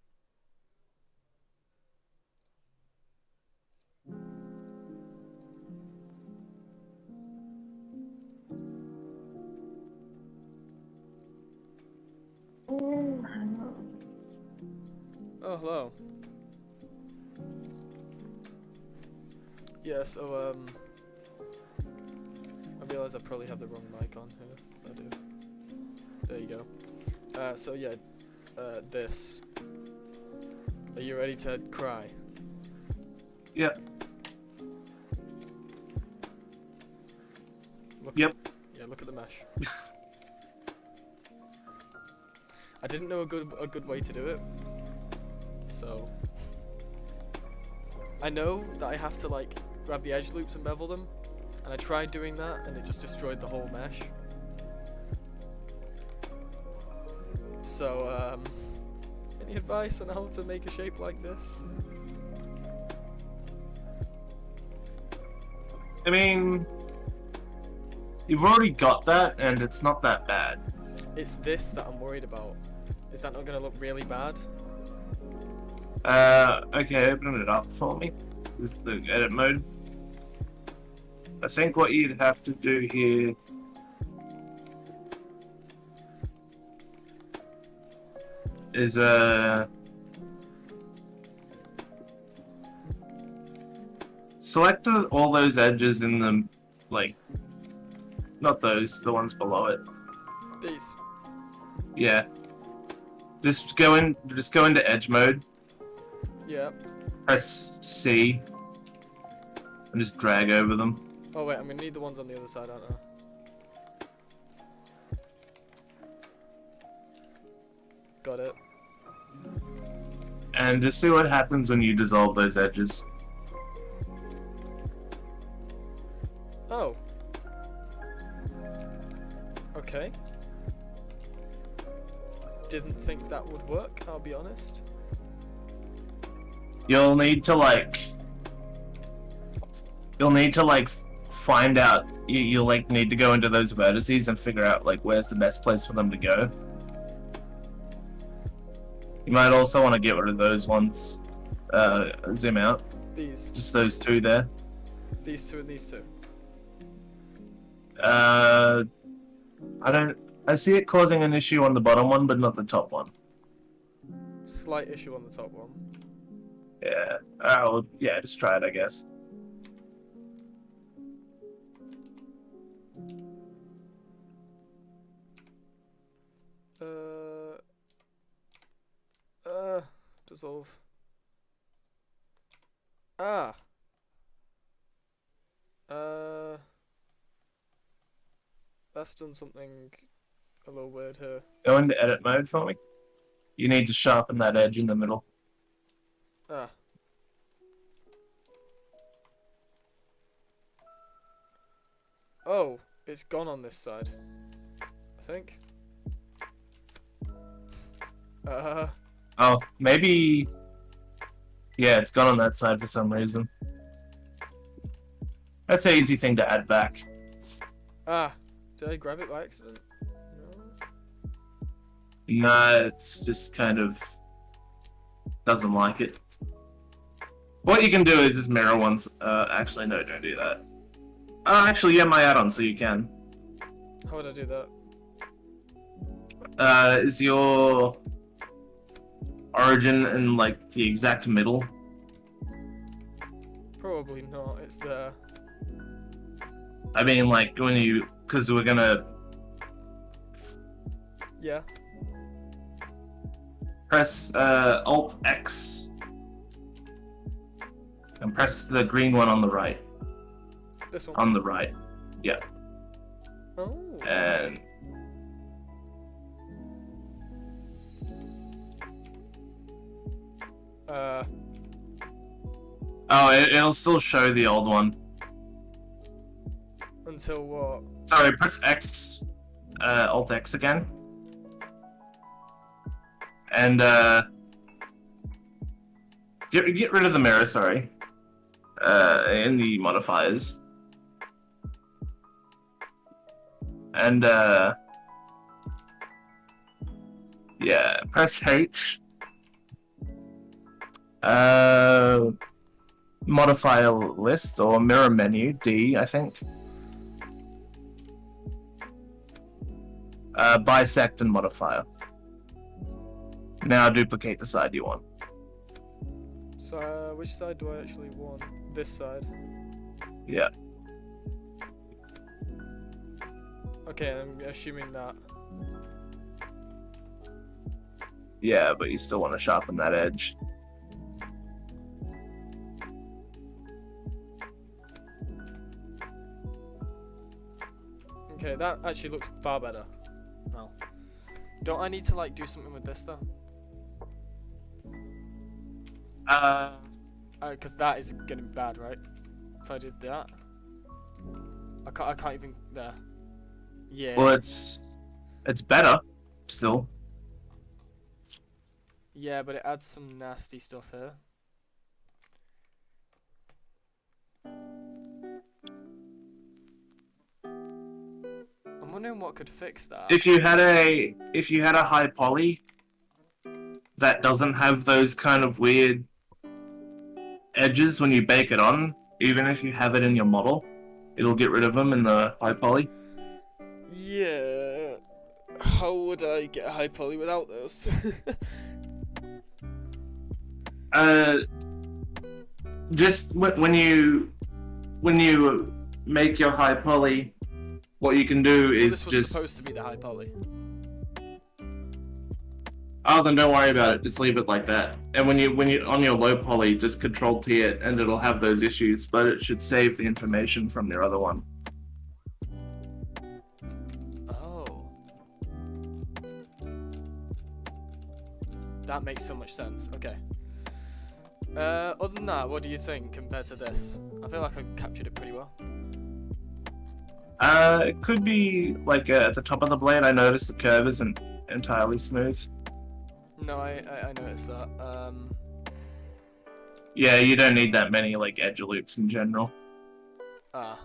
Oh, hello. Yeah, so, I realise I probably have the wrong mic on here. I do. There you go. So yeah, this. Are you ready to cry? Yep. Look Yep. Yeah, look at the mesh. I didn't know a good way to do it, so I know that I have to like grab the edge loops and bevel them, and I tried doing that and it just destroyed the whole mesh. So any advice on how to make a shape like this? I mean, you've already got that, and it's not that bad. It's this that I'm worried about. Is that not gonna look really bad? Okay, open it up for me. This is the edit mode. I think what you'd have to do here is select all those edges in the, like, not those, the ones below it. These. Yeah. Just go into edge mode. Yeah. Press C. And just drag over them. Oh wait, I'm gonna need the ones on the other side, aren't I? Got it. And just see what happens when you dissolve those edges. Oh. Okay. Didn't think that would work, I'll be honest. You'll need to like find out. You'll like need to go into those vertices and figure out like where's the best place for them to go. You might also want to get rid of those ones. Zoom out. These. Just those two there. These two and these two. I see it causing an issue on the bottom one, but not the top one. Slight issue on the top one. Yeah. Well, yeah, just try it, I guess. Dissolve. Ah. That's done something a little weird here. Go into edit mode for me. You need to sharpen that edge in the middle. Ah. Oh, it's gone on this side, I think. Oh, maybe... Yeah, it's gone on that side for some reason. That's an easy thing to add back. Ah, did I grab it by accident? No. Nah, it's just kind of... doesn't like it. What you can do is just mirror ones. Actually, no, don't do that. Actually, you have my add-on, so you can. How would I do that? Is your origin in, like, the exact middle? Probably not, it's there. I mean, like, when you... Because we're gonna... Yeah. Press, Alt-X. And press the green one on the right. This one? On the right. Yeah. Oh. And... Oh, it'll still show the old one. Until what? Sorry, press X, Alt X again. And, get rid of the mirror, sorry. In the modifiers. And, yeah, press H. Modifier list, or mirror menu, D, I think. Bisect and modifier. Now duplicate the side you want. So, which side do I actually want? This side. Yeah. Okay, I'm assuming that. Yeah, but you still want to sharpen that edge. Okay, that actually looks far better. Now, don't I need to like do something with this though? Because that is gonna be bad, right? If I did that, I can't even there. Yeah. Well, it's better still. Yeah, but it adds some nasty stuff here. I'm wondering what could fix that. If you had a high poly that doesn't have those kind of weird edges when you bake it on, even if you have it in your model, it'll get rid of them in the high poly. Yeah. How would I get a high poly without those? Just when you make your high poly, what you can do is this was just. supposed to be the high poly. Oh, then don't worry about it. Just leave it like that. And when you on your low poly, just Control T it, and it'll have those issues, but it should save the information from your other one. Oh. That makes so much sense. Okay. Other than that, what do you think compared to this? I feel like I captured it pretty well. It could be like at the top of the blade. I noticed the curve isn't entirely smooth. No, I noticed that. Yeah, you don't need that many like edge loops in general. Ah.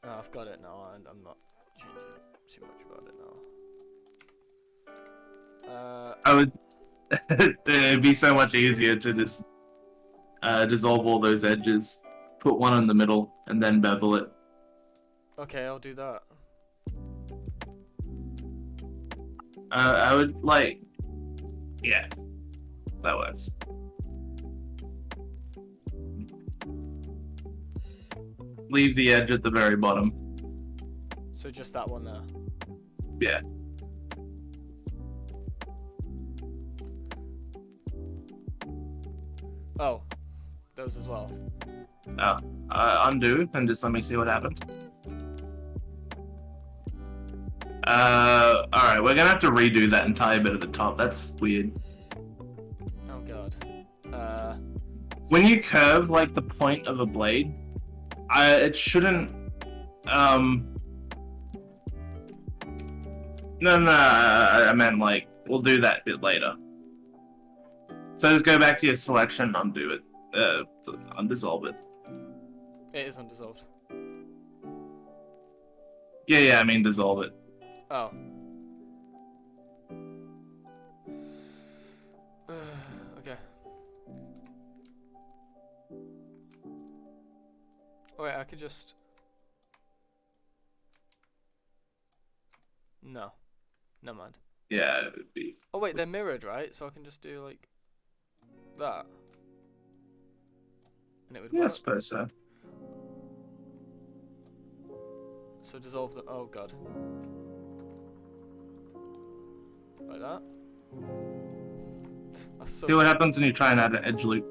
Oh, I've got it now, and I'm not changing too much about it now. I would. It'd be so much easier to just dissolve all those edges, put one in the middle, and then bevel it. Okay, I'll do that. I would like. Yeah, that works. Leave the edge at the very bottom. So just that one there. Yeah. Oh, those as well. Undo and just let me see what happened. Alright, we're gonna have to redo that entire bit at the top. That's weird. Oh god. When you curve like the point of a blade, it shouldn't. No, I meant like we'll do that bit later. So just go back to your selection, undo it, undissolve it. It is undissolved. Yeah, I mean dissolve it. Oh. Okay. Oh wait, I could just... No. Never mind. Yeah, it would be. Oh wait, they're mirrored, right? So I can just do like... that. And it would Yeah, I work. suppose so. So dissolve them. Oh god. Like that. That's so See what happens when you try and add an edge loop.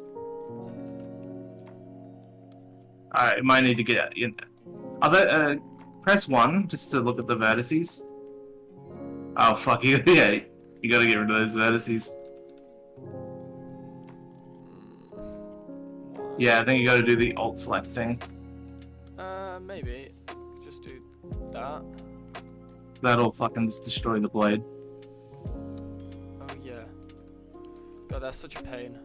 Alright, you might need to get in. Press 1 just to look at the vertices. Oh fuck, yeah, you gotta get rid of those vertices. Yeah, I think you gotta do the alt select thing. Maybe. Just do that. That'll fucking just destroy the blade. Oh yeah. God, that's such a pain.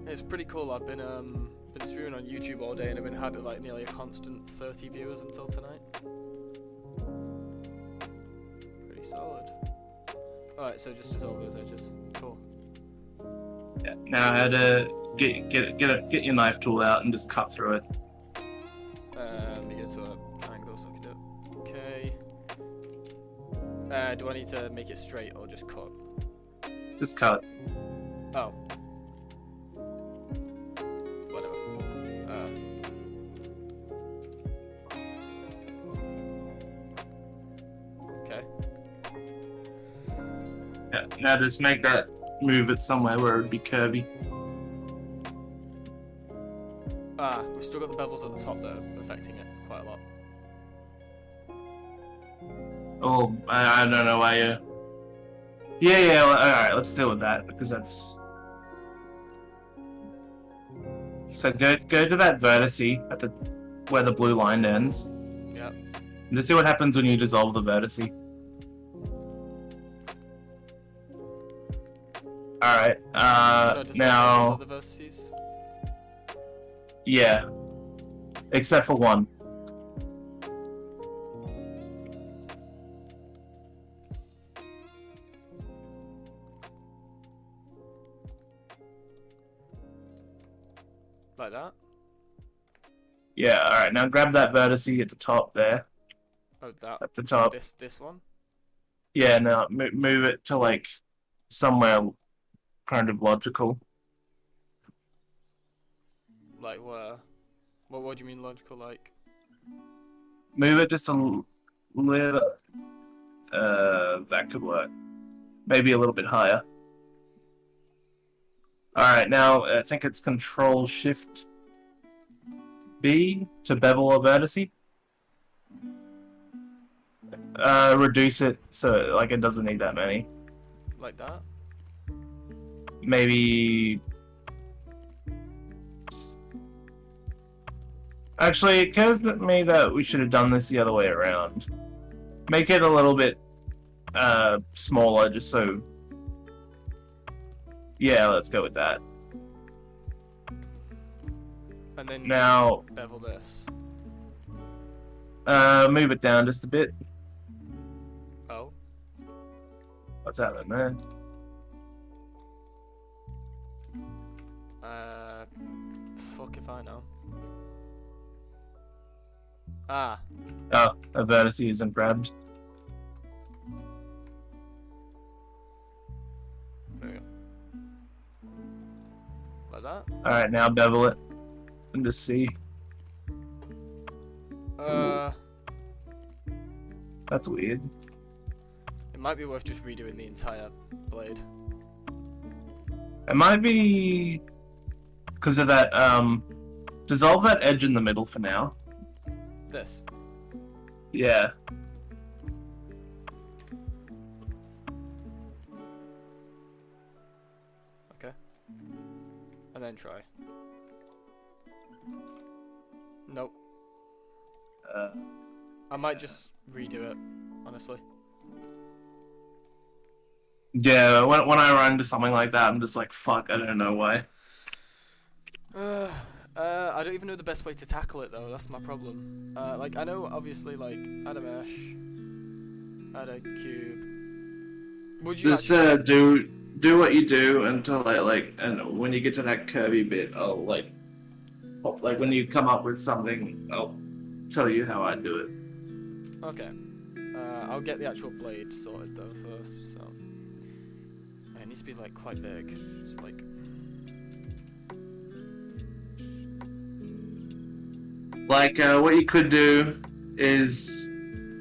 It's pretty cool. I've been streaming on YouTube all day and I've had like nearly a constant 30 viewers until tonight. Pretty solid. Alright, so just dissolve those edges. Cool. Yeah. Now I had to get your knife tool out and just cut through it. Let me get to an angle so I can do it. Okay. Do I need to make it straight or just cut? Just cut. Oh. Whatever. Okay. Yeah. Now just make that move it somewhere where it'd be curvy. We've still got the bevels at the top that are affecting it quite a lot. Oh, I don't know why you. Yeah. Well, all right, let's deal with that because that's. So go to that vertice at the where the blue line ends. Yeah. And just see what happens when you dissolve the vertice. All right. Should I dissolve Now. all the vertices? Yeah. Except for one. Like that? Yeah. All right. Now grab that vertice at the top there. Oh, that. At the top. This one? Yeah. Now move it to like somewhere kind of logical. Like where? What do you mean logical? Like? Move it just a little. That could work. Maybe a little bit higher. Alright, now I think it's Control Shift B to bevel a vertice. Reduce it so like it doesn't need that many. Like that? Maybe. Actually, it occurs to me that we should have done this the other way around. Make it a little bit smaller, just so. Yeah, let's go with that. And then Now, bevel this. move it down just a bit. Oh. What's happening there? Fuck if I know. Ah. Oh, a vertice isn't grabbed. There we go. Like that? Alright, now bevel it. And just see. That's weird. It might be worth just redoing the entire blade. It might be because of that, dissolve that edge in the middle for now. This. Yeah. Okay. And then try. Nope. I might just redo it, honestly. Yeah, when I run into something like that, I'm just like, fuck, I don't know why. I don't even know the best way to tackle it though. That's my problem. Like I know, obviously, like add a mesh, add a cube. Would you Just actually... do what you do until and when you get to that curvy bit, I'll like when you come up with something, I'll tell you how I do it. Okay. I'll get the actual blade sorted though first. So it needs to be like quite big. It's like. Like, what you could do is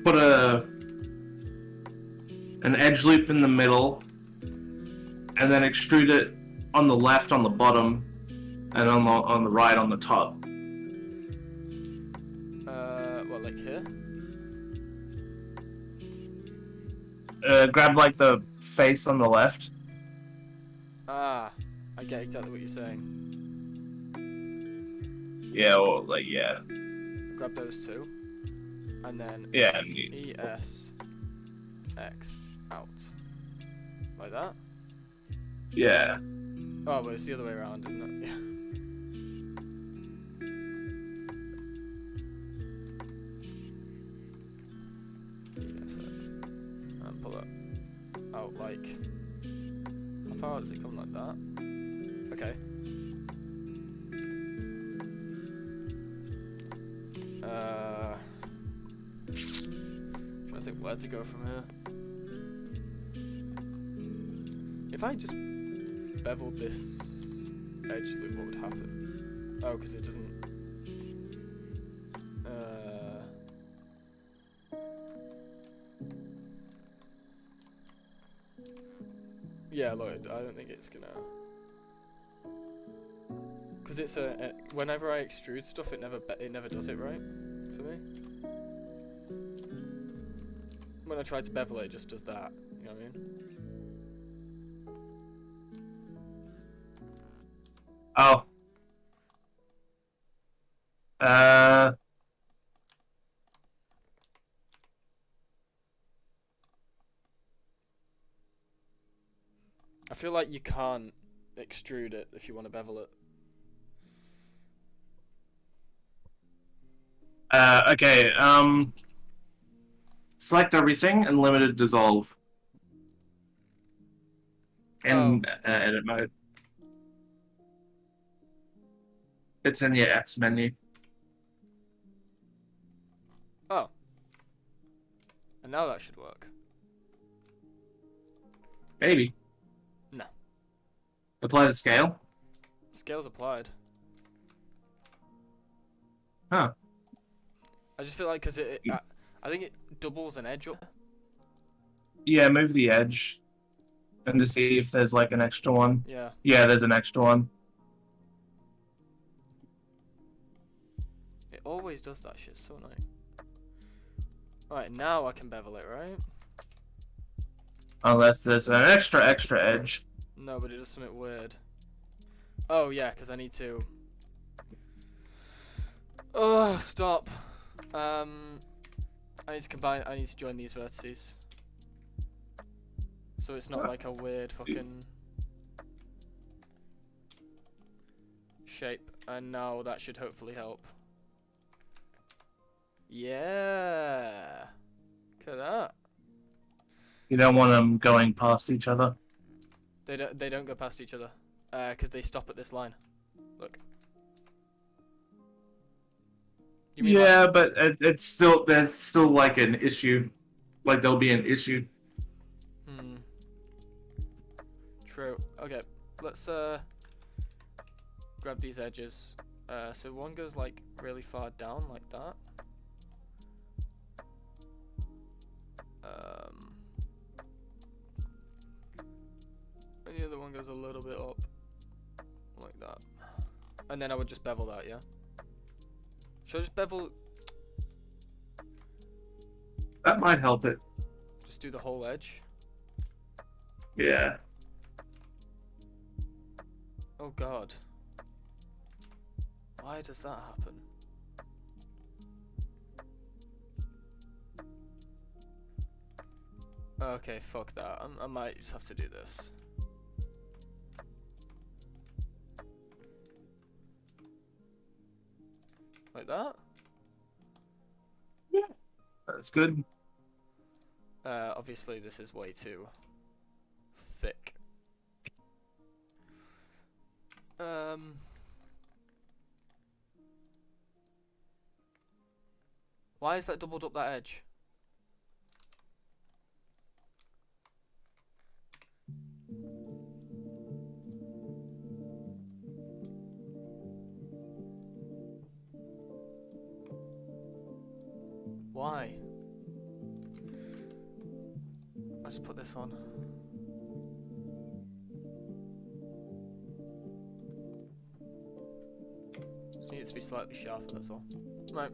put an edge loop in the middle, and then extrude it on the left on the bottom, and on the right on the top. What, like here? grab like the face on the left. Ah, I get exactly what you're saying. Yeah, or like yeah. Grab those two, and then Yeah. ES X out. Like that? Yeah. Oh, but it's the other way around, isn't it? Yeah. ESX. And pull it out like... How far does it come like that? Okay. Trying to think where to go from here. If I just beveled this edge loop, what would happen? Oh, because it doesn't... Yeah, Lloyd, I don't think it's gonna... Because it's whenever I extrude stuff, it never does it right, for me. When I try to bevel it, it just does that, you know what I mean? Oh. I feel like you can't extrude it if you want to bevel it. Okay, select everything and limited dissolve. In edit mode. It's in your X menu. Oh. And now that should work. Maybe. No. Apply the scale. Scale's applied. Huh. I just feel like because I think it doubles an edge up. Yeah, move the edge. And to see if there's like an extra one. Yeah. Yeah, there's an extra one. It always does that shit, so annoying. Alright, now I can bevel it, right? Unless there's an extra edge. No, but it does something weird. Oh, yeah, because I need to... Oh, stop. I need to combine... I need to join these vertices. So it's not like a weird fucking... shape. And now that should hopefully help. Yeah. Look at that. You don't want them going past each other. They don't go past each other. Because they stop at this line. Look. You mean Yeah, like, but it's still there's still like an issue. Like there'll be an issue. True. Okay. Let's grab these edges. So one goes like really far down like that. And the other one goes a little bit up like that. And then I would just bevel that, yeah? Should I just bevel... That might help it. Just do the whole edge? Yeah. Oh god. Why does that happen? Okay, fuck that. I might just have to do this. Like that? Yeah. That's good. Obviously this is way too thick. Why is that doubled up that edge? Why? I'll just put this on. Just need it to be slightly sharper, that's all. Right.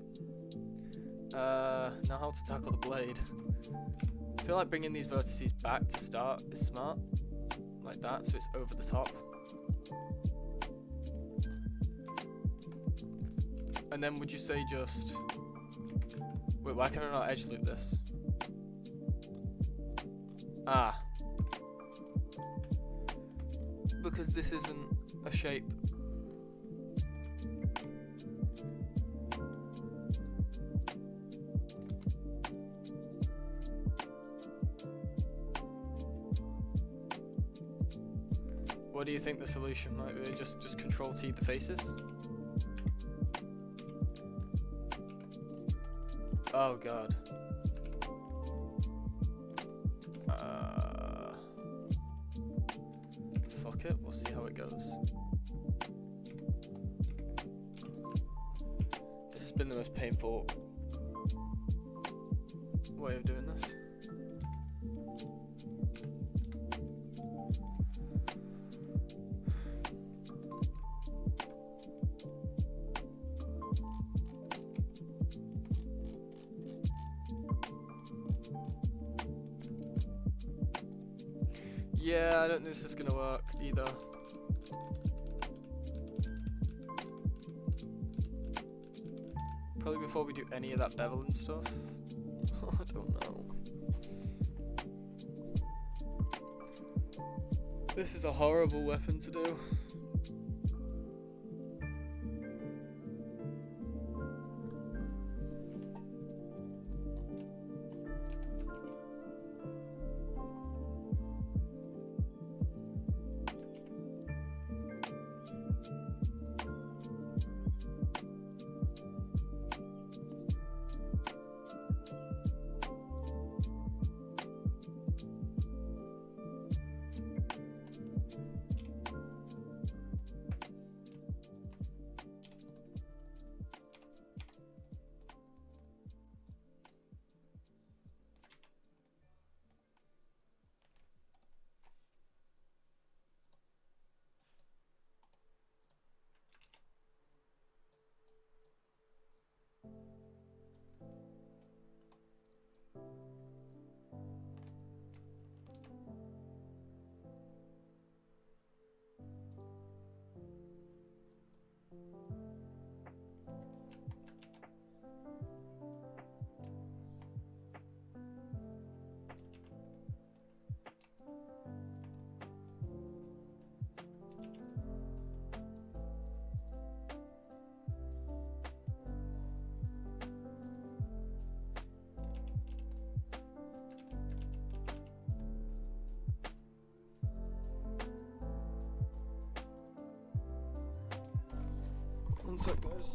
Now how to tackle the blade. feel like bringing these vertices back to start is smart. Like that, so it's over the top. And then would you say just... Wait, why can I not edge loop this? Ah. Because this isn't a shape. What do you think the solution might be? Just control T the faces? Oh god. Fuck it, we'll see how it goes. This has been the most painful way of doing this. Yeah, I don't think this is gonna work either. Probably before we do any of that bevel and stuff. I don't know. This is a horrible weapon to do. One sec, guys.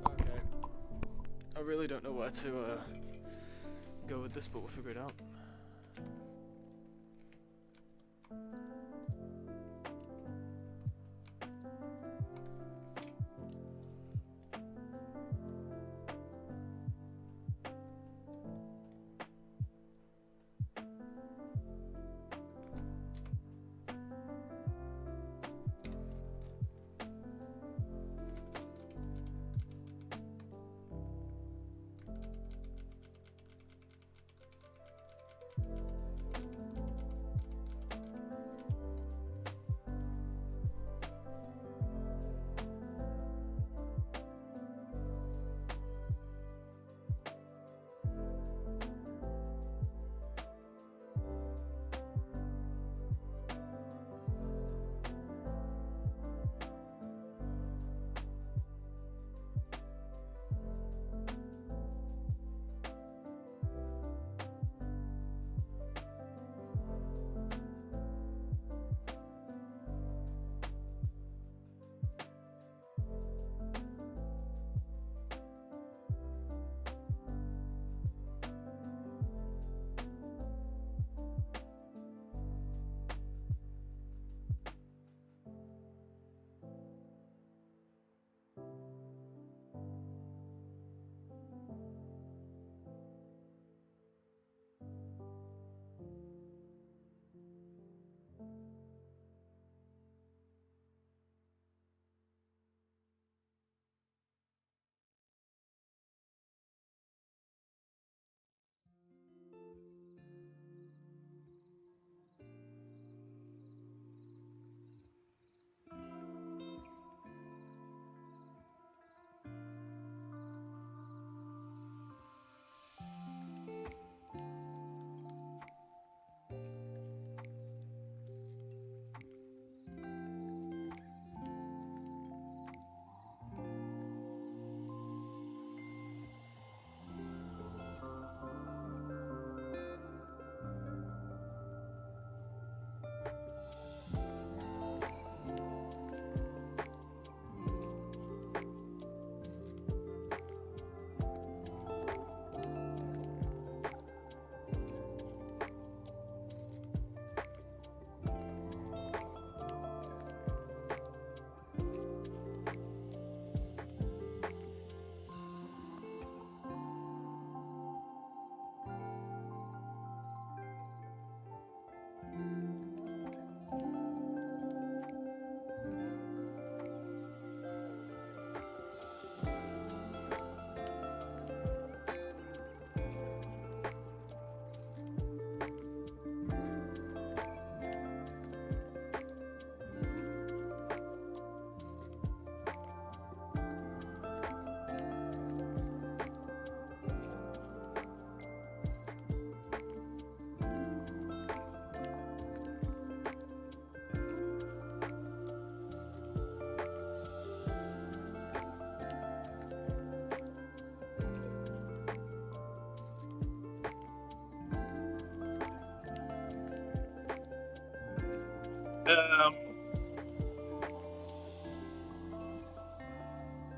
Okay. I really don't know where to go with this, but we'll figure it out.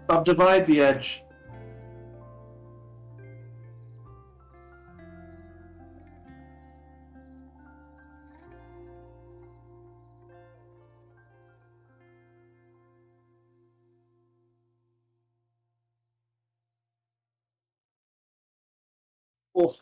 Subdivide the edge. Oh.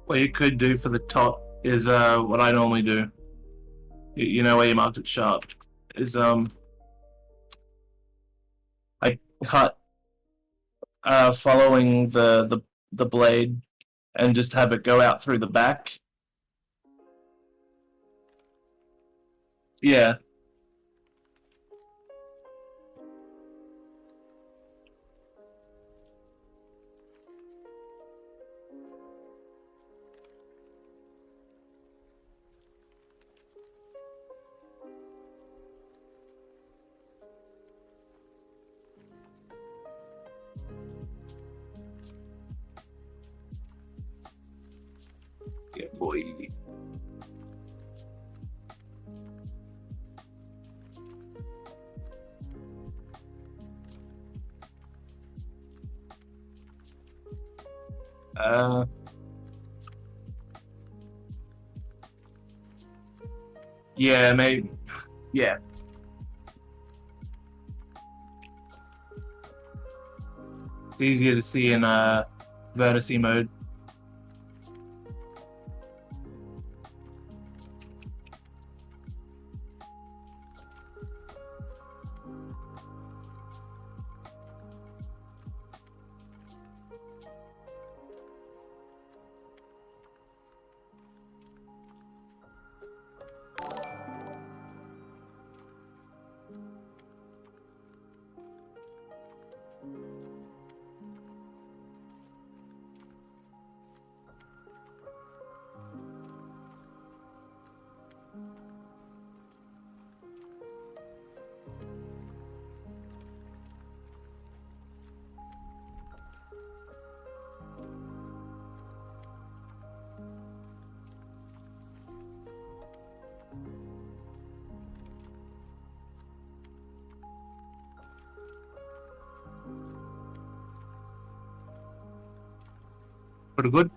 What you could do for the top is what I normally do. You know where you marked it sharp. Is I cut following the blade and just have it go out through the back. Yeah. Yeah, boy. Yeah, maybe. Yeah. It's easier to see in vertice mode. Pretty good.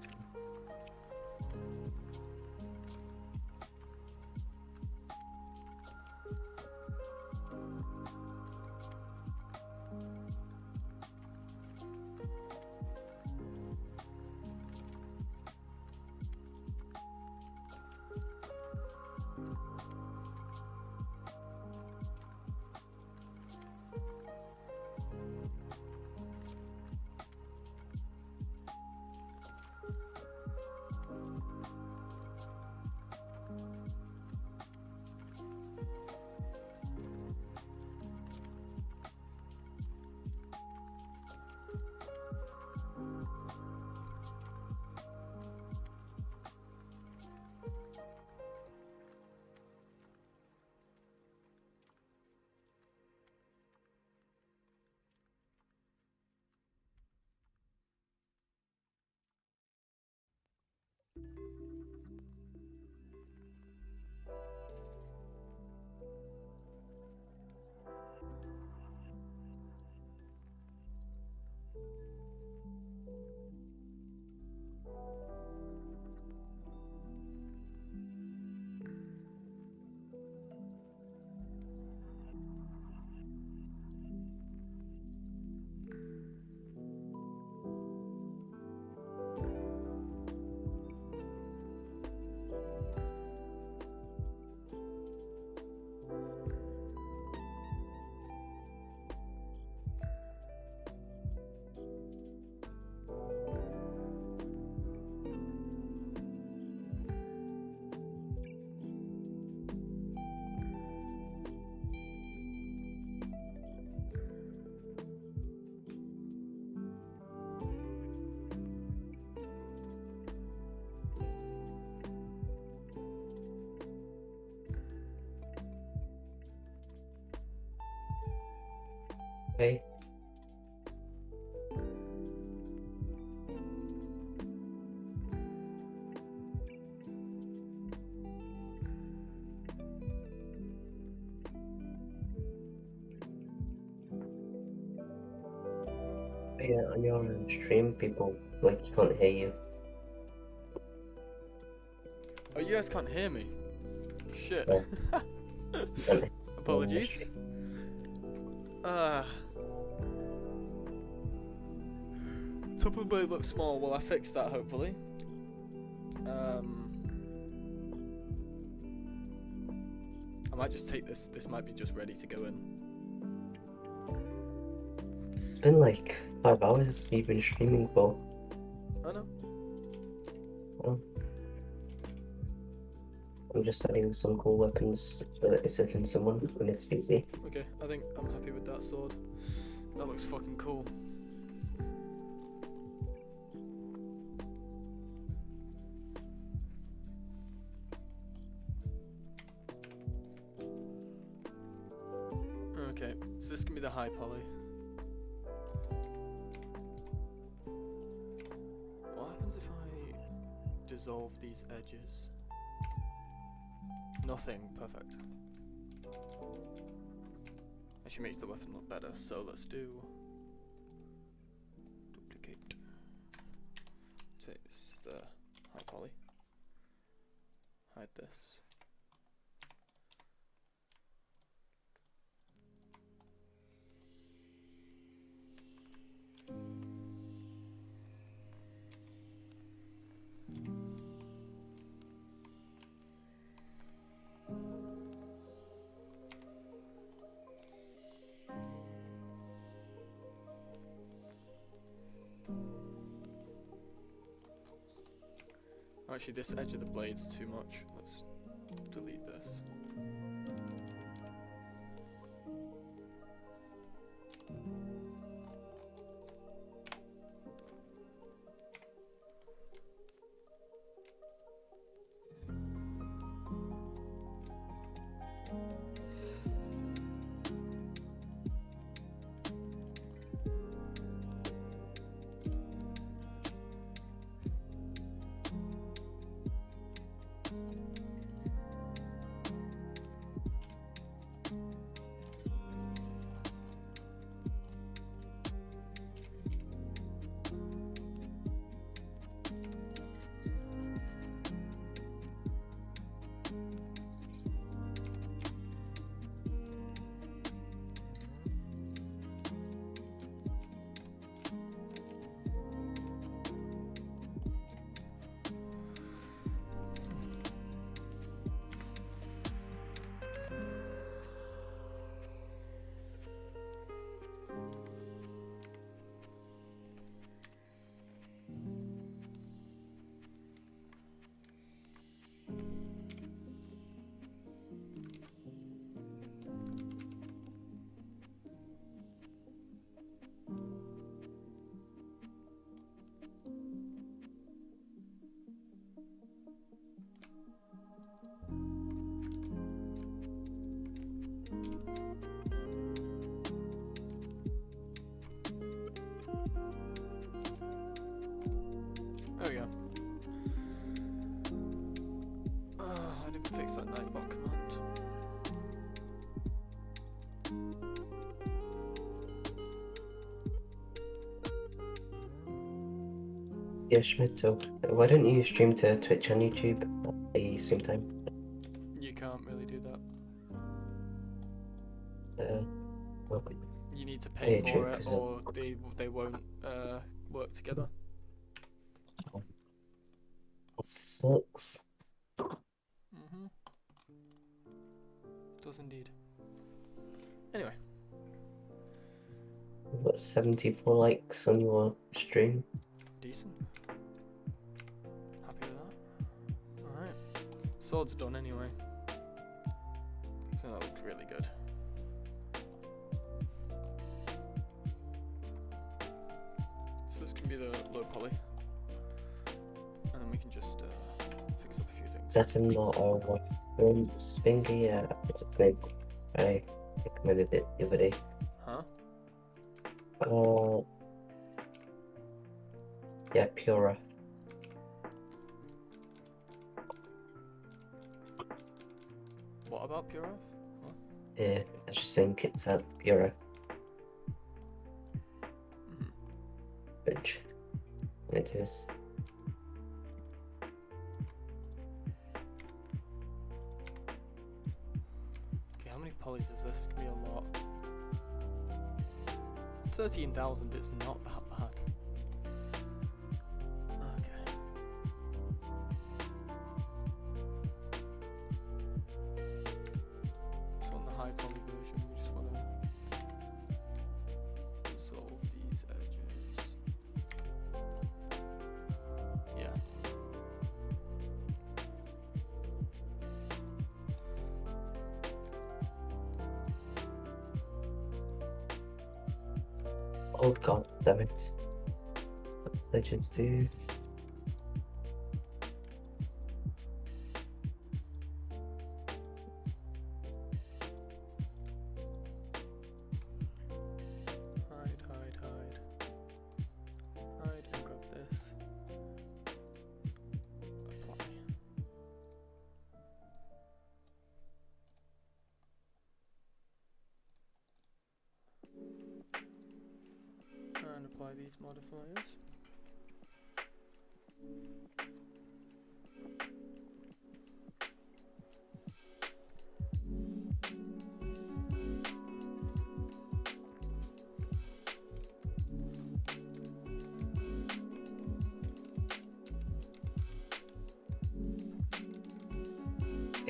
Okay. Yeah, on your stream, people like you can't hear you. Oh, you guys can't hear me. Shit. No. You can't hear Apologies. Top of the blade looks small. Well, I fixed that hopefully. I might just take this. This might be just ready to go in. It's been like 5 hours you've been streaming for. I know. Oh. I'm just adding some cool weapons so that it's hitting someone when it's busy. Okay, I think I'm happy with that sword. That looks fucking cool. Okay, so this can be the high poly. What happens if I dissolve these edges? Nothing, perfect. Actually makes the weapon look better, so let's do duplicate. So this is the high poly. Hide this. Actually, this edge of the blade's too much. Let's delete this. Yeah, Schmitto. Why don't you stream to Twitch and YouTube at the same time? You can't really do that. Well, You need to pay yeah, for true, it, 'cause, or they won't work together. sucks. Does indeed. Anyway, We've got 74 likes on your stream. decent. Happy with that. Alright. Sword's done anyway. So that looks really good. So this can be the low poly. And then we can just fix up a few things. That's not a Spingy, yeah, it's a name. I recommended it the other day. Huh? Yeah, Pura. What about Pure Earth? Huh? Yeah, I just think it's at Pura, which it is. Okay, how many polys is this? It's gonna be a lot. 13,000 is not that bad. Okay. So on the high poly version, we just want to solve these edges. Yeah. Oh god damn it. Legends do. Hide, hide, hide. Hide and grab this. Apply. And apply these modifiers.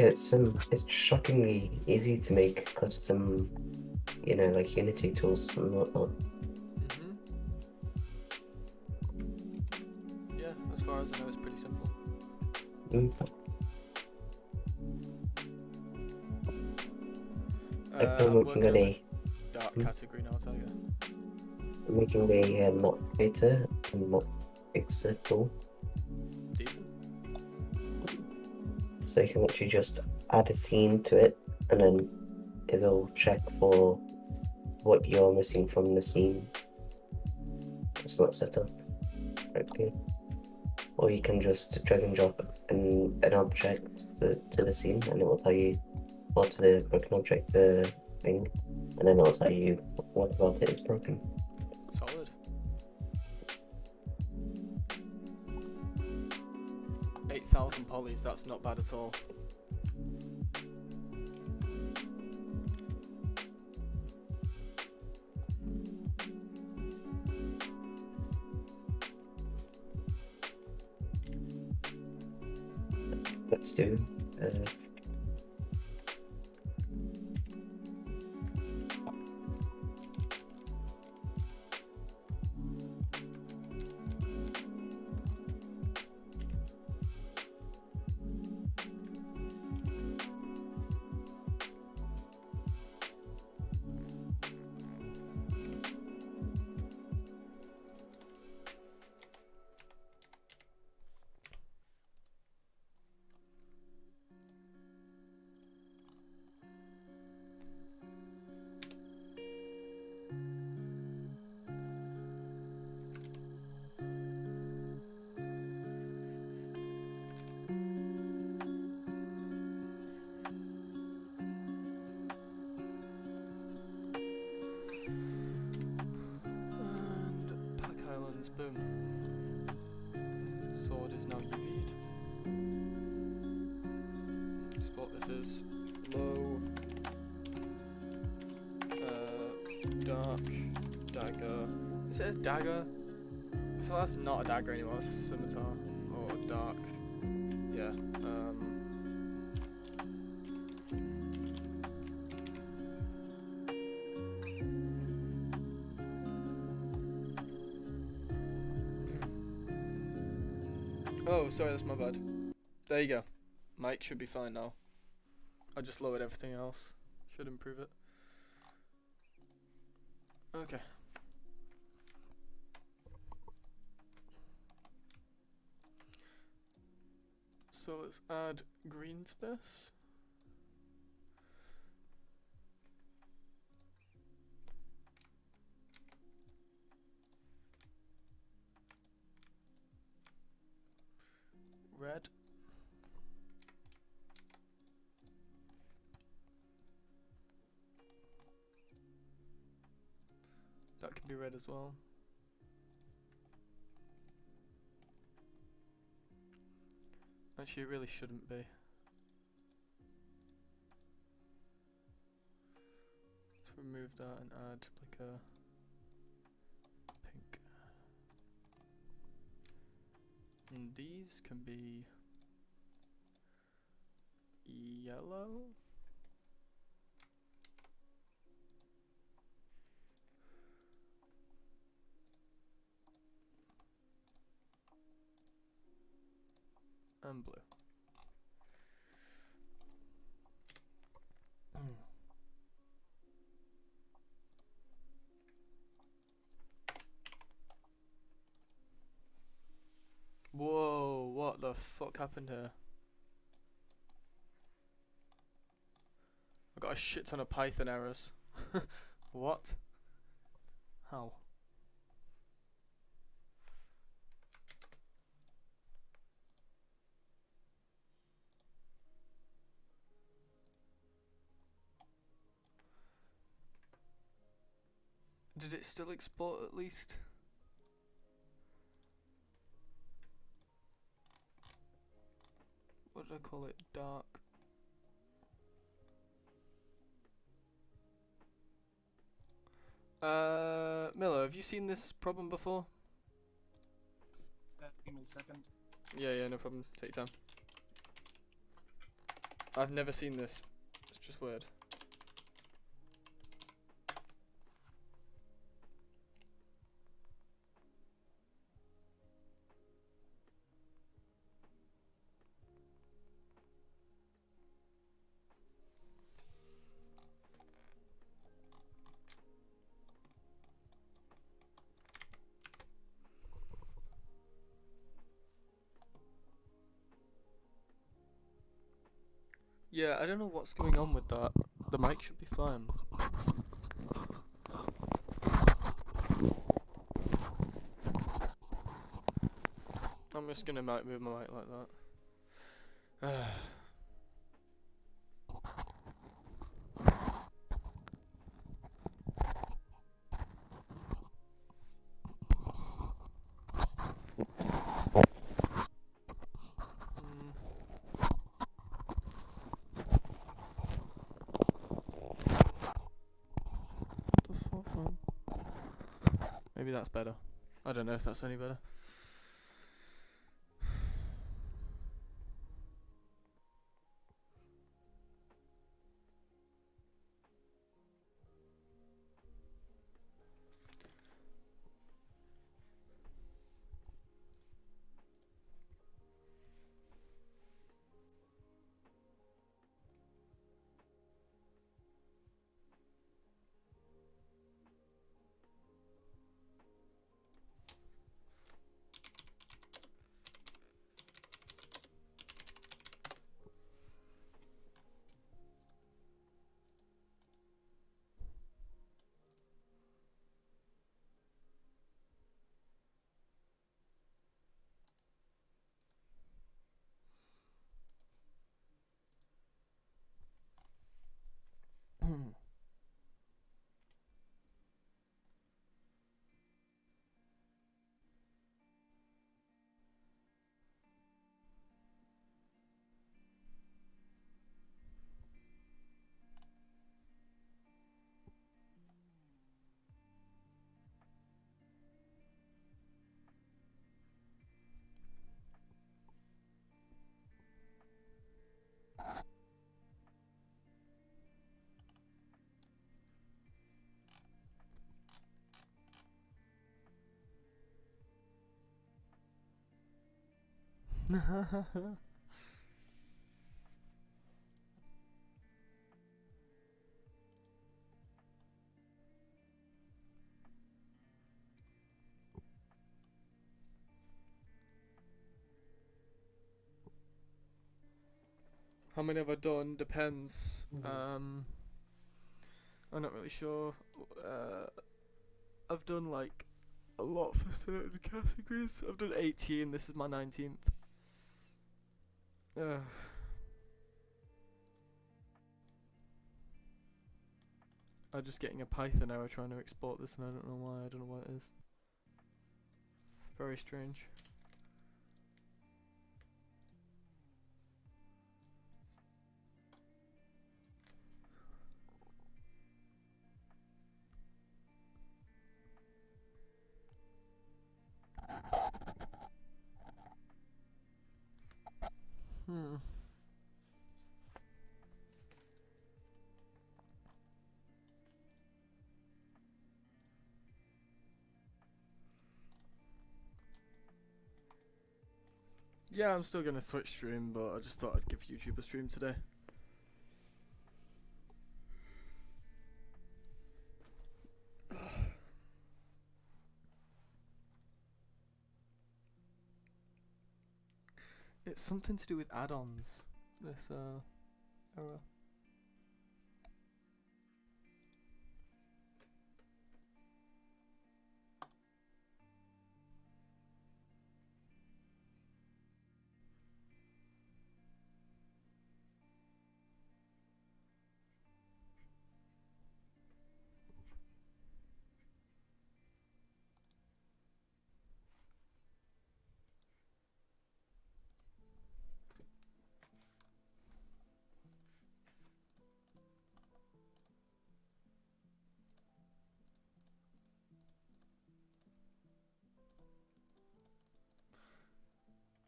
It's shockingly easy to make custom, like Unity tools and whatnot. Yeah, as far as I know, it's pretty simple. I'm I'm working working on on a the dark category now, I'll tell you. I'm making a mod creator and mod fixer tool, Decent. so you can literally just add a scene to it, and then it'll check for what you're missing from the scene. It's not set up correctly. Or you can just drag and drop an object to the scene, and it will tell you, or to the broken object thing, and then it will tell you what about it is broken. Solid. 8,000 polys, that's not bad at all. Let's do And Pack Islands, boom. Sword is now UV'd. Spot this is low, dark, dagger. Is it a dagger? I feel like that's not a dagger anymore, it's a scimitar. Or dark. Yeah, oh, sorry, that's my bad. There you go. Mic should be fine now. I just lowered everything else. Should improve it. Okay. So let's add green to this. Red. That can be red as well. Actually, it really shouldn't be. Let's remove that and add like a pink. And these can be yellow. And blue. Whoa, what the fuck happened here? I got a shit ton of Python errors. What? How? Did it still export at least? What did I call it? Dark. Miller, have you seen this problem before? Give me a second. Yeah, no problem. Take your time. I've never seen this. It's just weird. Yeah, I don't know what's going on with that. The mic should be fine. I'm just gonna move my mic like that. The fuck, man? Maybe that's better. I don't know if that's any better. How many have I done? Depends. I'm not really sure. I've done like a lot for certain categories. I've done 18. This is my 19th. I'm just getting a Python error trying to export this, and I don't know why. I don't know what it is. Very strange. Yeah, I'm still gonna switch stream, but I just thought I'd give YouTube a stream today. It's something to do with add-ons. This error.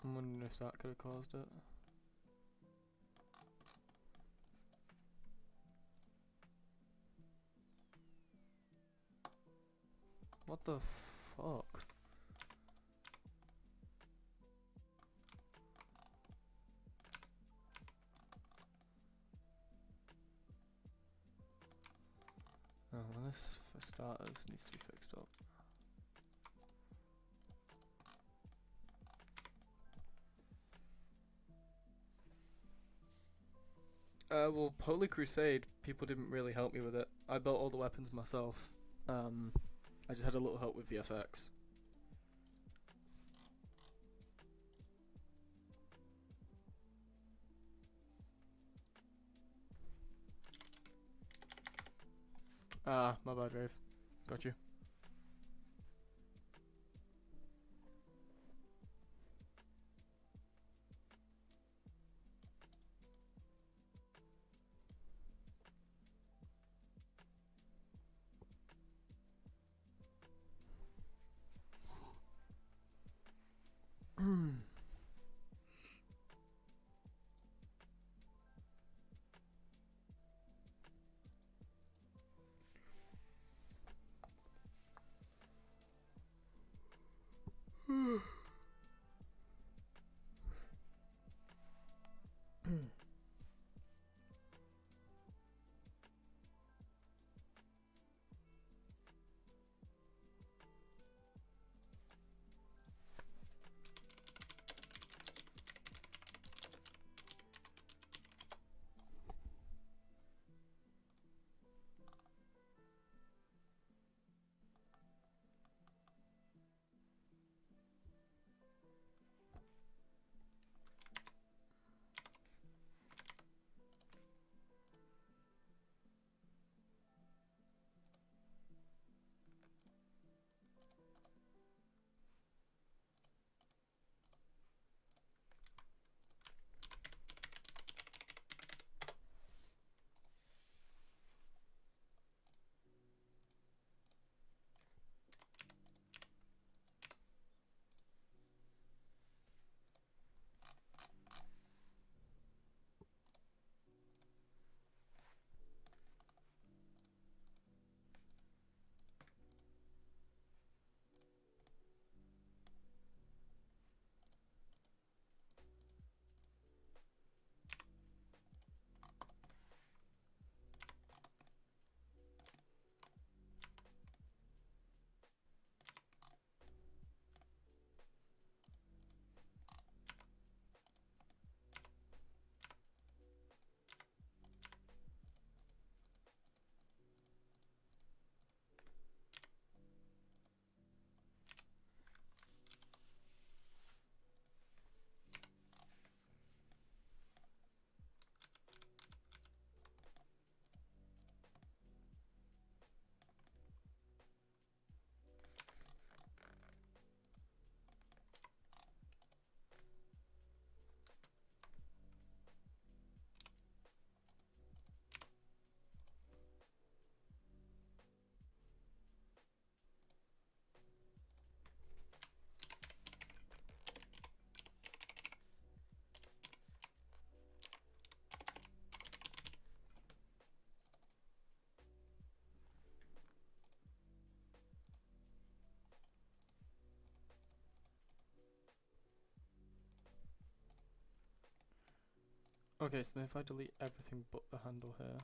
I'm wondering if that could have caused it. What the fuck? Oh, well, this for starters needs to be fixed up. Well, Holy Crusade, people didn't really help me with it. I built all the weapons myself. I just had a little help with VFX. Ah, my bad, Rave. Got you. Okay, so then if I delete everything but the handle here.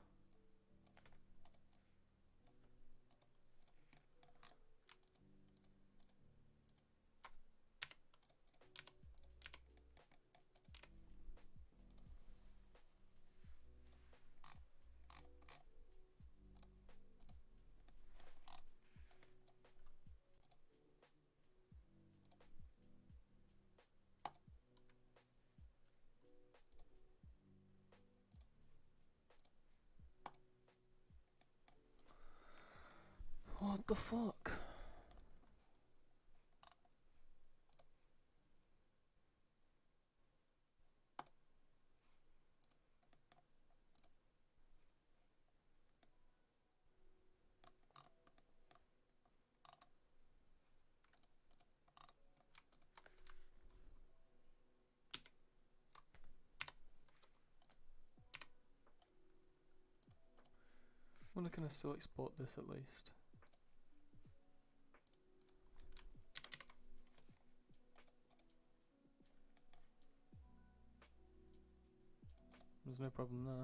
What the fuck? I wonder, can I still export this at least? There's no problem there.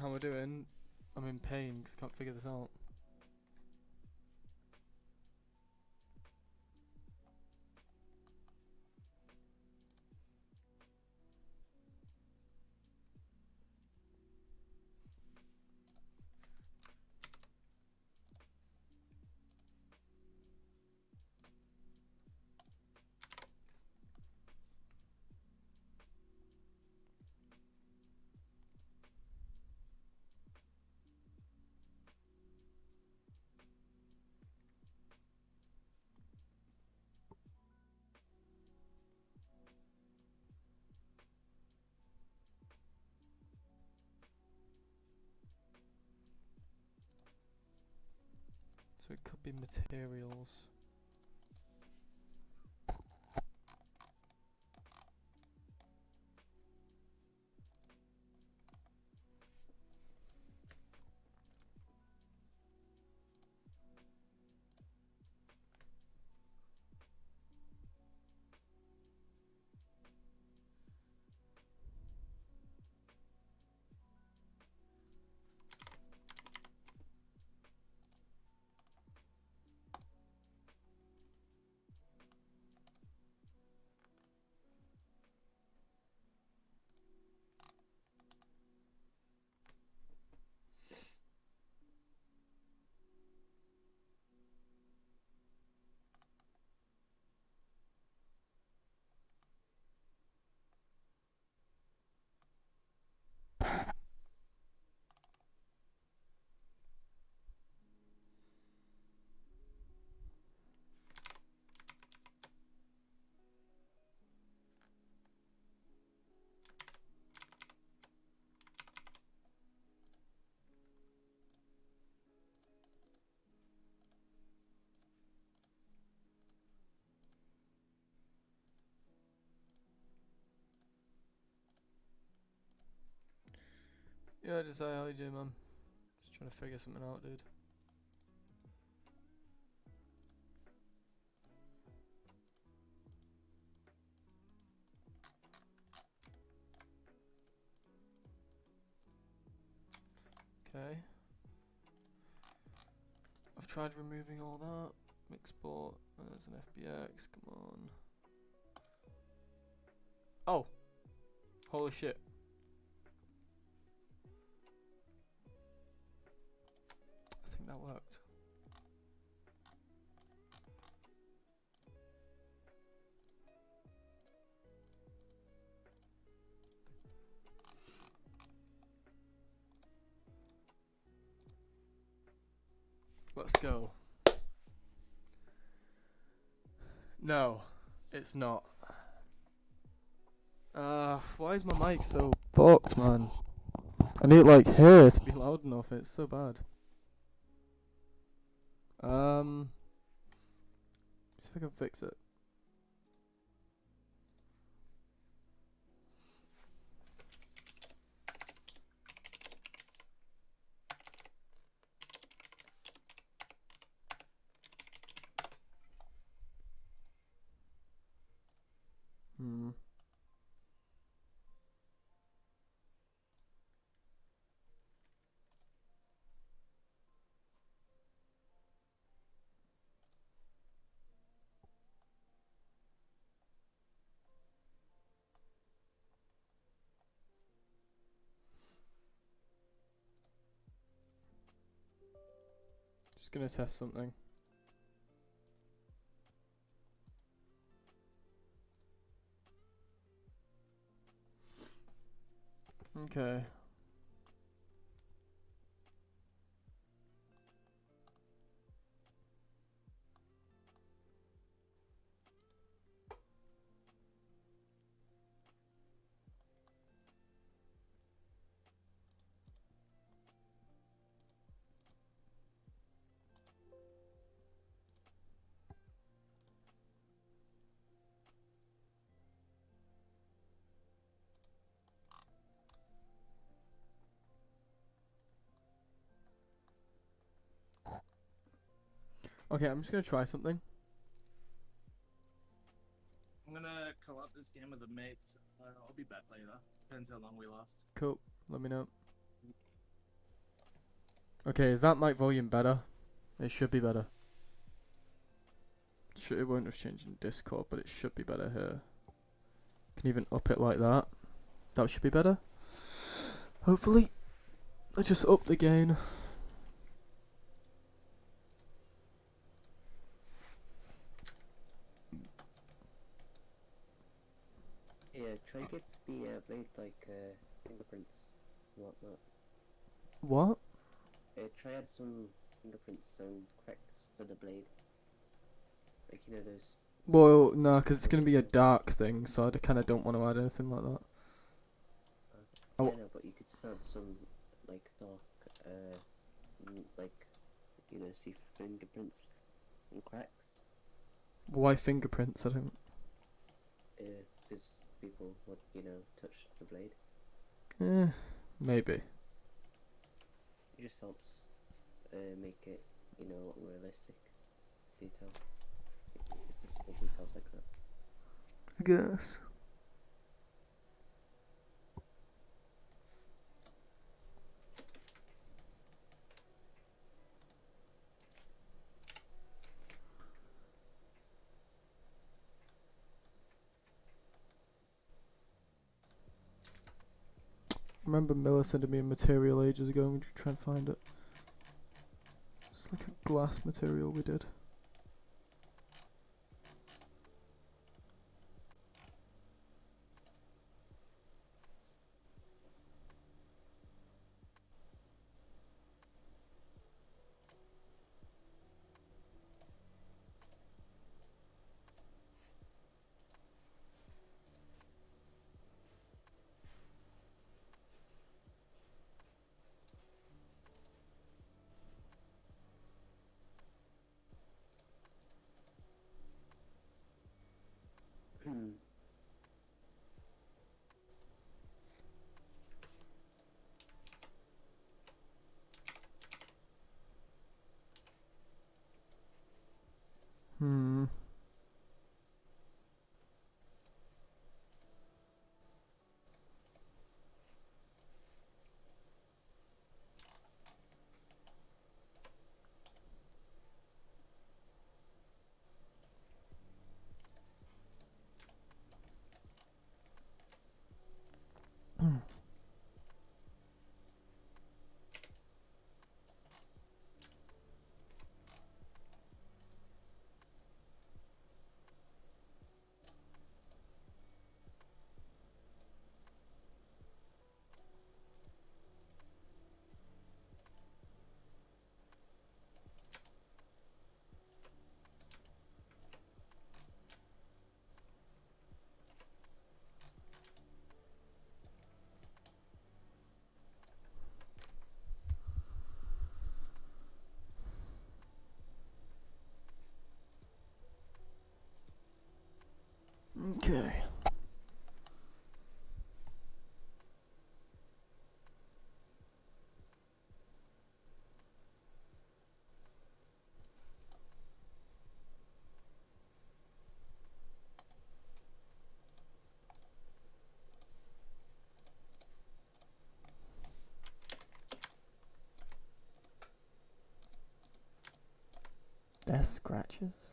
How am I doing? I'm in pain because I can't figure this out. So it could be materials. Yeah, just how you doing, man? Just trying to figure something out, dude. Okay. I've tried removing all that. Export. There's an FBX. Come on. Oh! Holy shit. I think that worked. Let's go. No, it's not. Why is my mic so fucked, man? I need it like here to be loud enough. It's so bad. See if I can fix it. Just gonna test something. Okay. Okay, I'm just gonna try something. I'm gonna call up this game with a mate. I'll be back later. Depends how long we last. Cool. Let me know. Okay, is that mic volume better? It should be better. It won't have changed in Discord, but it should be better here. Can even up it like that. That should be better. Hopefully. Let's just up the gain. Yeah, try get the blade like fingerprints and whatnot. What? Try add some fingerprints and cracks to the blade. Like, you know, those. Well, no, because it's going to be a dark thing, so I kind of don't want to add anything like that. Yeah, no, but you could still add some, like, dark, like, you know, see fingerprints and cracks. Why fingerprints? I don't... Because people would, you know, touch the blade. Maybe. It just helps make it, you know, realistic detail. Just small details like that. I guess. I remember Miller sending me a material ages ago and we should try and find it. It's like a glass material we did. Hmm. Okay. There's scratches.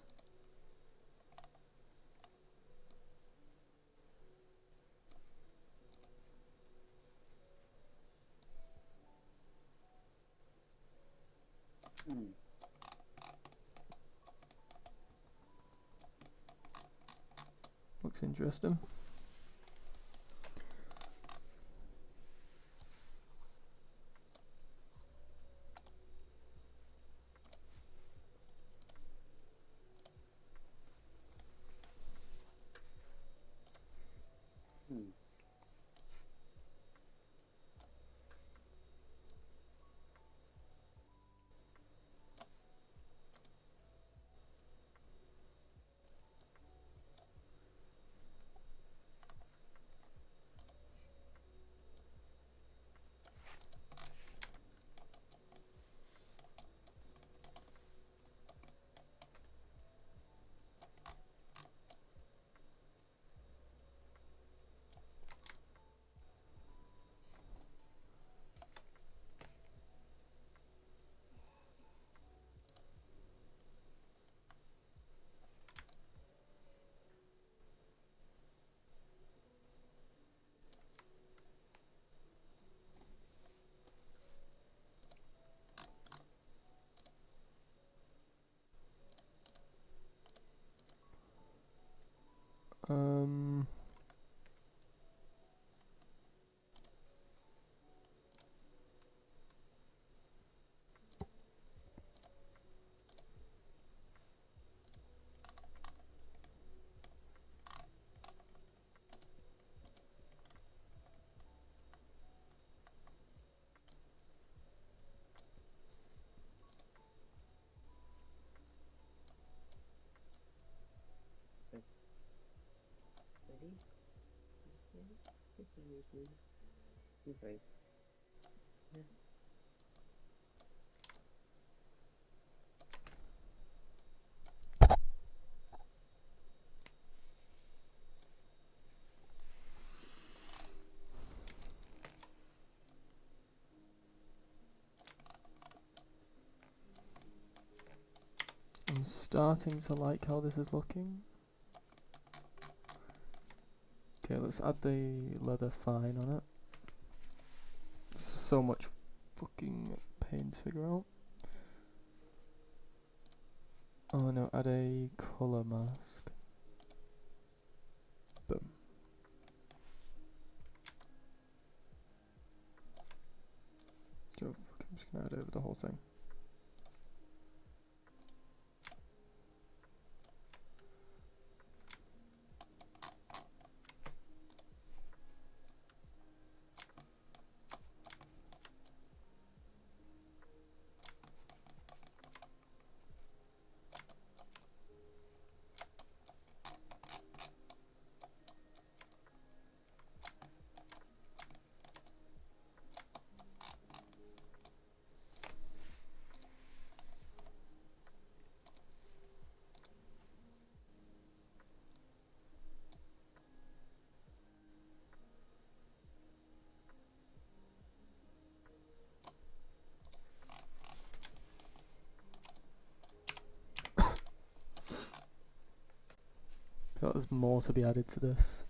Looks interesting. Um. I'm starting to like how this is looking. Okay, let's add the leather fine on it. So much fucking pain to figure out. Oh no, add a colour mask. Boom. Go, fuck, I'm just gonna add over the whole thing. I feel like there's more to be added to this.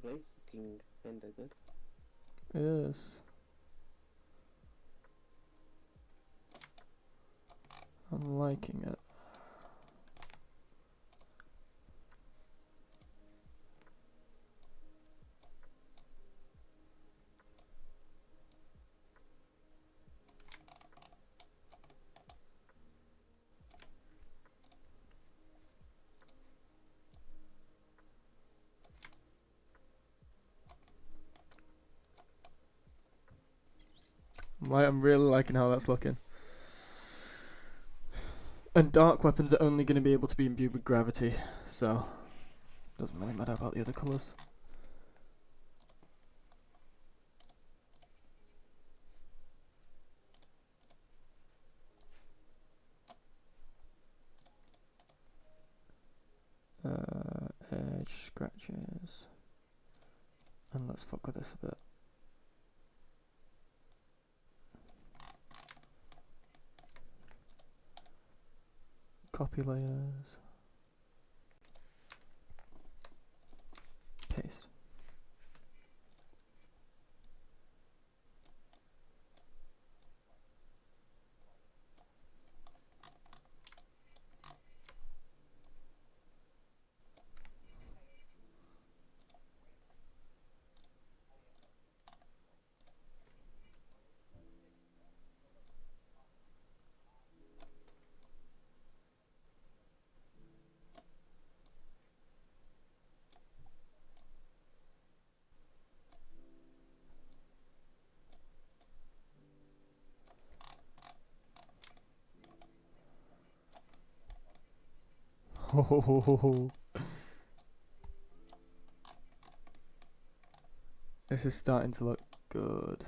place, looking kinda good. It is. I'm liking it. I'm really liking how that's looking. And dark weapons are only going to be able to be imbued with gravity, so doesn't really matter about the other colours. Edge scratches, and let's fuck with this a bit. Copy layers. Paste. This is starting to look good.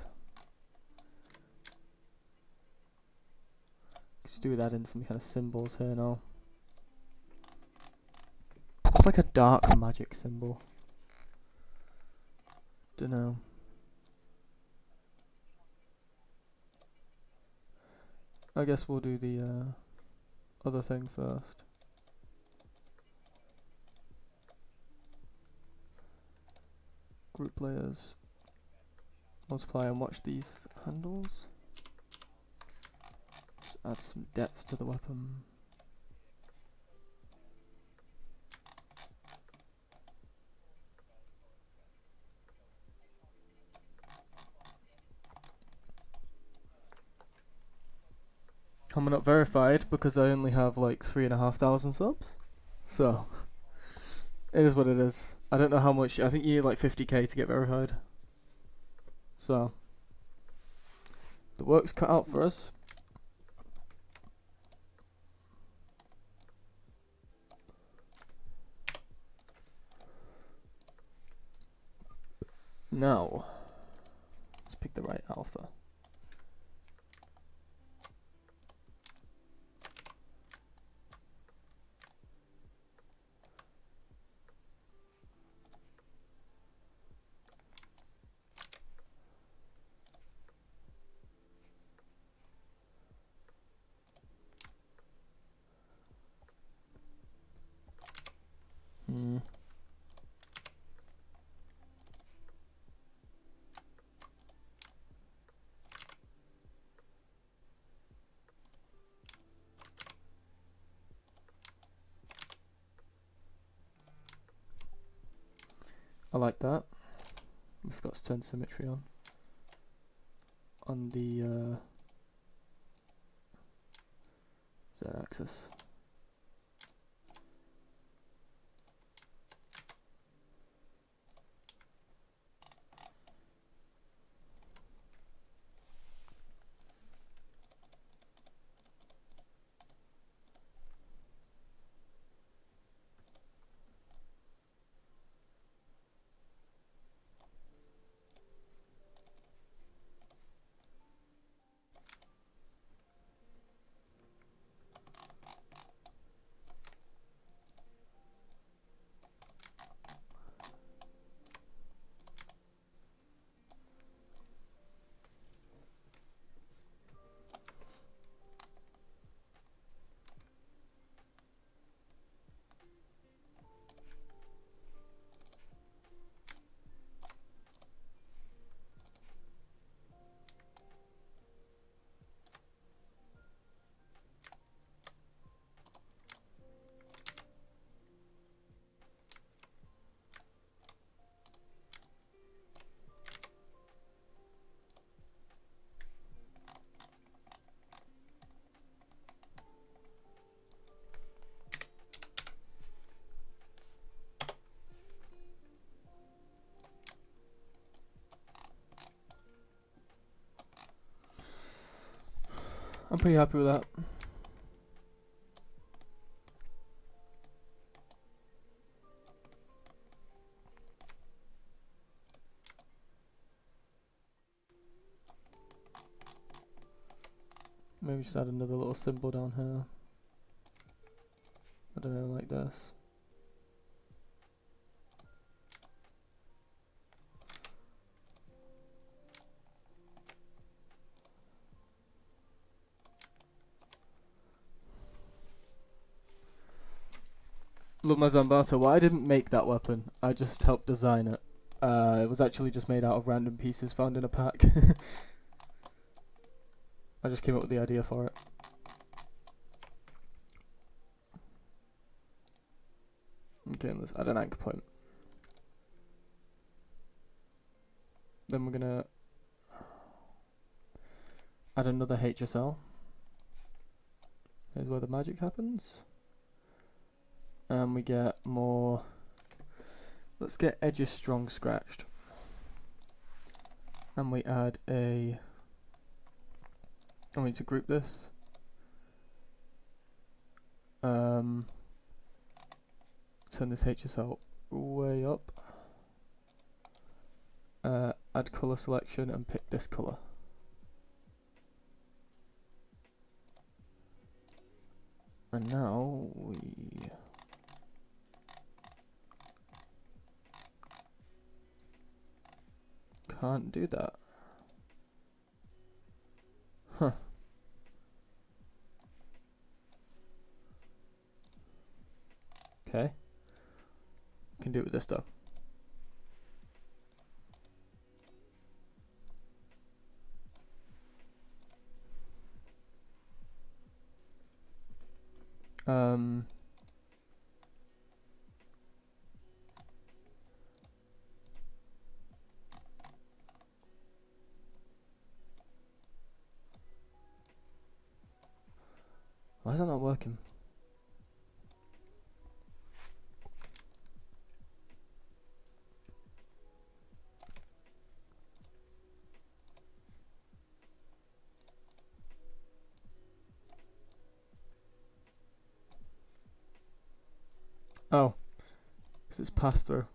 Just do that in some kind of symbols here now. It's like a dark magic symbol. Dunno. I guess we'll do the other thing first. Group layers. Multiply and watch these handles. Just add some depth to the weapon. I'm not verified because I only have like 3,500 subs. So it is what it is. I don't know how much. I think you need like 50k to get verified. So the work's cut out for us. Now let's pick the right alpha. I like that. We forgot to turn symmetry on the Z-axis. I'm pretty happy with that. Maybe just add another little symbol down here. I don't know, like this. Love my Zambato. Well, I didn't make that weapon. I just helped design it. It was actually just made out of random pieces found in a pack. I just came up with the idea for it. Okay, let's add an anchor point. Then we're gonna add another HSL. Here's where the magic happens. And we get more. Let's get edges strong scratched. And we add a. I need to group this. Turn this HSL way up. Add color selection and pick this color. And now we can't do that. Huh. Okay. Can do it with this though. Why is that not working? Oh, because it's passed through.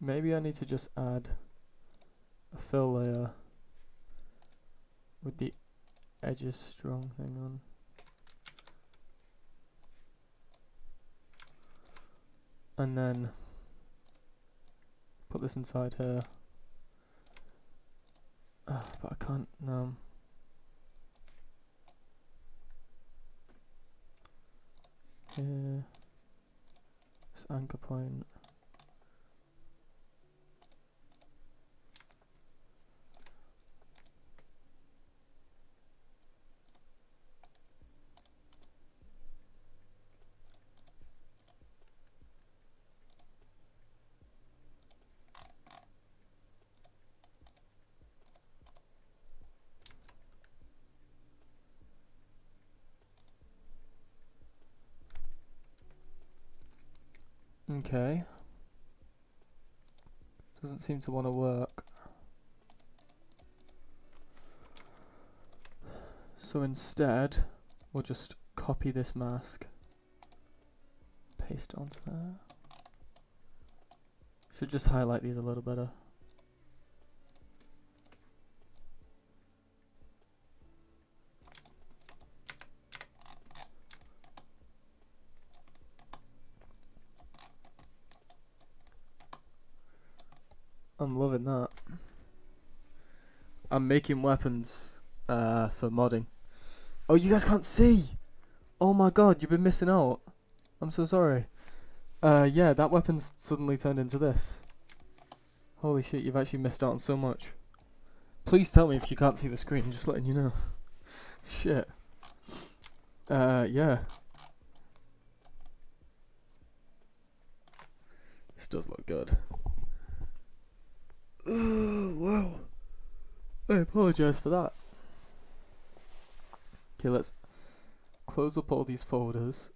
Maybe I need to just add a fill layer with the edges strong thing on. And then put this inside here. But I can't, no. Here, this anchor point. Okay. Doesn't seem to want to work. So instead, we'll just copy this mask, paste it onto there. Should just highlight these a little better. I'm loving that. I'm making weapons for modding. Oh, you guys can't see! Oh my god, you've been missing out. I'm so sorry. Yeah, that weapon's suddenly turned into this. Holy shit, you've actually missed out on so much. Please tell me if you can't see the screen, just letting you know. Shit. Yeah. This does look good. Wow. I apologise for that. Okay, let's close up all these folders.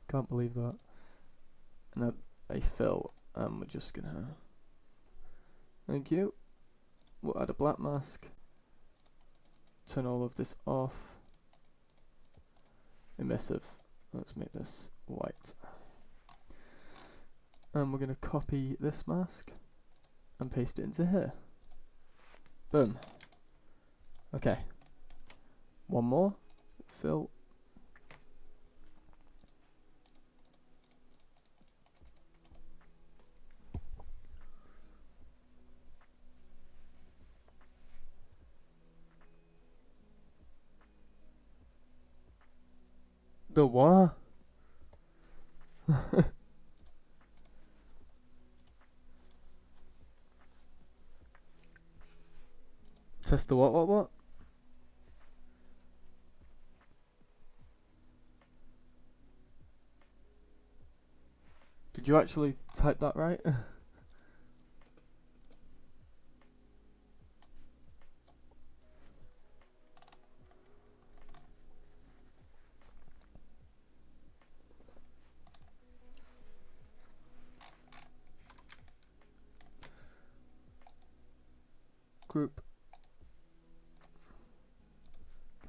Can't believe that. And a fill. We're just gonna. Thank you. We'll add a black mask. Turn all of this off. Emissive. Let's make this white. And we're gonna copy this mask and paste it into here. Boom. Okay. One more. Fill. The what? Test the what? Did you actually type that right? Group.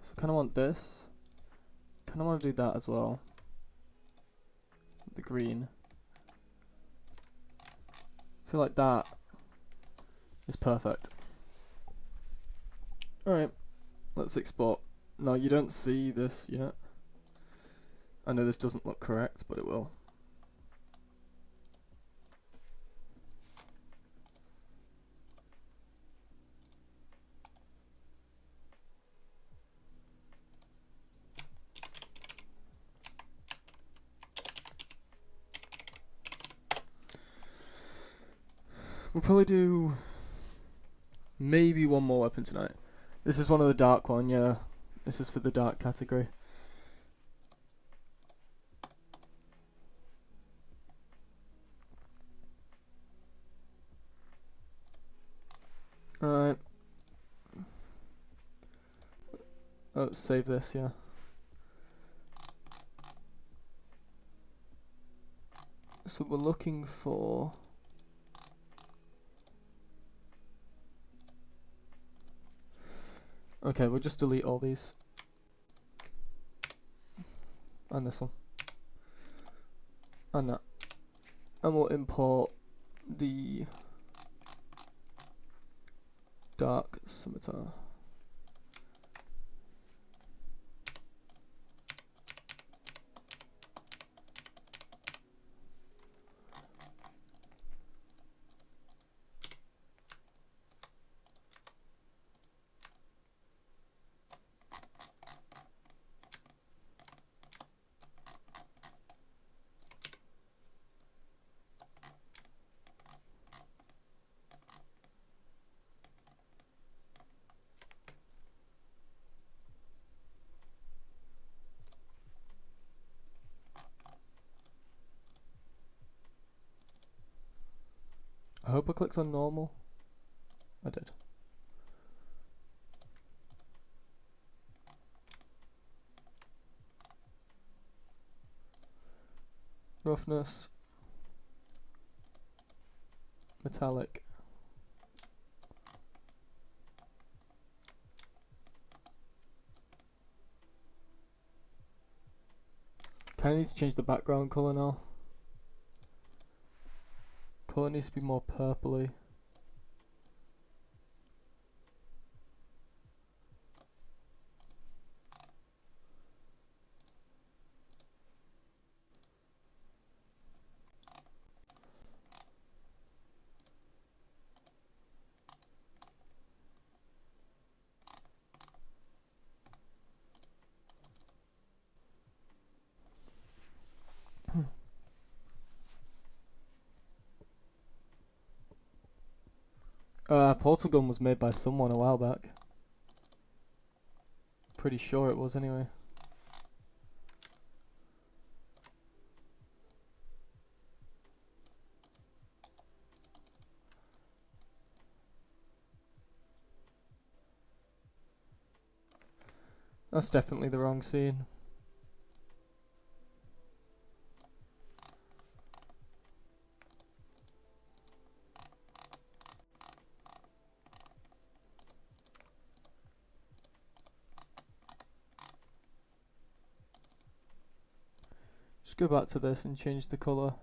So I kind of want this. Kind of want to do that as well. The green. I feel like that is perfect. Alright, let's export. No, you don't see this yet. I know this doesn't look correct, but it will. We'll probably do maybe one more weapon tonight. This is one of the dark one, yeah. This is for the dark category. Alright. Let's save this, yeah. So we're looking for... Okay, we'll just delete all these. And this one. And that. And we'll import the dark scimitar. I hope I clicked on normal. I did. Roughness. Metallic. Kinda need to change the background colour now. Colour needs to be more purpley. Portal gun was made by someone a while back. Pretty sure it was anyway. That's definitely the wrong scene. Just go back to this and change the colour.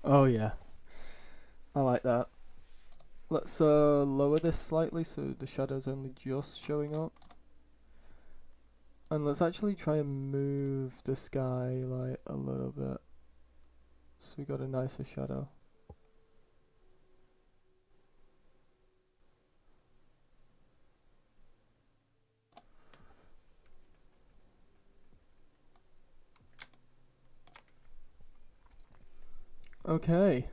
Oh yeah, I like that. Let's lower this slightly so the shadow's only just showing up. And let's actually try and move the skylight a little bit so we got a nicer shadow. Okay.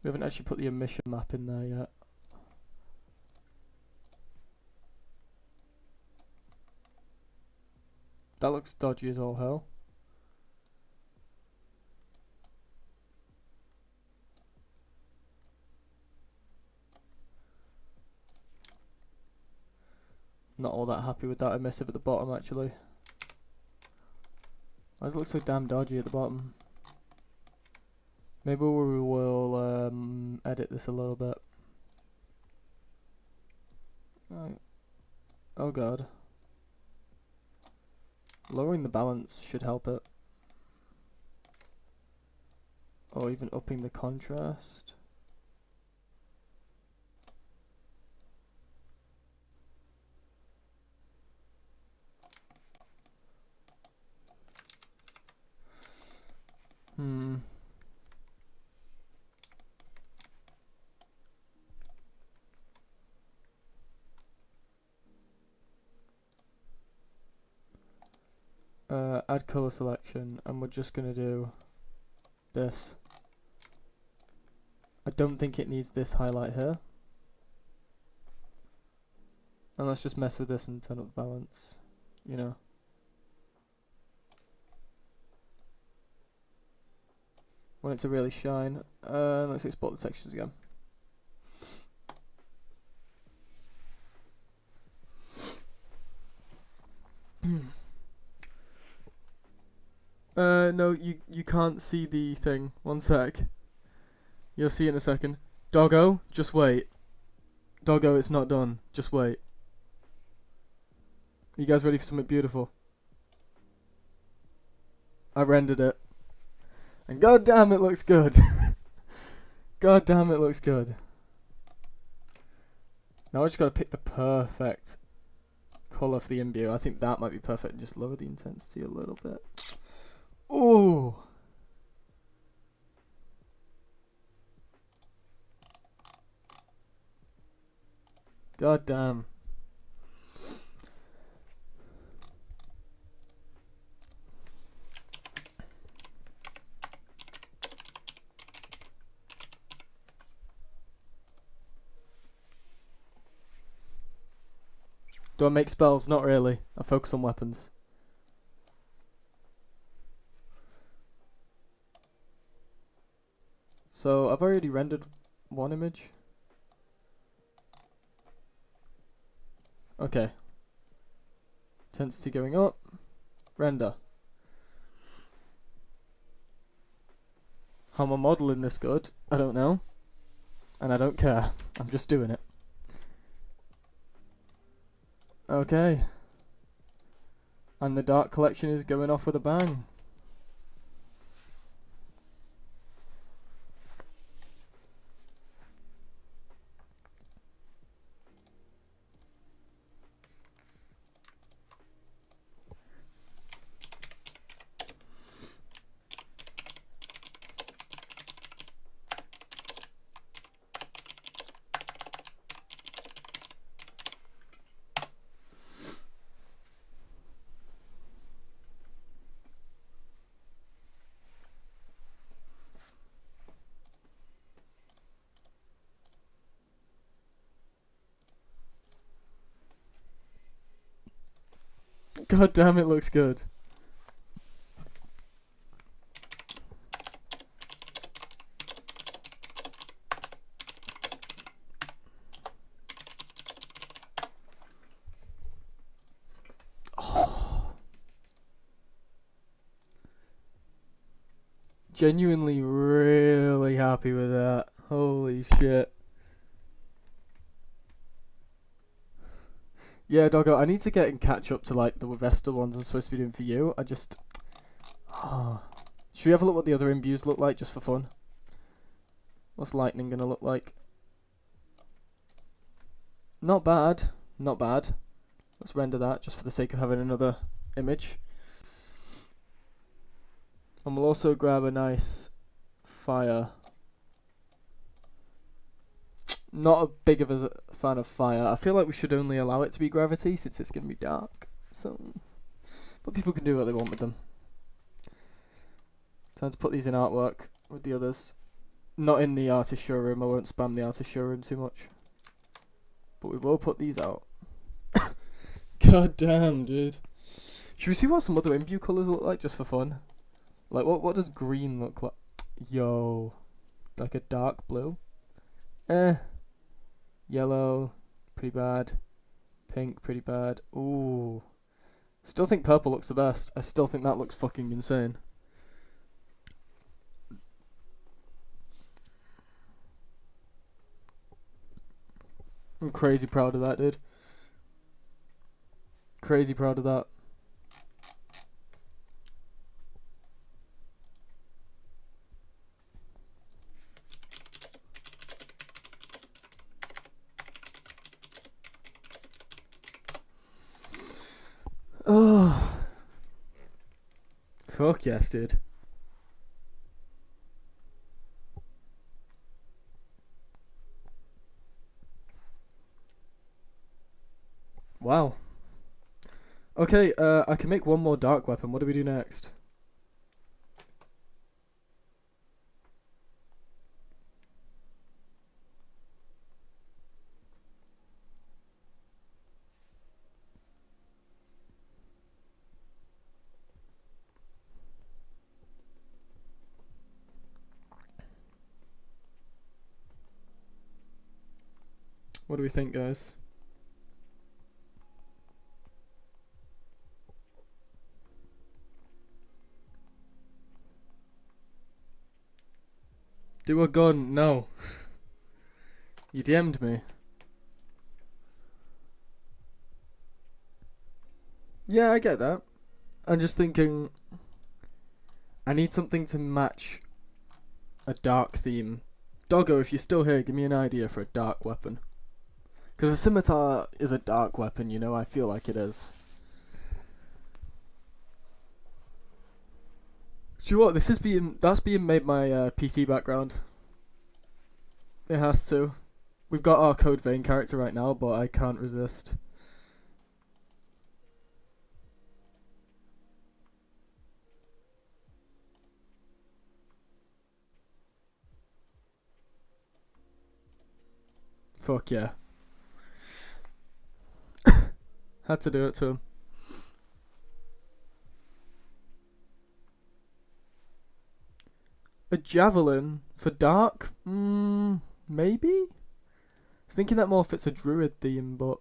We haven't actually put the emission map in there yet. That looks dodgy as all hell. Not all that happy with that emissive at the bottom actually. Why does it look so damn dodgy at the bottom? Maybe we will edit this a little bit. Oh god. Lowering the balance should help it. Or even upping the contrast. Add color selection, and we're just gonna do this. I don't think it needs this highlight here. And let's just mess with this and turn up the balance, you know. Want it to really shine. Let's export the textures again. No, you can't see the thing. One sec. You'll see in a second. Doggo, just wait. Doggo, it's not done. Just wait. You guys ready for something beautiful? I rendered it. And god damn it looks good. God damn it looks good. Now I just gotta pick the perfect colour for the imbue. I think that might be perfect. Just lower the intensity a little bit. Ooh. God damn. Do I make spells? Not really. I focus on weapons. So I've already rendered one image. Okay. Intensity going up. Render. How am I modelling this good? I don't know. And I don't care. I'm just doing it. Okay. And the dark collection is going off with a bang. God damn, it looks good. Genuinely really happy with that. Holy shit. Yeah, Doggo, I need to get and catch up to like the rest of the ones I'm supposed to be doing for you. I just... Should we have a look what the other imbues look like, just for fun? What's lightning gonna look like? Not bad. Not bad. Let's render that, just for the sake of having another image. And we'll also grab a nice fire. Not a big of a fan of fire. I feel like we should only allow it to be gravity since it's going to be dark. So, but people can do what they want with them. Time to put these in artwork with the others. Not in the artist showroom. I won't spam the artist showroom too much. But we will put these out. God damn, dude. Should we see what some other imbue colours look like just for fun? Like, what does green look like? Yo. Like a dark blue? Yellow. Pretty bad. Pink. Pretty bad. Ooh. Still think purple looks the best. I still think that looks fucking insane. I'm crazy proud of that, dude. Crazy proud of that. Oh. Fuck yes, dude. Wow. Okay, I can make one more dark weapon. What do we do next? What do we think, guys? Do a gun? No. You DM'd me. Yeah, I get that. I'm just thinking I need something to match a dark theme. Doggo, if you're still here, give me an idea for a dark weapon. Because a scimitar is a dark weapon, you know, I feel like it is. Do you know what? That's being made my PC background. It has to. We've got our Code Vein character right now, but I can't resist. Fuck yeah. Had to do it to him. A javelin for dark? Maybe? I was thinking that more fits a druid theme, but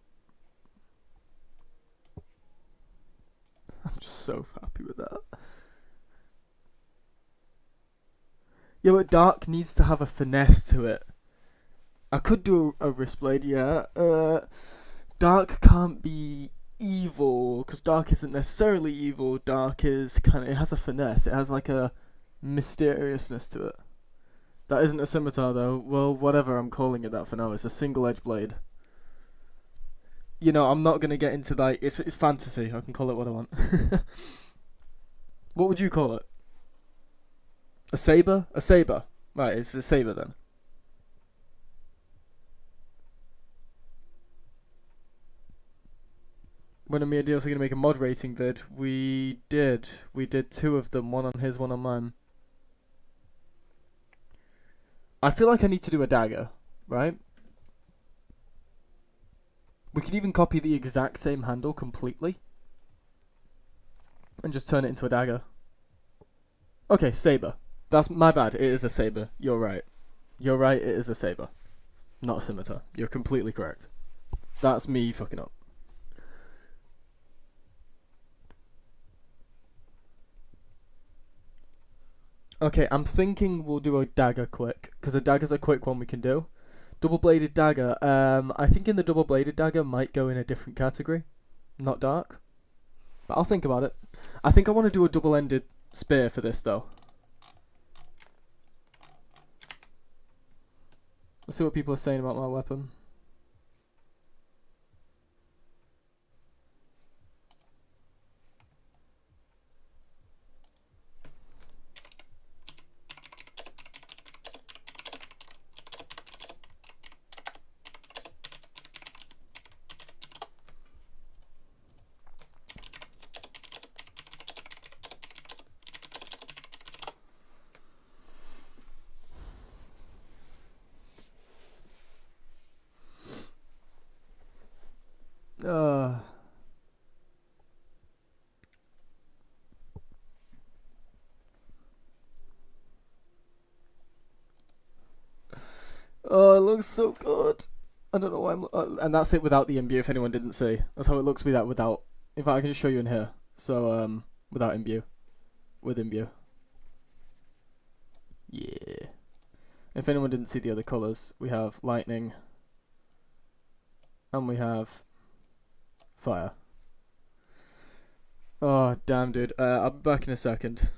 I'm just so happy with that. Yeah, but dark needs to have a finesse to it. I could do a wrist blade, yeah. Dark can't be evil, because dark isn't necessarily evil. Dark is it has a finesse. It has like a mysteriousness to it. That isn't a scimitar though. Well, whatever, I'm calling it that for now. It's a single edge blade. You know, I'm not gonna get into like it's fantasy. I can call it what I want. What would you call it? A saber? A saber. Right, it's a saber then. When me and DLC gonna make a mod rating vid, we did 2 of them, one on his, one on mine. I feel like I need to do a dagger, right? We could even copy the exact same handle completely. and just turn it into a dagger. Okay, saber. That's my bad. It is a saber. You're right. You're right. It is a saber, not a scimitar. You're completely correct. That's me fucking up. Okay, I'm thinking we'll do a dagger quick, because a dagger's a quick one we can do. Double-bladed dagger. I think in the double-bladed dagger might go in a different category, not dark. But I'll think about it. I think I want to do a double-ended spear for this though. Let's see what people are saying about my weapon. Uh, oh, it looks so good. I don't know why I'm... and that's it without the imbue, if anyone didn't see. That's how it looks without... In fact, I can just show you in here. So, without imbue. With imbue. Yeah. If anyone didn't see the other colours, we have lightning. And we have... fire. Oh, damn, dude. I'll be back in a second.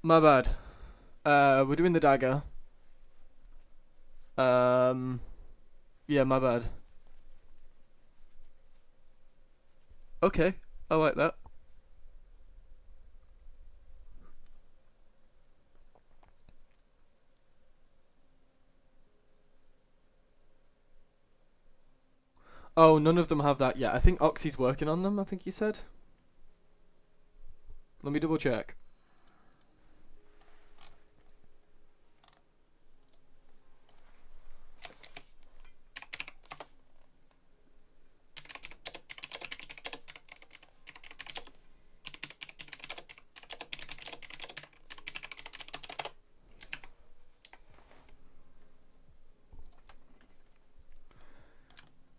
My bad. We're doing the dagger. Yeah, my bad. Okay, I like that. Oh, none of them have that yet. I think Oxy's working on them, I think you said. Let me double check.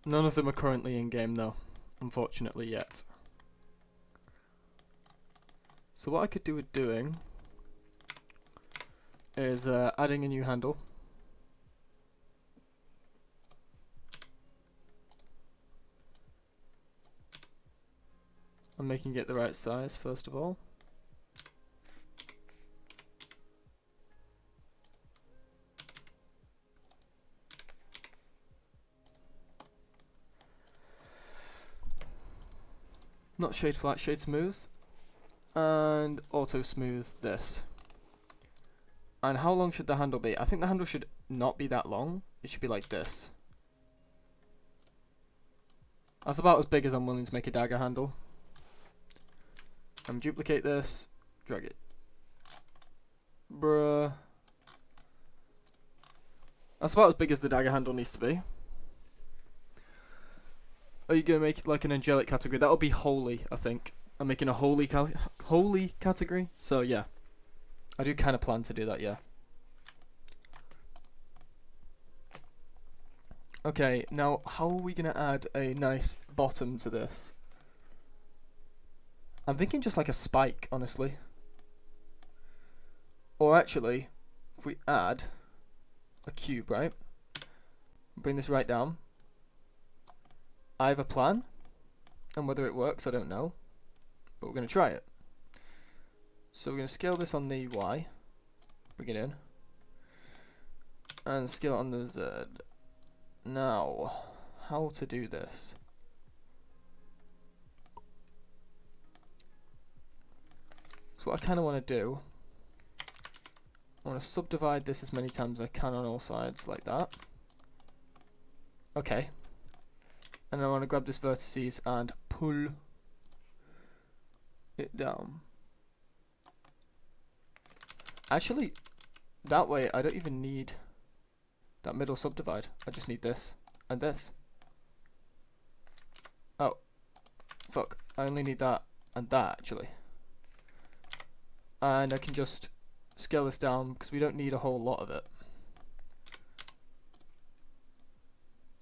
None of them are currently in game though, unfortunately yet. So what I could do with doing is adding a new handle. I'm making it the right size first of all. Not shade flat, shade smooth. And auto smooth this. And how long should the handle be? I think the handle should not be that long. It should be like this. That's about as big as I'm willing to make a dagger handle. Duplicate this, drag it. Bruh. That's about as big as the dagger handle needs to be. Are you going to make it like an angelic category? That'll be holy, I think. I'm making a holy category. So yeah, I do kind of plan to do that, yeah. Okay, now how are we going to add a nice bottom to this? I'm thinking just like a spike, honestly. Or actually, if we add a cube, right? Bring this right down. I have a plan, and whether it works, I don't know. But we're going to try it. So we're going to scale this on the Y. Bring it in. And scale it on the Z. Now, how to do this? So what I kind of want to do, I want to subdivide this as many times as I can on all sides, like that. Okay. And I want to grab this vertices and pull it down. Actually, that way I don't even need that middle subdivide. I just need this and this. Oh, fuck. I only need that and that, actually. And I can just scale this down because we don't need a whole lot of it.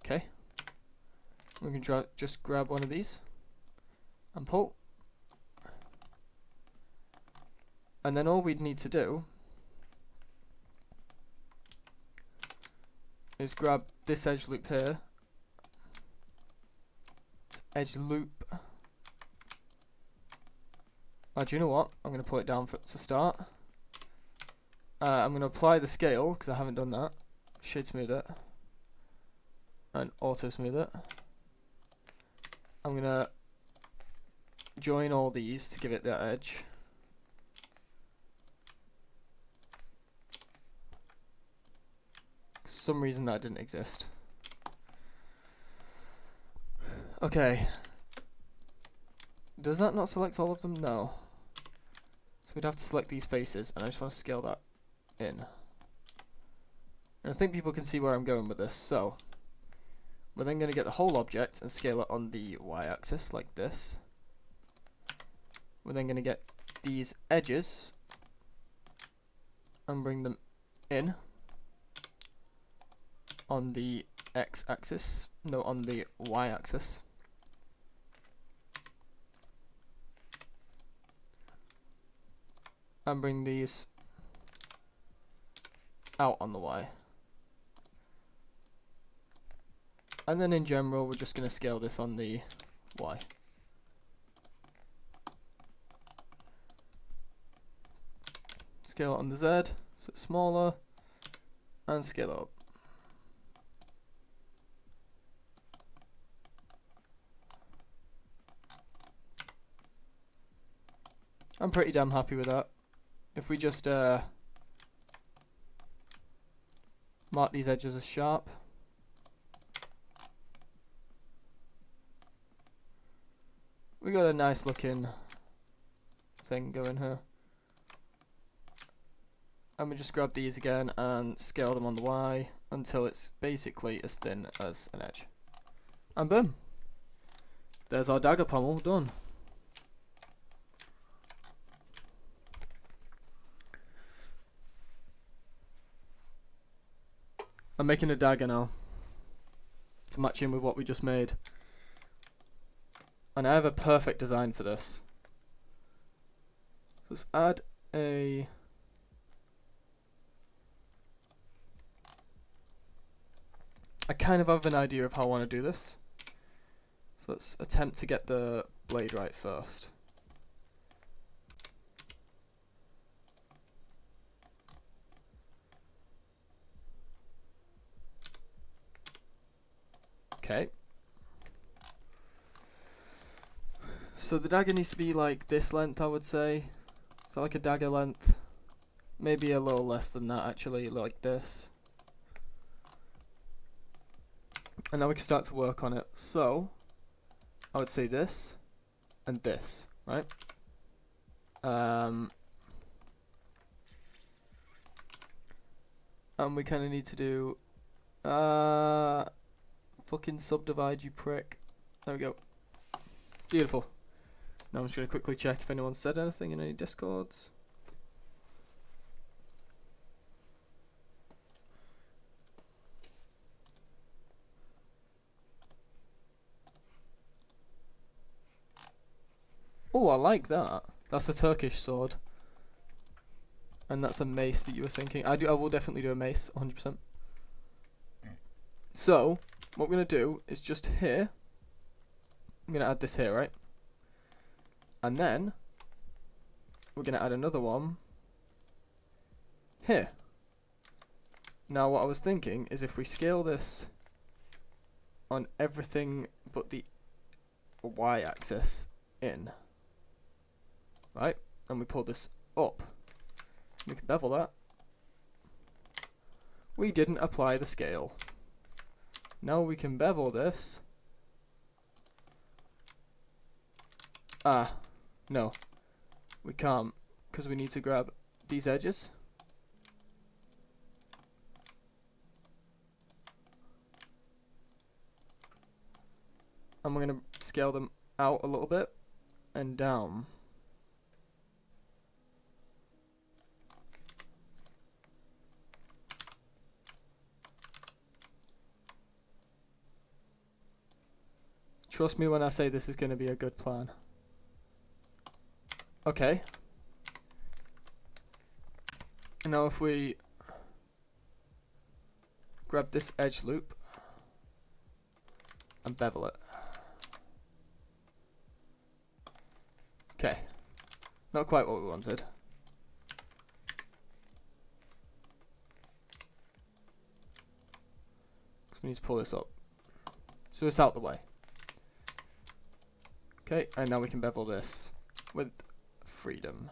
Okay. We can just grab one of these and pull. And then all we'd need to do is grab this edge loop here. Edge loop. Do you know what? I'm going to pull it down to start. I'm going to apply the scale because I haven't done that. Shade smooth it. And auto smooth it. I'm going to join all these to give it that edge. For some reason that didn't exist. Okay. Does that not select all of them? No. So we'd have to select these faces, and I just want to scale that in. And I think people can see where I'm going with this, so we're then going to get the whole object and scale it on the y-axis like this. We're then going to get these edges and bring them in on the x-axis, no, on the y-axis. And bring these out on the y. And then in general, we're just going to scale this on the y. Scale scale it on the Z, so it's smaller, and scale it up. I'm pretty damn happy with that. If we just mark these edges as sharp, we got a nice looking thing going here. And we just grab these again and scale them on the Y until it's basically as thin as an edge. And boom! There's our dagger pommel done. I'm making a dagger now to match in with what we just made. And I have a perfect design for this. Let's add a... I kind of have an idea of how I want to do this. So let's attempt to get the blade right first. Okay. So the dagger needs to be like this length, I would say. So like a dagger length. Maybe a little less than that actually, like this. And now we can start to work on it. So, I would say this and this, right? And we kind of need to do fucking subdivide, you prick. There we go. Beautiful. Now I'm just going to quickly check if anyone said anything in any discords. Oh, I like that. That's a Turkish sword. And that's a mace that you were thinking. I will definitely do a mace, 100%. So, what we're going to do is just here. I'm going to add this here, right? And then, we're going to add another one here. Now, what I was thinking is if we scale this on everything but the Y-axis in, right? And we pull this up. We can bevel that. We didn't apply the scale. Now we can bevel this. Ah, no. We can't, because we need to grab these edges. And we're going to scale them out a little bit and down. Trust me when I say this is going to be a good plan. Okay. Now if we grab this edge loop and bevel it. Okay. Not quite what we wanted. So we need to pull this up. So it's out the way. Okay, and now we can bevel this with freedom.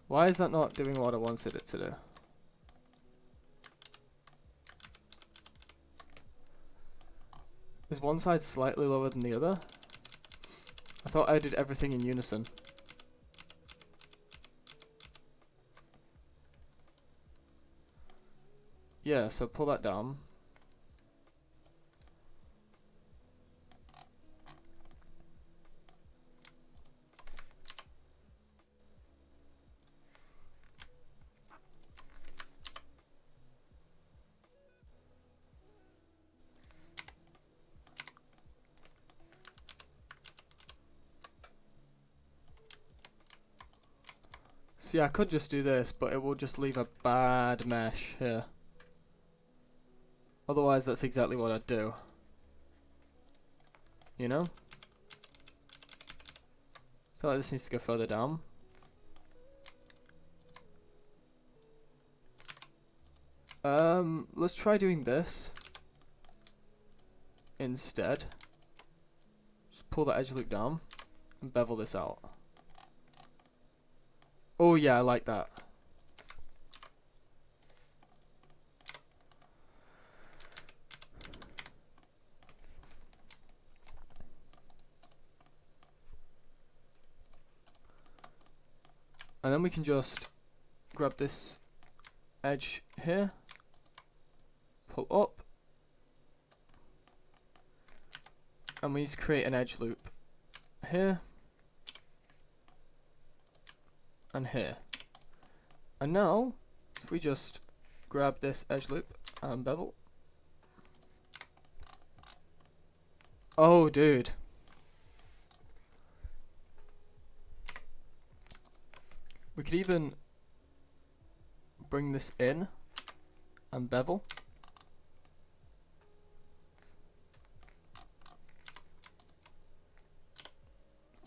Why is that not doing what I wanted it to do? Is one side slightly lower than the other? I thought I did everything in unison. Yeah, so pull that down. See, I could just do this, but it will just leave a bad mesh here. Otherwise, that's exactly what I'd do. You know? I feel like this needs to go further down. Let's try doing this instead. Just pull the edge loop down and bevel this out. Oh yeah, I like that. And then we can just grab this edge here, pull up, and we need to create an edge loop here and here. And now, if we just grab this edge loop and bevel. Oh, dude. We could even bring this in and bevel.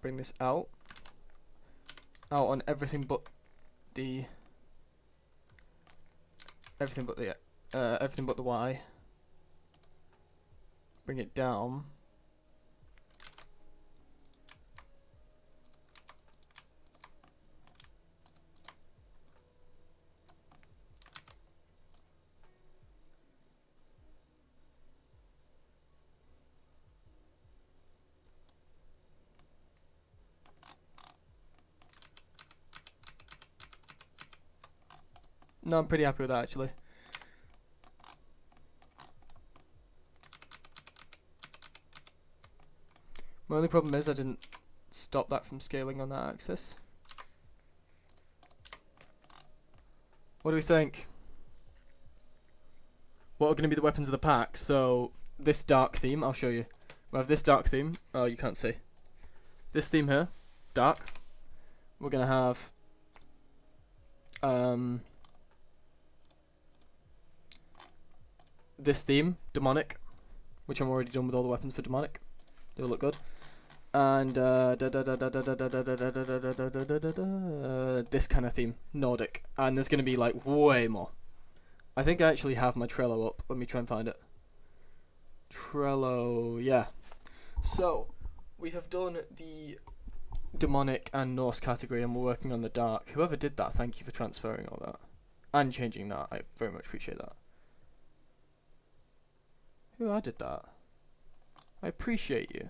Bring this out on everything but the everything but the Y. Bring it down. No, I'm pretty happy with that actually. My only problem is I didn't stop that from scaling on that axis. What do we think? What are going to be the weapons of the pack? So, this dark theme, I'll show you. We have this dark theme. Oh, you can't see. This theme here, dark. We're going to have this theme, demonic, which I'm already done with all the weapons for demonic. They all look good. And this kind of theme, Nordic. And there's going to be like way more. I think I actually have my Trello up. Let me try and find it. Trello, yeah. So, we have done the demonic and Norse category and we're working on the dark. Whoever did that, thank you for transferring all that. And changing that, I very much appreciate that. Who added that? I appreciate you.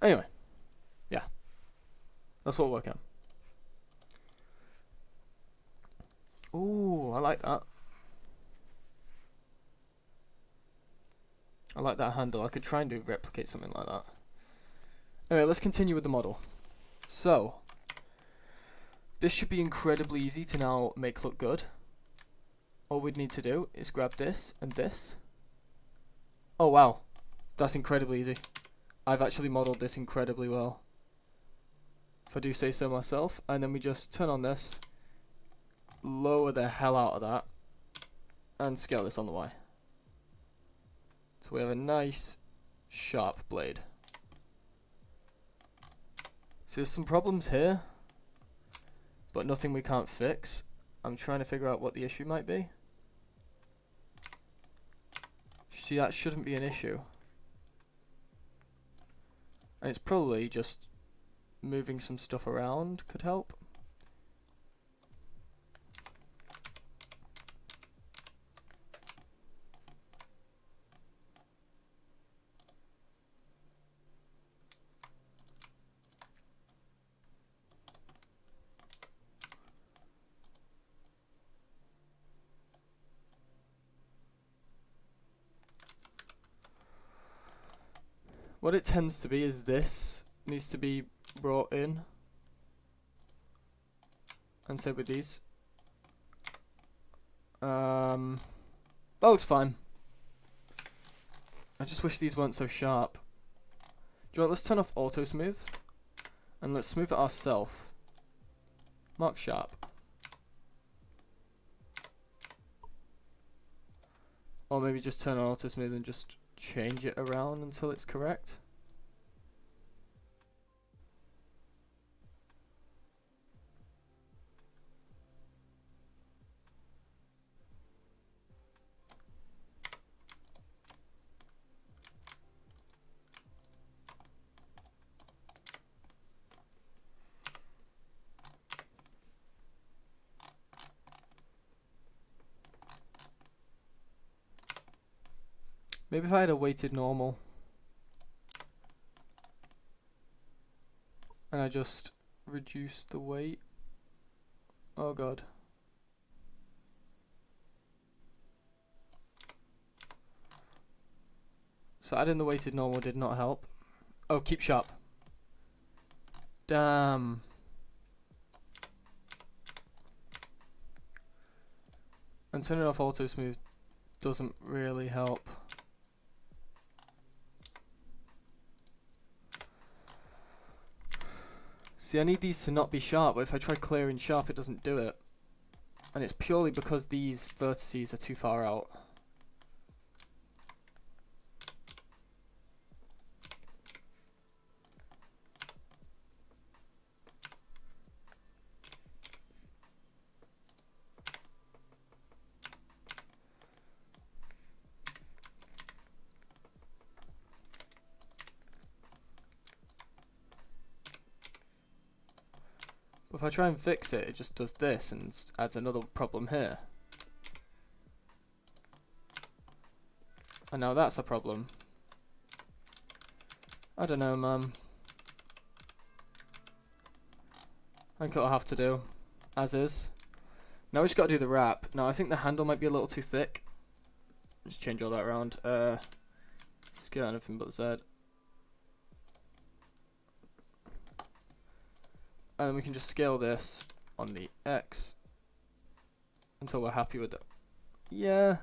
Anyway, yeah. That's what we're working on. Ooh, I like that. I like that handle. I could try and replicate something like that. Anyway, let's continue with the model. So, this should be incredibly easy to now make look good. All we'd need to do is grab this and this. Oh wow, that's incredibly easy. I've actually modelled this incredibly well, if I do say so myself. And then we just turn on this, lower the hell out of that, and scale this on the Y. So we have a nice, sharp blade. So there's some problems here, but nothing we can't fix. I'm trying to figure out what the issue might be. See, that shouldn't be an issue. And it's probably just moving some stuff around could help. What it tends to be is this needs to be brought in. And so with these. That looks fine. I just wish these weren't so sharp. Do you know what, let's turn off auto smooth. And let's smooth it ourselves. Mark sharp. Or maybe just turn on auto smooth and just change it around until it's correct. Maybe if I had a weighted normal and I just reduced the weight. Oh god. So adding the weighted normal did not help. Oh, keep sharp. Damn. And turning off auto smooth doesn't really help. See, I need these to not be sharp, but if I try clearing sharp, it doesn't do it. And it's purely because these vertices are too far out. If I try and fix it, it just does this and adds another problem here. And now that's a problem. I don't know, man. I think what I'll have to do, as is. Now we just gotta do the wrap. Now I think the handle might be a little too thick. Just change all that around. Scale anything but Z. And we can just scale this on the X until we're happy with it. Yeah,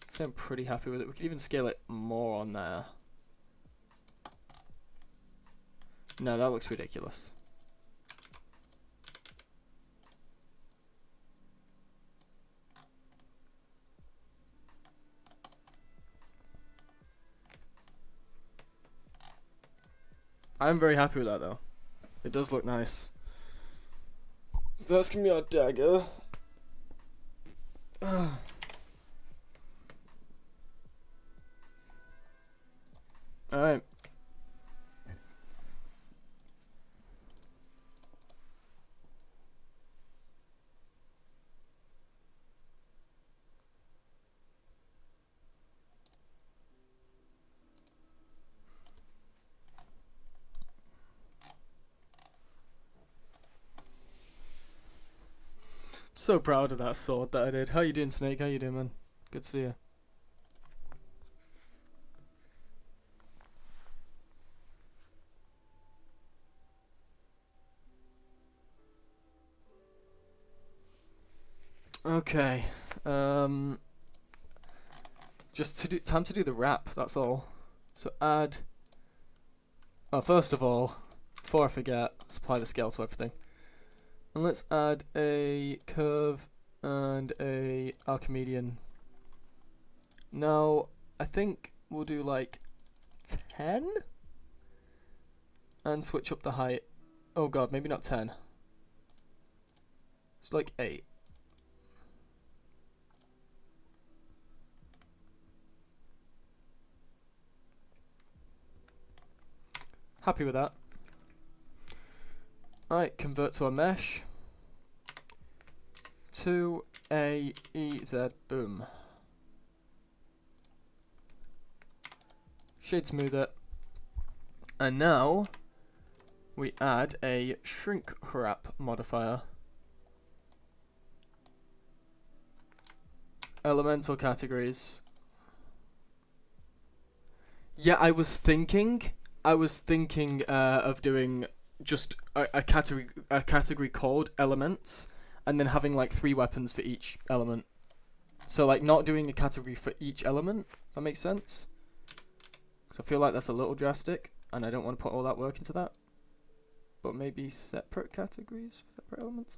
I'd say I'm pretty happy with it. We could even scale it more on there. No, that looks ridiculous. I'm very happy with that though. It does look nice. So that's gonna be our dagger. Alright. So proud of that sword that I did. How you doing, Snake? How you doing, man? Good to see you. Okay. Just to do time to do the wrap. That's all. So add. Oh, first of all, before I forget, let's apply the scale to everything. And let's add a curve and a Archimedean. Now, I think we'll do like 10 and switch up the height. Oh god, maybe not 10. It's like 8. Happy with that. Alright, convert to a mesh. 2AEZ, boom. Shade smooth it. And now we add a shrink wrap modifier. Elemental categories. Yeah, I was thinking of doing just a category called elements, and then having like 3 weapons for each element. So like not doing a category for each element, if that makes sense. Because I feel like that's a little drastic, and I don't want to put all that work into that. but maybe separate categories, separate elements.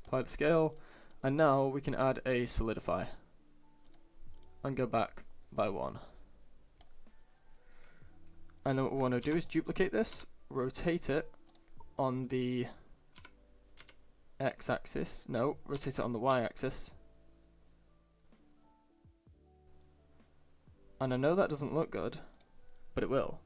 Apply the scale, and now we can add a solidify and go back by 1. And then what we want to do is duplicate this, rotate it on the x-axis, no, rotate it on the y-axis. And I know that doesn't look good, but it will.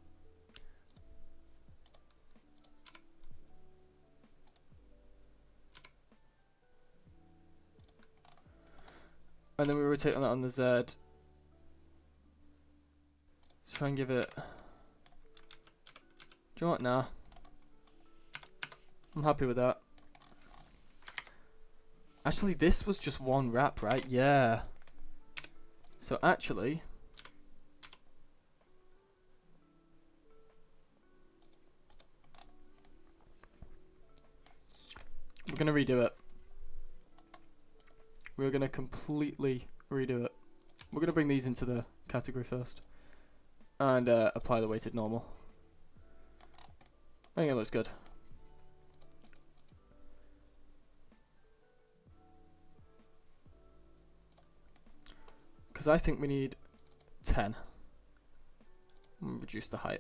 And then we rotate on that on the Z. Let's try and give it... Do you know what? Nah. I'm happy with that. Actually, this was just one wrap, right? Yeah. So actually... we're going to redo it. We're going to completely redo it. We're going to bring these into the category first. And apply the weighted normal. I think it looks good. Because I think we need 10. And reduce the height.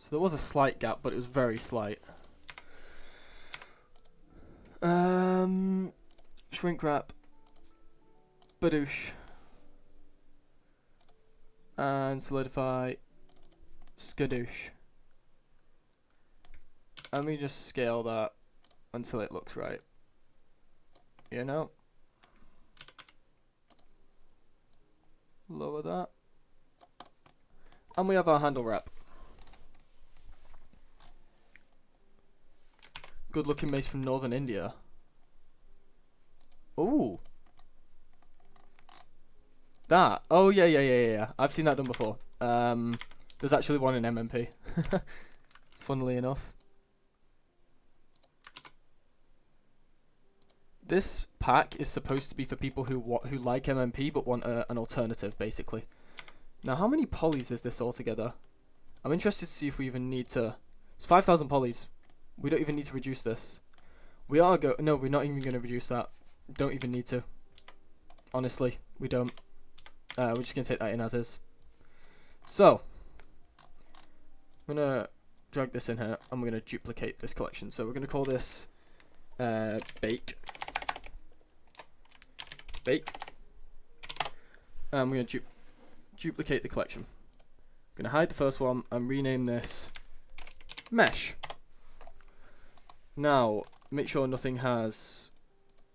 So there was a slight gap, but it was very slight. Shrink wrap, badoosh, and solidify, skadoosh. And we just scale that until it looks right. You know? Lower that. And we have our handle wrap. Good looking mace from northern India. Ooh. That. Oh, yeah. I've seen that done before. There's actually one in MMP. Funnily enough. This pack is supposed to be for people who like MMP but want an alternative, basically. Now, how many polys is this altogether? I'm interested to see if we even need to... It's 5,000 polys. We don't even need to reduce this. No, we're not even going to reduce that. Don't even need to. Honestly, we don't. We're just going to take that in as is. So, I'm going to drag this in here, and we're going to duplicate this collection. So we're going to call this Bake. And we're going to duplicate the collection. I'm going to hide the first one and rename this Mesh. Now, make sure nothing has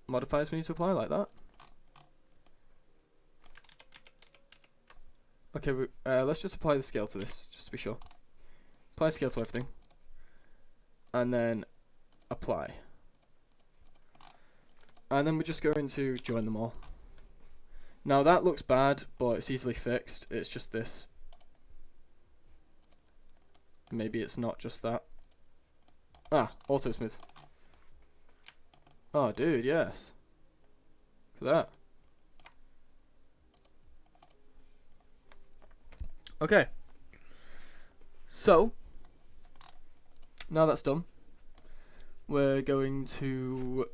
modifiers we need to apply like that. Okay, let's just apply the scale to this, just to be sure. Apply scale to everything. And then apply. And then we're just going to join them all. Now that looks bad, but it's easily fixed. It's just this. Maybe it's not just that. Ah, auto smooth. Oh, dude, yes. Look at that. Okay. So, now that's done, we're going to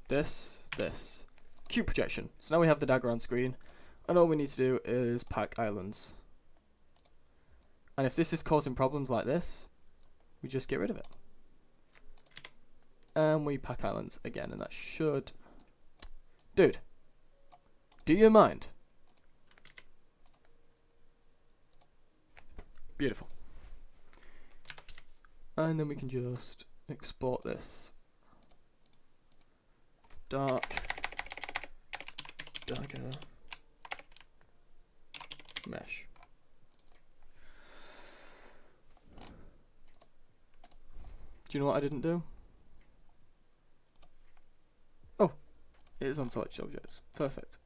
this. Cube projection. So now we have the dagger on screen, and all we need to do is pack islands. And if this is causing problems like this, we just get rid of it. And we pack islands again, and that should... Dude, do you mind? Beautiful. And then we can just export this. Dark dagger mesh. Do you know what I didn't do? Oh, it is on select objects. Perfect.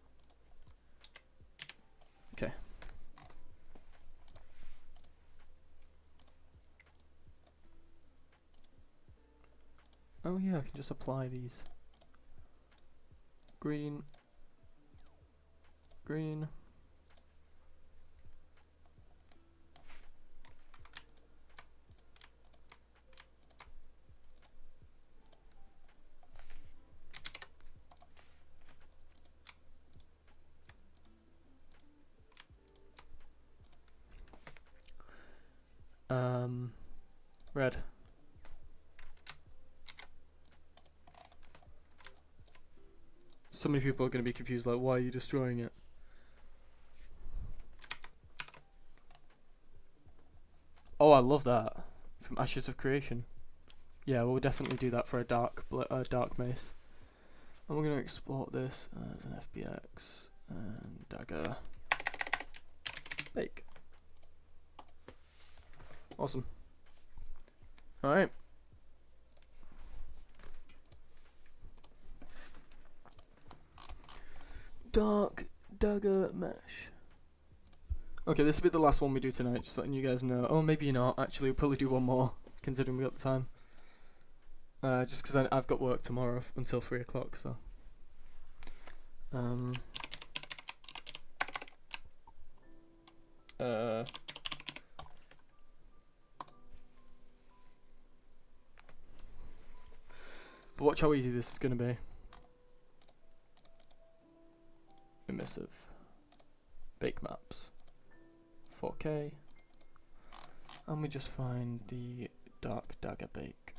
Oh yeah, I can just apply these. Green. Green. Red. So many people are going to be confused, like, why are you destroying it? Oh, I love that. From Ashes of Creation. Yeah, we'll definitely do that for a dark mace. And we're going to export this as an FBX and dagger. Bake. Awesome. Alright. Dark dagger mesh. Okay, this will be the last one we do tonight, just letting you guys know. Oh, maybe not. Actually, we'll probably do one more, considering we got the time. Just because I've got work tomorrow until 3 o'clock, so. But watch how easy this is going to be. Emissive. Bake maps. 4K. And we just find the dark dagger bake.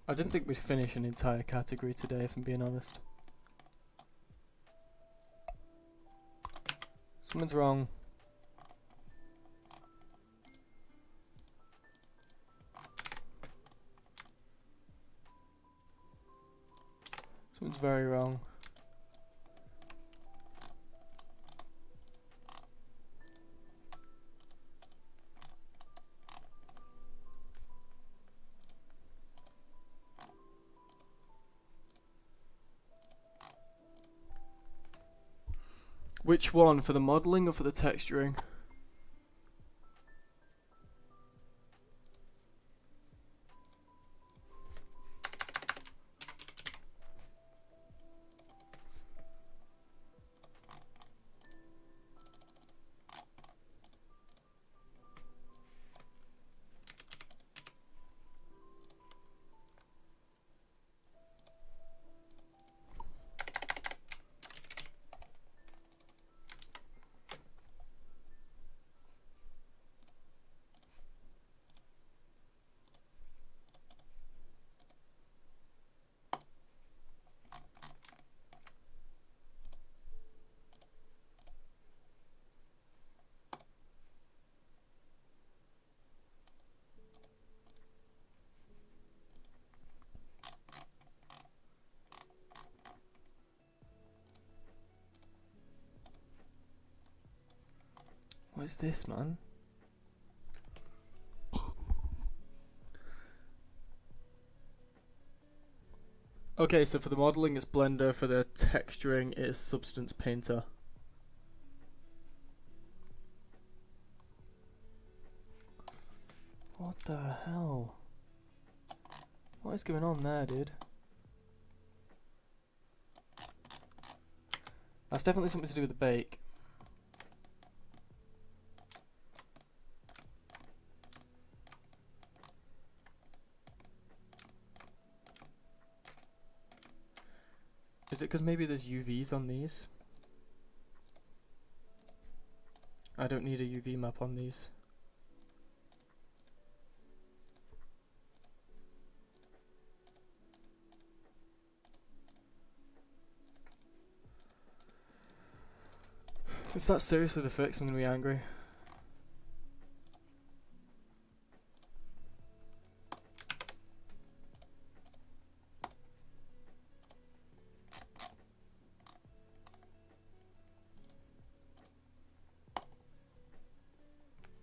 I didn't think we'd finish an entire category today, if I'm being honest. Something's wrong. Something's very wrong. Which one? For the modelling or for the texturing? What is this, man? Okay, so for the modelling it's Blender, for the texturing it is Substance Painter. What the hell? What is going on there, dude? That's definitely something to do with the bake. Is it because maybe there's UVs on these? I don't need a UV map on these. If that's seriously the fix, I'm gonna be angry.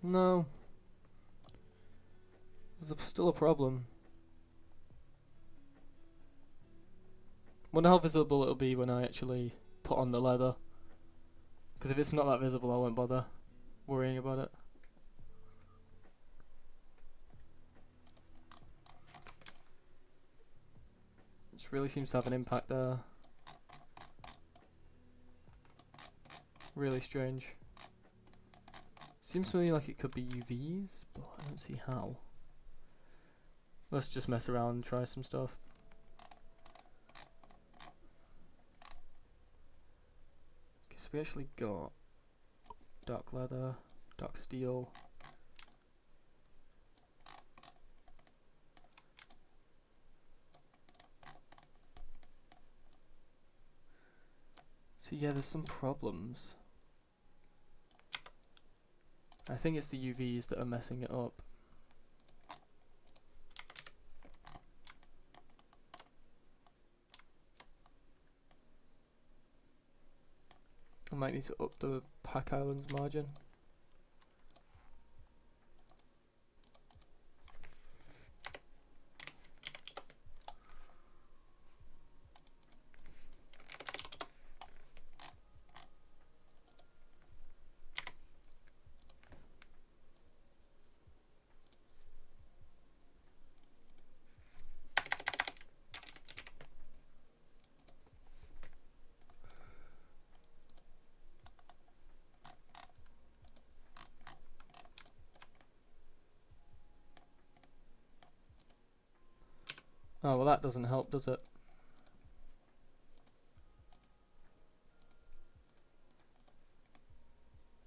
No. Still a problem. Wonder how visible it'll be when I actually put on the leather. Because if it's not that visible, I won't bother worrying about it. It really seems to have an impact there. Really strange. Seems to me like it could be UVs, but I don't see how. Let's just mess around and try some stuff. Okay, so we actually got dark leather, dark steel. So yeah, there's some problems. I think it's the UVs that are messing it up. I might need to up the Pack Islands margin. Oh, well that doesn't help, does it?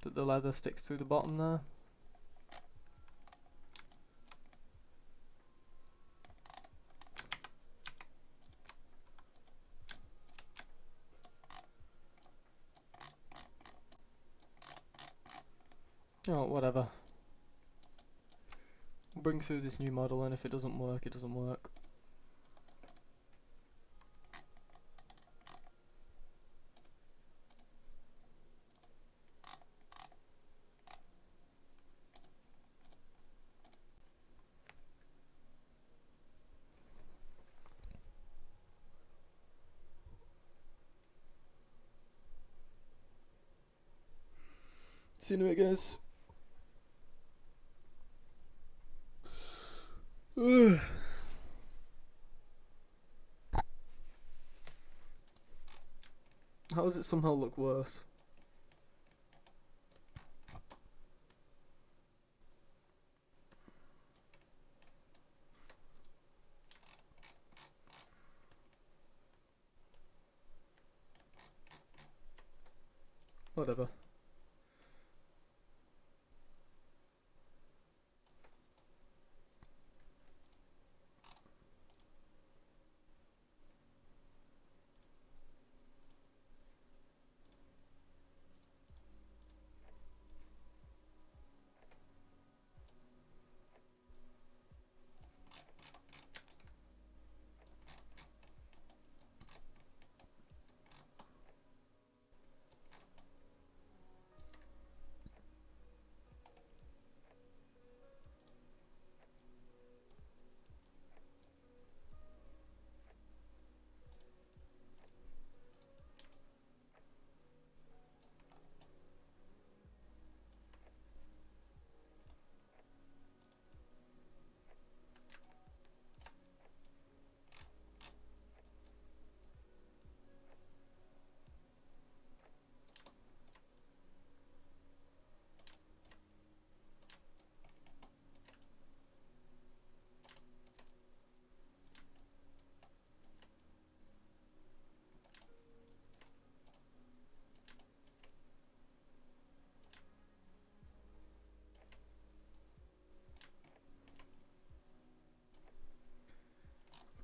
That the leather sticks through the bottom there. Oh, whatever. We'll bring through this new model, and if it doesn't work, it doesn't work. See you in a bit, guys. How does it somehow look worse? Whatever.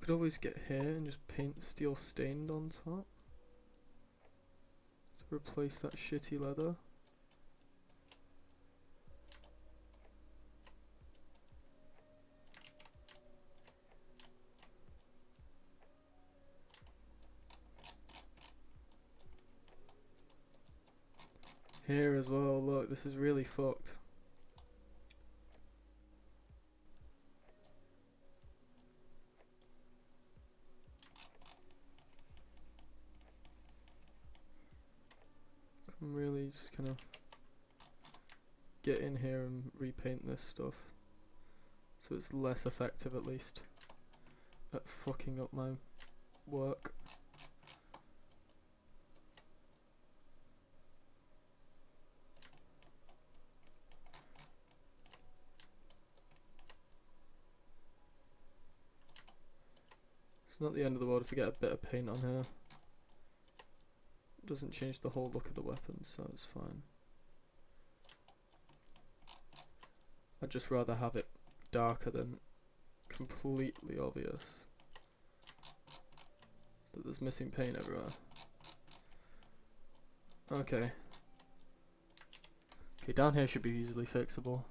Could always get here and just paint steel stained on top to replace that shitty leather. Here as well, look, this is really fucked. I'm really just gonna get in here and repaint this stuff, so it's less effective at least at fucking up my work. It's not the end of the world if we get a bit of paint on here. It doesn't change the whole look of the weapon, so it's fine. I'd just rather have it darker than completely obvious that there's missing paint everywhere. Okay. Okay, down here should be easily fixable.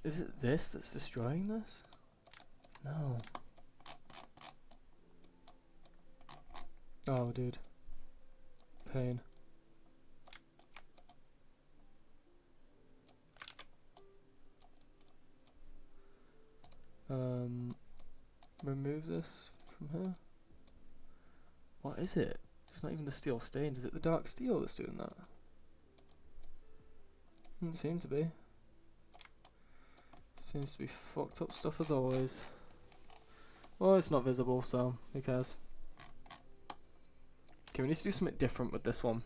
Is it this that's destroying this? No. Oh, dude. Pain. Remove this from here. What is it? It's not even the steel stained. Is it the dark steel that's doing that? Doesn't seem to be. Seems to be fucked up stuff as always. Well, it's not visible, so who cares? Okay, we need to do something different with this one.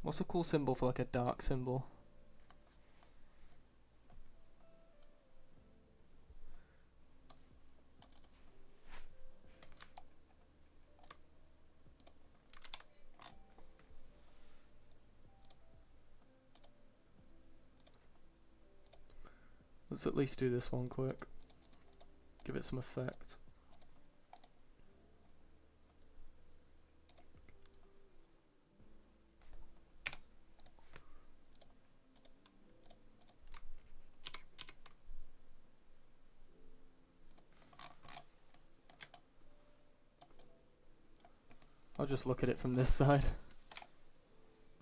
What's a cool symbol for like a dark symbol? Let's at least do this one quick. Give it some effect. I'll just look at it from this side.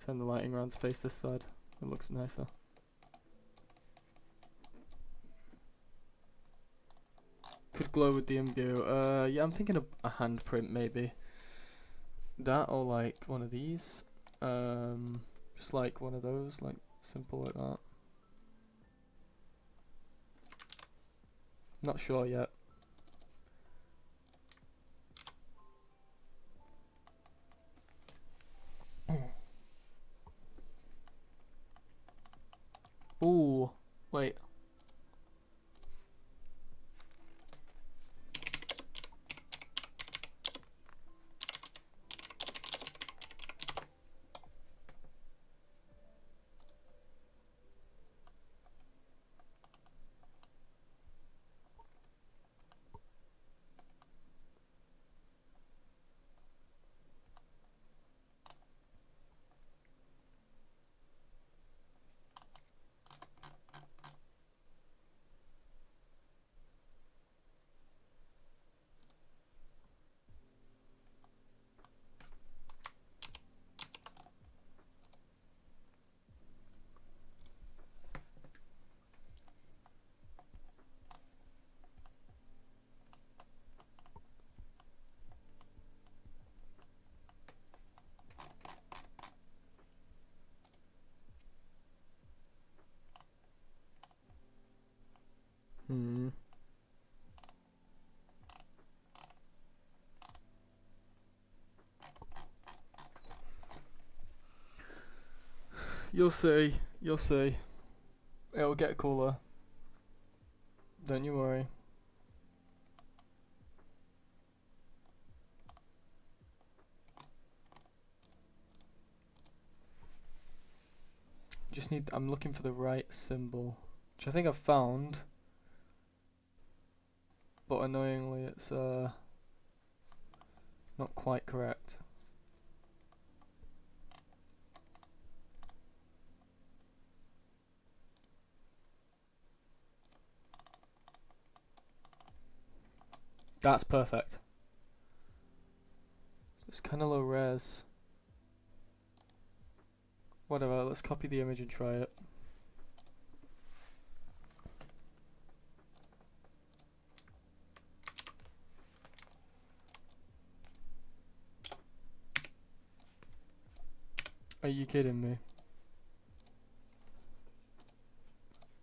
Turn the lighting around to face this side. It looks nicer. Could glow with the imbue. Yeah, I'm thinking of a handprint maybe. That or like one of these. Just like one of those, like simple like that. Not sure yet. Ooh, wait. You'll see, you'll see. It'll get cooler. Don't you worry. Just need, I'm looking for the right symbol, which I think I've found. But annoyingly it's not quite correct. That's perfect. It's kind of low res. Whatever, let's copy the image and try it. Are you kidding me?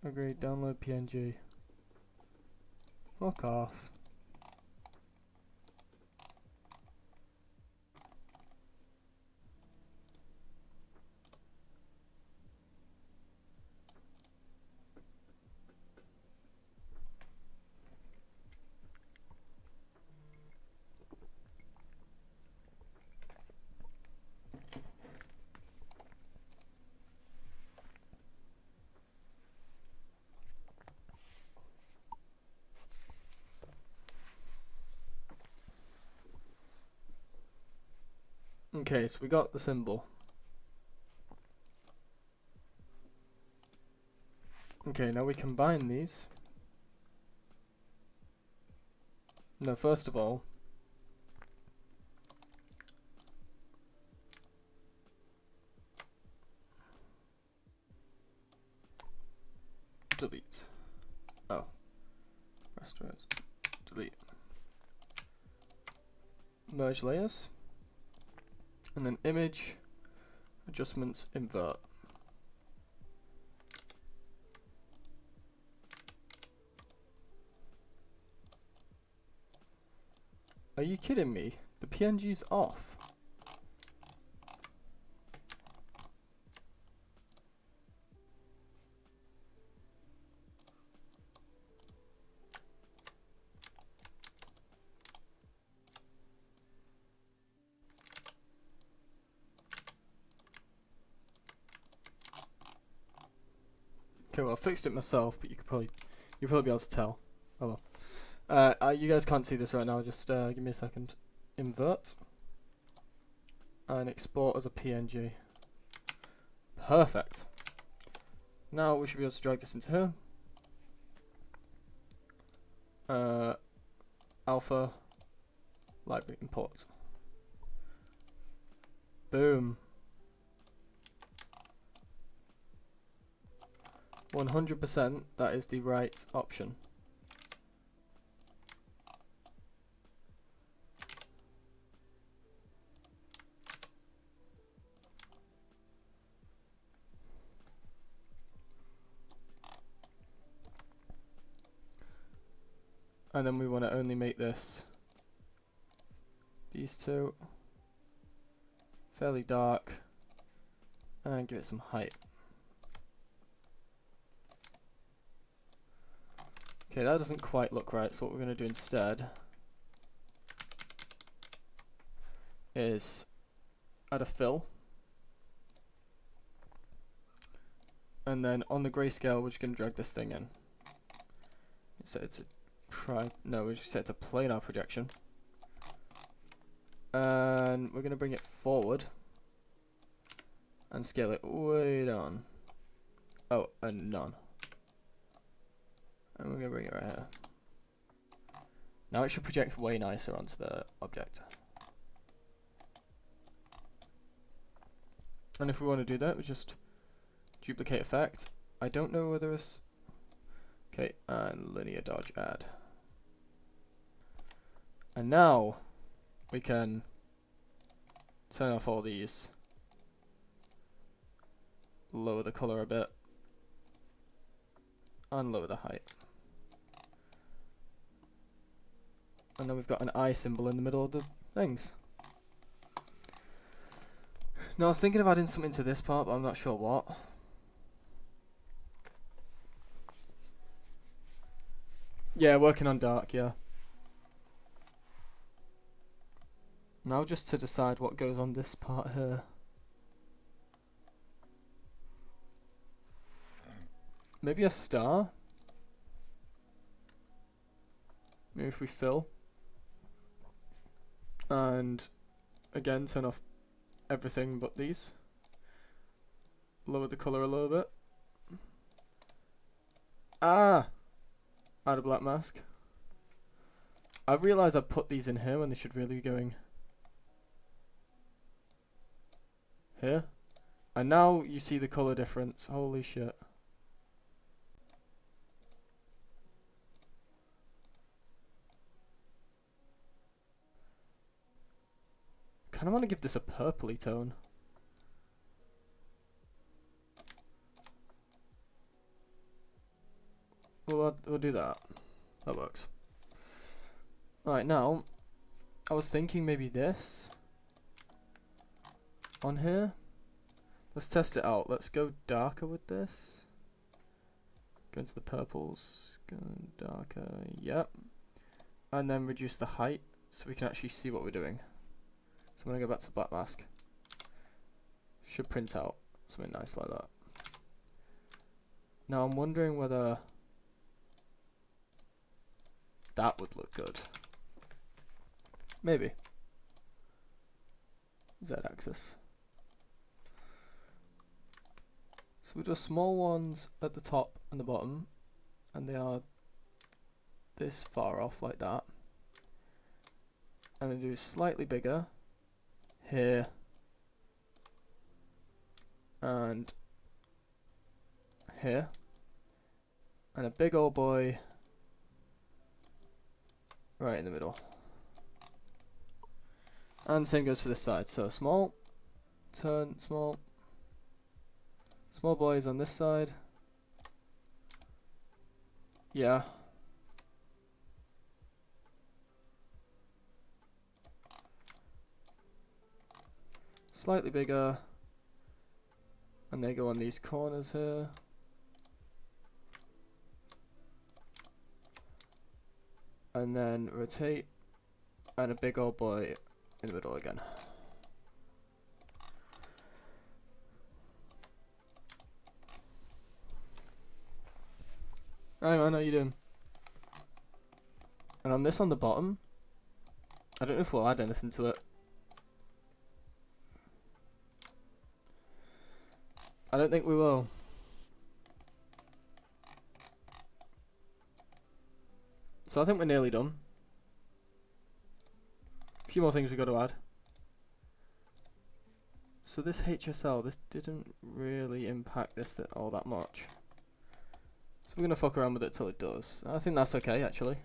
Agree, download PNG. Fuck off. Okay, so we got the symbol. Okay, now we combine these. No, first of all, delete. Oh, restore, delete. Merge layers. And then image, adjustments, invert. Are you kidding me? The PNG's off. Okay, well I fixed it myself, but you'll probably be able to tell. Oh well. You guys can't see this right now, just give me a second. Invert. And export as a PNG. Perfect. Now we should be able to drag this into here. Alpha. Library import. Boom. 100% that is the right option. And then we want to only make these two fairly dark and give it some height. Okay, that doesn't quite look right, so what we're going to do instead is add a fill, and then on the grayscale we're just going to drag this thing in. Set it to we're just set it to planar projection, and we're going to bring it forward and scale it way down. Oh, and none. And we're going to bring it right here. Now it should project way nicer onto the object. And if we want to do that, we just duplicate effect. I don't know whether it's... Okay, and linear dodge add. And now we can turn off all these. Lower the color a bit. And lower the height. And then we've got an eye symbol in the middle of the things. Now I was thinking of adding something to this part, but I'm not sure what. Yeah, working on dark, yeah. Now just to decide what goes on this part here. Maybe a star? Maybe if we fill. And again, turn off everything but these. Lower the colour a little bit. Ah! Add a black mask. I realised I put these in here when they should really be going here. And now you see the colour difference. Holy shit. Kinda wanna give this a purpley tone. we'll do that. That works. Alright, now, I was thinking maybe this on here. Let's test it out. Let's go darker with this. Go into the purples. Go darker. Yep. And then reduce the height so we can actually see what we're doing. So I'm going to go back to black mask. Should print out something nice like that. Now I'm wondering whether that would look good. Maybe. Z-axis. So we do small ones at the top and the bottom, and they are this far off like that. And then do slightly bigger here and here, and a big old boy right in the middle. And same goes for this side. So small, turn, small. Small boys on this side. Yeah. Slightly bigger. And they go on these corners here. And then rotate. And a big old boy in the middle again. Hi man, how you doing? And on this on the bottom, I don't know if we'll add anything to it. I don't think we will. So I think we're nearly done. A few more things we've got to add. So this HSL, this didn't really impact this all that much. We're going to fuck around with it till it does. I think that's okay, actually.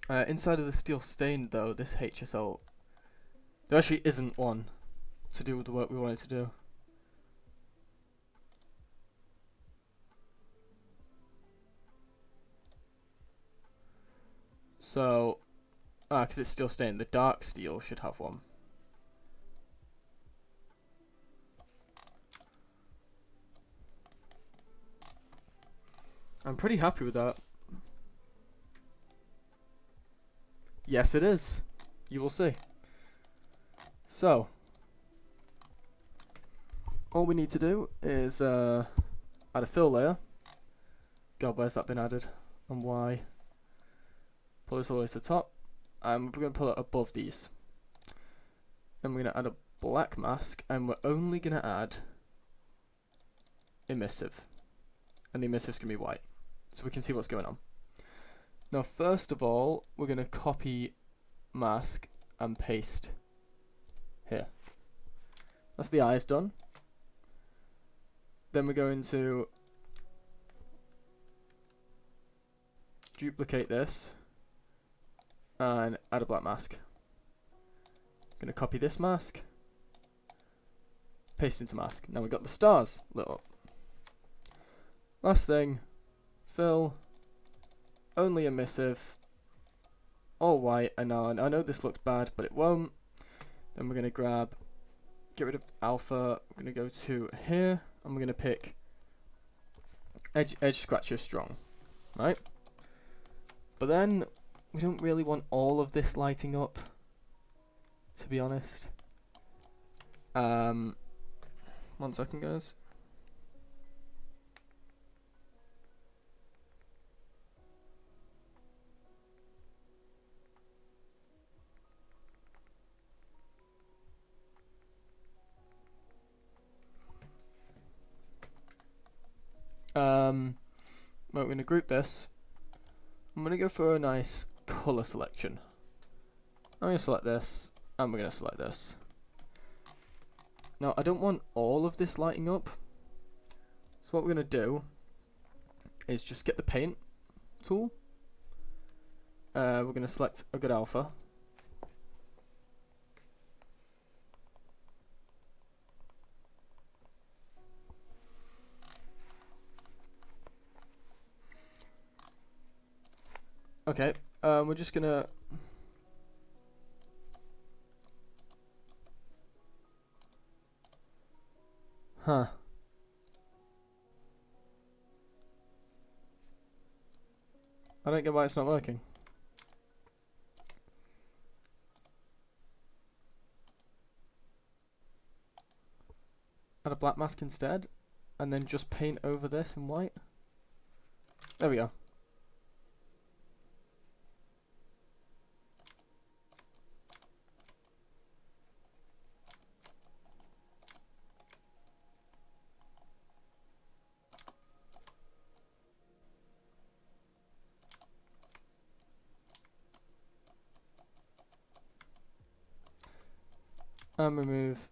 Inside of the steel stained, though, this HSL, there actually isn't one to do with the work we wanted to do. So, because it's steel stained, the dark steel should have one. I'm pretty happy with that. Yes, it is. You will see. So, all we need to do is add a fill layer. God, where's that been added? And why? Pull this all the way to the top. And we're going to pull it above these. And we're going to add a black mask. And we're only going to add emissive. And the emissive's going to be white. So we can see what's going on. Now first of all, we're going to copy mask and paste here. That's the eyes done. Then we're going to duplicate this and add a black mask. Going to copy this mask, paste into mask. Now we've got the stars lit up. Last thing, fill, only emissive, all white, and now I know this looks bad, but it won't. Then we're going to get rid of alpha, we're going to go to here, and we're going to pick edge scratcher strong, right? But then, we don't really want all of this lighting up, to be honest. 1 second, guys. We're going to group this. I'm going to go for a nice colour selection. I'm going to select this, and we're going to select this. Now, I don't want all of this lighting up. So what we're going to do is just get the paint tool. We're going to select a good alpha. Okay, we're just gonna... Huh. I don't get why it's not working. Add a black mask instead, and then just paint over this in white. There we go. And remove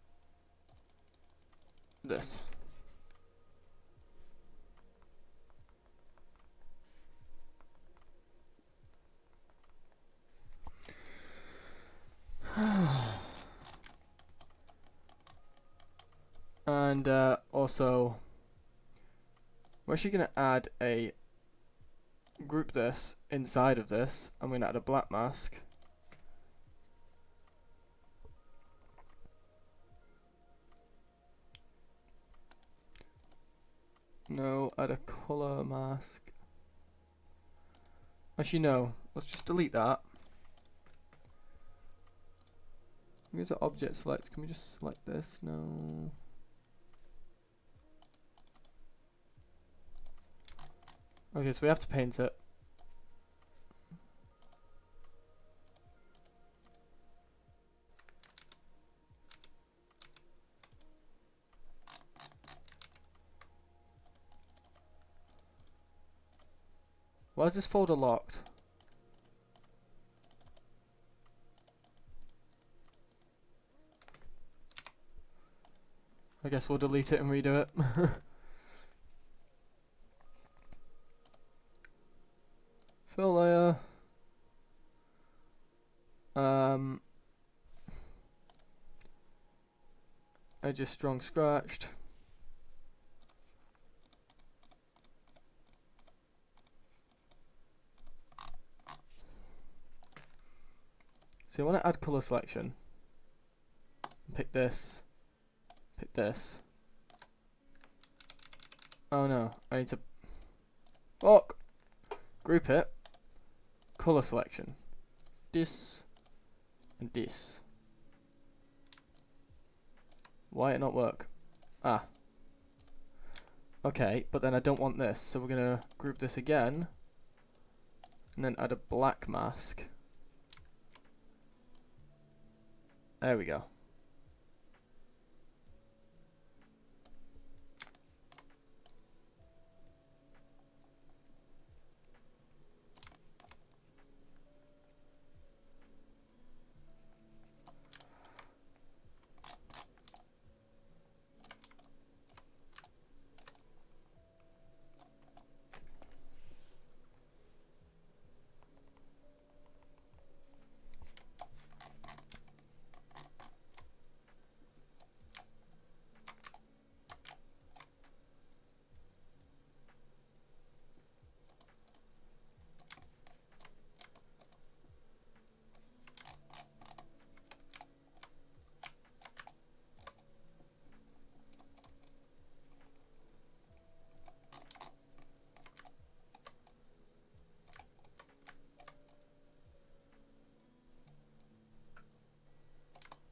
this. And also, we're actually going to add a group this inside of this. I'm going to add a black mask. No, add a color mask. Actually, no. Let's just delete that. Go to object select. Can we just select this? No. Okay, so we have to paint it. Why is this folder locked? I guess we'll delete it and redo it. Fill layer. Edges strong scratched. So I want to add color selection. Pick this. Pick this. Oh no, I need to... Fuck! Group it. Color selection. This. And this. Why it not work? Ah. Okay, but then I don't want this, so we're gonna group this again. And then add a black mask. There we go.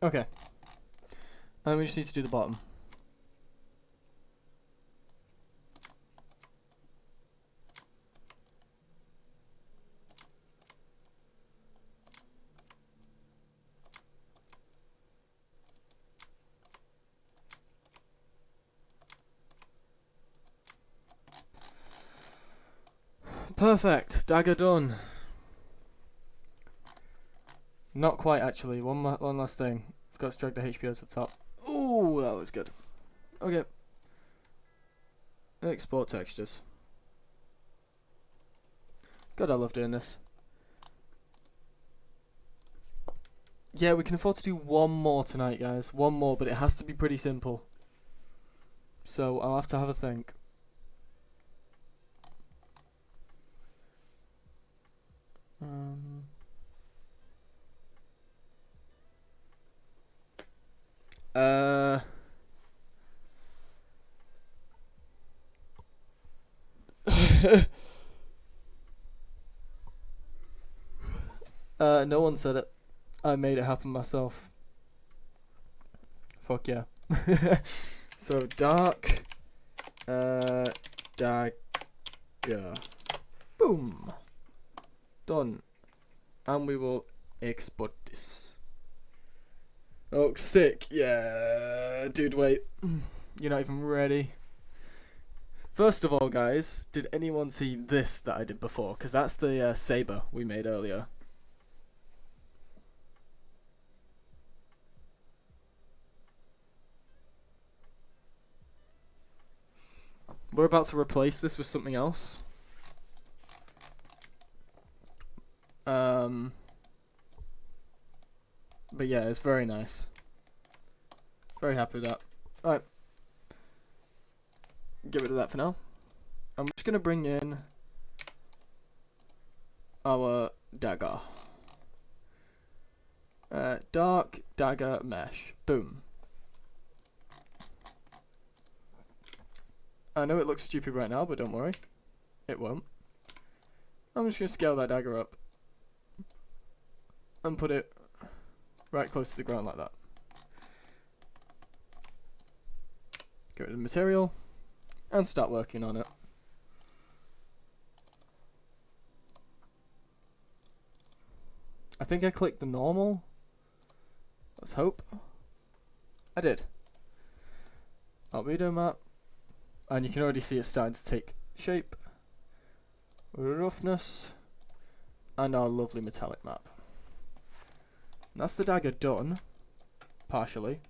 Okay. And we just need to do the bottom. Perfect. Dagger done. Not quite actually. One last thing. Forgot to drag the HP out to the top. Ooh, that was good. Okay. Export textures. God, I love doing this. Yeah, we can afford to do one more tonight, guys. One more, but it has to be pretty simple. So I'll have to have a think. Uh. No one said it. I made it happen myself. Fuck yeah. So dark, dagger. Boom. Done. And we will export this. Oh, sick. Yeah. Dude, wait. You're not even ready. First of all, guys, did anyone see this that I did before? Because that's the saber we made earlier. We're about to replace this with something else. But yeah, it's very nice. Very happy with that. Alright. Get rid of that for now. I'm just gonna bring in our dagger. Dark dagger mesh. Boom. I know it looks stupid right now, but don't worry. It won't. I'm just gonna scale that dagger up. And put it right close to the ground like that. Get rid of the material. And start working on it. I think I clicked the normal. Let's hope. I did. Albedo map. And you can already see it starting to take shape. Roughness. And our lovely metallic map. And that's the dagger done. Partially.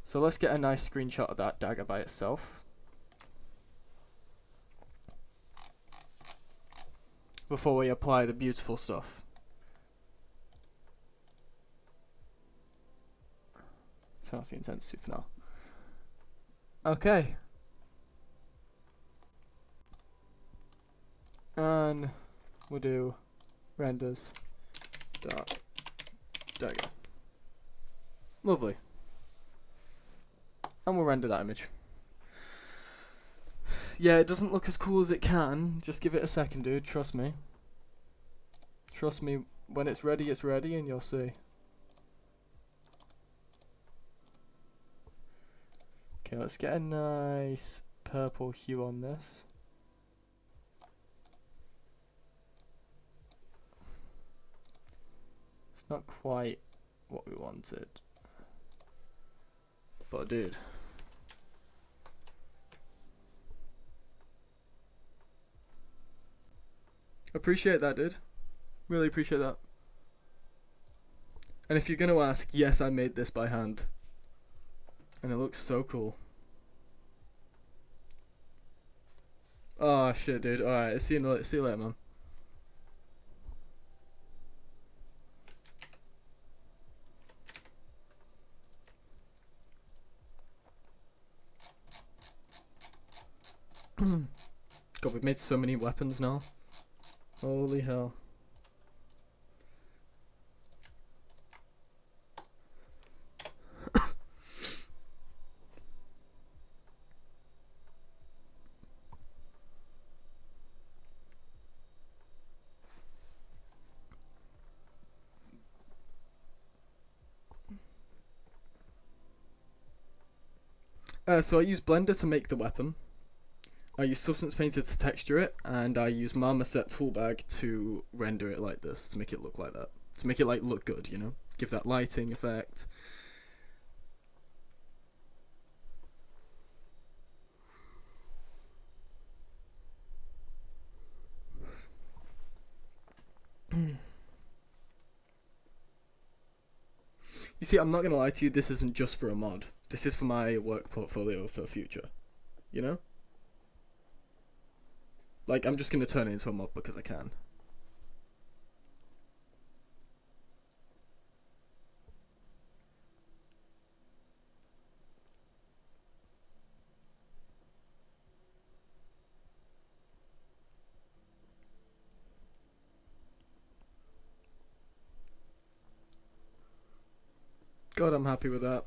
So let's get a nice screenshot of that dagger by itself. Before we apply the beautiful stuff. Turn off the intensity for now. Okay. And we'll do renders dark dagger. Lovely. And we'll render that image. Yeah, it doesn't look as cool as it can. Just give it a second, dude. Trust me. Trust me, when it's ready, and you'll see. Okay, let's get a nice purple hue on this. It's not quite what we wanted. But dude. Appreciate that, dude. Really appreciate that. And if you're gonna ask, yes, I made this by hand. And it looks so cool. Oh shit, dude. Alright, see you later, man. God, we've made so many weapons now. Holy hell. So I use Blender to make the weapon. I use Substance Painter to texture it, and I use Marmoset Toolbag to render it like this, to make it look like that. To make it like look good, you know? Give that lighting effect. You see, I'm not gonna lie to you, this isn't just for a mod. This is for my work portfolio for the future. You know? Like, I'm just gonna turn it into a mod because I can. God, I'm happy with that.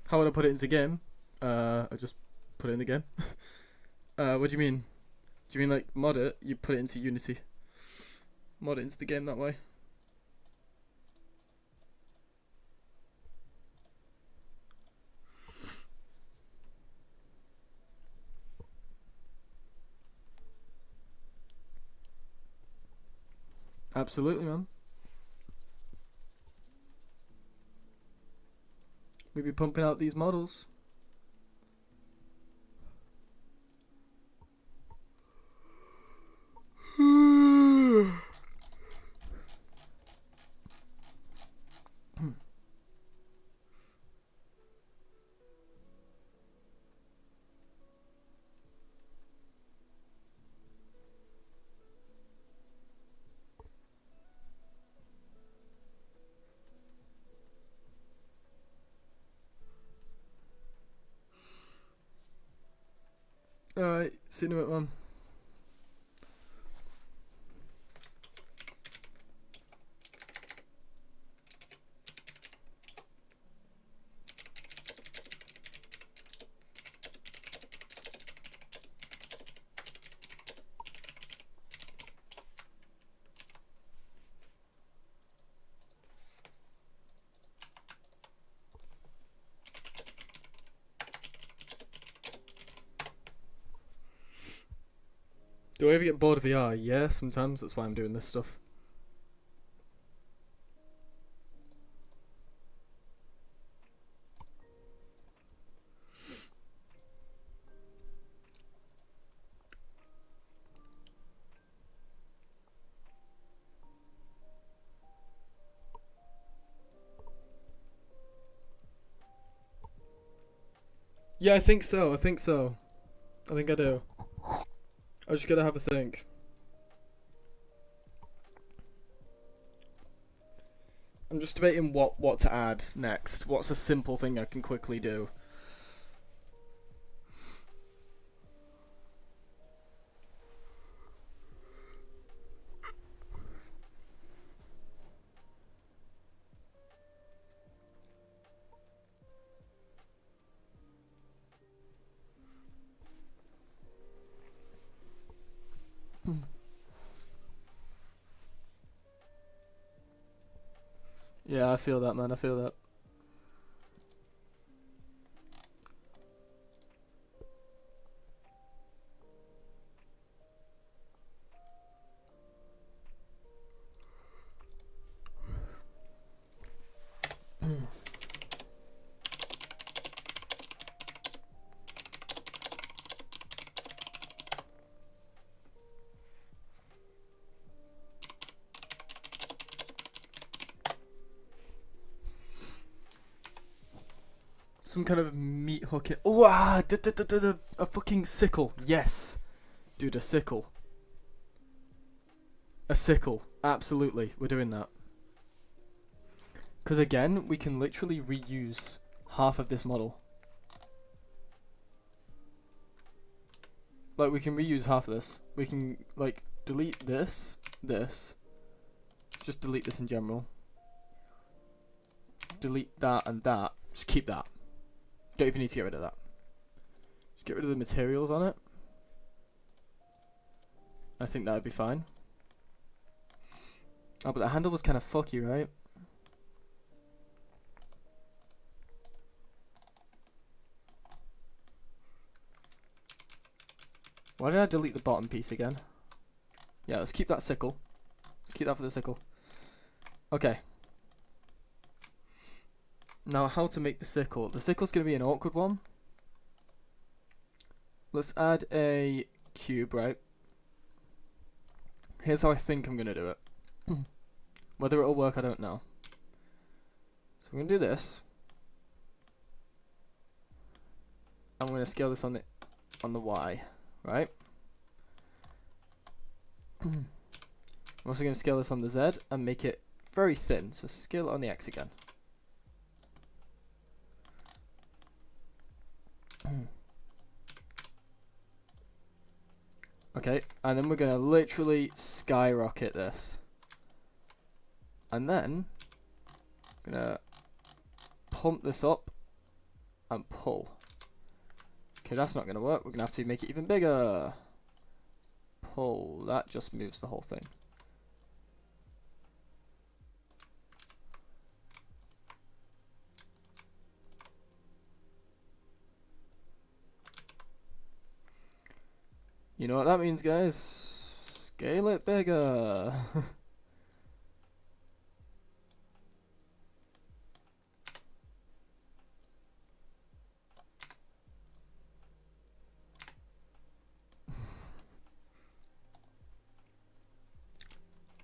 How would I put it into game? I just put it in the game. What do you mean? Do you mean like mod it? You put it into Unity. Mod it into the game that way. Absolutely, man. We be pumping out these models. Alright, see you in a bit, man. Do I ever get bored of VR? Yeah, sometimes. That's why I'm doing this stuff. Yeah, I think so. I think so. I think I do. I just gotta have a think. I'm just debating what to add next. What's a simple thing I can quickly do? Yeah, I feel that, man. I feel that. Some kind of meat hooking. Oh, a fucking sickle. Yes. Dude, a sickle. A sickle. Absolutely. We're doing that. Because again, we can literally reuse half of this model. Like, we can reuse half of this. We can, like, delete this. Just delete this in general. Delete that and that. Just keep that. Don't even need to get rid of that. Just get rid of the materials on it. I think that would be fine. Oh, but the handle was kind of fucky, right? Why did I delete the bottom piece again? Yeah, let's keep that sickle. Let's keep that for the sickle. Okay. Now, how to make the sickle. The sickle's going to be an awkward one. Let's add a cube, right? Here's how I think I'm going to do it. Whether it'll work, I don't know. So we're going to do this. I'm going to scale this on the Y, right? I'm also going to scale this on the Z and make it very thin. So scale it on the X again. Okay, and then we're going to literally skyrocket this. And then, I'm going to pump this up and pull. Okay, that's not going to work. We're going to have to make it even bigger. Pull. That just moves the whole thing. You know what that means, guys? Scale it bigger.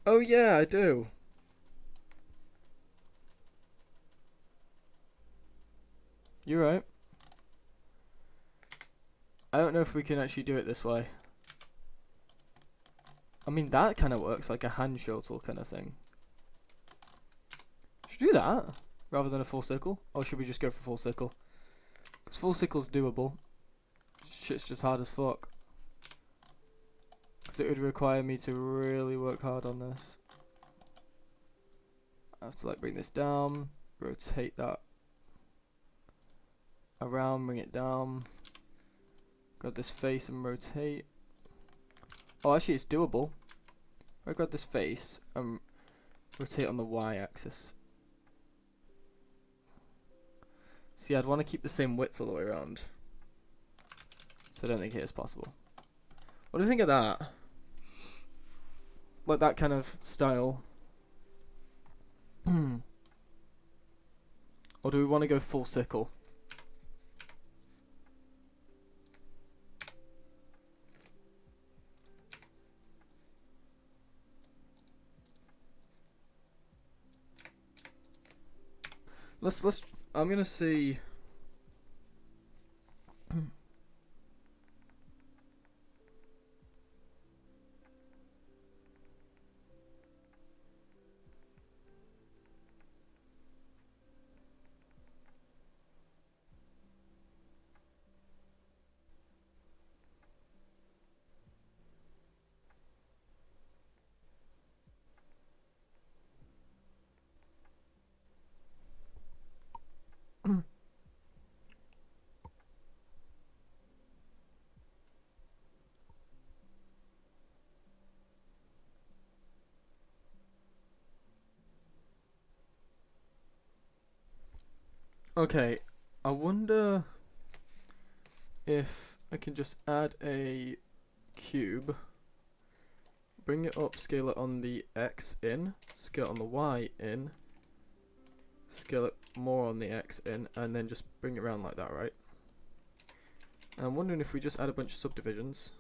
Oh yeah, I do. You're right. I don't know if we can actually do it this way. I mean, that kind of works like a hand shuttle kind of thing. Should we do that rather than a full circle? Or should we just go for full circle? Because full circle's doable. Shit's just hard as fuck. Because it would require me to really work hard on this. I have to like bring this down, rotate that around, bring it down. Grab this face and rotate. Oh, actually, it's doable. If I grab this face and rotate on the Y-axis. See, I'd want to keep the same width all the way around. So I don't think it is possible. What do you think of that? Like that kind of style. Or do we want to go full circle? Let's I'm gonna see. Okay, I wonder if I can just add a cube, bring it up, scale it on the X in, scale it on the Y in, scale it more on the X in, and then just bring it around like that, right? And I'm wondering if we just add a bunch of subdivisions.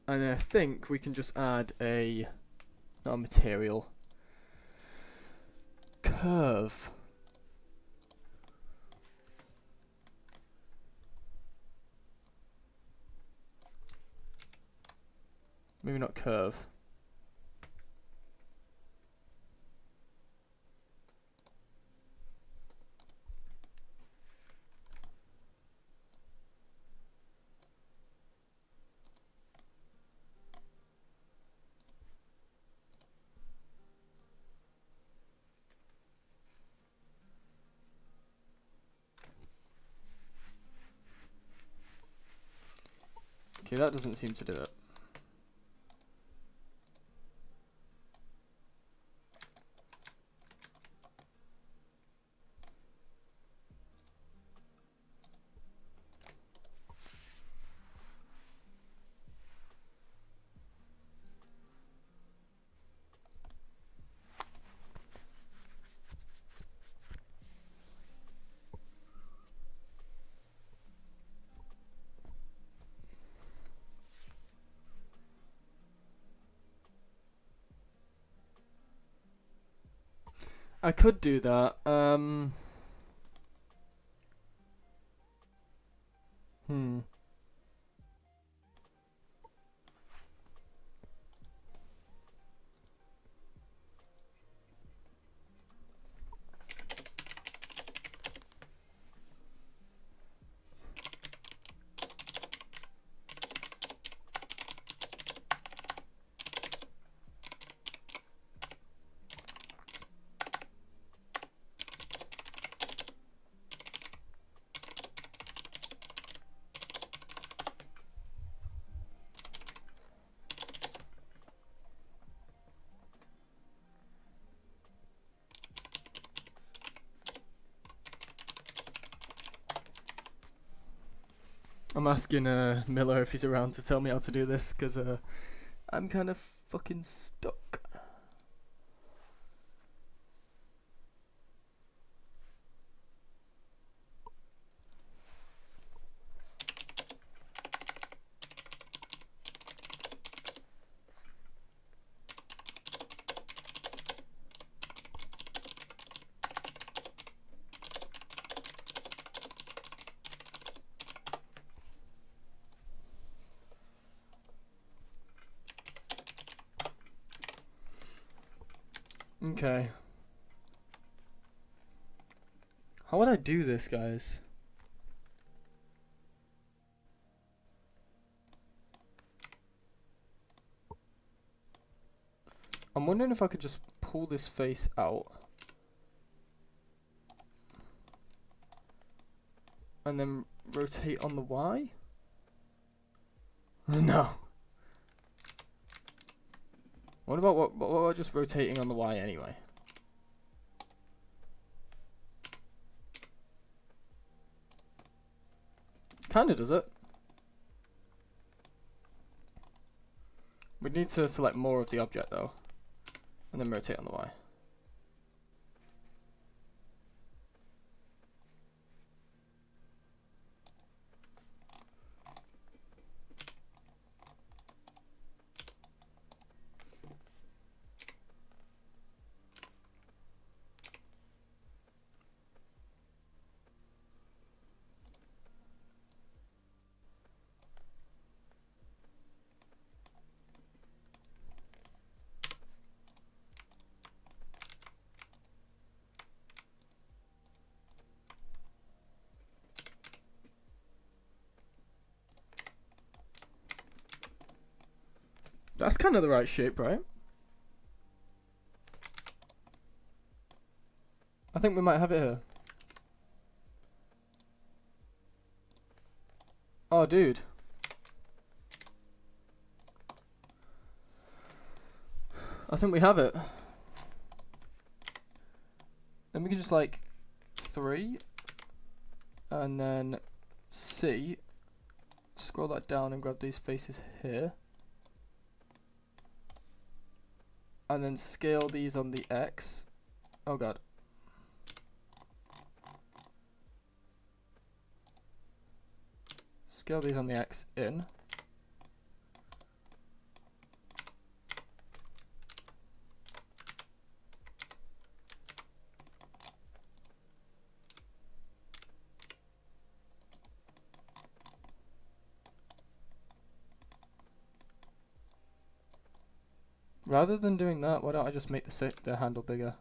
And I think we can just add a, not a material, curve. Maybe not curve. Okay, that doesn't seem to do it. I could do that. Hmm. I'm asking Miller if he's around to tell me how to do this, because I'm kind of fucking stuck. Okay. How would I do this, guys? I'm wondering if I could just pull this face out. And then rotate on the Y? No. What about just rotating on the Y anyway? Kinda does it. We need to select more of the object though, and then rotate on the Y. That's kind of the right shape, right? I think we might have it here. Oh, dude. I think we have it. Then we can just like 3 and then C, scroll that down and grab these faces here. And then scale these on the X. Oh god. Scale these on the X in. Rather than doing that, why don't I just make the handle bigger?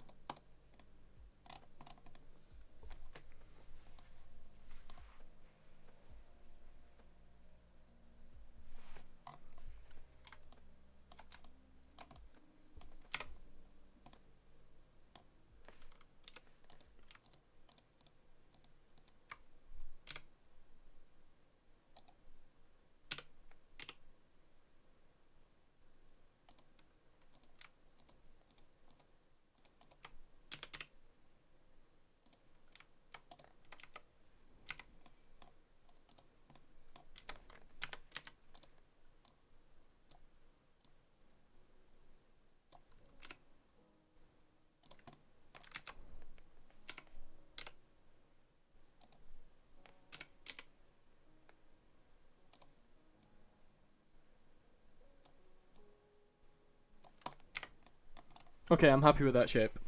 Okay, I'm happy with that shape.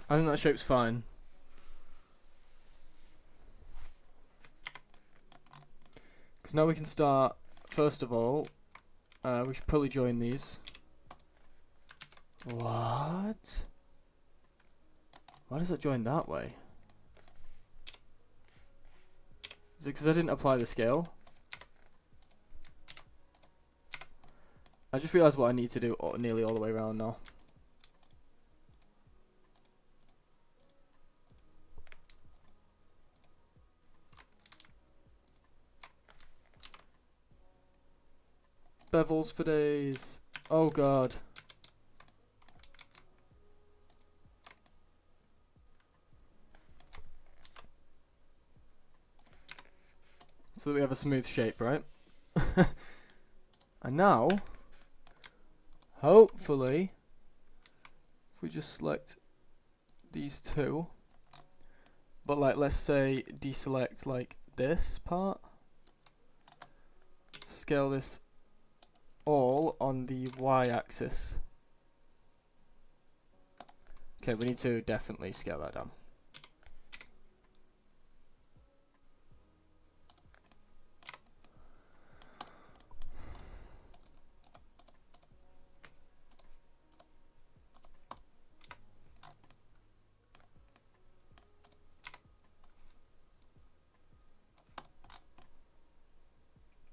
I think that shape's fine. Because now we can start, first of all, we should probably join these. What? Why does it join that way? Is it because I didn't apply the scale? I just realised what I need to do nearly all the way around now. Bevels for days. Oh god. So that we have a smooth shape, right? And now, hopefully, if we just select these two, but like let's say deselect like this part, scale this all on the y-axis. Okay, we need to definitely scale that down.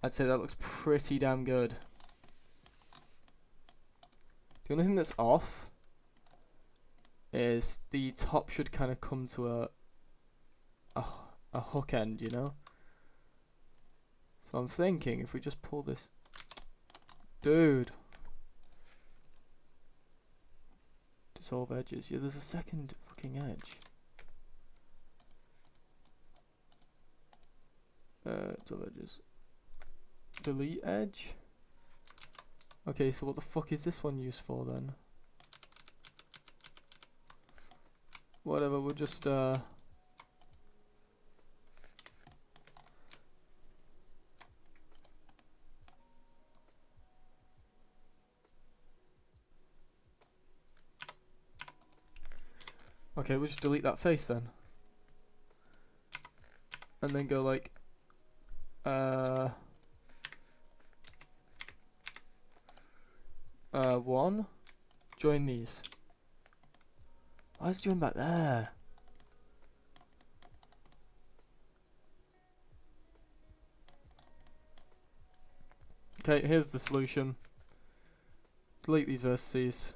I'd say that looks pretty damn good. The only thing that's off is the top should kind of come to a hook end, you know? So I'm thinking if we just pull this... Dude! Dissolve edges. Yeah, there's a second fucking edge. Dissolve edges. Delete edge. Okay, so what the fuck is this one used for then? Whatever, we'll just okay, we'll just delete that face then. And then go like one, join these. Why is it joined back there? Okay, here's the solution. Delete these vertices.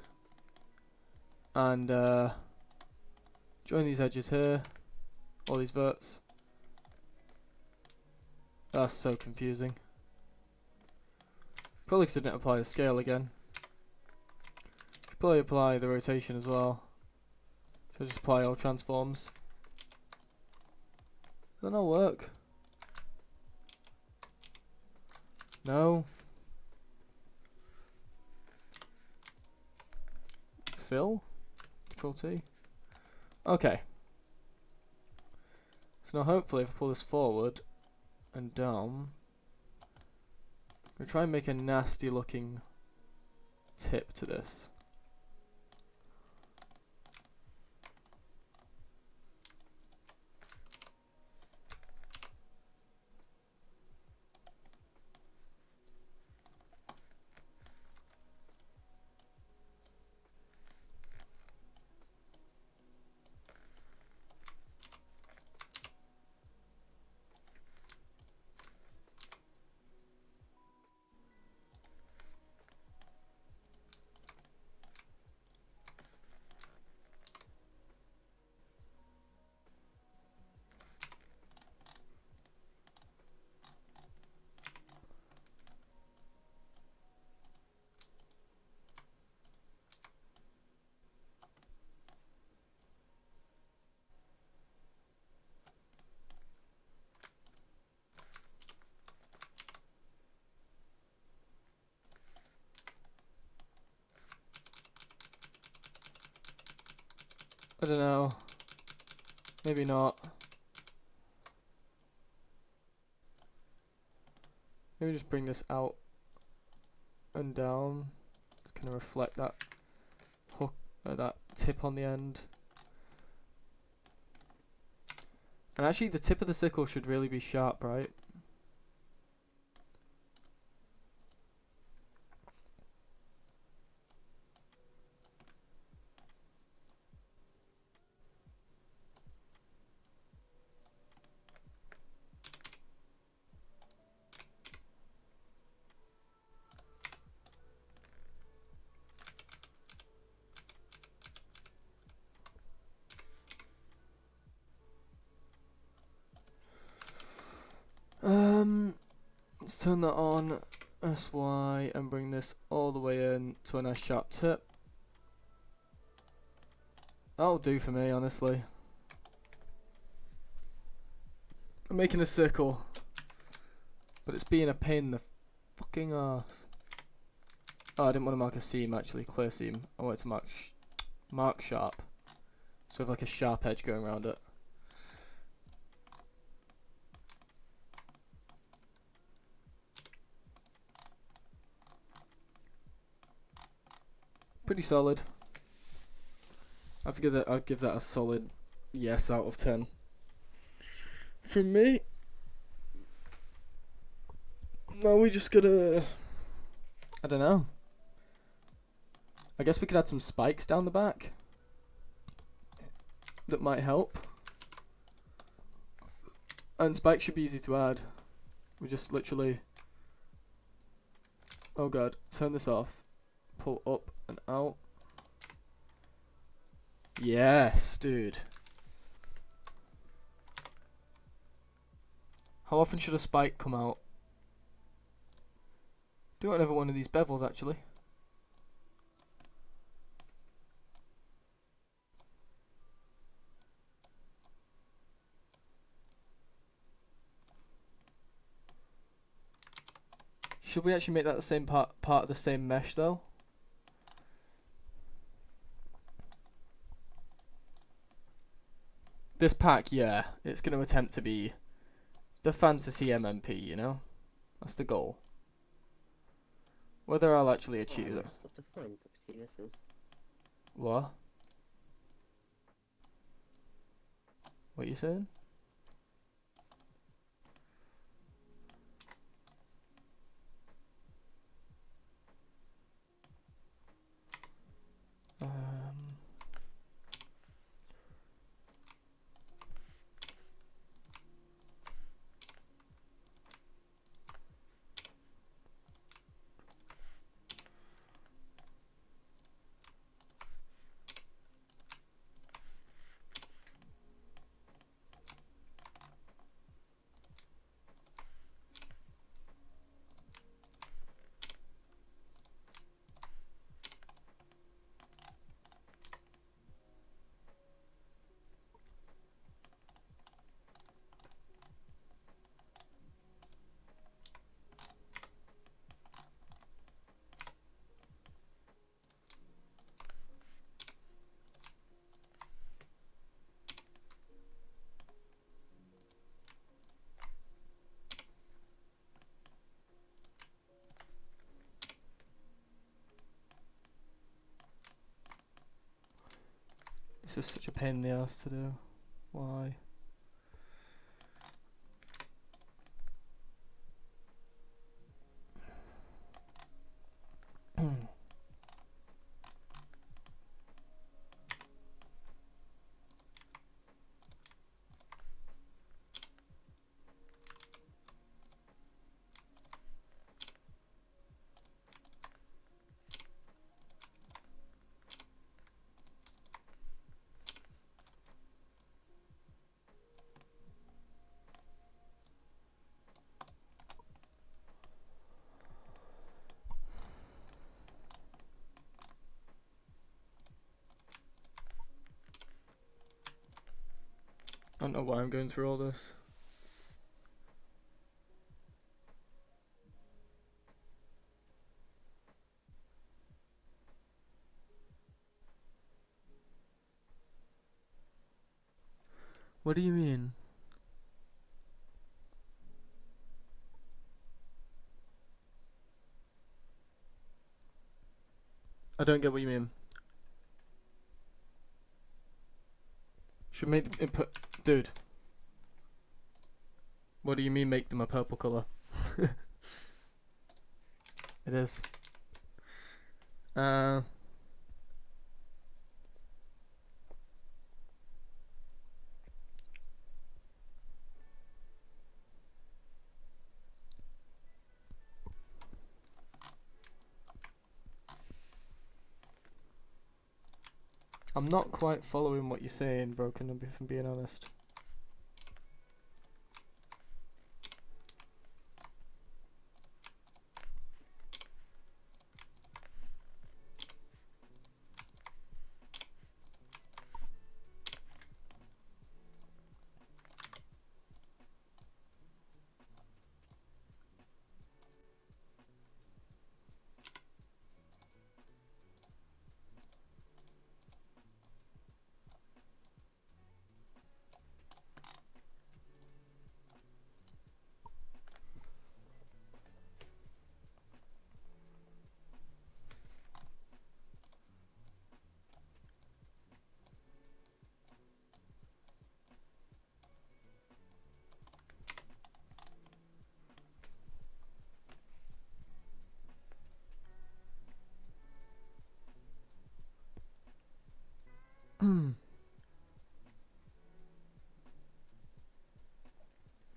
And join these edges here. All these verts. That's so confusing. Probably because I didn't apply the scale again. Should probably apply the rotation as well. Should I just apply all transforms? Does that not work? No. Fill? Control T. Okay. So now hopefully if I pull this forward and down, I'm going to try and make a nasty looking tip to this. I don't know. Maybe not. Maybe just bring this out and down. It's gonna reflect that hook, that tip on the end. And actually, the tip of the sickle should really be sharp, right? Let's turn that on, SY, and bring this all the way in to a nice sharp tip. That'll do for me, honestly. I'm making a circle, but it's being a pain in the fucking arse. Oh, I didn't want to mark a seam, actually, clear seam. I wanted to mark sharp, so I have like a sharp edge going around it. Pretty solid. I'd give that a solid yes out of 10. From me. Now we just gotta, I don't know. I guess we could add some spikes down the back. That might help. And spikes should be easy to add. We just literally, oh god, turn this off. Pull up and out. Yes, dude. How often should a spike come out? Do another one of these bevels, actually. Should we actually make that the same part of the same mesh, though? This pack, yeah, it's going to attempt to be the fantasy MMP, you know? That's the goal. Whether I'll actually achieve that. What a fine property this is. What? What are you saying? This is such a pain in the ass to do. Why? I don't know why I'm going through all this. What do you mean? I don't get what you mean. Should make the input, dude. What do you mean make them a purple colour? It is. I'm not quite following what you're saying, Broken, if I'm being honest.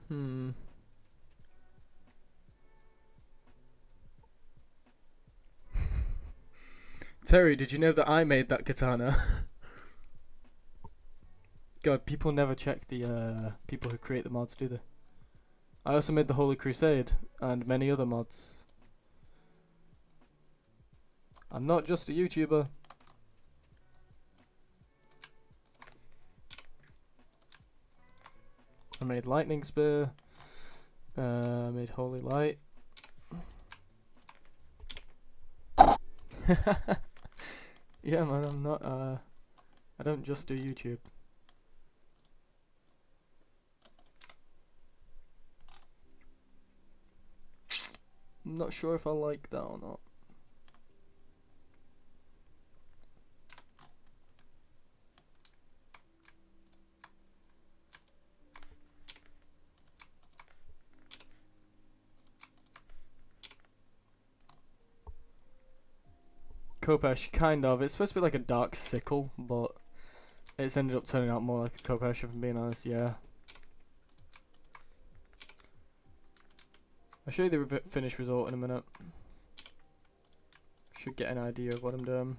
Hmm. Terry, did you know that I made that katana? God, people never check the people who create the mods, do they? I also made the Holy Crusade and many other mods. I'm not just a YouTuber. I made Lightning Spear. I made Holy Light. Yeah, man, I'm not. I don't just do YouTube. I'm not sure if I like that or not. Kopesh, kind of. It's supposed to be like a dark sickle, but it's ended up turning out more like a Kopesh, if I'm being honest, yeah. I'll show you the finished result in a minute. Should get an idea of what I'm doing.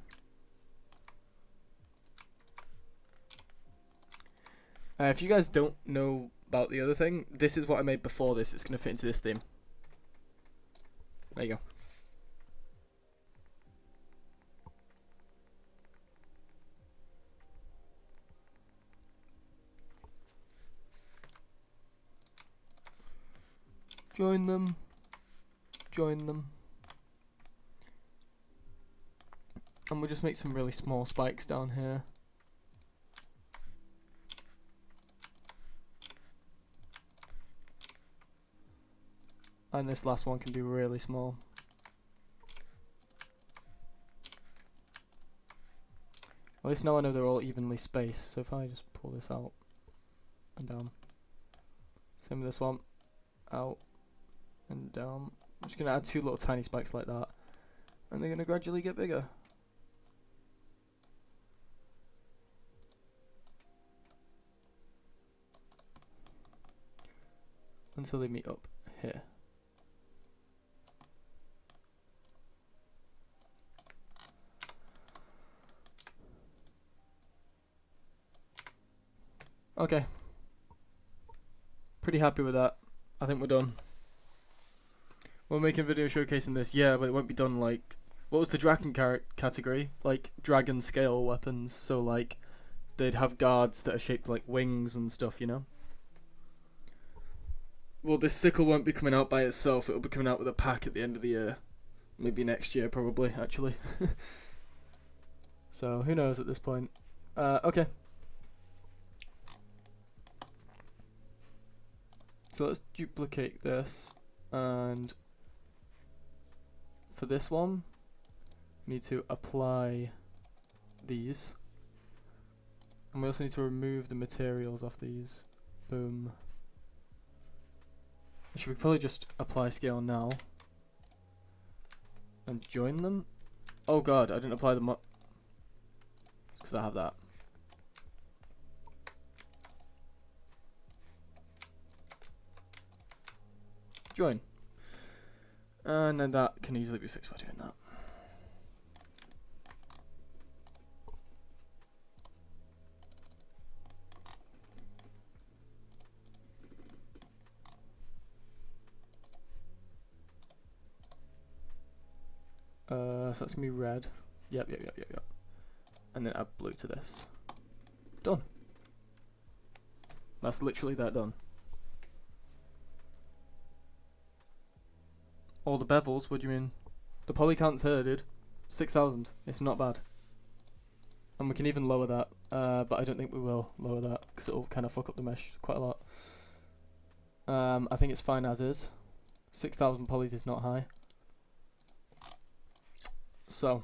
If you guys don't know about the other thing, this is what I made before this. It's going to fit into this theme. There you go. Join them. Join them. And we'll just make some really small spikes down here. And this last one can be really small. At least now I know they're all evenly spaced, so if I just pull this out and down. Same with this one. Out and down. I'm just going to add two little tiny spikes like that. And they're going to gradually get bigger. Until they meet up here. Okay. Pretty happy with that. I think we're done. We're making a video showcasing this, yeah, but it won't be done like... What was the dragon category? Like, dragon scale weapons, so like, they'd have guards that are shaped like wings and stuff, you know? Well, this sickle won't be coming out by itself, it'll be coming out with a pack at the end of the year. Maybe next year, probably, actually. So, who knows at this point. Okay. So let's duplicate this, and for this one, we need to apply these, and we also need to remove the materials off these. Boom. Should we probably just apply scale now and join them? Oh god, I didn't apply the because I have that. Join. And then that can easily be fixed by doing that. So that's gonna be red. Yep. And then add blue to this. Done. That's literally that done. All the bevels, what do you mean? The poly count's here, dude. 6,000. It's not bad. And we can even lower that, but I don't think we will lower that because it'll kind of fuck up the mesh quite a lot. I think it's fine as is. 6,000 polys is not high. So.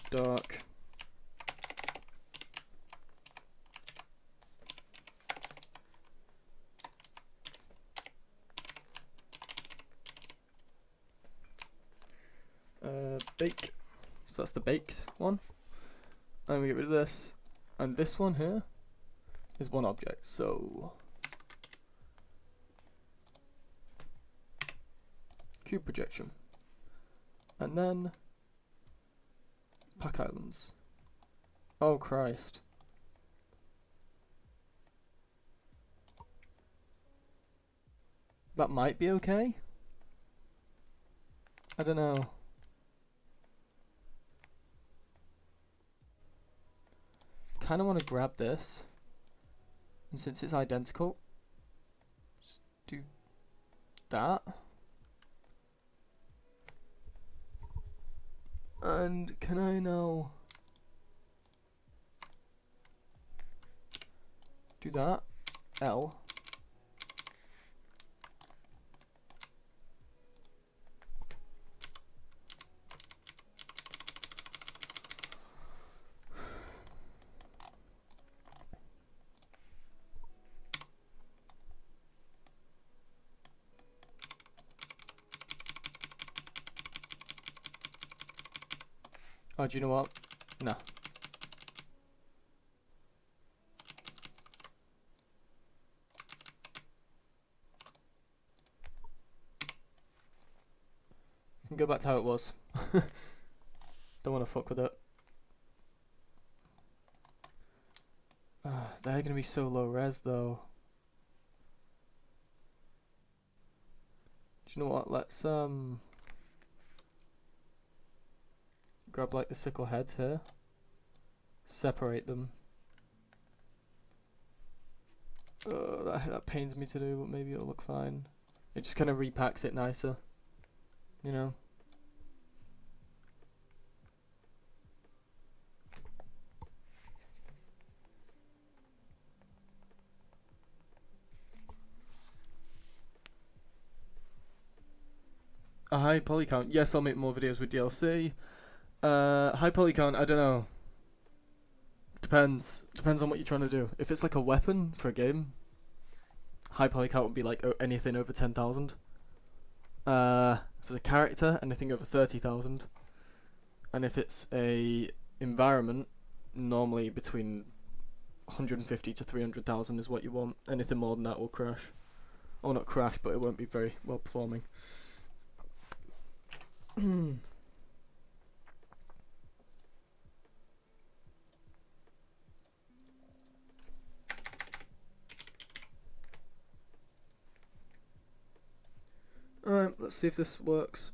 Dark. Bake. So that's the baked one. And we get rid of this. And this one here is one object. So cube projection. And then pack islands. Oh Christ. That might be okay. I don't know. Kind of want to grab this, and since it's identical, just do that. And can I now do that? L. Oh, do you know what? No. Can go back to how it was. Don't want to fuck with it. They're gonna be so low res though. Do you know what? Let's grab like the sickle heads here, separate them. That pains me to do, but maybe it'll look fine. It just kind of repacks it nicer, you know. A high poly count. Yes, I'll make more videos with DLC. High poly count, I don't know. Depends on what you're trying to do. If it's like a weapon for a game, high poly count would be like anything over 10,000. If it's a character, anything over 30,000. And if it's a environment, normally between 150 to 300,000 is what you want. Anything more than that will crash. Or not crash, but it won't be very well performing. Alright, let's see if this works.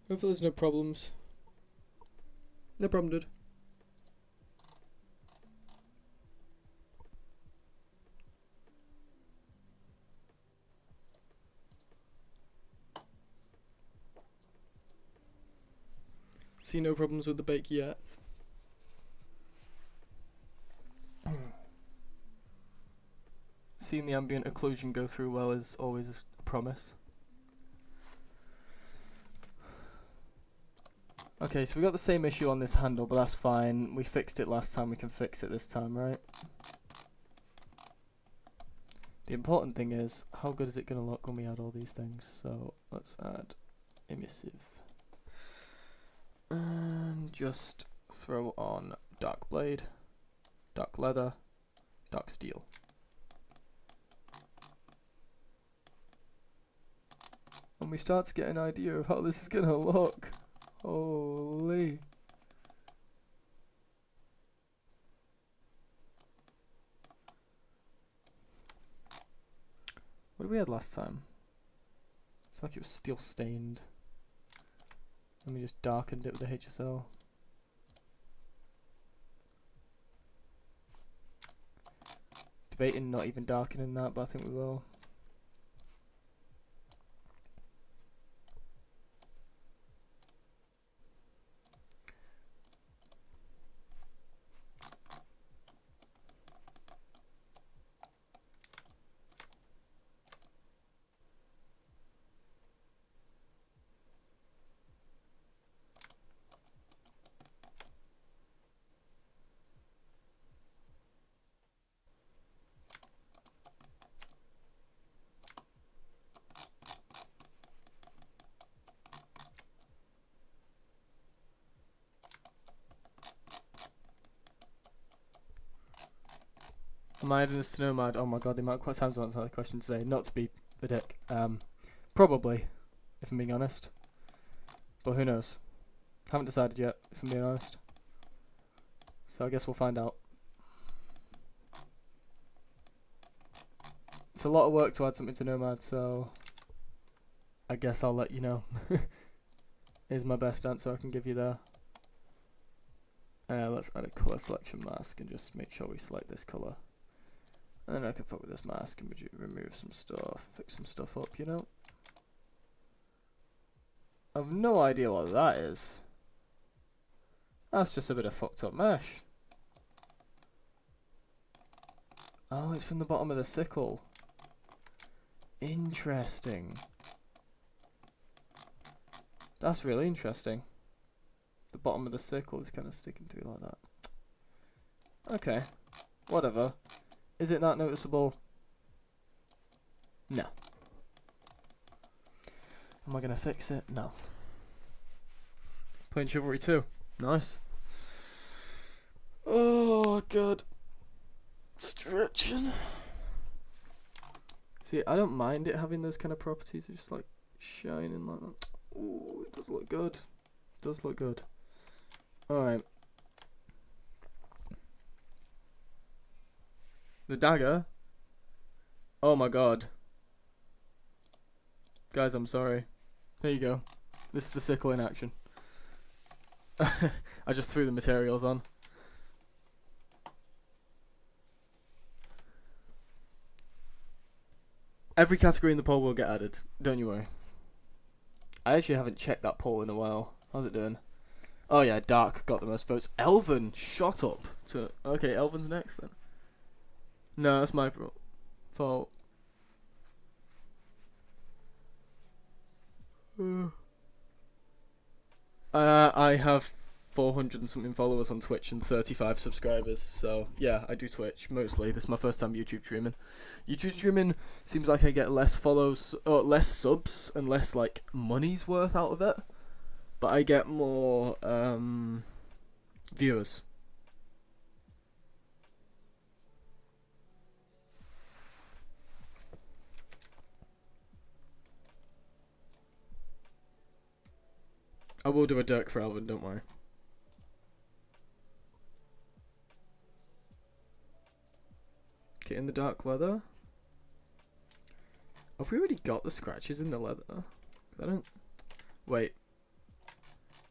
Hopefully there's no problems. No problem, dude. See no problems with the bake yet. Seeing the ambient occlusion go through well is always a promise. Okay, so we got the same issue on this handle, but that's fine. We fixed it last time, we can fix it this time, right? The important thing is, how good is it going to look when we add all these things? So, let's add emissive. And just throw on dark blade, dark leather, dark steel. And we start to get an idea of how this is going to look. Holy. What did we had last time? I feel like it was steel stained. And we just darkened it with the HSL. Debating not even darkening that, but I think we will. Am I adding this to Nomad? Oh my god, the amount of times I answered that question today. Not to be a dick. Probably, if I'm being honest. But who knows? Haven't decided yet, if I'm being honest. So I guess we'll find out. It's a lot of work to add something to Nomad, so I guess I'll let you know. Is my best answer I can give you there. Let's add a colour selection mask and just make sure we select this colour. And then I can fuck with this mask and remove some stuff, fix some stuff up, you know? I've no idea what that is. That's just a bit of fucked up mesh. Oh, it's from the bottom of the sickle. Interesting. That's really interesting. The bottom of the sickle is kind of sticking to it like that. Okay, whatever. Is it that noticeable? No. Am I gonna fix it? No. Playing Chivalry 2. Nice. Oh god. Stretching. See, I don't mind it having those kind of properties. It's just like shining like that. Oh, it does look good. It does look good. Alright. The dagger? Oh my god. Guys, I'm sorry. Here you go. This is the sickle in action. I just threw the materials on. Every category in the poll will get added. Don't you worry. I actually haven't checked that poll in a while. How's it doing? Oh yeah, Dark got the most votes. Elven shot up to... Okay, Elven's next then. No, that's my fault. I have 400 and something followers on Twitch and 35 subscribers, so yeah, I do Twitch mostly. This is my first time YouTube streaming. YouTube streaming seems like I get less follows, or less subs, and less like money's worth out of it, but I get more viewers. I will do a Dirk for Alvin, don't worry. Okay, in the dark leather. Have we already got the scratches in the leather? I don't... Wait.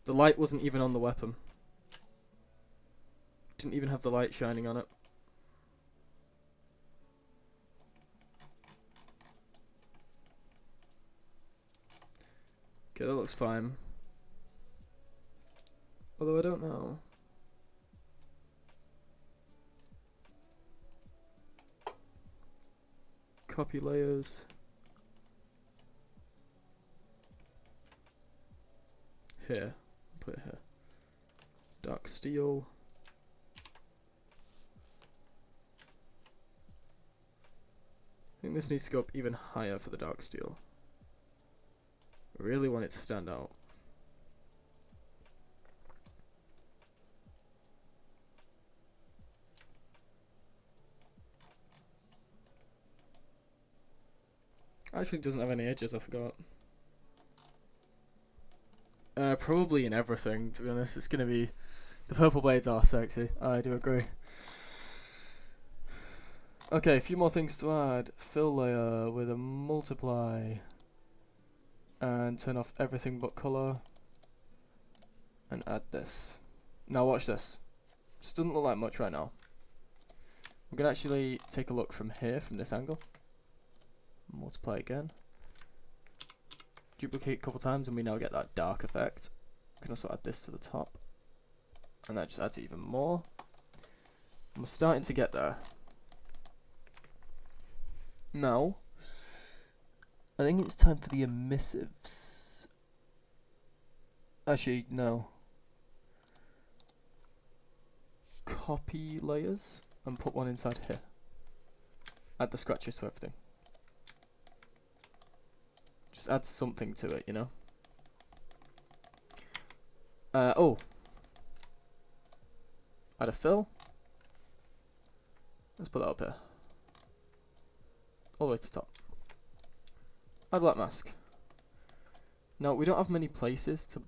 The light wasn't even on the weapon. Didn't even have the light shining on it. Okay, that looks fine. Although I don't know. Copy layers. Here. Put it here. Dark steel. I think this needs to go up even higher for the dark steel. I really want it to stand out. Actually doesn't have any edges, I forgot. Probably in everything, to be honest. It's gonna be... The purple blades are sexy, I do agree. Okay, a few more things to add. Fill layer with a multiply. And turn off everything but colour. And add this. Now watch this. This doesn't look like much right now. We can actually take a look from here, from this angle. Multiply again. Duplicate a couple times and we now get that dark effect. We can also add this to the top. And that just adds even more. And we're starting to get there. Now, I think it's time for the emissives. Actually, no. Copy layers and put one inside here. Add the scratches to everything. Just add something to it, you know? Oh. Add a fill. Let's put that up here. All the way to the top. Add black mask. Now, we don't have many places to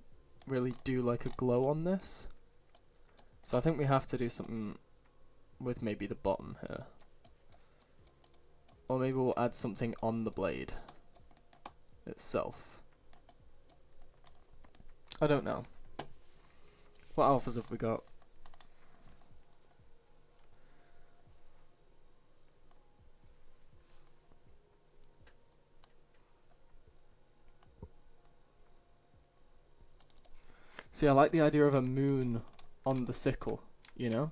really do like a glow on this. So I think we have to do something with maybe the bottom here. Or maybe we'll add something on the blade itself. I don't know. What alphas have we got? See, I like the idea of a moon on the sickle, you know?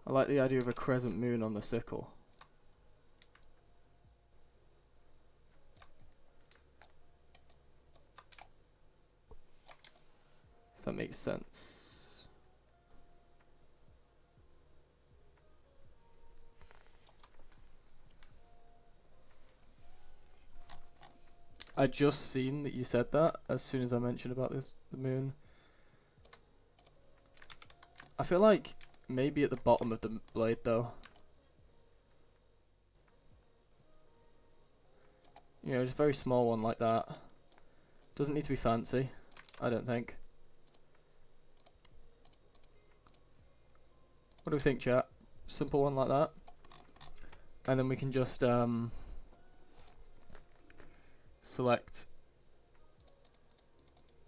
I like the idea of a crescent moon on the sickle. If that makes sense. I just seen that you said that as soon as I mentioned about the moon. I feel like maybe at the bottom of the blade though. You know, just a very small one like that. Doesn't need to be fancy, I don't think. What do we think, chat? Simple one like that. And then we can just select,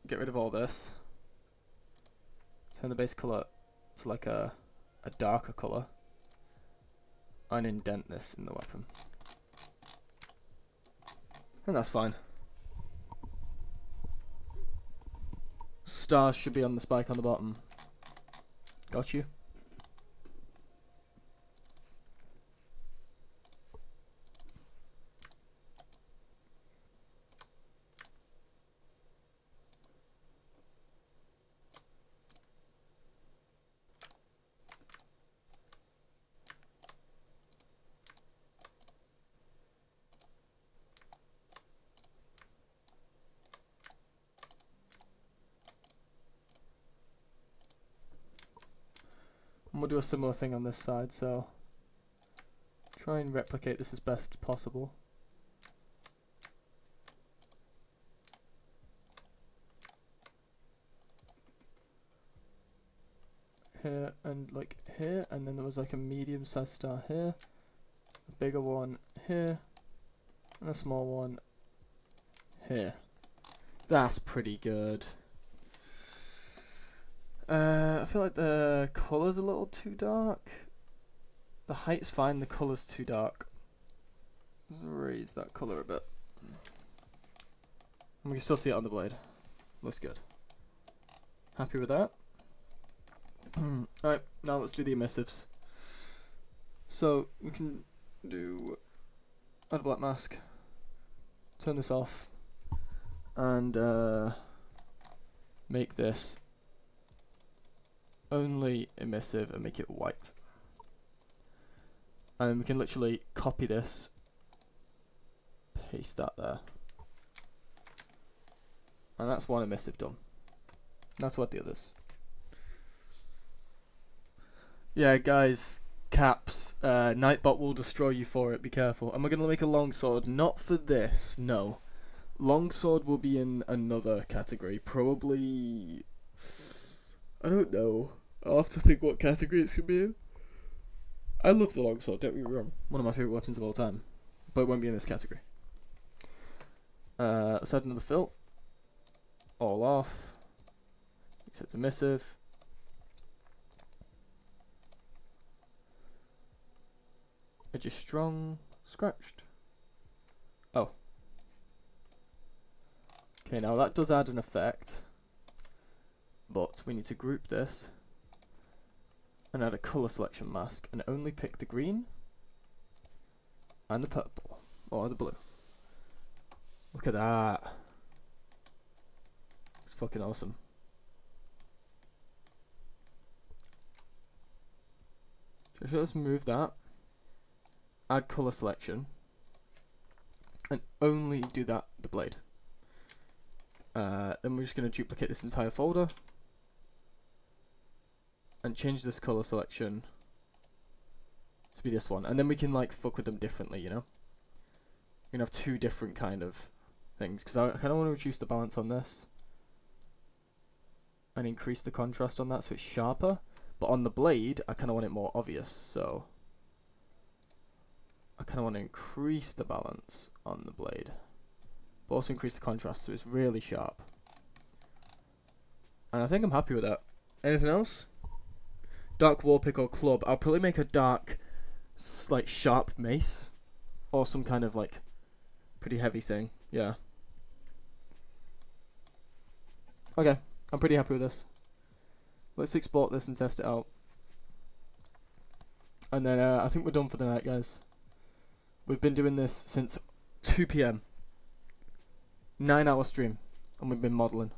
get rid of all this, turn the base colour to like a darker colour, and indent this in the weapon. And that's fine. Stars should be on the spike on the bottom. Got you? And we'll do a similar thing on this side, so try and replicate this as best possible. Here and like here, and then there was like a medium sized star here, a bigger one here, and a small one here. That's pretty good. I feel like the colour's a little too dark. The height's fine, the colour's too dark. Let's raise that colour a bit. And we can still see it on the blade. Looks good. Happy with that? Alright, now let's do the emissives. So, we can do add a black mask, turn this off, and make this only emissive and make it white. And we can literally copy this, paste that there. And that's one emissive done. That's what the others. Yeah, guys, caps. Nightbot will destroy you for it, be careful. And we're going to make a longsword, not for this, no. Longsword will be in another category, probably... I don't know. I'll have to think what category it's going to be in. I love the longsword, don't get me wrong. One of my favourite weapons of all time. But it won't be in this category. Let's add another fill. All off. Except emissive. Edge is strong. Scratched. Oh. Okay, now that does add an effect. But we need to group this. And add a colour selection mask. And only pick the green. And the purple. Or the blue. Look at that. It's fucking awesome. So let's move that. Add colour selection. And only do that, the blade. Then we're just going to duplicate this entire folder. And change this colour selection to be this one. And then we can like fuck with them differently, you know? We're going to have two different kind of things. Because I kind of want to reduce the balance on this. And increase the contrast on that so it's sharper. But on the blade, I kind of want it more obvious. So I kind of want to increase the balance on the blade. But also increase the contrast so it's really sharp. And I think I'm happy with that. Anything else? Dark warpick or club. I'll probably make a dark, like, sharp mace. Or some kind of, like, pretty heavy thing. Yeah. Okay. I'm pretty happy with this. Let's export this and test it out. And then I think we're done for the night, guys. We've been doing this since 2 PM. 9-hour stream. And we've been modelling.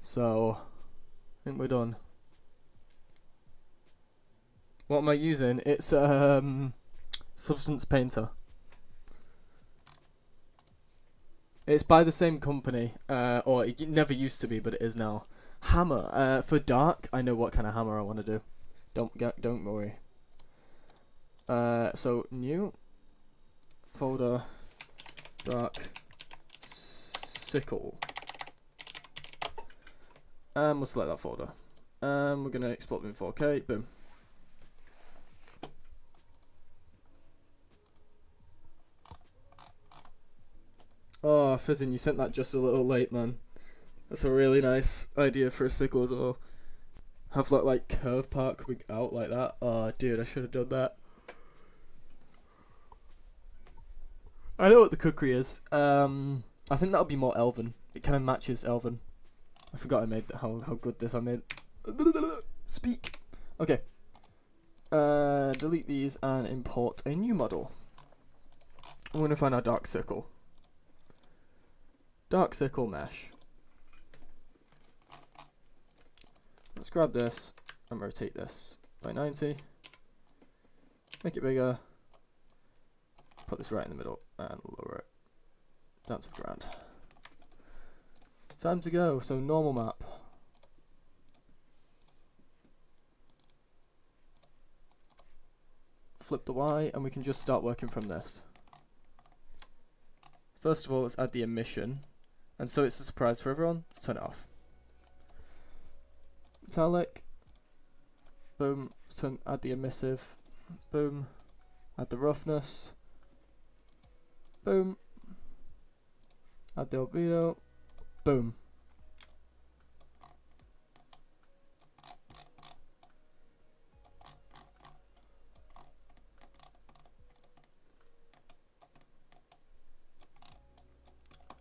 So, I think we're done. What am I using? It's Substance Painter. It's by the same company, or it never used to be, but it is now. Hammer. For dark, I know what kind of hammer I want to do. Don't worry. So new folder, dark sickle. And we'll select that folder. We're gonna export them in 4K. Boom. Oh, Fizzin, you sent that just a little late, man. That's a really nice idea for a sickle as well. Have that, like, curve part coming out like that. Oh, dude, I should have done that. I know what the cookery is. I think that'll be more elven. It kind of matches elven. I forgot I made how good this I made. Speak. Okay. Delete these and import a new model. I'm going to find our dark circle. Dark circle mesh. Let's grab this and rotate this by 90. Make it bigger. Put this right in the middle and lower it down to the ground. Time to go. So normal map. Flip the Y and we can just start working from this. First of all, let's add the emission. And so it's a surprise for everyone. Let's turn it off. Metallic. Boom. Let's add the emissive. Boom. Add the roughness. Boom. Add the albedo. Boom.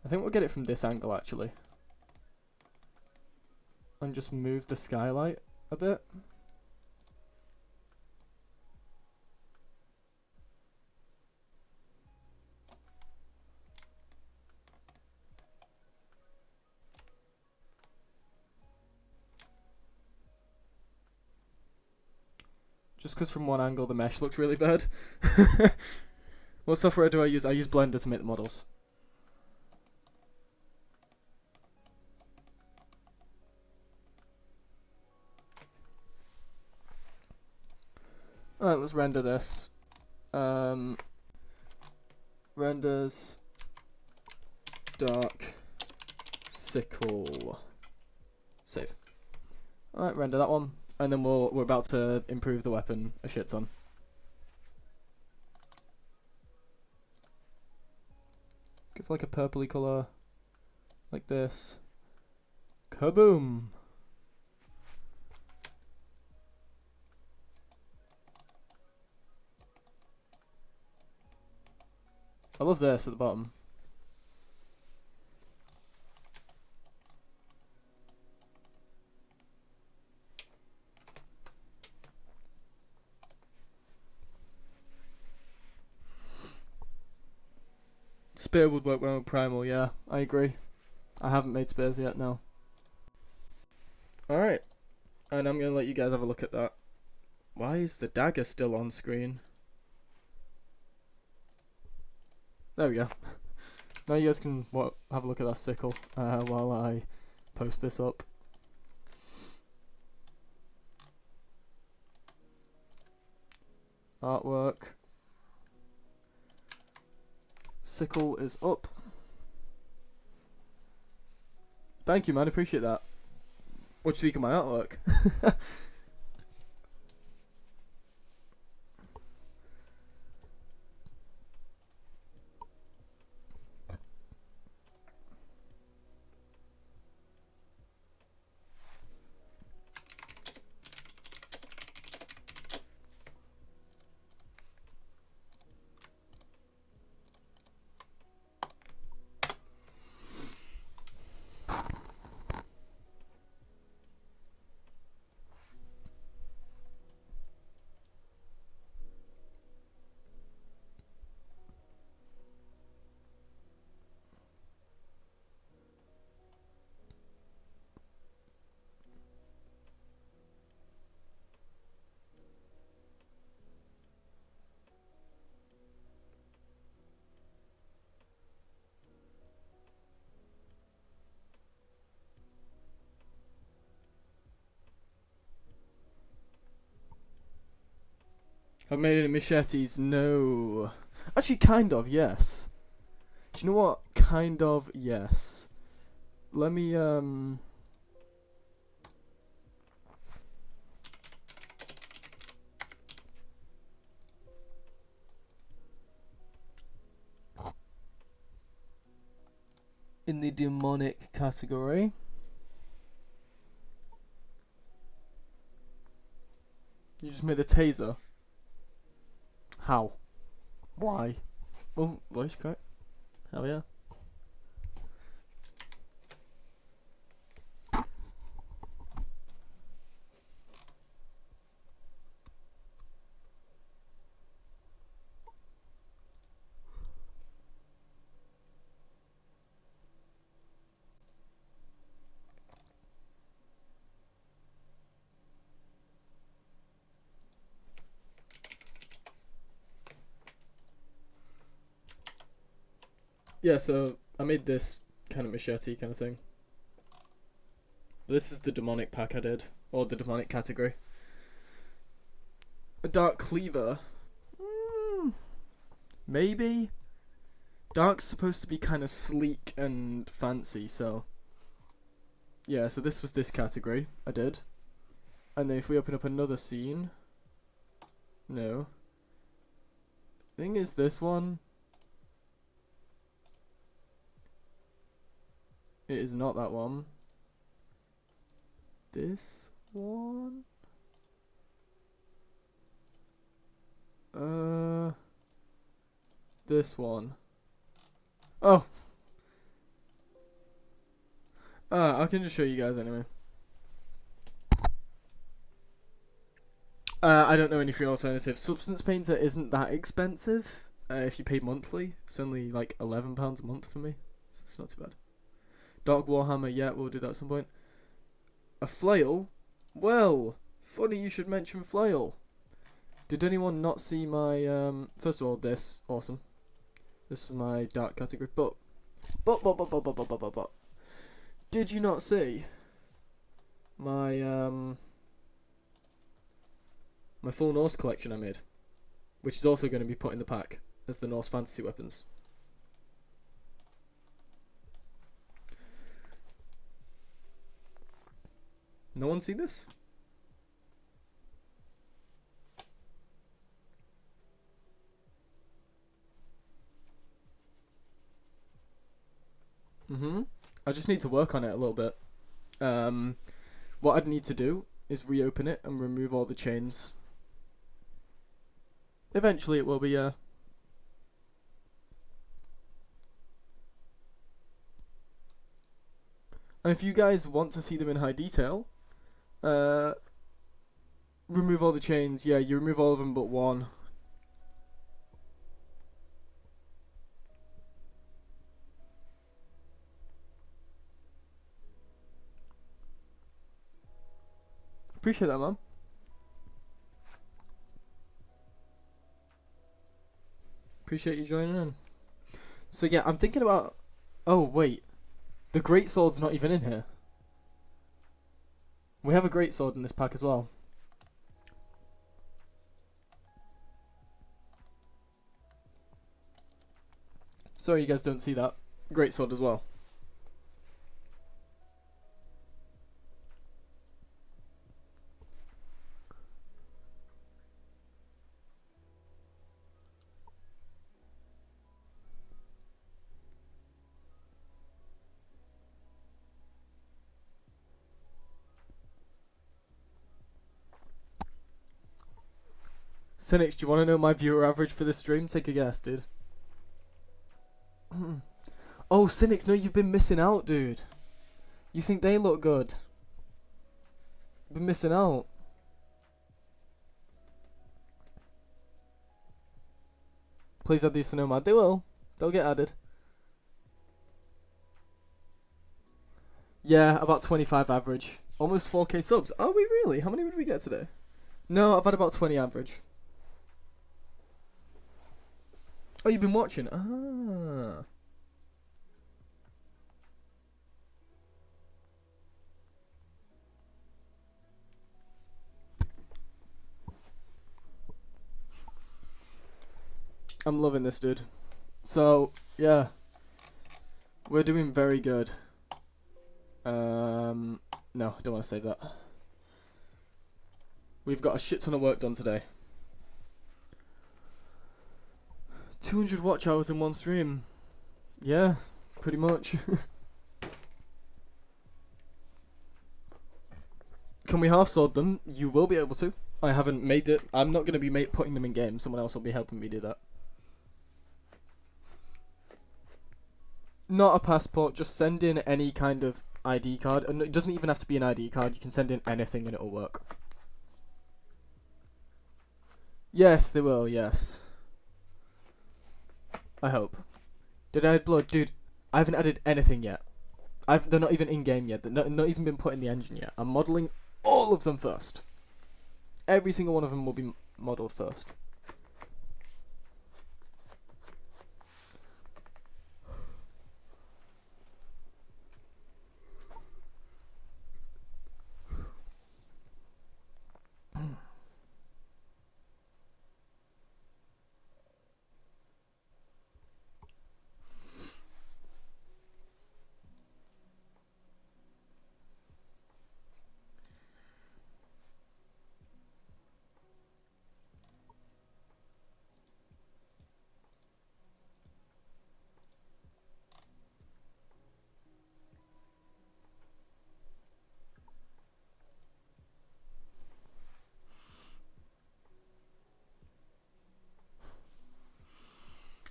I think we'll get it from this angle actually. And just move the skylight a bit. Just because from one angle the mesh looks really bad. What software do I use? I use Blender to make the models. Alright, let's render this. Renders dark sickle. Save. Alright, render that one. And then we're about to improve the weapon a shit ton. Give like a purpley colour. Like this. Kaboom! I love this at the bottom. Spear would work well with Primal, yeah, I agree. I haven't made spears yet, no. Alright, and I'm going to let you guys have a look at that. Why is the dagger still on screen? There we go. Now you guys can have a look at that sickle while I post this up. Artwork. Sickle is up. Thank you, man. Appreciate that. What do you think of my artwork? I've made it in machetes. No. Actually, kind of, yes. Do you know what? Kind of, yes. Let me, in the demonic category. You just made a taser. How? Why? Oh, voice crack. Hell yeah. Yeah, so I made this kind of machete kind of thing. This is the demonic pack I did, or the demonic category. A dark cleaver. Maybe. Dark's supposed to be kind of sleek and fancy, so yeah. So this was this category I did, and then if we open up another scene, no. Thing is this one. It is not that one. This one? This one. Oh! I can just show you guys anyway. I don't know any free alternatives. Substance Painter isn't that expensive. If you pay monthly, it's only like £11 a month for me. So it's not too bad. Dark Warhammer, yeah, we'll do that at some point. A flail? Well, funny you should mention flail. Did anyone not see my, first of all, this, awesome. This is my dark category, but. Did you not see my, my full Norse collection I made? Which is also going to be put in the pack as the Norse fantasy weapons. No one see this? I just need to work on it a little bit. What I'd need to do is reopen it and remove all the chains. Eventually it will be, And if you guys want to see them in high detail, remove all the chains. Yeah, you remove all of them but one. Appreciate that, man. Appreciate you joining in. So yeah, I'm thinking about... Oh, wait. The greatsword's not even in here. We have a greatsword in this pack as well. Sorry you guys don't see that. Greatsword as well. Cynics, do you want to know my viewer average for this stream? Take a guess, dude. Oh, Cynics, no, you've been missing out, dude. You think they look good? You've been missing out. Please add these to Nomad. They will. They'll get added. Yeah, about 25 average. Almost 4k subs. Are we really? How many did we get today? No, I've had about 20 average. Oh, you've been watching? Ah. I'm loving this, dude. So, yeah. We're doing very good. No, I don't want to say that. We've got a shit ton of work done today. 200 watch hours in one stream. Yeah, pretty much. Can we half sword them? You will be able to. I haven't made it. I'm not going to be putting them in game. Someone else will be helping me do that. Not a passport. Just send in any kind of ID card. And it doesn't even have to be an ID card. You can send in anything and it'll work. Yes, they will. Yes. I hope. Did I add blood? Dude, I haven't added anything yet. They're not even in-game yet. They're not even been put in the engine yet. I'm modelling all of them first. Every single one of them will be modelled first.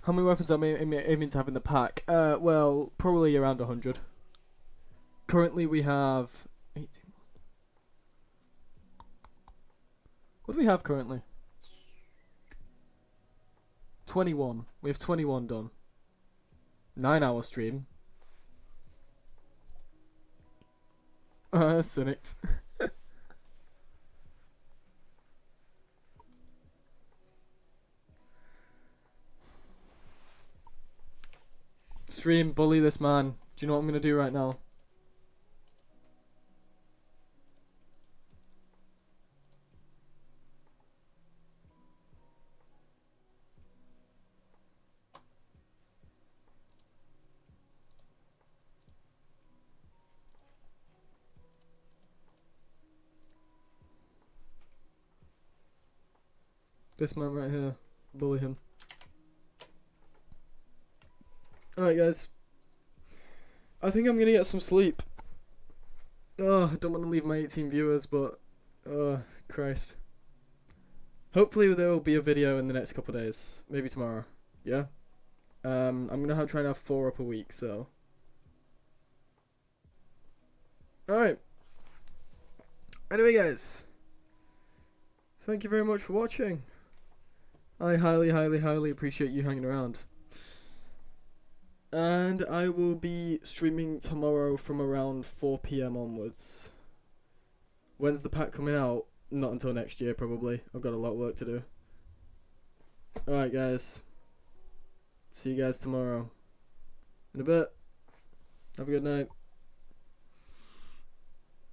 How many weapons am I aiming to have in the pack? Well, probably around 100. currently we have 18. What do we have currently? 21. We have 21 done. 9-hour stream. Cynics. Stream, bully this man. Do you know what I'm gonna do right now? This man right here. Bully him. Alright guys. I think I'm gonna get some sleep. Oh, I don't want to leave my 18 viewers, but... Oh, Christ. Hopefully there will be a video in the next couple of days. Maybe tomorrow. Yeah? I'm gonna try and have 4 up a week, so... Alright. Anyway guys. Thank you very much for watching. I highly, highly, highly appreciate you hanging around. And I will be streaming tomorrow from around 4 PM onwards. When's the pack coming out? Not until next year, probably. I've got a lot of work to do. Alright, guys. See you guys tomorrow. In a bit. Have a good night.